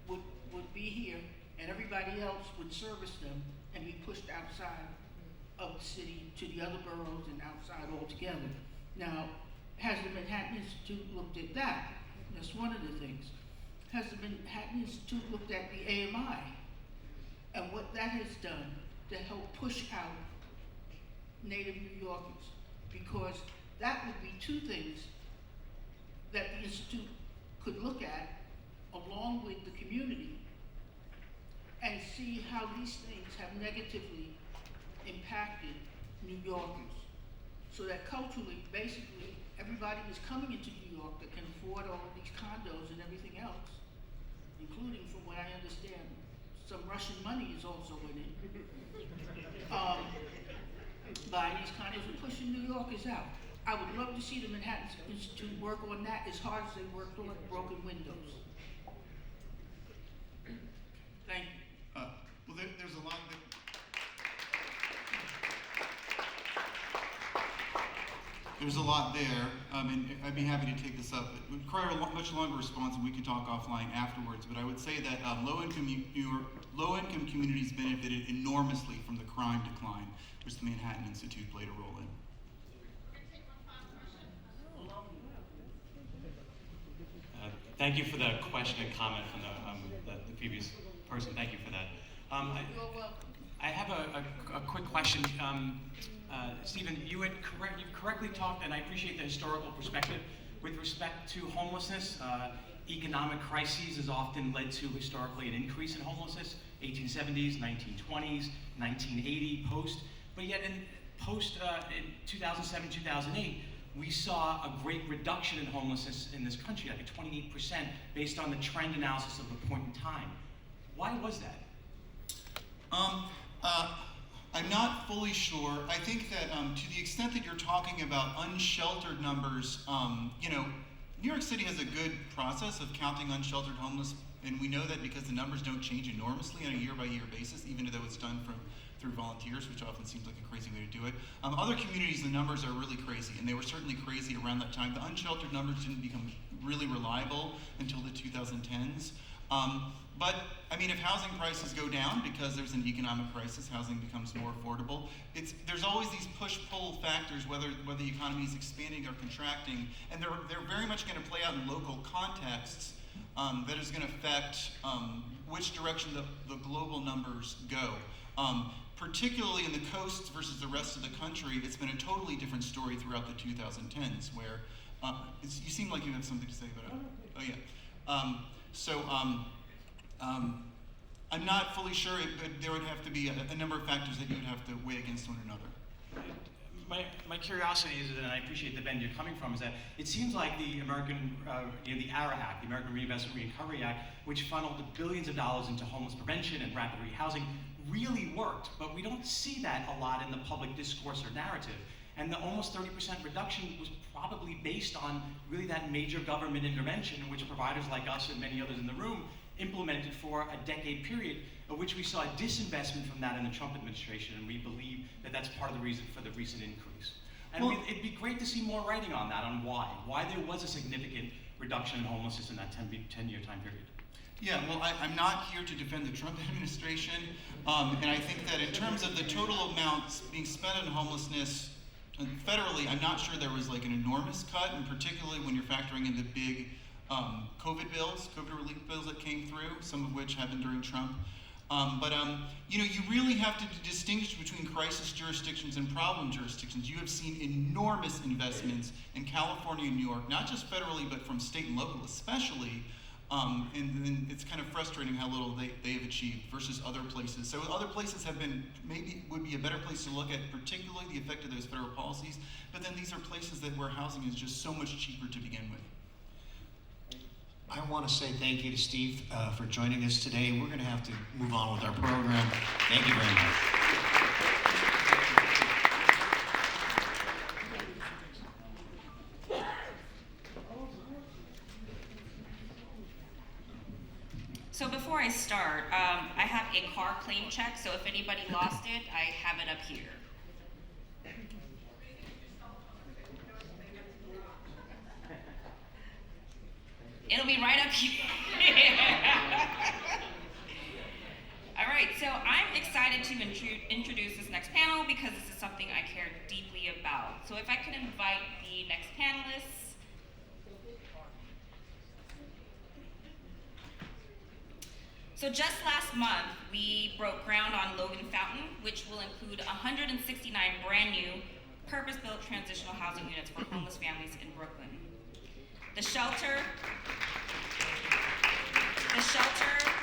would be here and everybody else would service them and be pushed outside of the city to the other boroughs and outside altogether. Now, has the Manhattan Institute looked at that? That's one of the things. Has the Manhattan Institute looked at the AMI and what that has done to help push out native New Yorkers? Because that would be two things that the Institute could look at along with the community and see how these things have negatively impacted New Yorkers. So that culturally, basically, everybody is coming into New York that can afford all of these condos and everything else, including, from what I understand, some Russian money is also in it. Buying these condos and pushing New Yorkers out. I would love to see the Manhattan Institute work on that as hard as they worked on broken windows. Thank you. There's a lot that. There's a lot there, and I'd be happy to take this up. It would require a much longer response, and we can talk offline afterwards. But I would say that low-income communities benefited enormously from the crime decline, which the Manhattan Institute played a role in. Thank you for the question and comment from the previous person. Thank you for that. I have a quick question. Stephen, you correctly talked, and I appreciate the historical perspective, with respect to homelessness. Economic crises has often led to historically an increase in homelessness, 1870s, 1920s, 1980, post. But yet in 2007, 2008, we saw a great reduction in homelessness in this country, like 28%, based on the trend analysis of the point in time. Why was that? I'm not fully sure. I think that to the extent that you're talking about unsheltered numbers, New York City has a good process of counting unsheltered homeless, and we know that because the numbers don't change enormously on a year-by-year basis, even though it's done through volunteers, which often seems like a crazy way to do it. Other communities, the numbers are really crazy, and they were certainly crazy around that time. The unsheltered numbers didn't become really reliable until the 2010s. But I mean, if housing prices go down because there's an economic crisis, housing becomes more affordable. There's always these push-pull factors, whether the economy is expanding or contracting, and they're very much going to play out in local contexts that is going to affect which direction the global numbers go. Particularly in the coasts versus the rest of the country, it's been a totally different story throughout the 2010s, where you seem like you have something to say about it. Oh yeah. I'm not fully sure, but there would have to be a number of factors that you would have to weigh against one another. My curiosity is, and I appreciate the bend you're coming from, is that it seems like the American, the ARA Act, the American Reinvestment Recovery Act, which funneled billions of dollars into homeless prevention and rapid rehousing, really worked. But we don't see that a lot in the public discourse or narrative. And the almost 30% reduction was probably based on really that major government intervention, which providers like us and many others in the room implemented for a decade period, of which we saw a disinvestment from that in the Trump administration, and we believe that that's part of the reason for the recent increase. And it'd be great to see more writing on that, on why there was a significant reduction in homelessness in that 10-year time period. Yeah, well, I'm not here to defend the Trump administration, and I think that in terms of the total amounts being spent on homelessness federally, I'm not sure there was like an enormous cut, and particularly when you're factoring in the big COVID relief bills that came through, some of which happened during Trump. You really have to distinguish between crisis jurisdictions and problem jurisdictions. You have seen enormous investments in California and New York, not just federally, but from state and local especially. And it's kind of frustrating how little they have achieved versus other places. So other places would be a better place to look at, particularly the effect of those federal policies. But then these are places where housing is just so much cheaper to begin with. I want to say thank you to Steve for joining us today. We're going to have to move on with our program. Thank you very much. So before I start, I have a car claim check, so if anybody lost it, I have it up here. It'll be right up here. All right, so I'm excited to introduce this next panel because this is something I care deeply about. So if I could invite the next panelists. So just last month, we broke ground on Logan Fountain, which will include 169 brand new, purpose-built transitional housing units for homeless families in Brooklyn. The shelter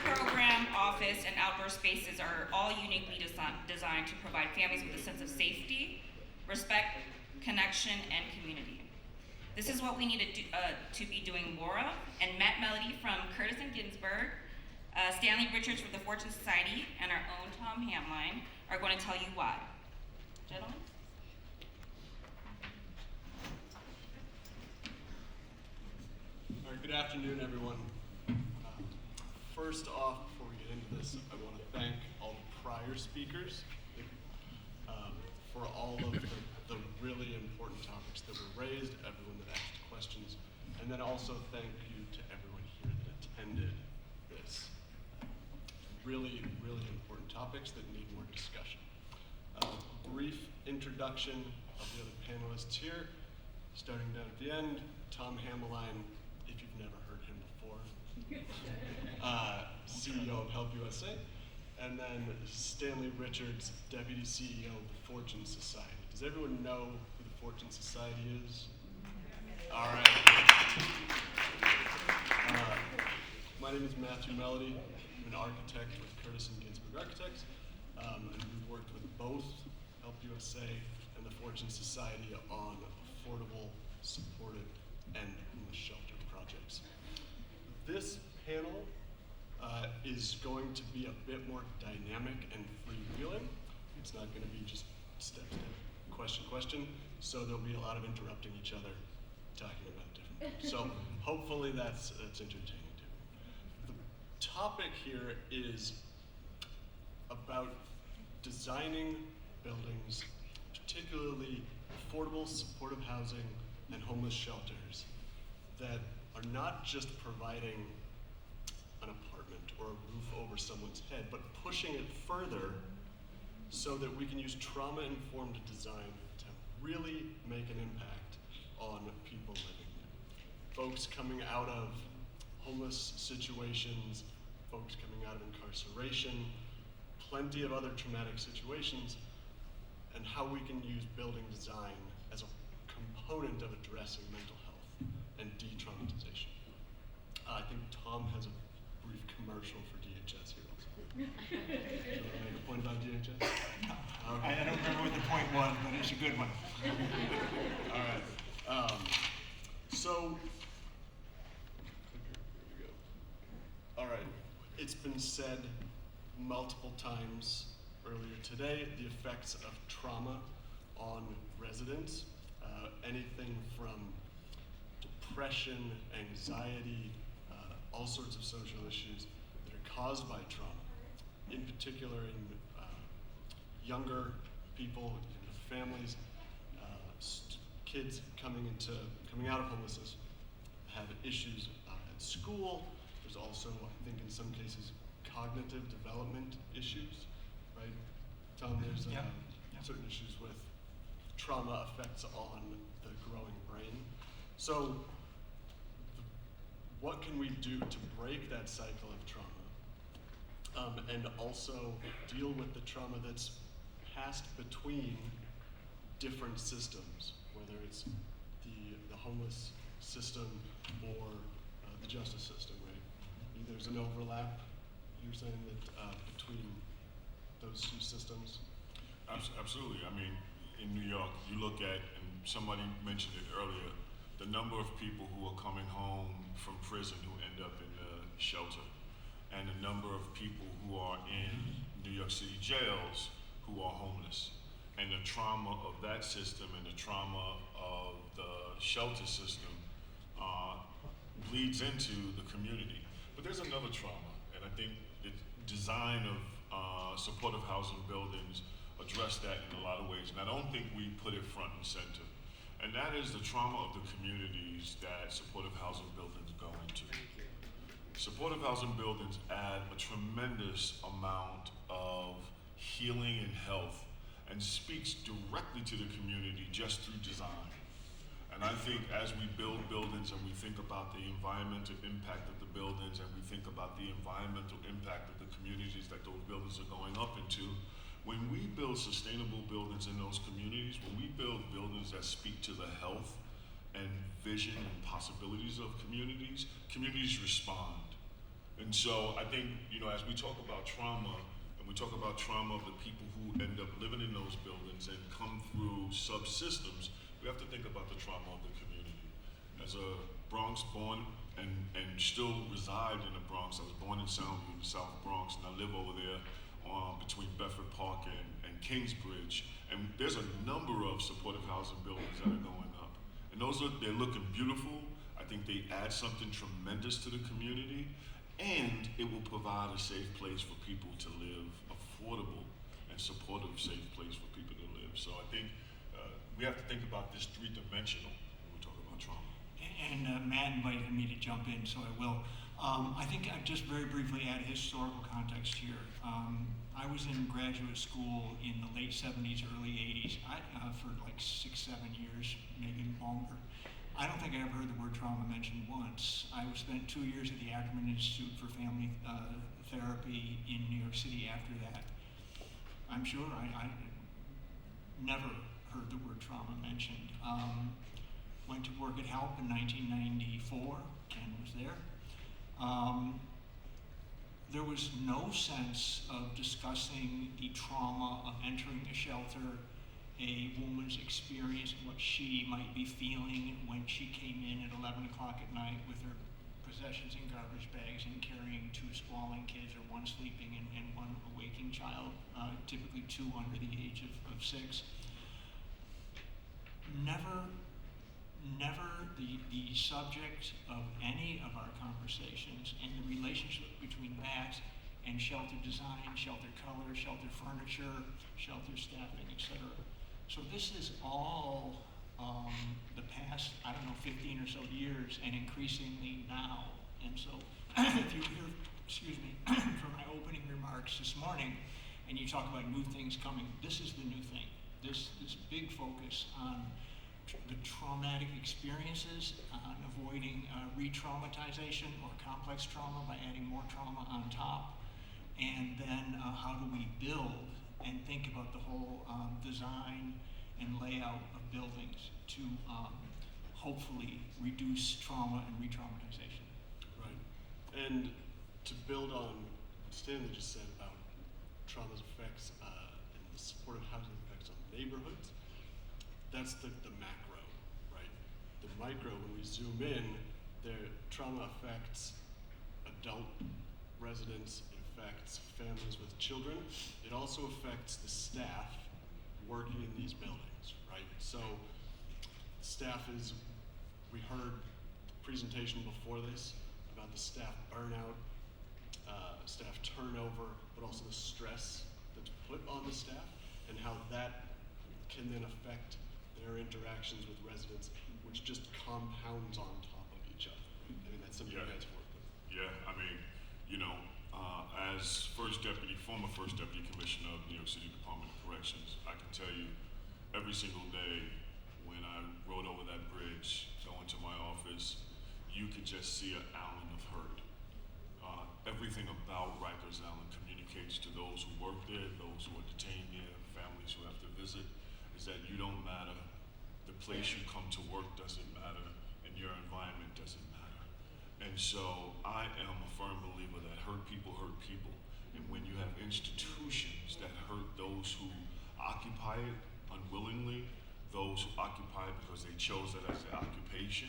program, office, and outdoor spaces are all uniquely designed to provide families with a sense of safety, respect, connection, and community. This is what we need to be doing more of, and Matt Melody from Curtis and Ginsburg, Stanley Richards from the Fortune Society, and our own Tom Hamline are going to tell you why. Gentlemen? All right, good afternoon, everyone. First off, before we get into this, I want to thank all the prior speakers for all of the really important topics that were raised, everyone that asked questions, and then also thank you to everyone here that attended this. Really, really important topics that need more discussion. Brief introduction of the other panelists here, starting down at the end, Tom Hamline, if you've never heard him before, CEO of Help USA, and then Stanley Richards, Deputy CEO of the Fortune Society. Does everyone know who the Fortune Society is? All right. My name is Matthew Melody. I'm an architect with Curtis and Ginsburg Architects, and we've worked with both Help USA and the Fortune Society on affordable, supportive, and homeless shelter projects. This panel is going to be a bit more dynamic and freewheeling. It's not going to be just step, question. So there'll be a lot of interrupting each other, talking about different things. So hopefully that's entertaining too. The topic here is about designing buildings, particularly affordable, supportive housing and homeless shelters that are not just providing an apartment or a roof over someone's head, but pushing it further so that we can use trauma-informed design to really make an impact on people living there. Folks coming out of homeless situations, folks coming out of incarceration, plenty of other traumatic situations, and how we can use building design as a component of addressing mental health and de-traumatization. I think Tom has a brief commercial for DHS here also. You want to make a point about DHS? I don't remember what the point was, but it's a good one. All right. So, here we go. All right. It's been said multiple times earlier today, the effects of trauma on residents, anything from depression, anxiety, all sorts of social issues that are caused by trauma, in particular in younger people, in families, kids coming out of homelessness have issues at school. There's also, I think in some cases, cognitive development issues, right? Tom, there's certain issues with trauma effects on the growing brain. So what can we do to break that cycle of trauma and also deal with the trauma that's passed between different systems, whether it's the homeless system or the justice system, right? There's an overlap, you're saying, that between those two systems? Absolutely. I mean, in New York, you look at, and somebody mentioned it earlier, the number of people who are coming home from prison who end up in the shelter, and the number of people who are in New York City jails who are homeless, and the trauma of that system and the trauma of the shelter system bleeds into the community. But there's another trauma, and I think the design of supportive housing buildings address that in a lot of ways, and I don't think we put it front and center. And that is the trauma of the communities that supportive housing buildings go into. Supportive housing buildings add a tremendous amount of healing and health and speaks directly to the community just through design. And I think as we build buildings and we think about the environmental impact of the buildings and we think about the environmental impact of the communities that those buildings are going up into, when we build sustainable buildings in those communities, when we build buildings that speak to the health and vision and possibilities of communities, communities respond. And so I think, as we talk about trauma, and we talk about trauma of the people who end up living in those buildings and come through subsystems, we have to think about the trauma of the community. As a Bronx born and still reside in the Bronx, I was born in Soundview, the South Bronx, and I live over there between Bedford Park and Kingsbridge. And there's a number of supportive housing buildings that are going up. And they're looking beautiful. I think they add something tremendous to the community, and it will provide a safe place for people to live, affordable and supportive safe place for people to live. So I think we have to think about this three-dimensional when we talk about trauma. And Matt invited me to jump in, so I will. I think I'd just very briefly add a historical context here. I was in graduate school in the late 70s, early 80s, for like 6-7 years, maybe longer. I don't think I ever heard the word trauma mentioned once. I spent 2 years at the Ackerman Institute for Family Therapy in New York City after that. I'm sure I never heard the word trauma mentioned. Went to work at HELP in 1994. Ken was there. There was no sense of discussing the trauma of entering a shelter a woman's experience and what she might be feeling when she came in at 11 o'clock at night with her possessions in garbage bags and carrying 2 squalling kids, or 1 sleeping and 1 awaking child, typically 2 under the age of 6. Never the subject of any of our conversations and the relationship between that and shelter design, shelter color, shelter furniture, shelter staffing, etc. So this is all the past, 15 or so years, and increasingly now. And so if you hear, from my opening remarks this morning, and you talk about new things coming, this is the new thing. This big focus on the traumatic experiences, on avoiding re-traumatization or complex trauma by adding more trauma on top, and then how do we build and think about the whole design and layout of buildings to hopefully reduce trauma and re-traumatization. Right. And to build on what Stanley just said about trauma's effects and the supportive housing effects on neighborhoods, that's the macro, right? The micro, when we zoom in, the trauma affects adult residents, it affects families with children, it also affects the staff working in these buildings, right? So staff we heard the presentation before this about the staff burnout, staff turnover, but also the stress that's put on the staff and how that can then affect their interactions with residents, which just compounds on top of each other. I mean, that's something you guys work with. Yeah, I mean, as former first deputy commissioner of New York City Department of Corrections, I can tell you every single day when I rode over that bridge, going to my office, you could just see an island of hurt. Everything about Rikers Island communicates to those who work there, those who are detained there, families who have to visit, is that you don't matter, the place you come to work doesn't matter, and your environment doesn't matter. And so I am a firm believer that hurt people, and when you have institutions that hurt those who occupy it unwillingly, those who occupy it because they chose that as their occupation,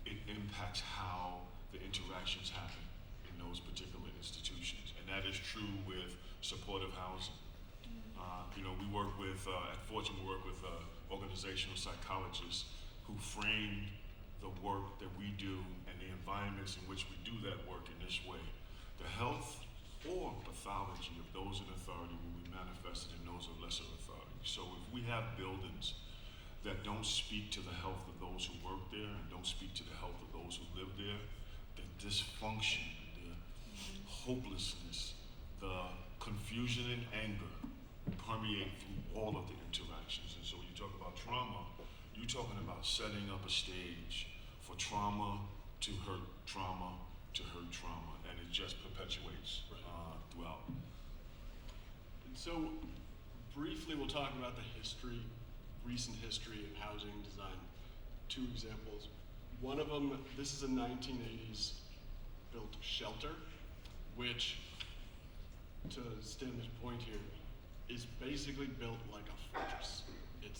it impacts how the interactions happen in those particular institutions. And that is true with supportive housing. We work with, at Fortune, we work with organizational psychologists who frame the work that we do and the environments in which we do that work in this way. The health or pathology of those in authority will be manifested in those of lesser authority. So if we have buildings that don't speak to the health of those who work there and don't speak to the health of those who live there, the dysfunction, the hopelessness, the confusion and anger permeate through all of the interactions. And so when you talk about trauma, you're talking about setting up a stage for trauma to hurt trauma to hurt trauma, and it just perpetuates throughout. And so briefly we'll talk about the recent history of housing design. 2 examples. One of them, this is a 1980s built shelter, which, to Stanley's point here, is basically built like a fortress. It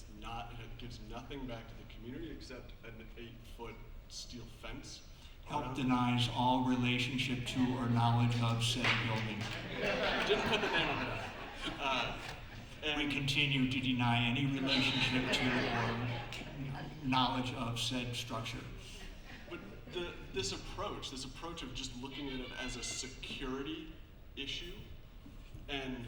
gives nothing back to the community except an 8-foot steel fence. Help denies all relationship to or knowledge of said building. Didn't put the name on it. We continue to deny any relationship to or knowledge of said structure. But this approach of just looking at it as a security issue and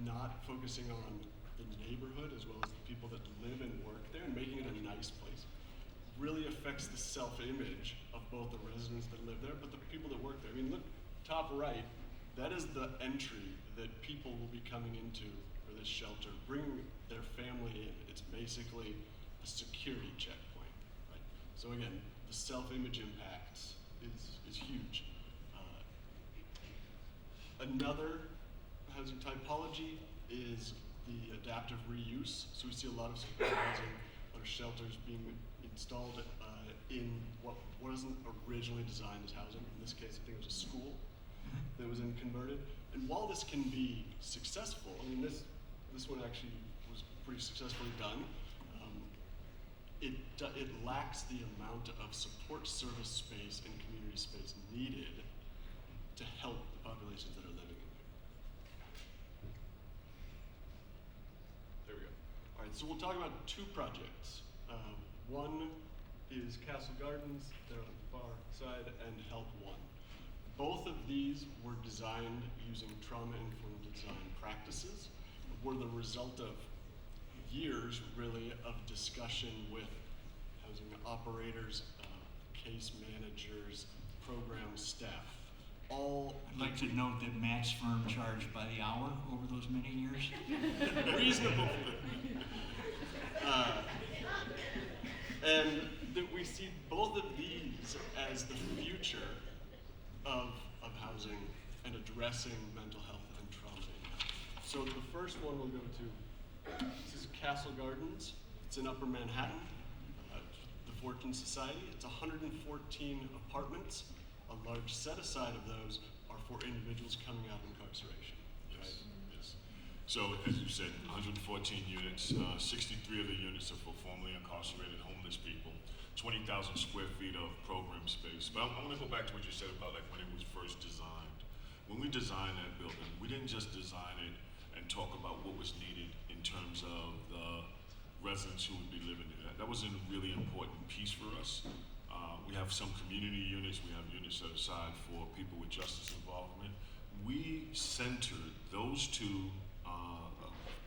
not focusing on the neighborhood as well as the people that live and work there and making it a nice place really affects the self-image of both the residents that live there, but the people that work there. I mean, look, top right, that is the entry that people will be coming into for this shelter, bringing their family in. It's basically a security checkpoint, right? So again, the self-image impacts is huge. Another housing typology is the adaptive reuse. So we see a lot of supportive housing, a lot of shelters being installed in what wasn't originally designed as housing. In this case, I think it was a school that was then converted. And while this can be successful, I mean, this one actually was pretty successfully done. It lacks the amount of support service space and community space needed to help the populations that are living in there. There we go. All right, so we'll talk about two projects. One is Castle Gardens, there on the far side, and Help One. Both of these were designed using trauma-informed design practices, were the result of years, really, of discussion with housing operators, case managers, program staff, all. I'd like to note that Matt's firm charged by the hour over those many years. Reasonable. And that we see both of these as the future of housing and addressing mental health and trauma in housing. So the first one we'll go to, this is Castle Gardens. It's in Upper Manhattan, the Fortune Society. It's 114 apartments. A large set aside of those are for individuals coming out of incarceration. Yes, yes. So as you said, 114 units, 63 of the units are for formerly incarcerated homeless people, 20,000 square feet of program space. But I want to go back to what you said about like when it was first designed. When we designed that building, we didn't just design it and talk about what was needed in terms of the residents who would be living there. That was a really important piece for us. We have some community units, we have units set aside for people with justice involvement. We centered those two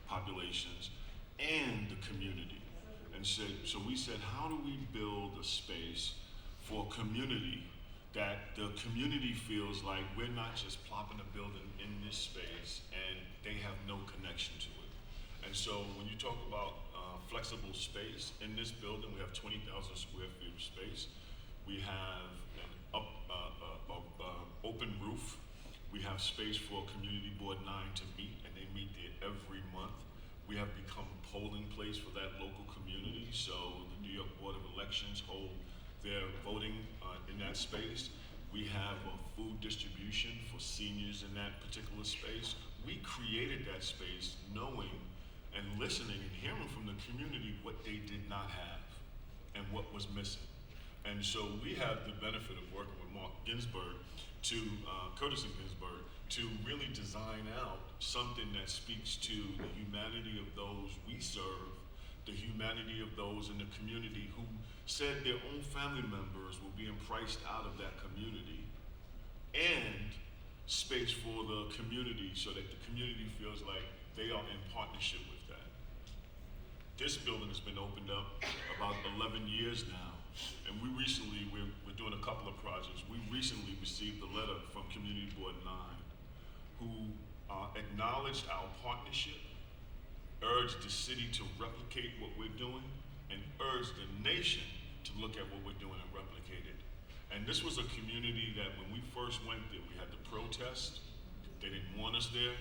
populations and the community. And so we said, how do we build a space for community that the community feels like we're not just plopping a building in this space and they have no connection to it. And so when you talk about flexible space, in this building we have 20,000 square feet of space. We have an open roof. We have space for Community Board 9 to meet, and they meet there every month. We have become a polling place for that local community, so the New York Board of Elections hold their voting in that space. We have a food distribution for seniors in that particular space. We created that space knowing and listening and hearing from the community what they did not have and what was missing. And so we have the benefit of working with Mark Ginsburg Curtis and Ginsburg, to really design out something that speaks to the humanity of those we serve, the humanity of those in the community who said their own family members were being priced out of that community, and space for the community so that the community feels like they are in partnership with that. This building has been opened up about 11 years now. And we're doing a couple of projects. We recently received a letter from Community Board 9 who acknowledged our partnership, urged the city to replicate what we're doing, and urged the nation to look at what we're doing and replicate it. And this was a community that when we first went there, we had to protest. They didn't want us there.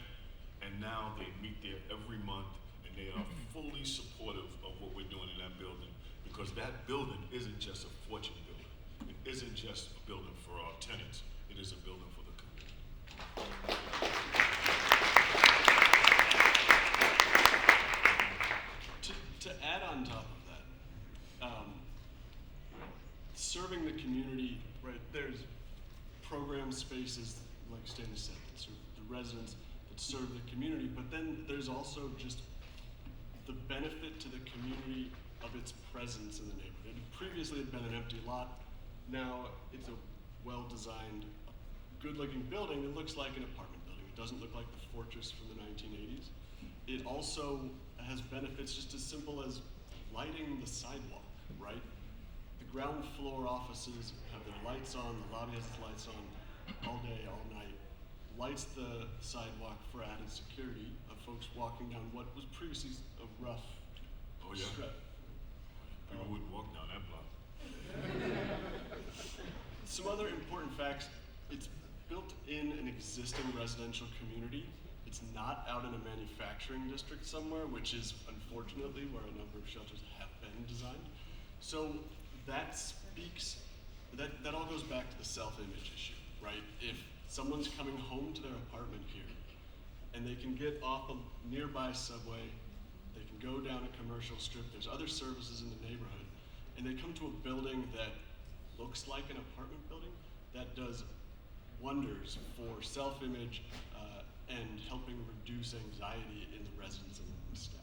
And now they meet there every month, and they are fully supportive of what we're doing in that building. Because that building isn't just a Fortune building. It isn't just a building for our tenants. It is a building for the community. To add on top of that, serving the community, right, there's program spaces, like Stanley said, that serve the residents, that serve the community, but then there's also just the benefit to the community of its presence in the neighborhood. Previously it had been an empty lot. Now it's a well-designed, good-looking building that looks like an apartment building. It doesn't look like the fortress from the 1980s. It also has benefits just as simple as lighting the sidewalk, right? The ground floor offices have their lights on, the lobby has its lights on all day, all night. Lights the sidewalk for added security of folks walking down what was previously a rough strip. People wouldn't walk down that block. Some other important facts: it's built in an existing residential community. It's not out in a manufacturing district somewhere, which is unfortunately where a number of shelters have been designed. So that speaks, that all goes back to the self-image issue, right? If someone's coming home to their apartment here and they can get off a nearby subway They can go down a commercial strip. There's other services in the neighborhood, and they come to a building that looks like an apartment building that does wonders for self-image and helping reduce anxiety in the residents and the staff.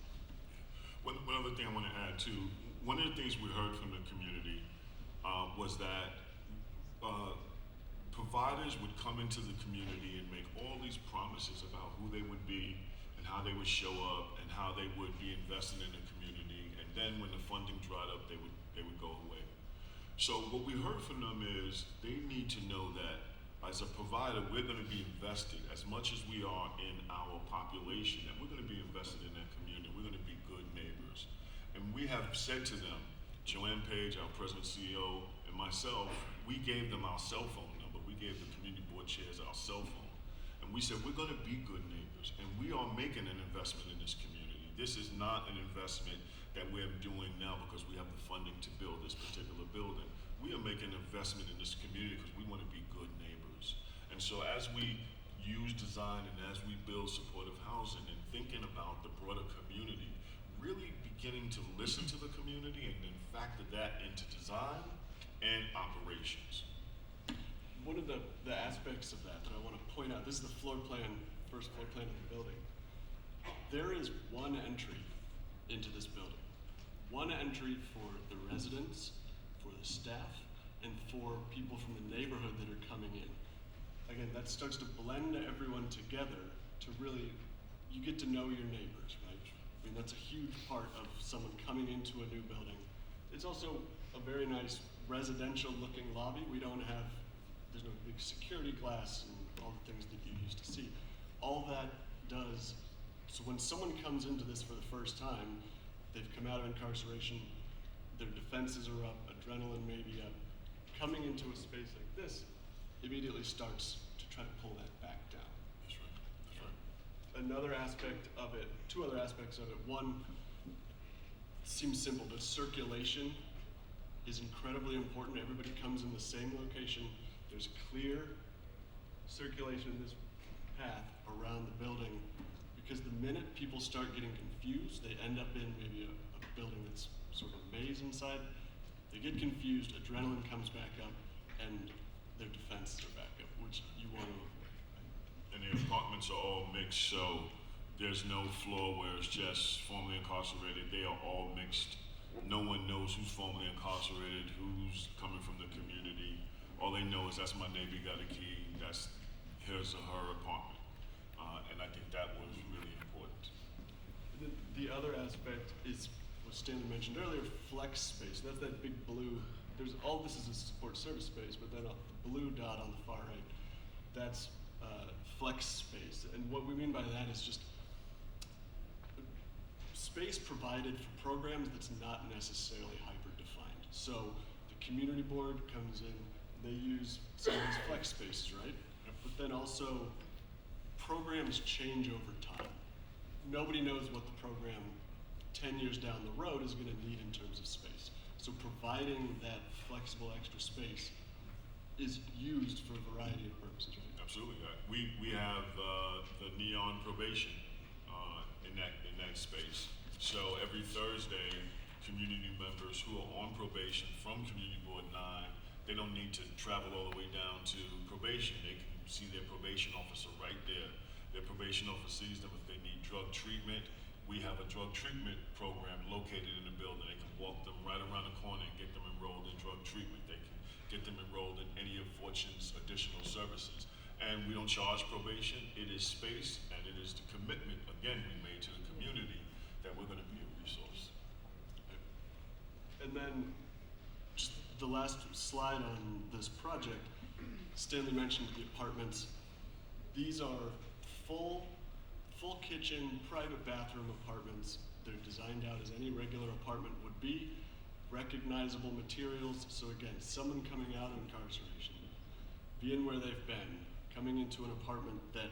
One other thing I want to add too, one of the things we heard from the community was that providers would come into the community and make all these promises about who they would be and how they would show up and how they would be invested in the community, and then when the funding dried up, they would go away. So what we heard from them is they need to know that as a provider, we're going to be invested as much as we are in our population, and we're going to be invested in that community. We're going to be good neighbors. And we have said to them, Joanne Page, our president CEO, and myself, we gave them our cell phone number. We gave the community board chairs our cell phone. And we said, we're going to be good neighbors, and we are making an investment in this community. This is not an investment that we're doing now because we have the funding to build this particular building. We are making an investment in this community because we want to be good neighbors. And so as we use design and as we build supportive housing and thinking about the broader community, really beginning to listen to the community and then factor that into design and operations. One of the aspects of that I want to point out, this is the floor plan, first floor plan of the building. There is one entry into this building. One entry for the residents, for the staff, and for people from the neighborhood that are coming in. Again, that starts to blend everyone together to really, you get to know your neighbors, right? I mean, that's a huge part of someone coming into a new building. It's also a very nice residential looking lobby. We don't have, there's no big security glass and all the things that you used to see. All that does, so when someone comes into this for the first time, they've come out of incarceration, their defenses are up, adrenaline may be up. Coming into a space like this immediately starts to try to pull that back down. That's right. That's right. Another aspect of it, two other aspects of it. One, seems simple, but circulation is incredibly important. Everybody comes in the same location. There's clear circulation in this path around the building, because the minute people start getting confused, they end up in maybe a building that's sort of a maze inside. They get confused, adrenaline comes back up, and their defenses are back up, which you want to avoid. Right? And the apartments are all mixed, so there's no floor where it's just formerly incarcerated. They are all mixed. No one knows who's formerly incarcerated, who's coming from the community. All they know is that's my neighbor, got a key, that's his or her apartment. And I think that was really important. The other aspect is what Stanley mentioned earlier, flex space. That's that big blue, there's all this is a support service space, but then the blue dot on the far right, that's flex space. And what we mean by that is just space provided for programs that's not necessarily hyper-defined. So the community board comes in, they use some of these flex spaces, right? But then also programs change over time. Nobody knows what the program 10 years down the road is going to need in terms of space. So providing that flexible extra space is used for a variety of purposes, right? Absolutely. We have the neon probation in that space. So every Thursday, community members who are on probation from Community Board 9, they don't need to travel all the way down to probation. They can see their probation officer right there. Their probation officer sees them if they need drug treatment. We have a drug treatment program located in the building. They can walk them right around the corner and get them enrolled in drug treatment. They can get them enrolled in any of Fortune's additional services. And we don't charge probation. It is space, and it is the commitment, again, we made to the community that we're going to be a resource. And then, just the last slide on this project, Stanley mentioned the apartments. These are full kitchen, private bathroom apartments. They're designed out as any regular apartment would be. Recognizable materials. So again, someone coming out of incarceration, being where they've been, coming into an apartment that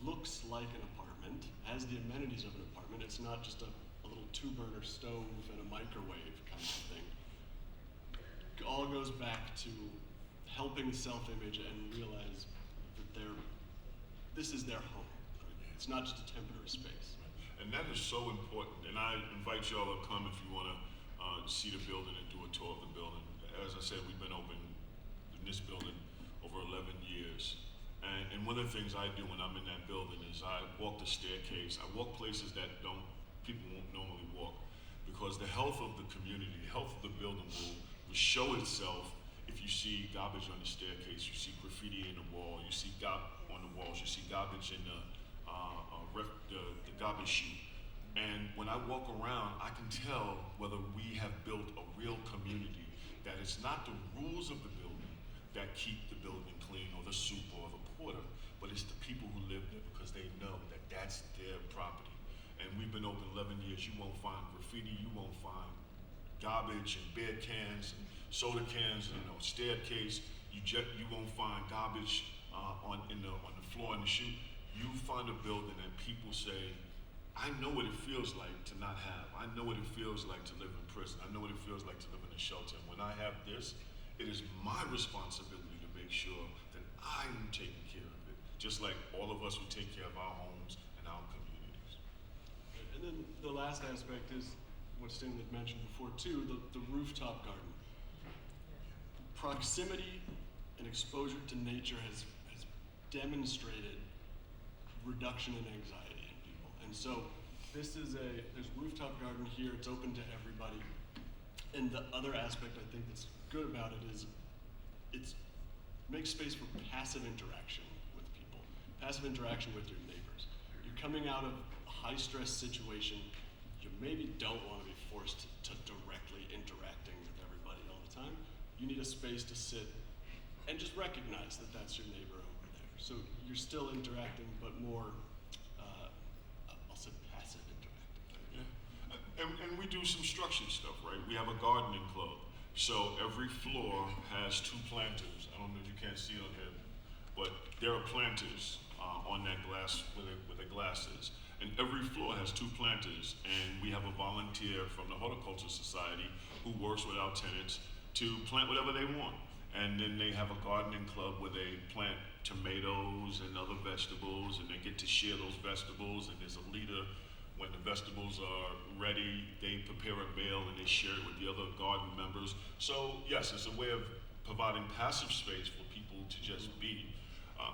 looks like an apartment, has the amenities of an apartment. It's not just a little 2-burner stove and a microwave kind of thing. It all goes back to helping self-image and realize that this is their home. It's not just a temporary space. And that is so important. And I invite you all to come if you want to see the building and do a tour of the building. As I said, we've been open in this building over 11 years. And one of the things I do when I'm in that building is I walk the staircase. I walk places that people won't normally walk, because the health of the community, the health of the building will show itself if you see garbage on the staircase, you see graffiti in the wall, you see on the walls, you see garbage in the garbage chute. And when I walk around, I can tell whether we have built a real community, that it's not the rules of the building that keep the building clean, or the super, or the porter, but it's the people who live there, because they know that that's their property. And we've been open 11 years. You won't find graffiti, you won't find garbage and beer cans and soda cans and staircase. You won't find garbage on the floor in the chute. You find a building that people say, I know what it feels like to not have. I know what it feels like to live in prison. I know what it feels like to live in a shelter. And when I have this, it is my responsibility to make sure that I'm taking care of it, just like all of us who take care of our homes and our communities. And then the last aspect is what Stan had mentioned before too, the rooftop garden. Proximity and exposure to nature has demonstrated reduction in anxiety in people. And so there's rooftop garden here, it's open to everybody. And the other aspect I think that's good about it is it makes space for passive interaction with people, passive interaction with your neighbors. You're coming out of a high stress situation, you maybe don't want to be forced to directly interacting with everybody all the time. You need a space to sit and just recognize that that's your neighbor over there. So you're still interacting, but more, I'll say passive interacting. Yeah. And we do some structured stuff, right? We have a gardening club. So every floor has 2 planters. I don't know if you can't see it on here, but there are planters on that glass where the glass is. And every floor has 2 planters, and we have a volunteer from the Horticulture Society who works with our tenants to plant whatever they want. And then they have a gardening club where they plant tomatoes and other vegetables, and they get to share those vegetables, and there's a leader. When the vegetables are ready, they prepare a meal and they share it with the other garden members. So yes, it's a way of providing passive space for people to just be.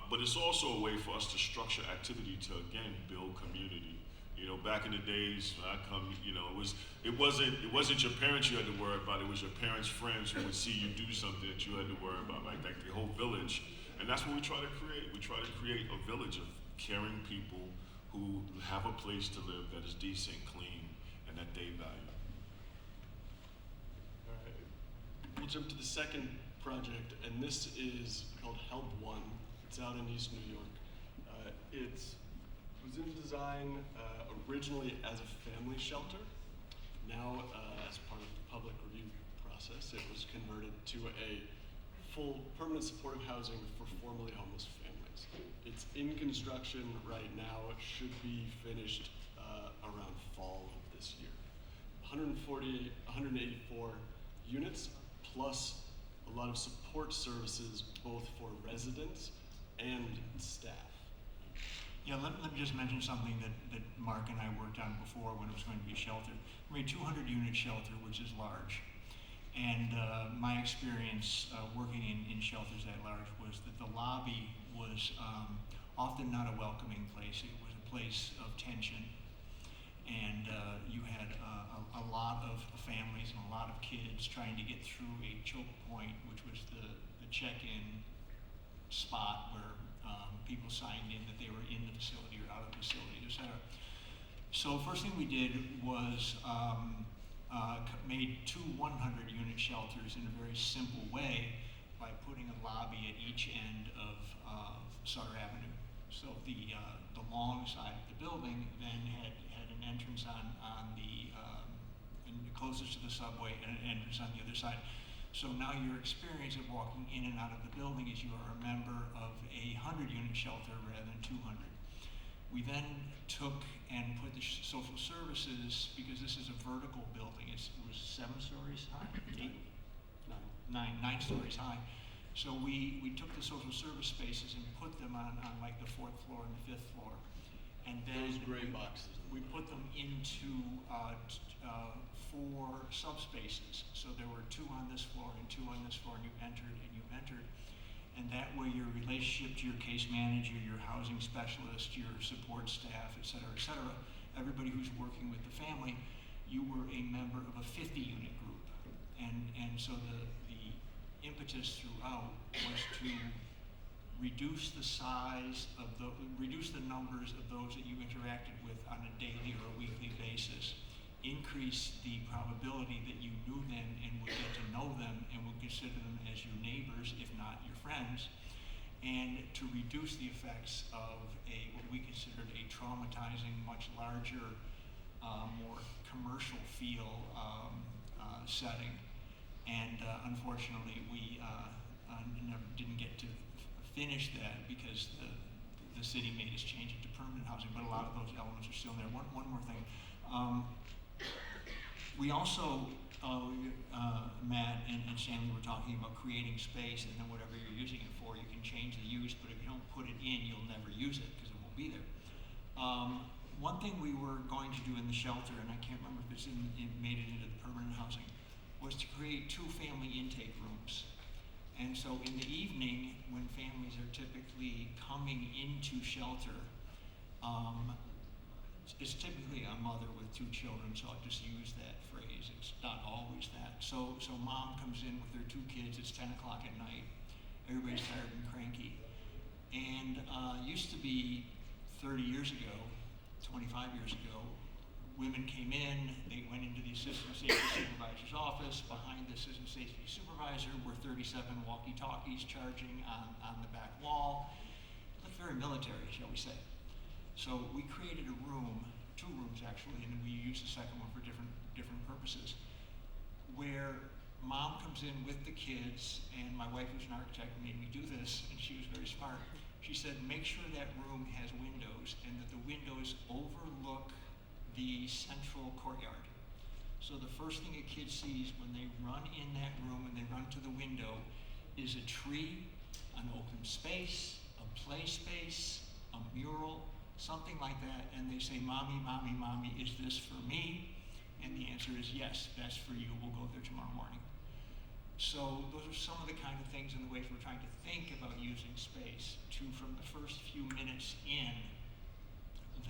But it's also a way for us to structure activity to, again, build community. You know, back in the days when I come, it wasn't your parents you had to worry about, it was your parents' friends who would see you do something that you had to worry about, like the whole village. And that's what we try to create. We try to create a village of caring people who have a place to live that is decent, clean, and that they value. All right. We'll jump to the second project, and this is called Help One. It's out in East New York. It was in design originally as a family shelter. Now, as part of the public review process, it was converted to a full permanent supportive housing for formerly homeless families. It's in construction right now. It should be finished around fall of this year. 184 units, plus a lot of support services, both for residents and staff. Yeah, let me just mention something that Mark and I worked on before when it was going to be a shelter. We made 200 unit shelter, which is large. And my experience working in shelters that large was that the lobby was often not a welcoming place. It was a place of tension. And you had a lot of families and a lot of kids trying to get through a choke point, which was the check-in spot where people signed in that they were in the facility or out of the facility, et cetera. So first thing we did was made 2 100-unit shelters in a very simple way by putting a lobby at each end of Sutter Avenue. So the long side of the building then had an entrance on the closest to the subway and an entrance on the other side. So now your experience of walking in and out of the building is you are a member of a 100-unit shelter rather than 200. We then took and put the social services, because this is a vertical building, it was 7 stories high? 8? 9 stories high. So we took the social service spaces and put them on like the 4th floor and the 5th floor. And then those gray boxes. we put them into 4 subspaces. So there were 2 on this floor and 2 on this floor, and you entered. And that way your relationship to your case manager, your housing specialist, your support staff, et cetera, everybody who's working with the family, you were a member of a 50-unit group. And so the impetus throughout was to reduce the size of reduce the numbers of those that you interacted with on a daily or a weekly basis, increase the probability that you knew them and would get to know them and would consider them as your neighbors, if not your friends, and to reduce the effects of what we considered a traumatizing, much larger, more commercial feel setting. And unfortunately, we never didn't get to finish that because the city made us change it to permanent housing, but a lot of those elements are still there. One more thing. We also, Matt and Stanley were talking about creating space, and then whatever you're using it for, you can change the use, but if you don't put it in, you'll never use it because it won't be there. One thing we were going to do in the shelter, and I can't remember if it's made it into the permanent housing, was to create 2 family intake rooms. And so in the evening, when families are typically coming into shelter, it's typically a mother with 2 children, so I'll just use that phrase. It's not always that. So mom comes in with her 2 kids, it's 10 o'clock at night. Everybody's tired and cranky. And used to be 30 years ago, 25 years ago, women came in, they went into the assistant safety supervisor's office. Behind the assistant safety supervisor were 37 walkie-talkies charging on the back wall. It looked very military, shall we say. So we created a room, 2 rooms actually, and we used the second one for different purposes, where mom comes in with the kids, and my wife, who's an architect, made me do this, and she was very smart. She said, make sure that room has windows and that the windows overlook the central courtyard. So the first thing a kid sees when they run in that room and they run to the window is a tree, an open space, a play space, a mural, something like that, and they say, Mommy, Mommy, Mommy, is this for me? And the answer is yes, that's for you. We'll go there tomorrow morning. So those are some of the kind of things and the ways we're trying to think about using space to, from the first few minutes in,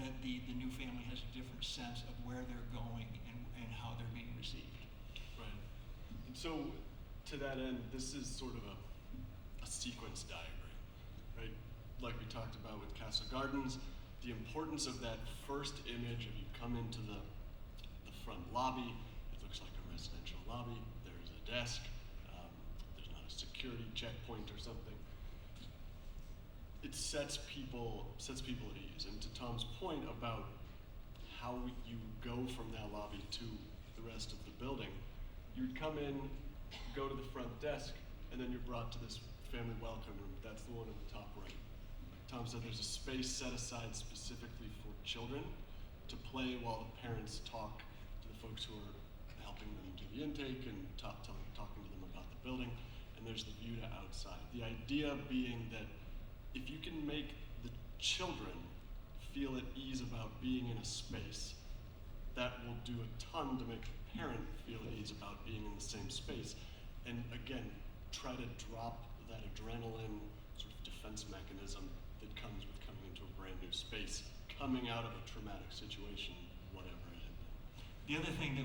that the new family has a different sense of where they're going and how they're being received. Right. And so to that end, this is sort of a sequence diagram, right? Like we talked about with Castle Gardens, the importance of that first image of you come into the front lobby, it looks like a residential lobby, there's a desk, there's not a security checkpoint or something. It sets people at ease. And to Tom's point about how you go from that lobby to the rest of the building, you'd come in, go to the front desk, and then you're brought to this family welcome room. That's the one in the top right. Tom said there's a space set aside specifically for children to play while the parents talk to the folks who are helping them do the intake and talking to them about the building. And there's the view to outside. The idea being that if you can make the children feel at ease about being in a space, that will do a ton to make the parent feel at ease about being in the same space. And again, try to drop that adrenaline sort of defense mechanism that comes with coming into a brand new space, coming out of a traumatic situation, whatever it had been. The other thing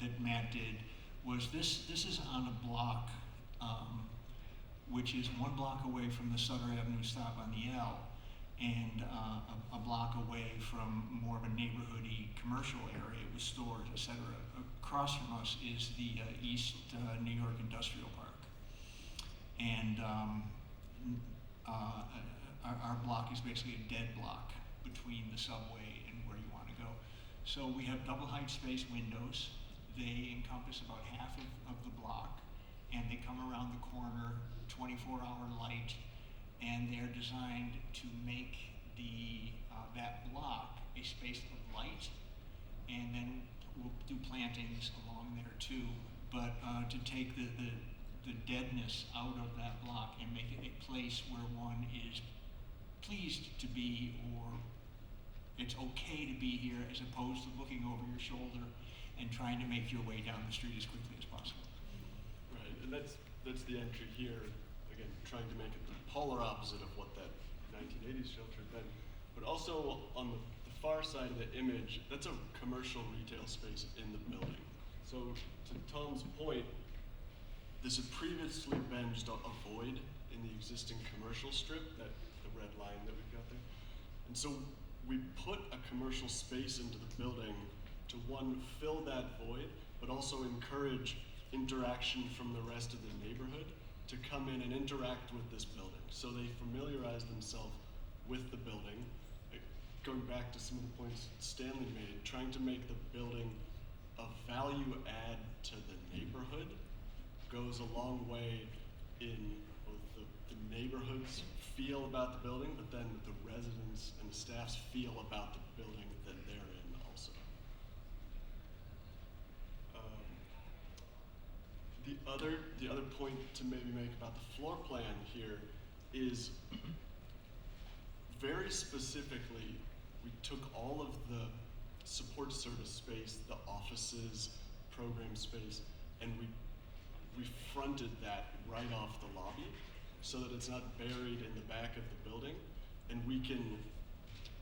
that Matt did was this is on a block which is 1 block away from the Sutter Avenue stop on the L, and a block away from more of a neighborhoody commercial area with stores, et cetera. Across from us is the East New York Industrial Park. And our block is basically a dead block between the subway and where you want to go. So we have double height space windows. They encompass about half of the block, and they come around the corner, 24-hour light, and they're designed to make that block a space of light, and then we'll do plantings along there too, but to take the deadness out of that block and make it a place where one is pleased to be or it's okay to be here as opposed to looking over your shoulder and trying to make your way down the street as quickly as possible. Right, and that's the entry here, again, trying to make it the polar opposite of what that 1980s shelter had been. But also on the far side of the image, that's a commercial retail space in the building. So to Tom's point, this had previously been just a void in the existing commercial strip, the red line that we've got there. And so we put a commercial space into the building to, one, fill that void, but also encourage interaction from the rest of the neighborhood to come in and interact with this building. So they familiarize themselves with the building. Going back to some of the points Stanley made, trying to make the building a value add to the neighborhood goes a long way in both the neighborhood's feel about the building, but then the residents and the staff's feel about the building that they're in also. The other point to maybe make about the floor plan here is very specifically, we took all of the support service space, the offices, program space, and we fronted that right off the lobby so that it's not buried in the back of the building, and we can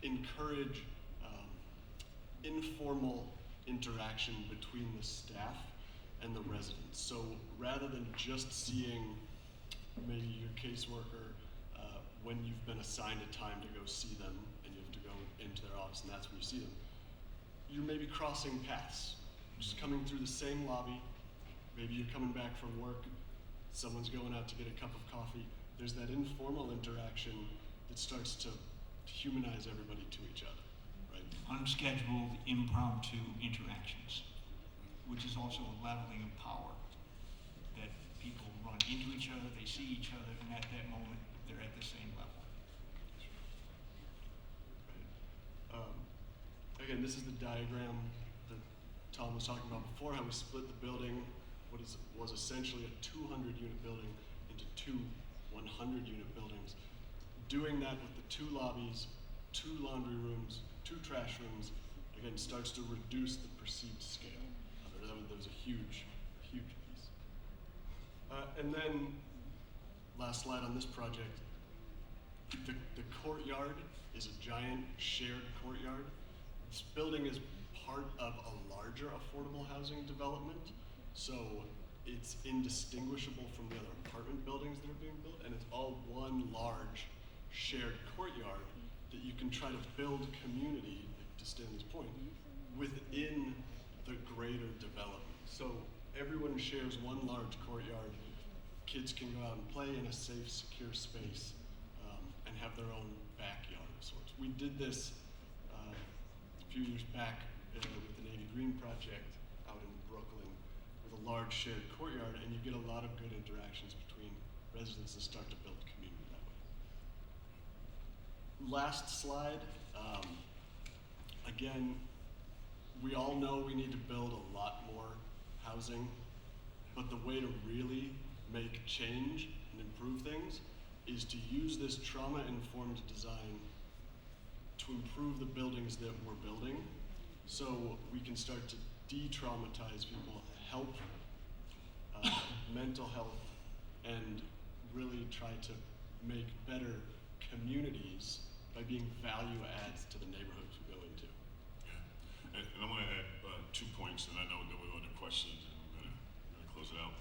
encourage informal interaction between the staff and the residents. So rather than just seeing maybe your caseworker when you've been assigned a time to go see them and you have to go into their office and that's when you see them, you're maybe crossing paths, just coming through the same lobby. Maybe you're coming back from work, someone's going out to get a cup of coffee. There's that informal interaction that starts to humanize everybody to each other, right? Unscheduled, impromptu interactions, which is also a leveling of power, that people run into each other, they see each other, and at that moment, they're at the same level. Right. Again, this is the diagram that Tom was talking about before, how we split the building, was essentially a 200-unit building into two 100-unit buildings. Doing that with the two lobbies, two laundry rooms, two trash rooms, again, starts to reduce the perceived scale. That was a huge, huge piece. And then, last slide on this project, the courtyard is a giant shared courtyard. This building is part of a larger affordable housing development, so it's indistinguishable from the other apartment buildings that are being built, and it's all one large shared courtyard that you can try to build community, to Stanley's point, within the greater development. So everyone shares one large courtyard. Kids can go out and play in a safe, secure space and have their own backyard of sorts. We did this a few years back with the Navy Green project out in Brooklyn with a large shared courtyard, and you get a lot of good interactions between residents and start to build community that way. Last slide. Again, we all know we need to build a lot more housing, but the way to really make change and improve things is to use this trauma-informed design to improve the buildings that we're building so we can start to de-traumatize people, help mental health, and really try to make better communities by being value adds to the neighborhoods we go into. And I want to add 2 points, and I know that we're on to questions, and we're going to close it out.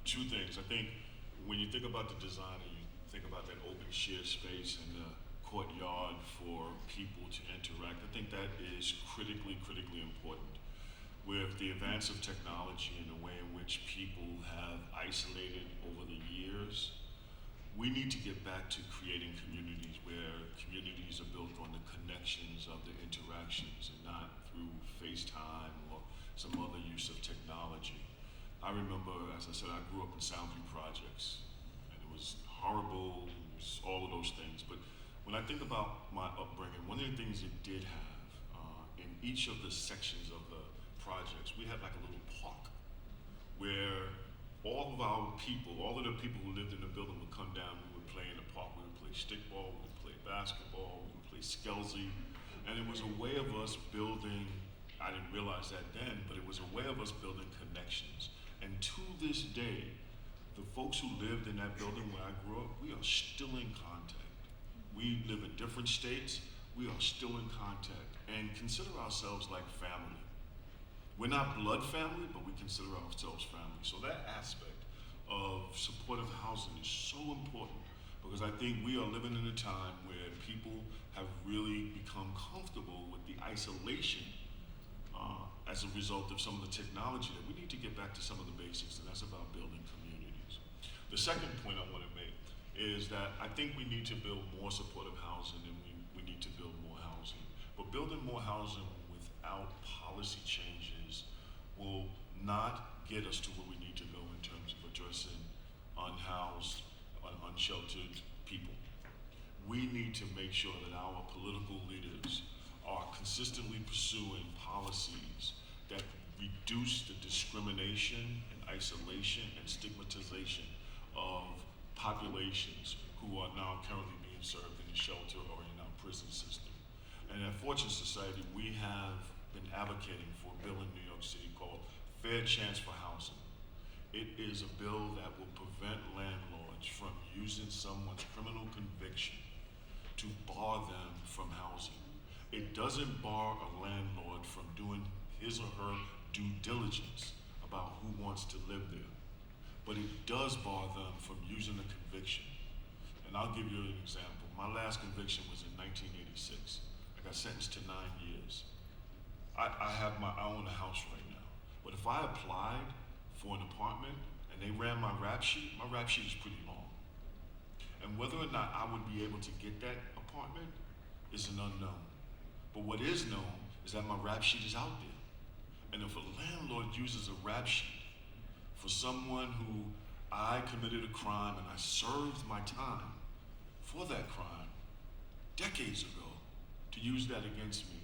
2 things. I think when you think about the design and you think about that open shared space and the courtyard for people to interact, I think that is critically important. With the advance of technology and the way in which people have isolated over the years, we need to get back to creating communities where communities are built on the connections of the interactions and not through FaceTime or some other use of technology. I remember, as I said, I grew up in Soundview projects, and it was horrible, it was all of those things. But when I think about my upbringing, one of the things it did have in each of the sections of the projects, we had like a little park where all of our people, all of the people who lived in the building would come down, we would play in the park, we would play stickball, we would play basketball, we would play Skelzy. And it was a way of us building, I didn't realize that then, but it was a way of us building connections. And to this day, the folks who lived in that building where I grew up, we are still in contact. We live in different states, we are still in contact and consider ourselves like family. We're not blood family, but we consider ourselves family. So that aspect of supportive housing is so important because I think we are living in a time where people have really become comfortable with the isolation as a result of some of the technology that we need to get back to some of the basics, and that's about building communities. The second point I want to make is that I think we need to build more supportive housing and we need to build more housing. But building more housing without policy changes will not get us to where we need to go in terms of addressing unhoused, unsheltered people. We need to make sure that our political leaders are consistently pursuing policies that reduce the discrimination and isolation and stigmatization of populations who are now currently being served in the shelter or in our prison system. And at Fortune Society, we have been advocating for a bill in New York City called Fair Chance for Housing. It is a bill that will prevent landlords from using someone's criminal conviction to bar them from housing. It doesn't bar a landlord from doing his or her due diligence about who wants to live there, but it does bar them from using a conviction. And I'll give you an example. My last conviction was in 1986. I got sentenced to 9 years. I own a house right now, but if I applied for an apartment and they ran my rap sheet is pretty long. And whether or not I would be able to get that apartment is an unknown. But what is known is that my rap sheet is out there. And if a landlord uses a rap sheet for someone who I committed a crime and I served my time for that crime decades ago, to use that against me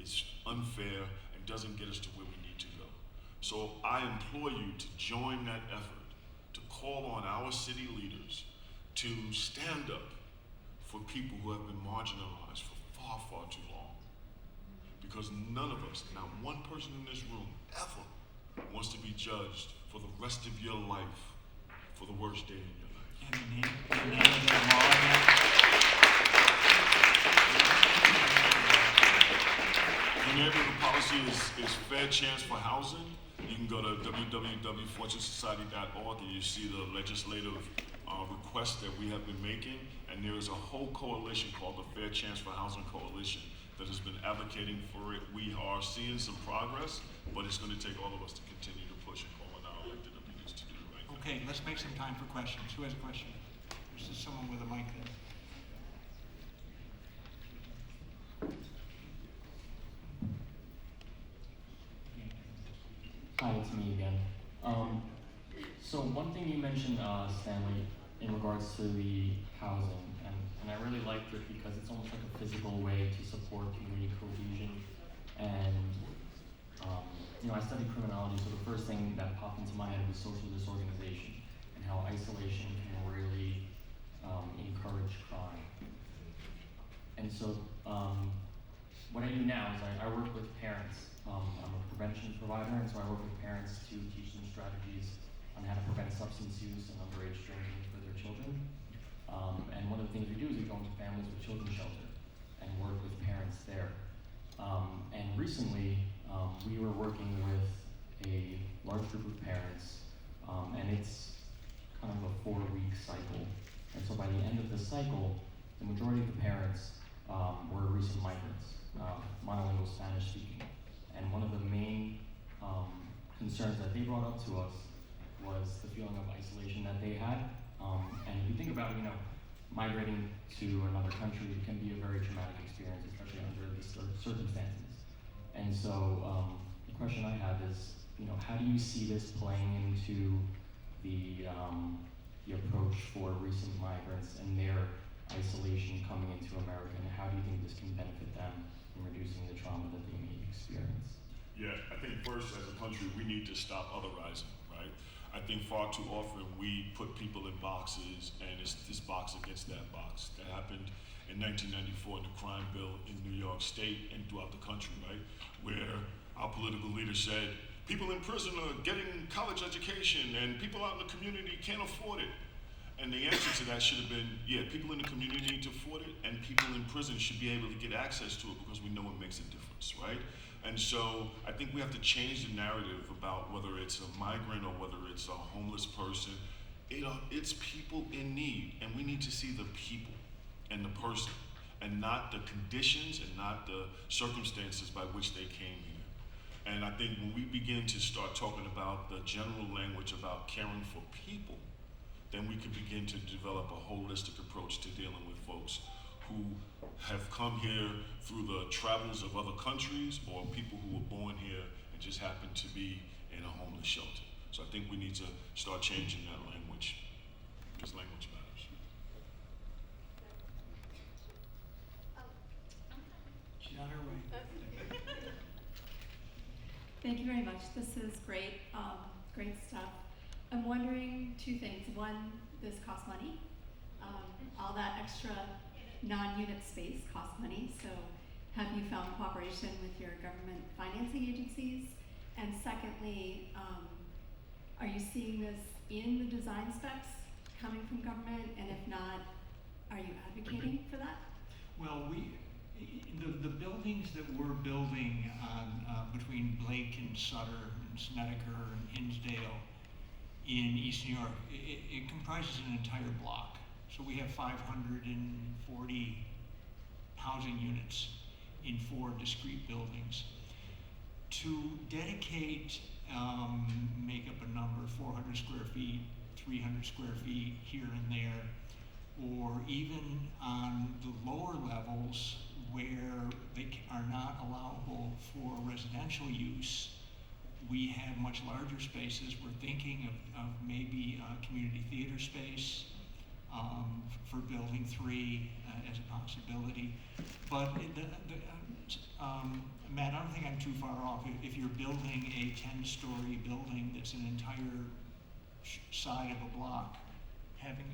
is unfair and doesn't get us to where we need to go. So I implore you to join that effort, to call on our city leaders to stand up for people who have been marginalized for far, far too long. Because none of us, not one person in this room, ever wants to be judged for the rest of your life for the worst day in your life. And the name of the law again? The name of the policy is Fair Chance for Housing. You can go to www.fortunesociety.org and you see the legislative requests that we have been making. And there is a whole coalition called the Fair Chance for Housing Coalition that has been advocating for it. We are seeing some progress, but it's going to take all of us to continue to push and call on our elected leaders to do the right thing. Okay, let's make some time for questions. Who has a question? There's someone with a mic there. Hi, it's me again. So one thing you mentioned, Stanley, in regards to the housing, and I really liked it because it's almost like a physical way to support community cohesion. And I studied criminology, so the first thing that popped into my head was social disorganization and how isolation can really encourage crime. And so what I do now is I work with parents. I'm a prevention provider, and so I work with parents to teach them strategies on how to prevent substance use and underage drinking for their children. And one of the things we do is we go into families with children's shelter and work with parents there. And recently, we were working with a large group of parents, and it's kind of a 4-week cycle. And so by the end of the cycle, the majority of the parents were recent migrants, monolingual Spanish speaking. And one of the main concerns that they brought up to us was the feeling of isolation that they had. And if you think about it, migrating to another country can be a very traumatic experience, especially under these circumstances. And so the question I have is, how do you see this playing into the approach for recent migrants and their isolation coming into America, and how do you think this can benefit them in reducing the trauma that they may experience? Yeah, I think first as a country, we need to stop otherizing, right? I think far too often we put people in boxes, and it's this box against that box. That happened in 1994 in the crime bill in New York State and throughout the country, right? Where our political leaders said, people in prison are getting college education and people out in the community can't afford it. And the answer to that should have been, yeah, people in the community need to afford it, and people in prison should be able to get access to it because we know it makes a difference, right? And so I think we have to change the narrative about whether it's a migrant or whether it's a homeless person. It's people in need, and we need to see the people and the person, and not the conditions and not the circumstances by which they came here. And I think when we begin to start talking about the general language about caring for people, then we can begin to develop a holistic approach to dealing with folks who have come here through the travels of other countries or people who were born here and just happen to be in a homeless shelter. So I think we need to start changing that language, because language matters. She's on her way. Thank you very much. This is great, great stuff. I'm wondering two things. One, this costs money. All that extra non-unit space costs money. So have you found cooperation with your government financing agencies? And secondly, are you seeing this in the design specs coming from government? And if not, are you advocating for that? Well, the buildings that we're building on, between Blake and Sutter and Snedeker and Hinsdale in East New York, it comprises an entire block. So we have 540 housing units in 4 discrete buildings. To dedicate, make up a number, 400 square feet, 300 square feet here and there, or even on the lower levels where they are not allowable for residential use, we have much larger spaces. We're thinking of maybe a community theater space for building 3 as a possibility. But Matt, I don't think I'm too far off. If you're building a 10-story building that's an entire side of a block, having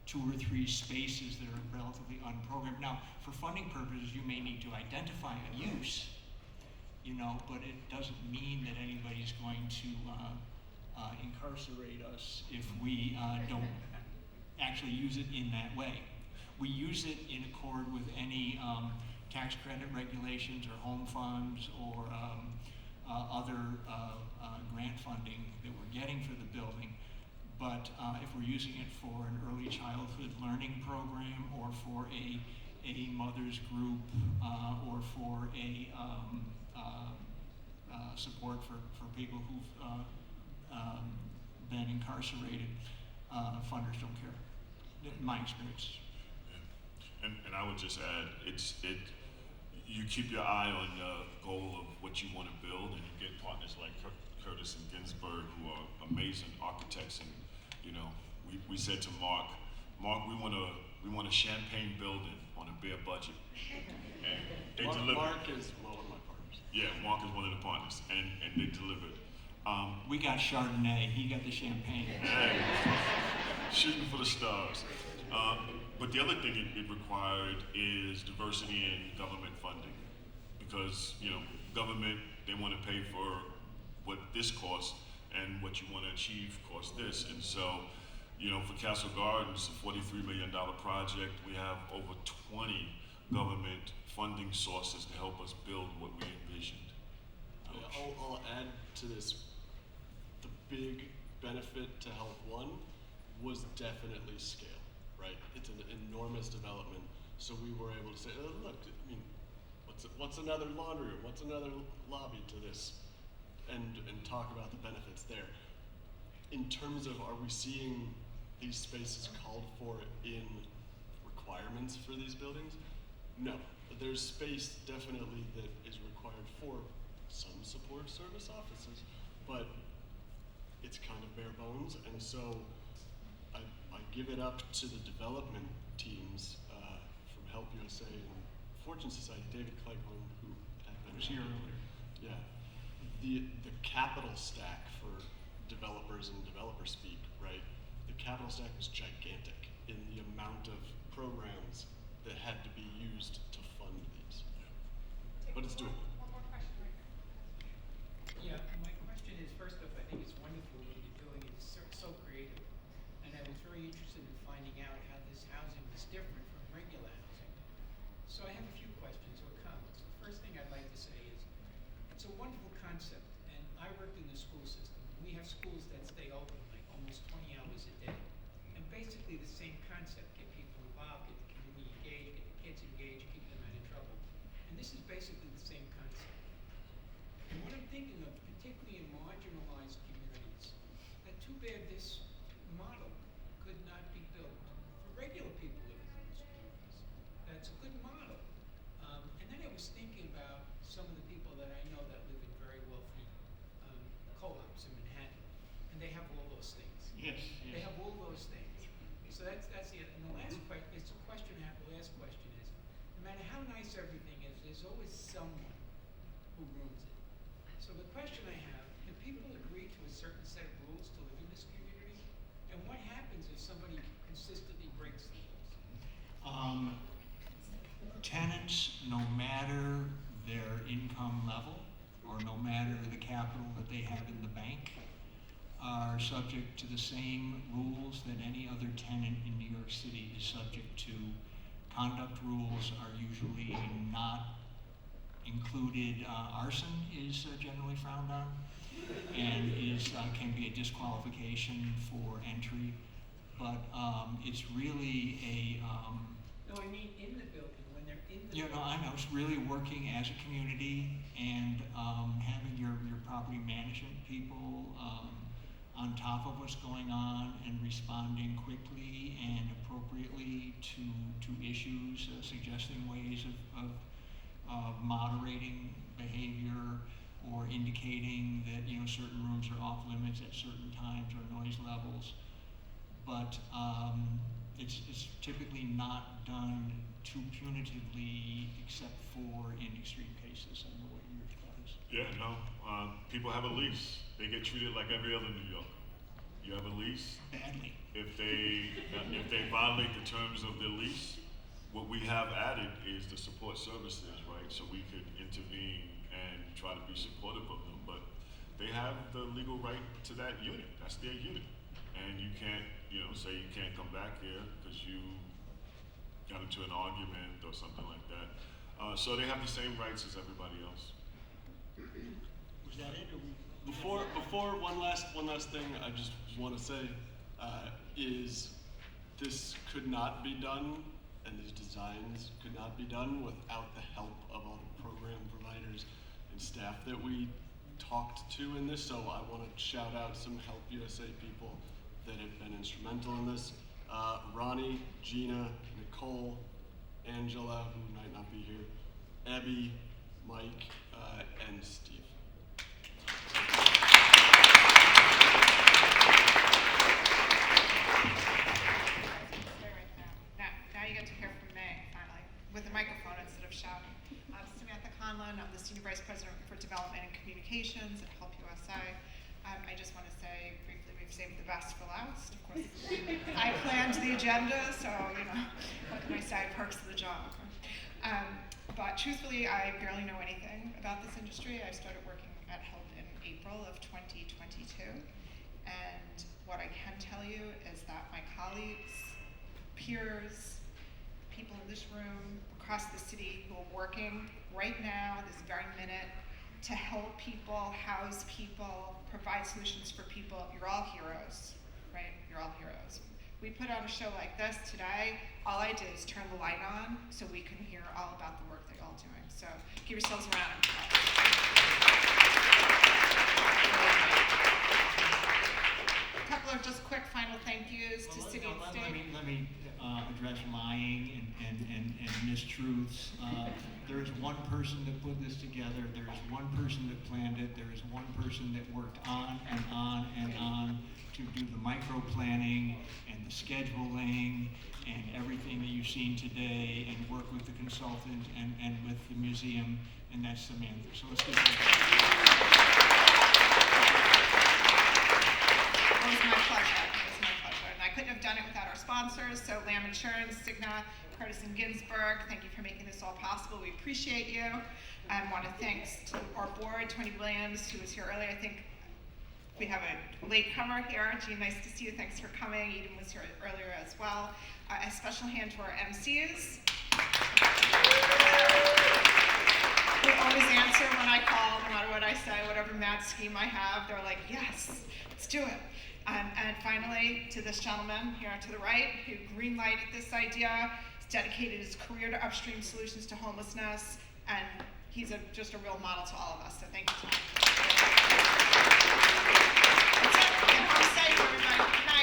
2 or 3 spaces that are relatively unprogrammed. Now, for funding purposes, you may need to identify a use, but it doesn't mean that anybody's going to incarcerate us if we don't actually use it in that way. We use it in accord with any tax credit regulations or home funds or other grant funding that we're getting for the building. But if we're using it for an early childhood learning program or for a mother's group or for a support for people who've been incarcerated, funders don't care, in my experience. And I would just add, you keep your eye on the goal of what you want to build, and you get partners like Curtis and Ginsberg, who are amazing architects. And we said to Mark, we want a champagne building on a bare budget, and they delivered. Mark is one of my partners. Yeah, Mark is one of the partners, and they delivered. We got Chardonnay. He got the champagne. Hey, shooting for the stars. But the other thing it required is diversity in government funding, because government, they want to pay for what this costs, and what you want to achieve costs this. And so, for Castle Gardens, a $43 million project, we have over 20 government funding sources to help us build what we envisioned. I'll add to this. The big benefit to Health One was definitely scale. Right, it's an enormous development. So we were able to say, oh, look, what's another laundry room? What's another lobby to this? And talk about the benefits there. In terms of, are we seeing these spaces called for in requirements for these buildings? No, but there's space definitely that is required for some support service offices, but it's kind of bare bones, and so I give it up to the development teams from Help USA and Fortune Society, David Cleghorn, who had been was here earlier. Yeah, the capital stack for developers and developer speak, right? The capital stack was gigantic in the amount of programs that had to be used to fund these. But it's doable. One more question right there. Yeah, my question is, first off, I think it's wonderful what you're doing. It's so creative. And I was very interested in finding out how this housing was different from regular housing. So I have a few questions or comments. The first thing I'd like to say is, it's a wonderful concept. And I worked in the school system. We have schools that stay open like almost 20 hours a day. And basically the same concept, get people involved, get the community engaged, get the kids engaged, keep them out of trouble. And this is basically the same concept. And what I'm thinking of, particularly in marginalized communities, that too bad this model could not be built for regular people living in those communities. That's a good model. And then I was thinking about some of the people that I know that live in very wealthy co-ops in Manhattan, and they have all those things. Yes. They have all those things. So that's the and the last question. It's a question. The last question is, no matter how nice everything is, there's always someone who ruins it. So the question I have: do people agree to a certain set of rules to live in this community? And what happens if somebody consistently breaks the rules? Tenants, no matter their income level or no matter the capital that they have in the bank, are subject to the same rules that any other tenant in New York City is subject to. Conduct rules are usually not included. Arson is generally frowned on and can be a disqualification for entry. But it's really a No, I mean in the building, when they're in the you know, building. I know, it's really working as a community and having your property management people on top of what's going on and responding quickly and appropriately to issues, suggesting ways of moderating behavior or indicating that, you know, certain rooms are off limits at certain times or noise levels. But it's typically not done too punitively except for in extreme cases. I don't know what your thought is. Yeah, no. People have a lease. They get treated like every other New Yorker. You have a lease. Badly. If they violate the terms of their lease, what we have added is the support services, right? So we could intervene and try to be supportive of them. But they have the legal right to that unit. That's their unit. And you can't, say you can't come back here because you got into an argument or something like that. So they have the same rights as everybody else. Was that it? Before one last thing I just want to say is this could not be done, and these designs could not be done without the help of all the program providers and staff that we talked to in this. So I want to shout out some Help USA people that have been instrumental in this. Ronnie, Gina, Nicole, Angela, who might not be here, Abby, Mike, and Steve. Now you get to hear from me, finally, with a microphone instead of shouting. I'm Samantha Conlon. I'm the Senior Vice President for Development and Communications at Help USA. I just want to say briefly, we've saved the best for last. Of course, I planned the agenda, so, what can I say? Perks of the job. But truthfully, I barely know anything about this industry. I started working at Help in April of 2022. And what I can tell you is that my colleagues, peers, people in this room, across the city who are working right now, this very minute, to help people, house people, provide solutions for people, you're all heroes, right? You're all heroes. We put on a show like this today. All I did is turn the light on so we can hear all about the work that you're all doing. So give yourselves a round of applause. A couple of just quick final thank yous to City and State. Let me address lying and mistruths. There is one person that put this together. There is one person that planned it. There is one person that worked on and on and on to do the micro planning and the scheduling and everything that you've seen today, and work with the consultant and with the museum, and that's Samantha. So let's give her was my pleasure. It was my pleasure. And I couldn't have done it without our sponsors. So Lamb Insurance, Cigna, Curtis and Ginsburg, thank you for making this all possible. We appreciate you. I want to thank to our board, Tony Williams, who was here earlier. I think we have a latecomer here. Jean, nice to see you. Thanks for coming. Eden was here earlier as well. A special hand to our MCs. Who always answer when I call, no matter what I say, whatever mad scheme I have. They're like, yes, let's do it. And finally, to this gentleman here to the right, who green-lighted this idea. He's dedicated his career to Upstream solutions to homelessness, and he's just a real model to all of us. So